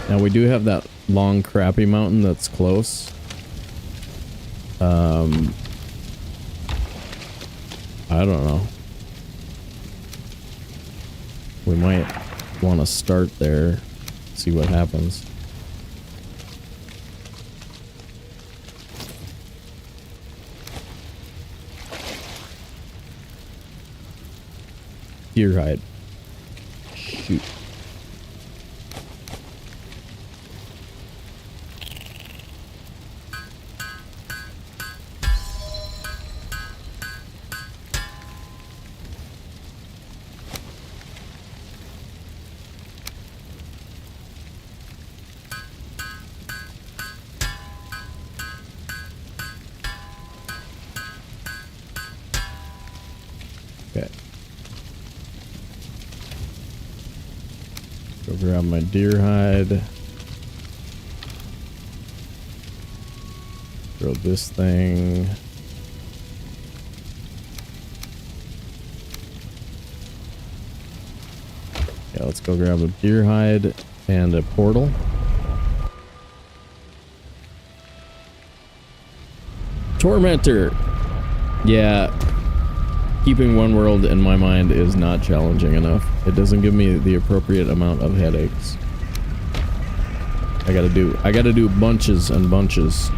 Now we do have that long crappy mountain that's close. I don't know. We might want to start there, see what happens. Deer hide. Shoot. Go grab my deer hide. Throw this thing. Yeah, let's go grab a deer hide and a portal. Tormentor! Yeah, keeping one world in my mind is not challenging enough. It doesn't give me the appropriate amount of headaches. I gotta do bunches and bunches.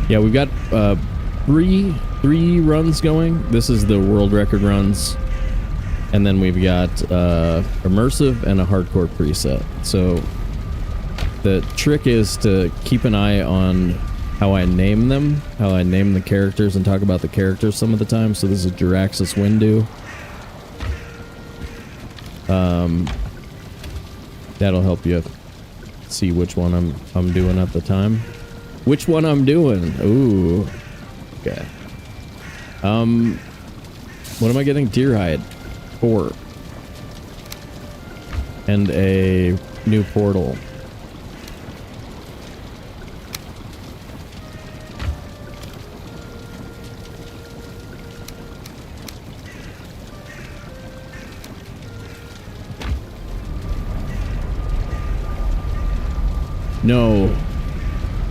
Yeah, we've got three runs going. This is the world record runs. And then we've got immersive and a hardcore preset. So the trick is to keep an eye on how I name them, how I name the characters and talk about the characters some of the time. So this is Jaraxus Windu. That'll help you see which one I'm doing at the time. Which one I'm doing? Ooh. Okay. What am I getting? Deer hide. 4. And a new portal. No.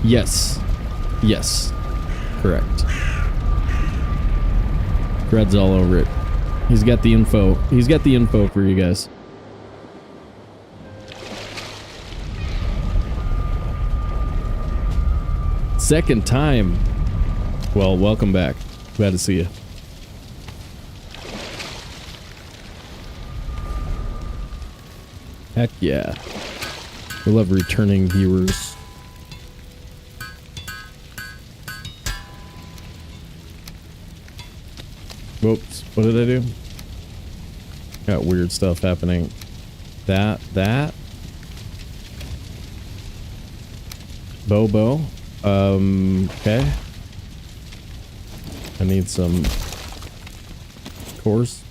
Yes. Yes. Correct. Threads all over it. He's got the info. He's got the info for you guys. Second time. Well, welcome back. Glad to see you. Heck yeah. We love returning viewers. Whoops, what did I do? Got weird stuff happening. That. Bobo. Okay. I need some cores.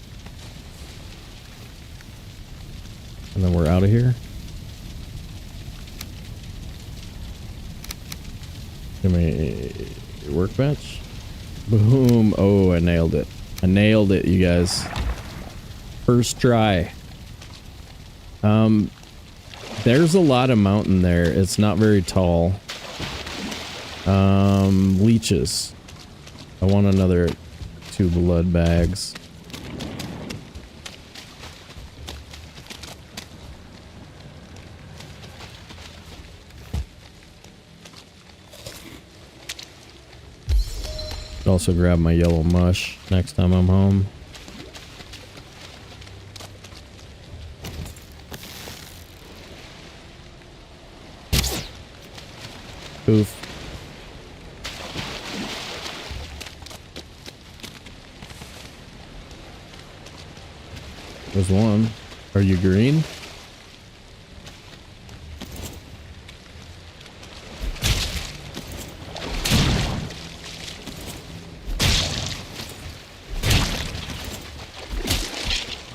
And then we're out of here. Give me a workbench. Boom. Oh, I nailed it. I nailed it, you guys. First try. There's a lot of mountain there. It's not very tall. Leeches. I want another 2 blood bags. Also grab my yellow mush next time I'm home. Oof. There's one. Are you green?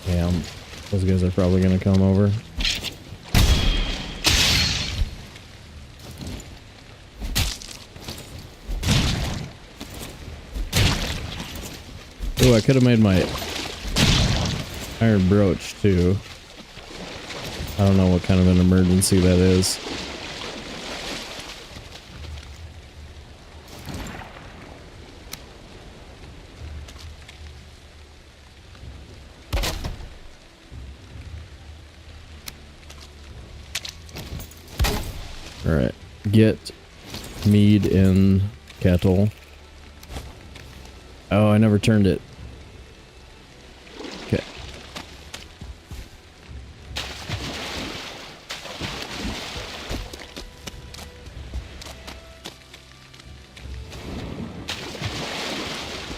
Damn. Those guys are probably gonna come over. Oh, I could have made my iron brooch too. I don't know what kind of an emergency that is. All right, get mead in kettle. Oh, I never turned it. Okay.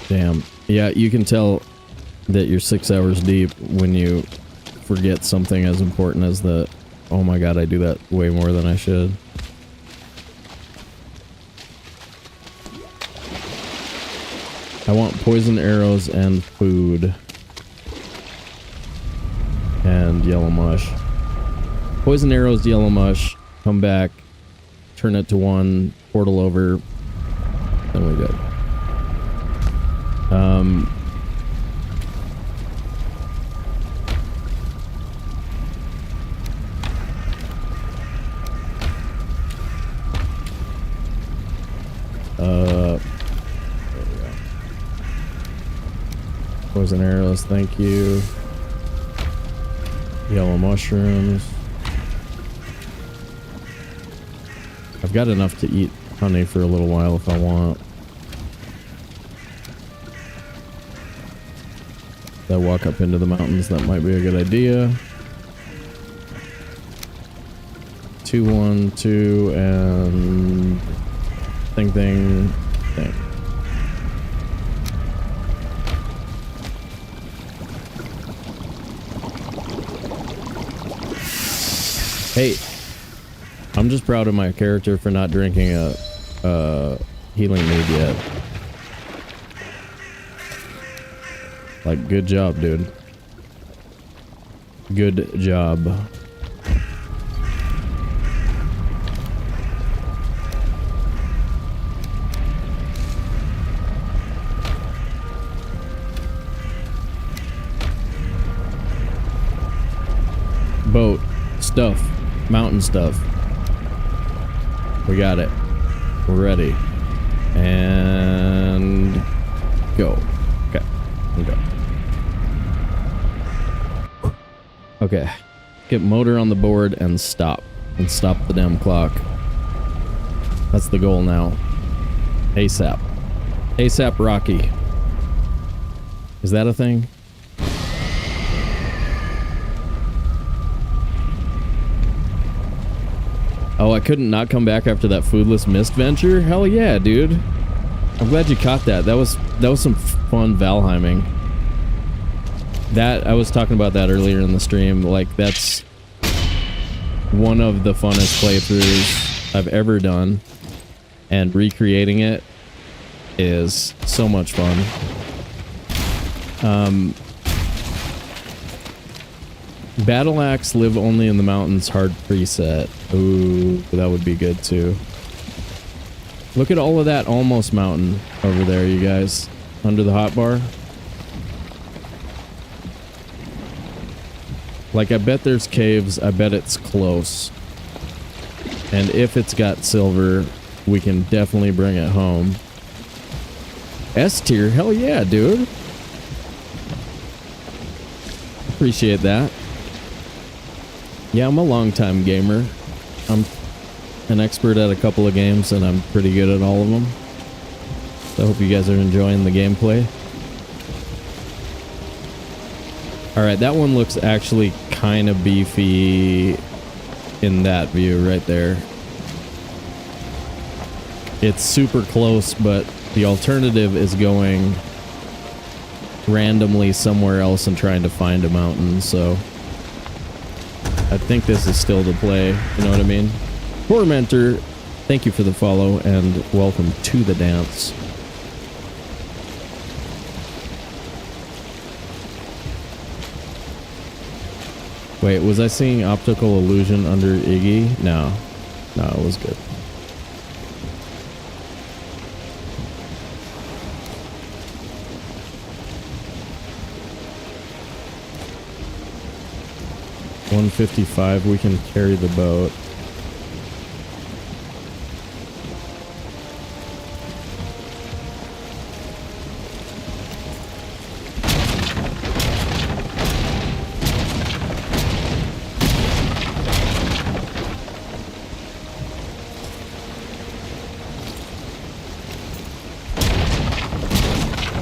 Damn. Yeah, you can tell that you're 6 hours deep when you forget something as important as the, oh my god, I do that way more than I should. I want poison arrows and food. and yellow mush. Poison arrows, yellow mush, come back, turn it to 1, portal over, then we're good. There we go. Poison arrows, thank you. Yellow mushrooms. I've got enough to eat honey for a little while if I want. If I walk up into the mountains, that might be a good idea. 2, 1, 2, and thing. Hey, I'm just proud of my character for not drinking a healing mead yet. Like, good job, dude. Good job. Boat. Stuff. Mountain stuff. We got it. We're ready. And go. Okay. Okay. Okay. Get motor on the board and stop. And stop the damn clock. That's the goal now. ASAP. ASAP Rocky. Is that a thing? Oh, I couldn't not come back after that foodless mist venture? Hell yeah, dude. I'm glad you caught that. That was some fun Valheiming. That, I was talking about that earlier in the stream. Like, that's one of the funnest playthroughs I've ever done. And recreating it is so much fun. Battle Axe Live Only in the Mountains hard preset. Ooh, that would be good too. Look at all of that almost mountain over there, you guys. Under the hotbar. Like, I bet there's caves. I bet it's close. And if it's got silver, we can definitely bring it home. S tier? Hell yeah, dude. Appreciate that. Yeah, I'm a long-time gamer. I'm an expert at a couple of games, and I'm pretty good at all of them. So I hope you guys are enjoying the gameplay. Alright, that one looks actually kind of beefy in that view right there. It's super close, but the alternative is going randomly somewhere else and trying to find a mountain, so I think this is still the play, you know what I mean? Tormentor, thank you for the follow and welcome to the dance. Wait, was I seeing optical illusion under Iggy? No, it was good. $155, we can carry the boat.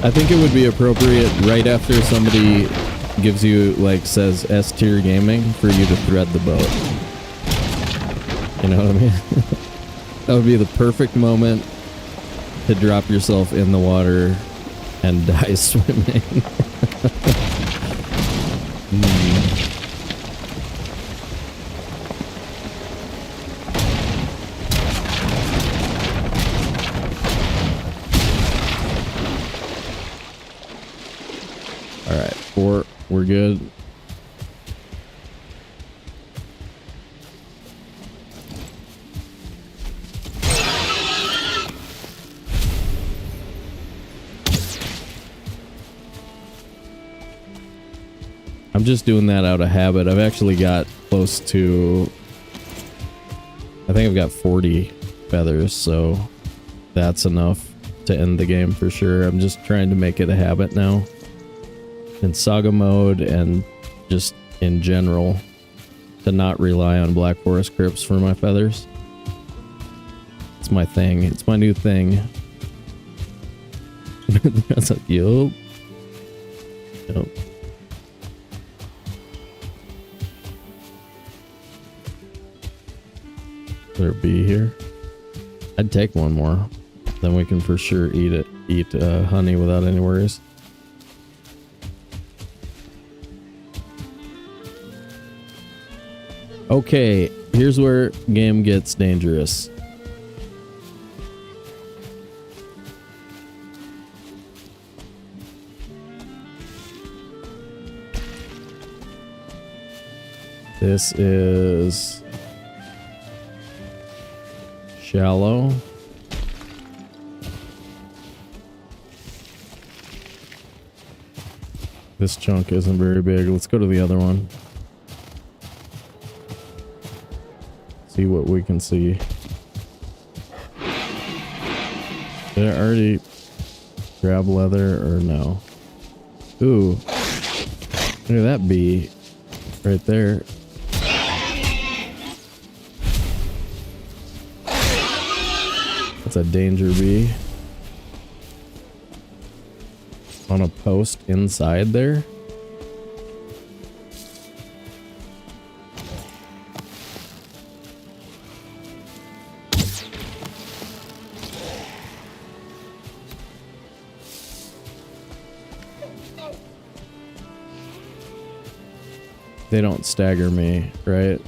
I think it would be appropriate right after somebody gives you, like, says S tier gaming for you to thread the boat. You know what I mean? That would be the perfect moment to drop yourself in the water and die swimming. Alright, we're good. I'm just doing that out of habit. I've actually got close to, I think I've got 40 feathers, so that's enough to end the game for sure. I'm just trying to make it a habit now. In Saga mode and just in general, to not rely on Black Forest crypts for my feathers. It's my thing. It's my new thing. That's like, yup. Yep. Is there a bee here? I'd take one more. Then we can for sure eat honey without any worries. Okay, here's where game gets dangerous. This is shallow. This chunk isn't very big. Let's go to the other one. See what we can see. Did I already grab leather or no? Ooh. Look at that bee right there. That's a danger bee. On a post inside there. They don't stagger me, right?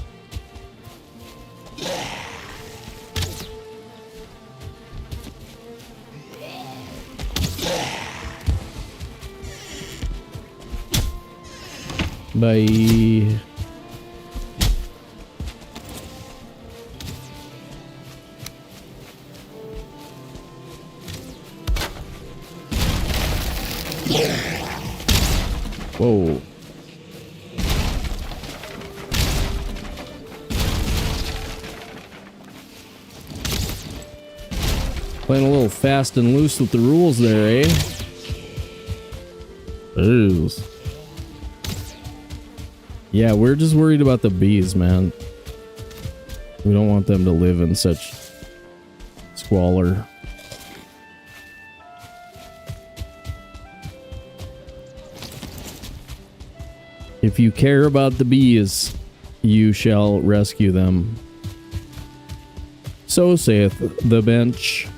Bye. Whoa. Playing a little fast and loose with the rules there, eh? Jeez. Yeah, we're just worried about the bees, man. We don't want them to live in such squalor. If you care about the bees, you shall rescue them. So saith the bench.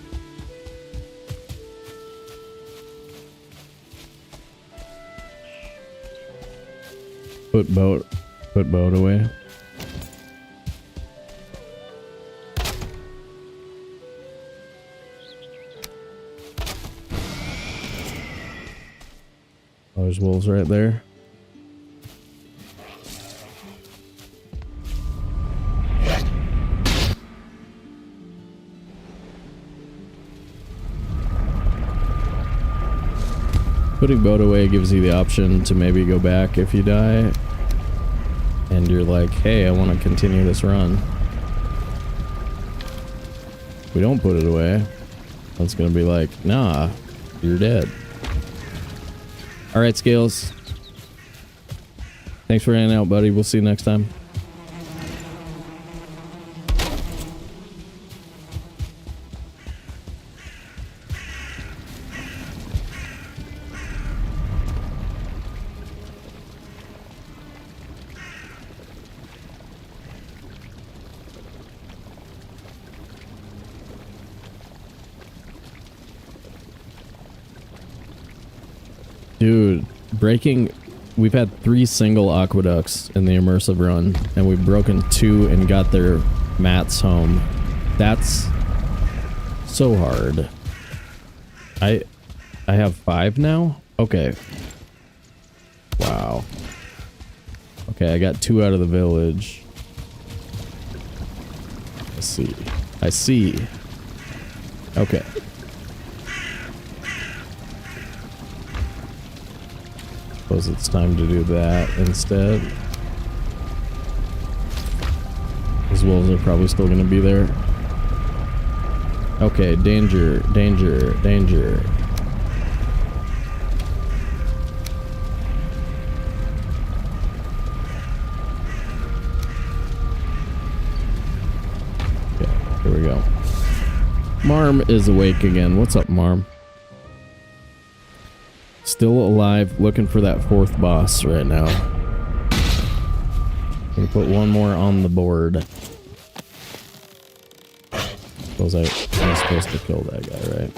Put boat away. Oh, there's wolves right there. Putting boat away gives you the option to maybe go back if you die. And you're like, hey, I want to continue this run. If we don't put it away, that's going to be like, nah, you're dead. Alright, Scales. Thanks for hanging out, buddy. We'll see you next time. Dude, breaking... We've had 3 single aqueducts in the immersive run, and we've broken 2 and got their mats home. That's so hard. I have 5 now? Okay. Wow. Okay, I got 2 out of the village. I see. Okay. Suppose it's time to do that instead. These wolves are probably still going to be there. Okay, danger, danger, danger. Okay, here we go. Marm is awake again. What's up, Marm? Still alive, looking for that fourth boss right now. Gonna put one more on the board. Suppose I'm supposed to kill that guy, right?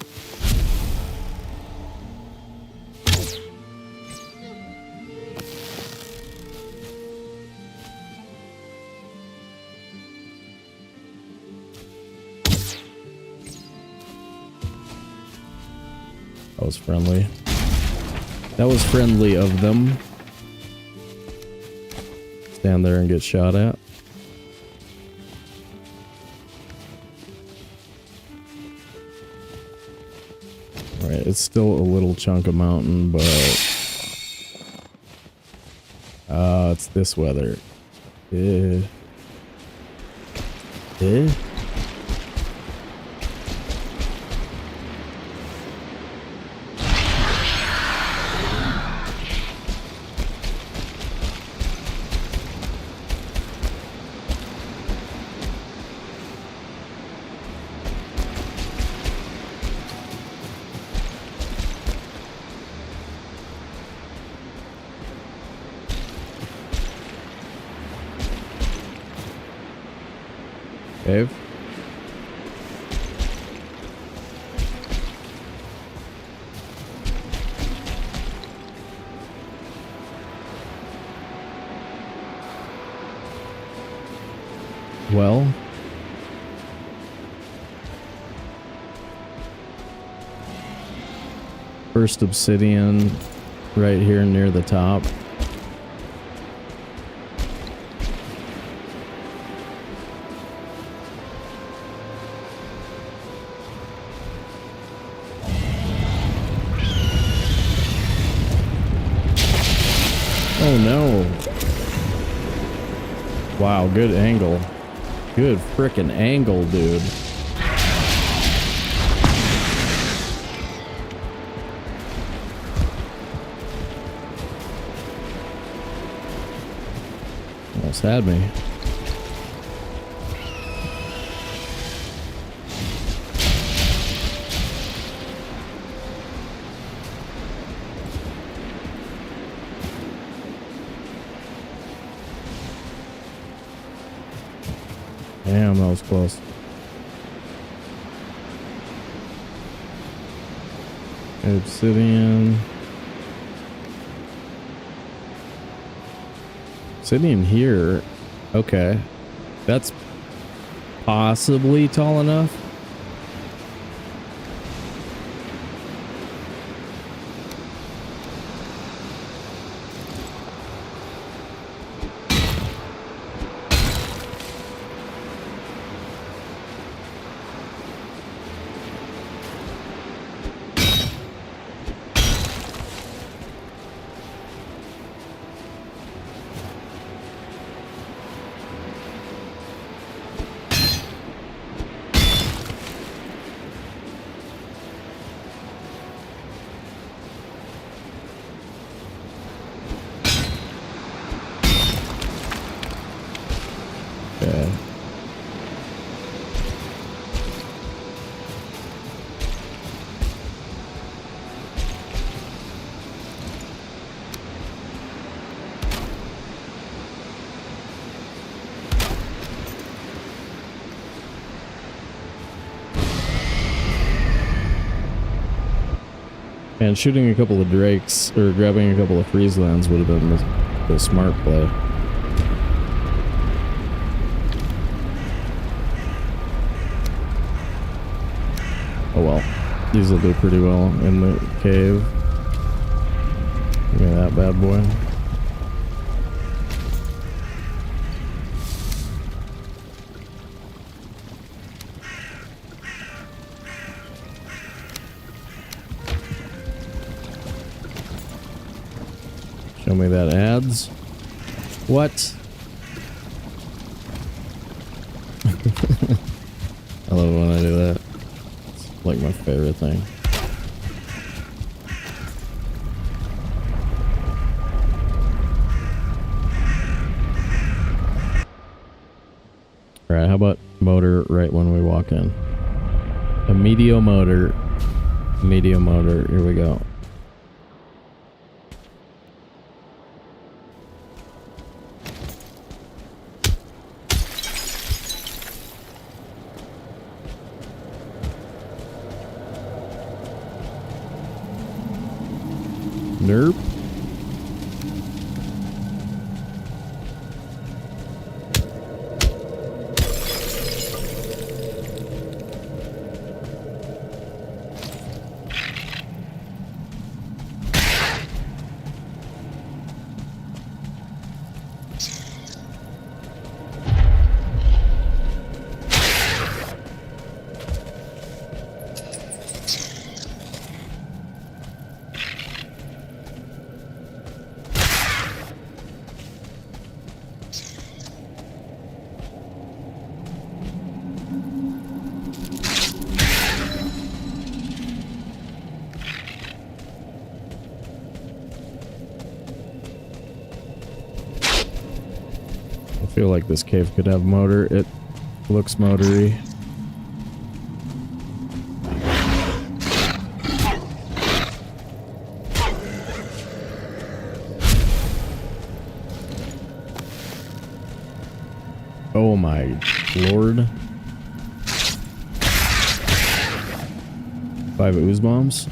That was friendly. That was friendly of them. Stand there and get shot at. Alright, it's still a little chunk of mountain, but it's this weather. Eh. Dave? Well, first obsidian right here near the top. Oh no. Wow, good angle. Good frickin' angle, dude. Almost had me. Damn, that was close. Obsidian. Obsidian here. Okay. That's possibly tall enough. Okay. And shooting a couple of drakes or grabbing a couple of freeze lands would have been the smart play. Oh well, these will do pretty well in the cave. Look at that bad boy. Show me that ads. What? I love it when I do that. It's like my favorite thing. Alright, how about motor right when we walk in? A medium motor. Medium motor. Here we go. Nerp. I feel like this cave could have motor. It looks motory. Oh my lord. 5 ooze bombs.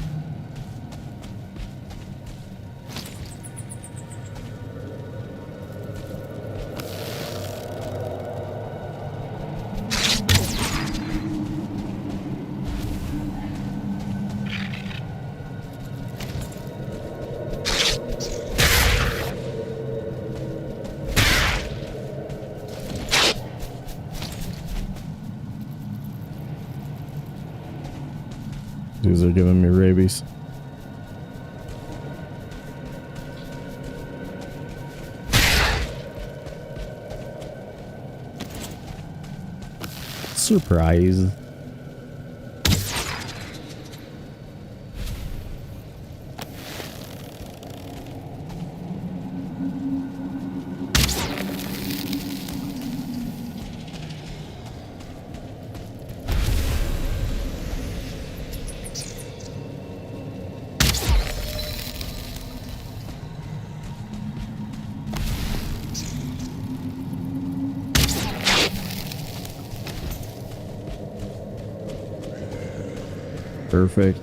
Dudes are giving me rabies. Surprise. Perfect.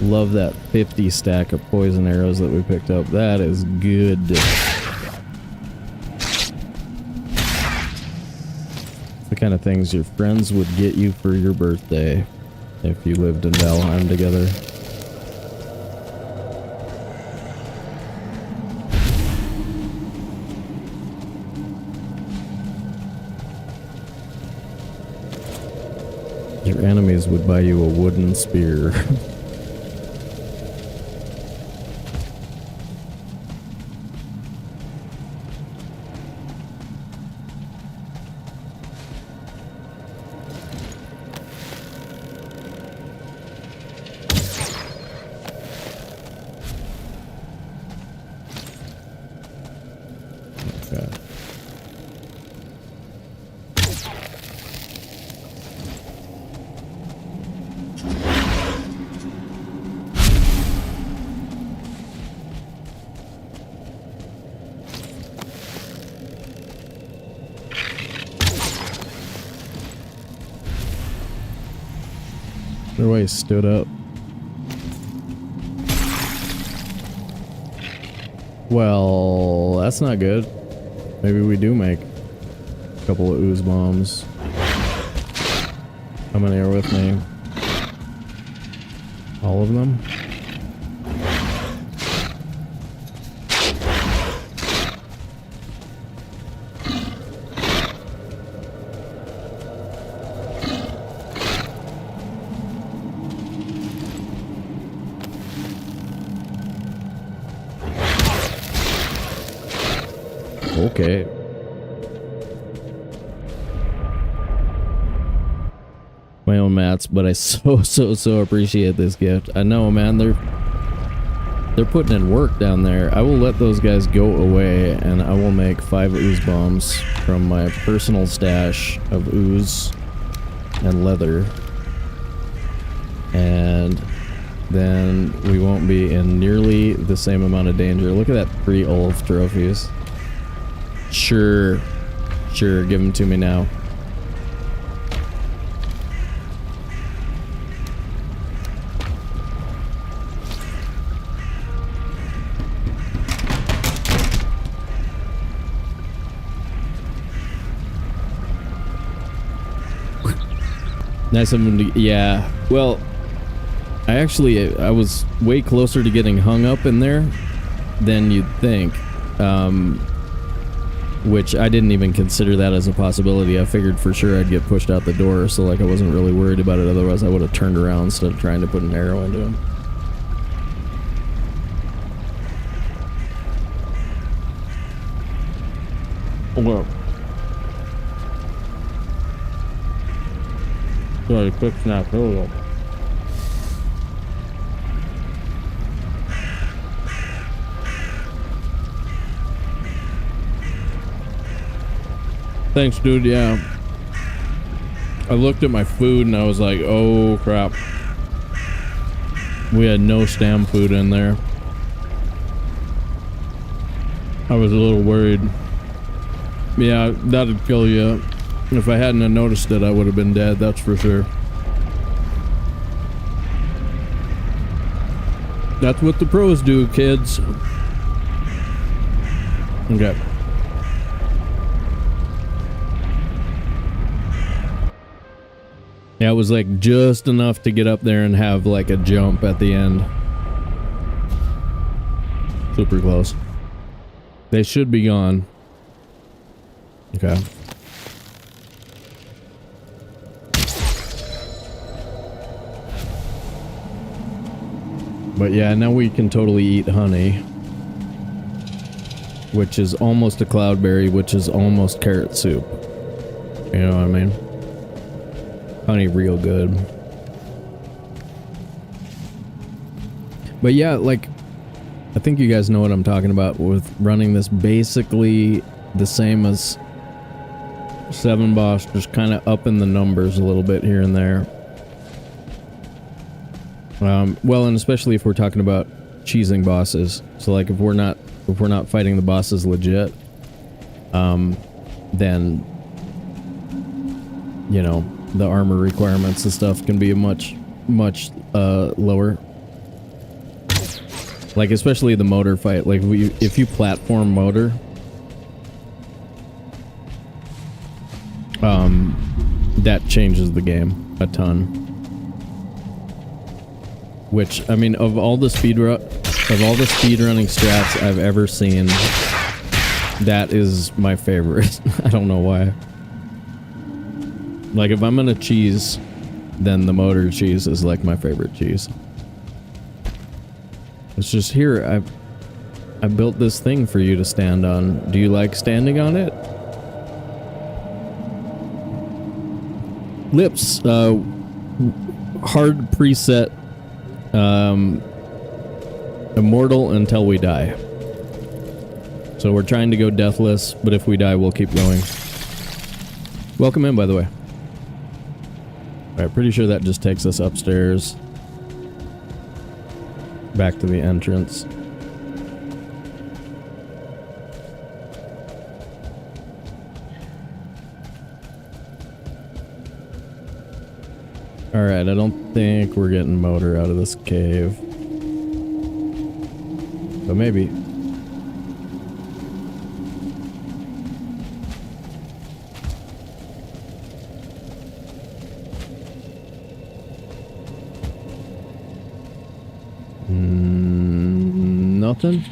Love that 50 stack of poison arrows that we picked up. That is good. The kind of things your friends would get you for your birthday if you lived in Valheim together. Your enemies would buy you a wooden spear. Okay. Their way stood up. Well, that's not good. Maybe we do make a couple of ooze bombs. How many are with me? All of them? okay. My own mats, but I so appreciate this gift. I know, man, they're putting in work down there. I will let those guys go away, and I will make 5 ooze bombs from my personal stash of ooze and leather. And then we won't be in nearly the same amount of danger. Look at that 3 Ulf trophies. Sure, give them to me now. Nice of them to, yeah. Well, I was way closer to getting hung up in there than you'd think. Which I didn't even consider that as a possibility. I figured for sure I'd get pushed out the door, so like I wasn't really worried about it. Otherwise I would have turned around instead of trying to put an arrow into him. Whoa. Sorry, quick snap. Hold up. Thanks, dude. Yeah. I looked at my food and I was like, oh crap. We had no stam food in there. I was a little worried. Yeah, that'd kill you. If I hadn't have noticed it, I would have been dead, that's for sure. That's what the pros do, kids. Okay. Yeah, it was like just enough to get up there and have like a jump at the end. Super close. They should be gone. Okay. But yeah, now we can totally eat honey. Which is almost a cloudberry, which is almost carrot soup. You know what I mean? Honey real good. But yeah, like, I think you guys know what I'm talking about with running this basically the same as 7 boss, just kind of up in the numbers a little bit here and there. Well, and especially if we're talking about cheesing bosses. So like if we're not fighting the bosses legit, then, you know, the armor requirements and stuff can be much lower. Like especially the motor fight. Like if you platform motor, that changes the game a ton. Which, I mean, of all the speedrunning strats I've ever seen, that is my favorite. I don't know why. Like, if I'm gonna cheese, then the motor cheese is like my favorite cheese. It's just here, I built this thing for you to stand on. Do you like standing on it? Lips, hard preset. Immortal until we die. So we're trying to go deathless, but if we die, we'll keep going. Welcome in, by the way. Alright, pretty sure that just takes us upstairs. Back to the entrance. Alright, I don't think we're getting motor out of this cave. But maybe. Nothing?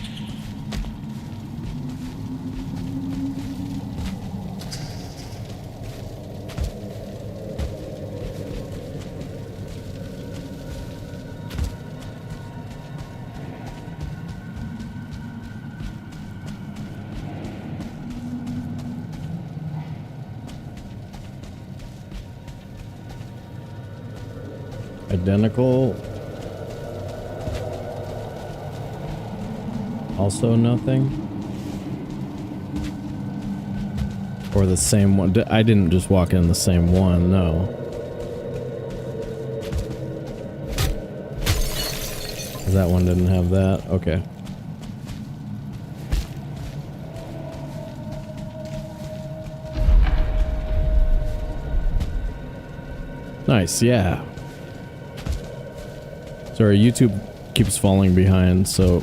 Identical. Also nothing. Or the same one. I didn't just walk in the same one, no. 'Cause that one didn't have that. Okay. Nice, yeah. Sorry, YouTube keeps falling behind, so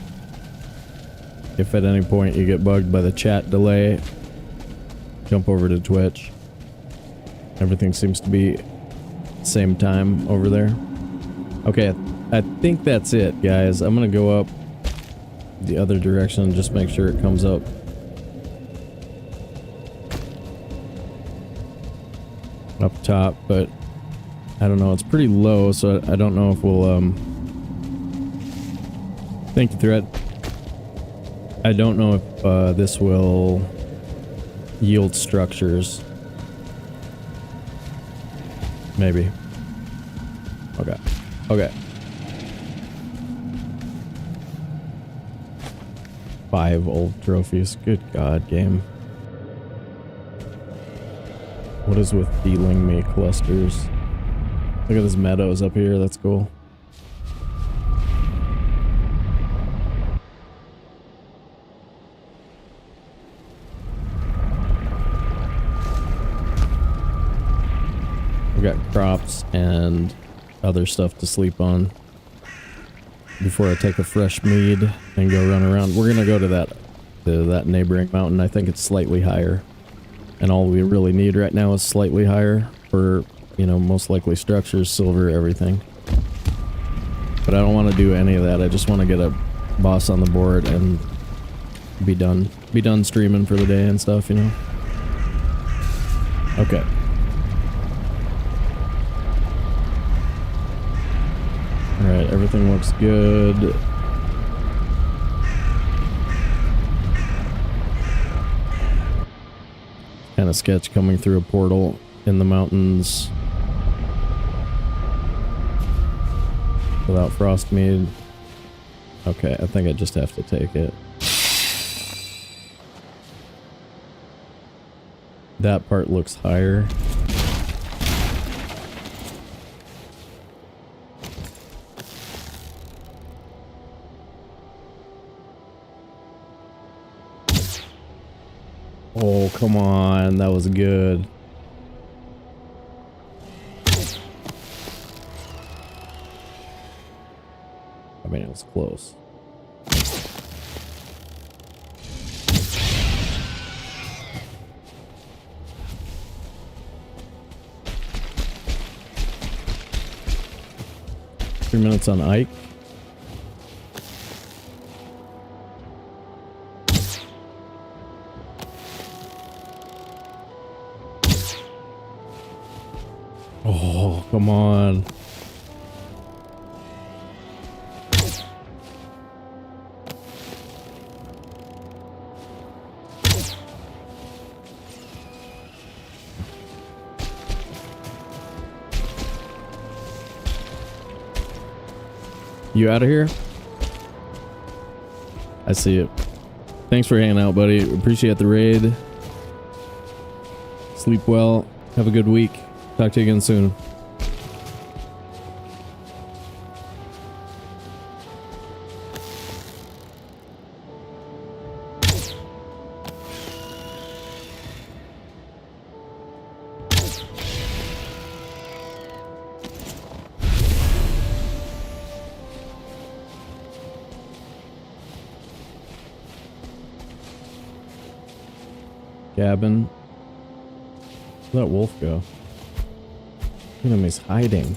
if at any point you get bugged by the chat delay, jump over to Twitch. Everything seems to be same time over there. Okay, I think that's it, guys. I'm gonna go up the other direction and just make sure it comes up. Up top, but I don't know, it's pretty low, so I don't know if we'll, thank you, Thread. I don't know if, this will yield structures. Maybe. Okay. Okay. 5 old trophies. Good God, game. What is with dealing me clusters? Look at this meadows up here. That's cool. We got crops and other stuff to sleep on before I take a fresh mead and go run around. We're gonna go to that neighboring mountain. I think it's slightly higher, and all we really need right now is slightly higher for, you know, most likely structures, silver, everything. But I don't want to do any of that. I just want to get a boss on the board and be done. Be done streaming for the day and stuff, you know? Okay. Alright, everything looks good. Kind of sketch coming through a portal in the mountains without frost mead. Okay, I think I just have to take it. That part looks higher. Oh, come on. That was good. I mean, it was close. Three minutes on Ike. Oh, come on. You out of here? I see it. Thanks for hanging out, buddy. Appreciate the raid. Sleep well. Have a good week. Talk to you again soon. Cabin. Where'd that wolf go? Look at him, he's hiding.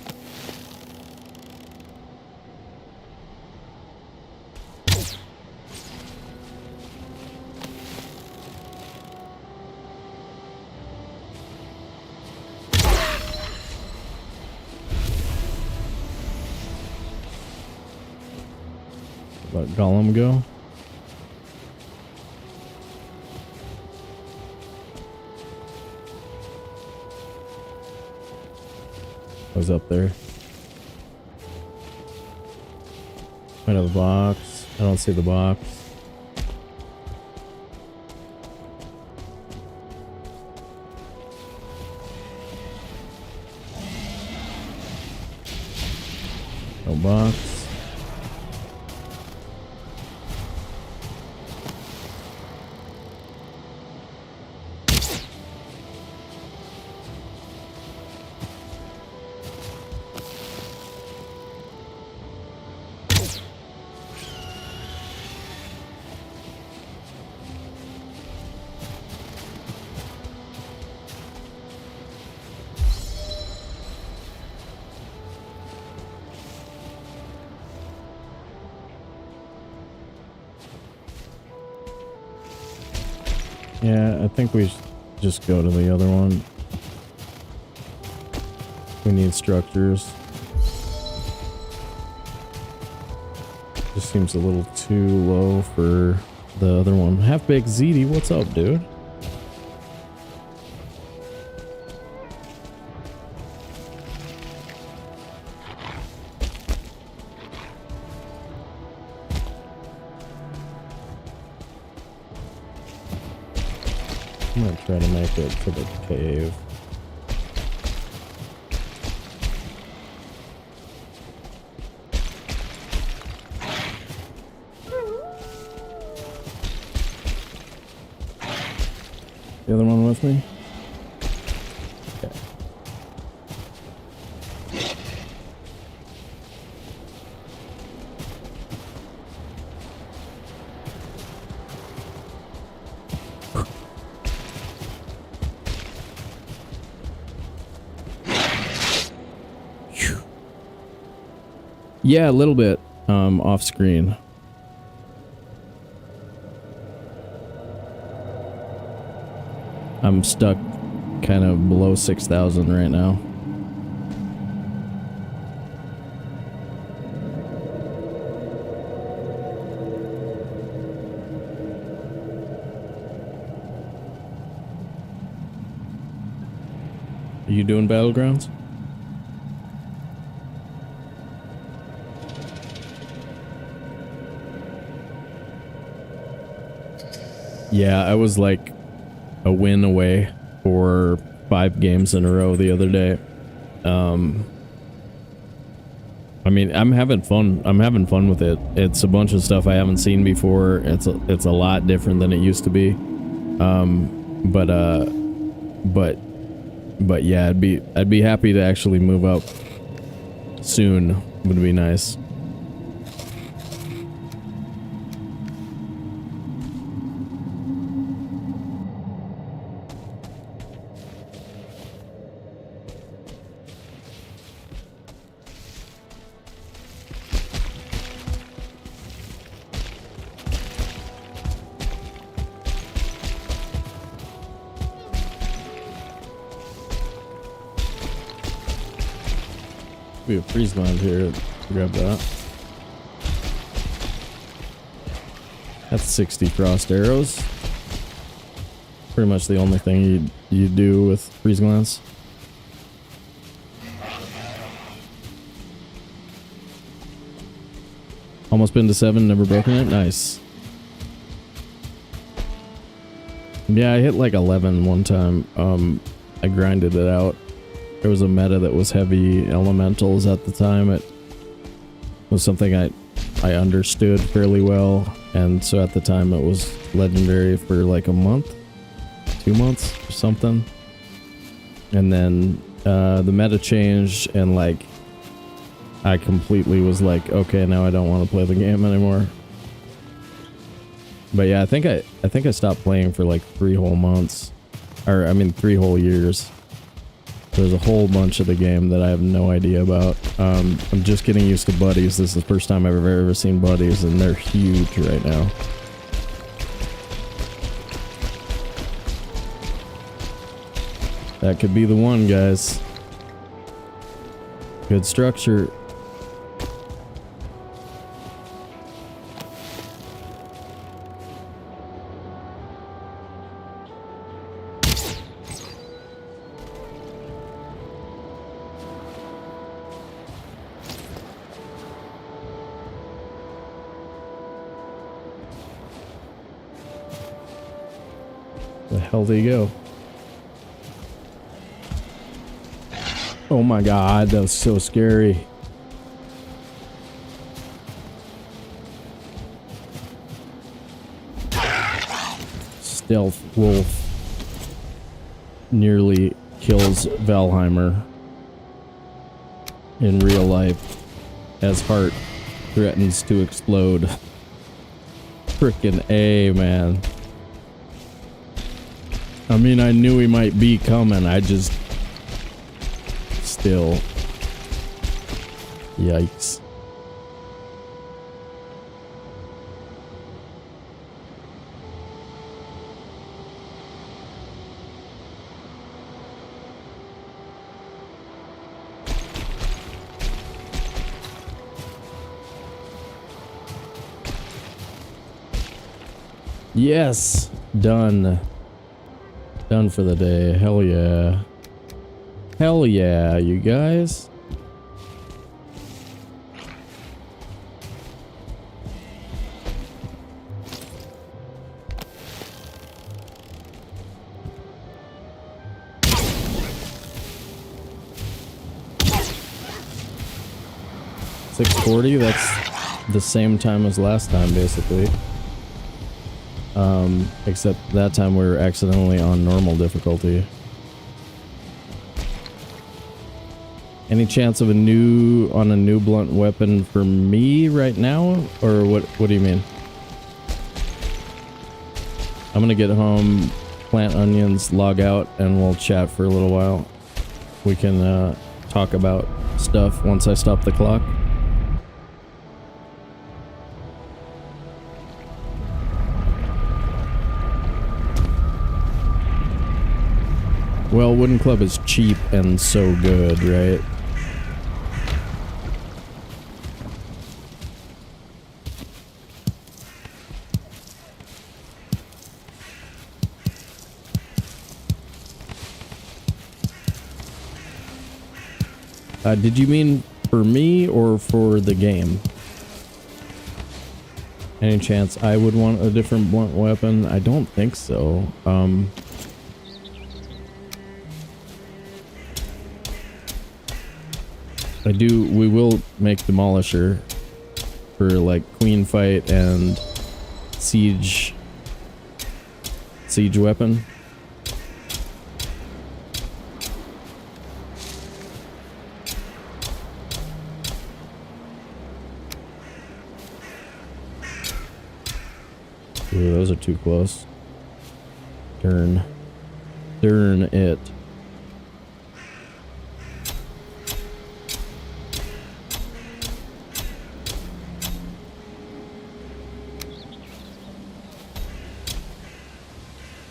Let Gollum go. I was up there. Might have a box. I don't see the box. No box. Yeah, I think we should just go to the other one. We need structures. Just seems a little too low for the other one. Half-Baked ZD, what's up, dude? I'm gonna try to make it to the cave. The other one with me? Okay. Yeah, a little bit off screen. I'm stuck kind of below 6,000 right now. Are you doing Battlegrounds? Yeah, I was like a win away for 5 games in a row the other day. I mean, I'm having fun. I'm having fun with it. It's a bunch of stuff I haven't seen before. It's a lot different than it used to be. But yeah, I'd be happy to actually move up soon. Would be nice. We have freeze land here. Grab that. That's 60 frost arrows. Pretty much the only thing you do with freeze glance. Almost been to 7, never broken it. Nice. Yeah, I hit like 11 one time. I grinded it out. There was a meta that was heavy elementals at the time. It was something I understood fairly well, and so at the time it was legendary for like a month, 2 months or something. And then the meta changed, and like I completely was like, okay, now I don't want to play the game anymore. But yeah, I think I stopped playing for like 3 whole months, or I mean 3 whole years. There's a whole bunch of the game that I have no idea about. I'm just getting used to buddies. This is the first time I've ever seen buddies, and they're huge right now. That could be the one, guys. Good structure. hell did he go? Oh my god, that was so scary. Stealth wolf nearly kills Valheimer in real life as heart threatens to explode. Frickin' A, man. I mean, I knew he might be coming. I just... Still. Yikes. Yes! Done. Done for the day. Hell yeah. Hell yeah, you guys. $640, that's the same time as last time, basically. Except that time we were accidentally on normal difficulty. Any chance of a new blunt weapon for me right now? Or what do you mean? I'm gonna get home, plant onions, log out, and we'll chat for a little while. We can talk about stuff once I stop the clock. Well, Wooden Club is cheap and so good, right? Did you mean for me or for the game? Any chance I would want a different blunt weapon? I don't think so. We will make Demolisher for like Queen Fight and Siege weapon. Ooh, those are too close. Darn it.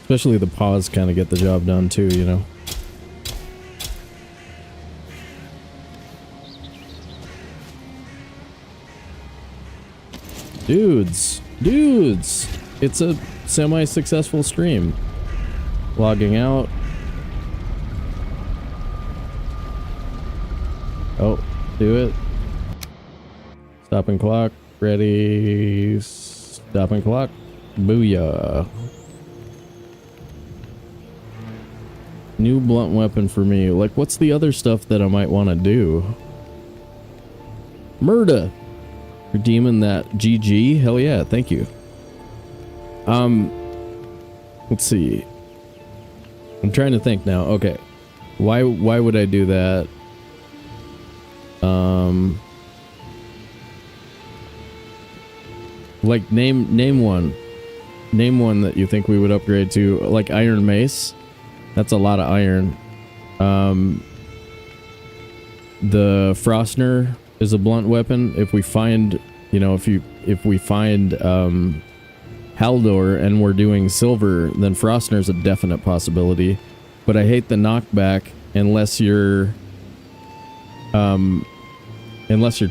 Especially the paws kind of get the job done too, you know. Dudes, it's a semi-successful stream. Logging out. Oh, do it. Stopping clock. Ready. Stopping clock. Booyah. New blunt weapon for me. Like, what's the other stuff that I might want to do? Murda! Redeeming that GG? Hell yeah, thank you. Let's see. I'm trying to think now. Okay. Why would I do that? Like, name one. Name one that you think we would upgrade to. Like Iron Mace. That's a lot of iron. The Frostner is a blunt weapon. If we find, you know, if we find Haldor and we're doing silver, then Frostner's a definite possibility. But I hate the knockback unless you're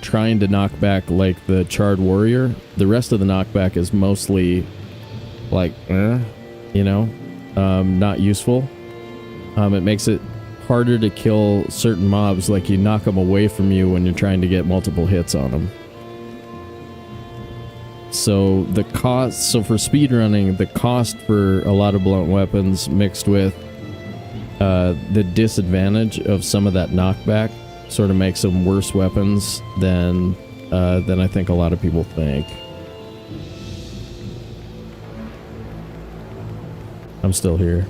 trying to knock back like the Charred Warrior. The rest of the knockback is mostly like, you know, not useful. It makes it harder to kill certain mobs, like you knock them away from you when you're trying to get multiple hits on them. So the cost, so for speedrunning, the cost for a lot of blunt weapons mixed with the disadvantage of some of that knockback sort of makes them worse weapons than I think a lot of people think. I'm still here.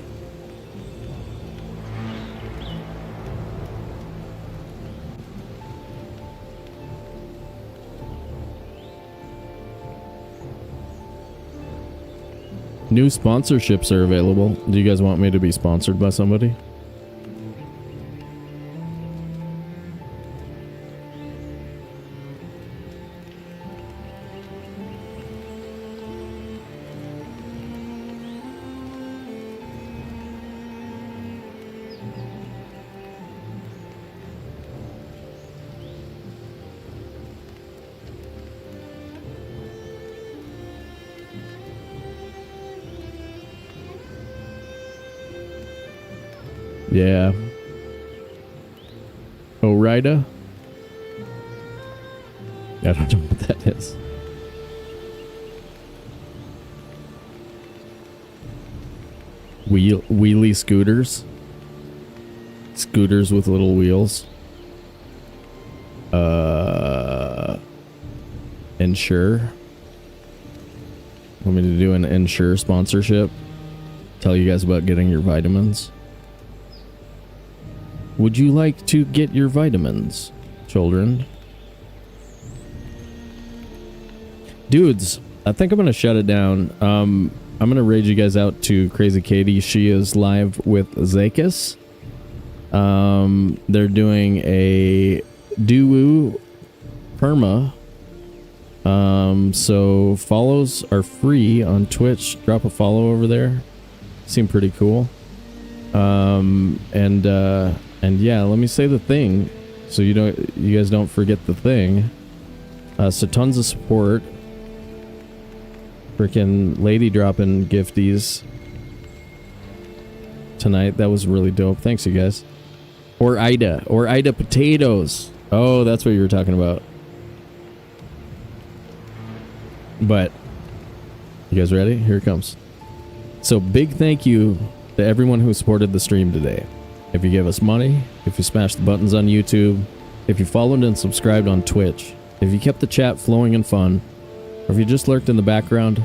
New sponsorships are available. Do you guys want me to be sponsored by somebody? Yeah. Orida? I don't know what that is. Wheelie scooters? Scooters with little wheels. Ensure. Want me to do an Ensure sponsorship? Tell you guys about getting your vitamins? Would you like to get your vitamins, children? Dudes, I think I'm going to shut it down. I'm going to raid you guys out to Crazy Katie. She is live with Zakis. They're doing a duo perma. So follows are free on Twitch. Drop a follow over there. Seem pretty cool. And yeah, let me say the thing, so you guys don't forget the thing. So tons of support. Freaking lady dropping gifties tonight. That was really dope. Thanks, you guys. Or Ida potatoes. Oh, that's what you were talking about. But you guys ready? Here it comes. So big thank you to everyone who supported the stream today. If you gave us money, if you smashed the buttons on YouTube, if you followed and subscribed on Twitch, if you kept the chat flowing and fun, or if you just lurked in the background,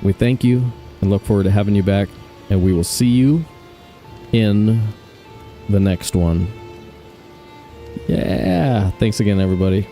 we thank you and look forward to having you back, and we will see you in the next one. Yeah, thanks again, everybody.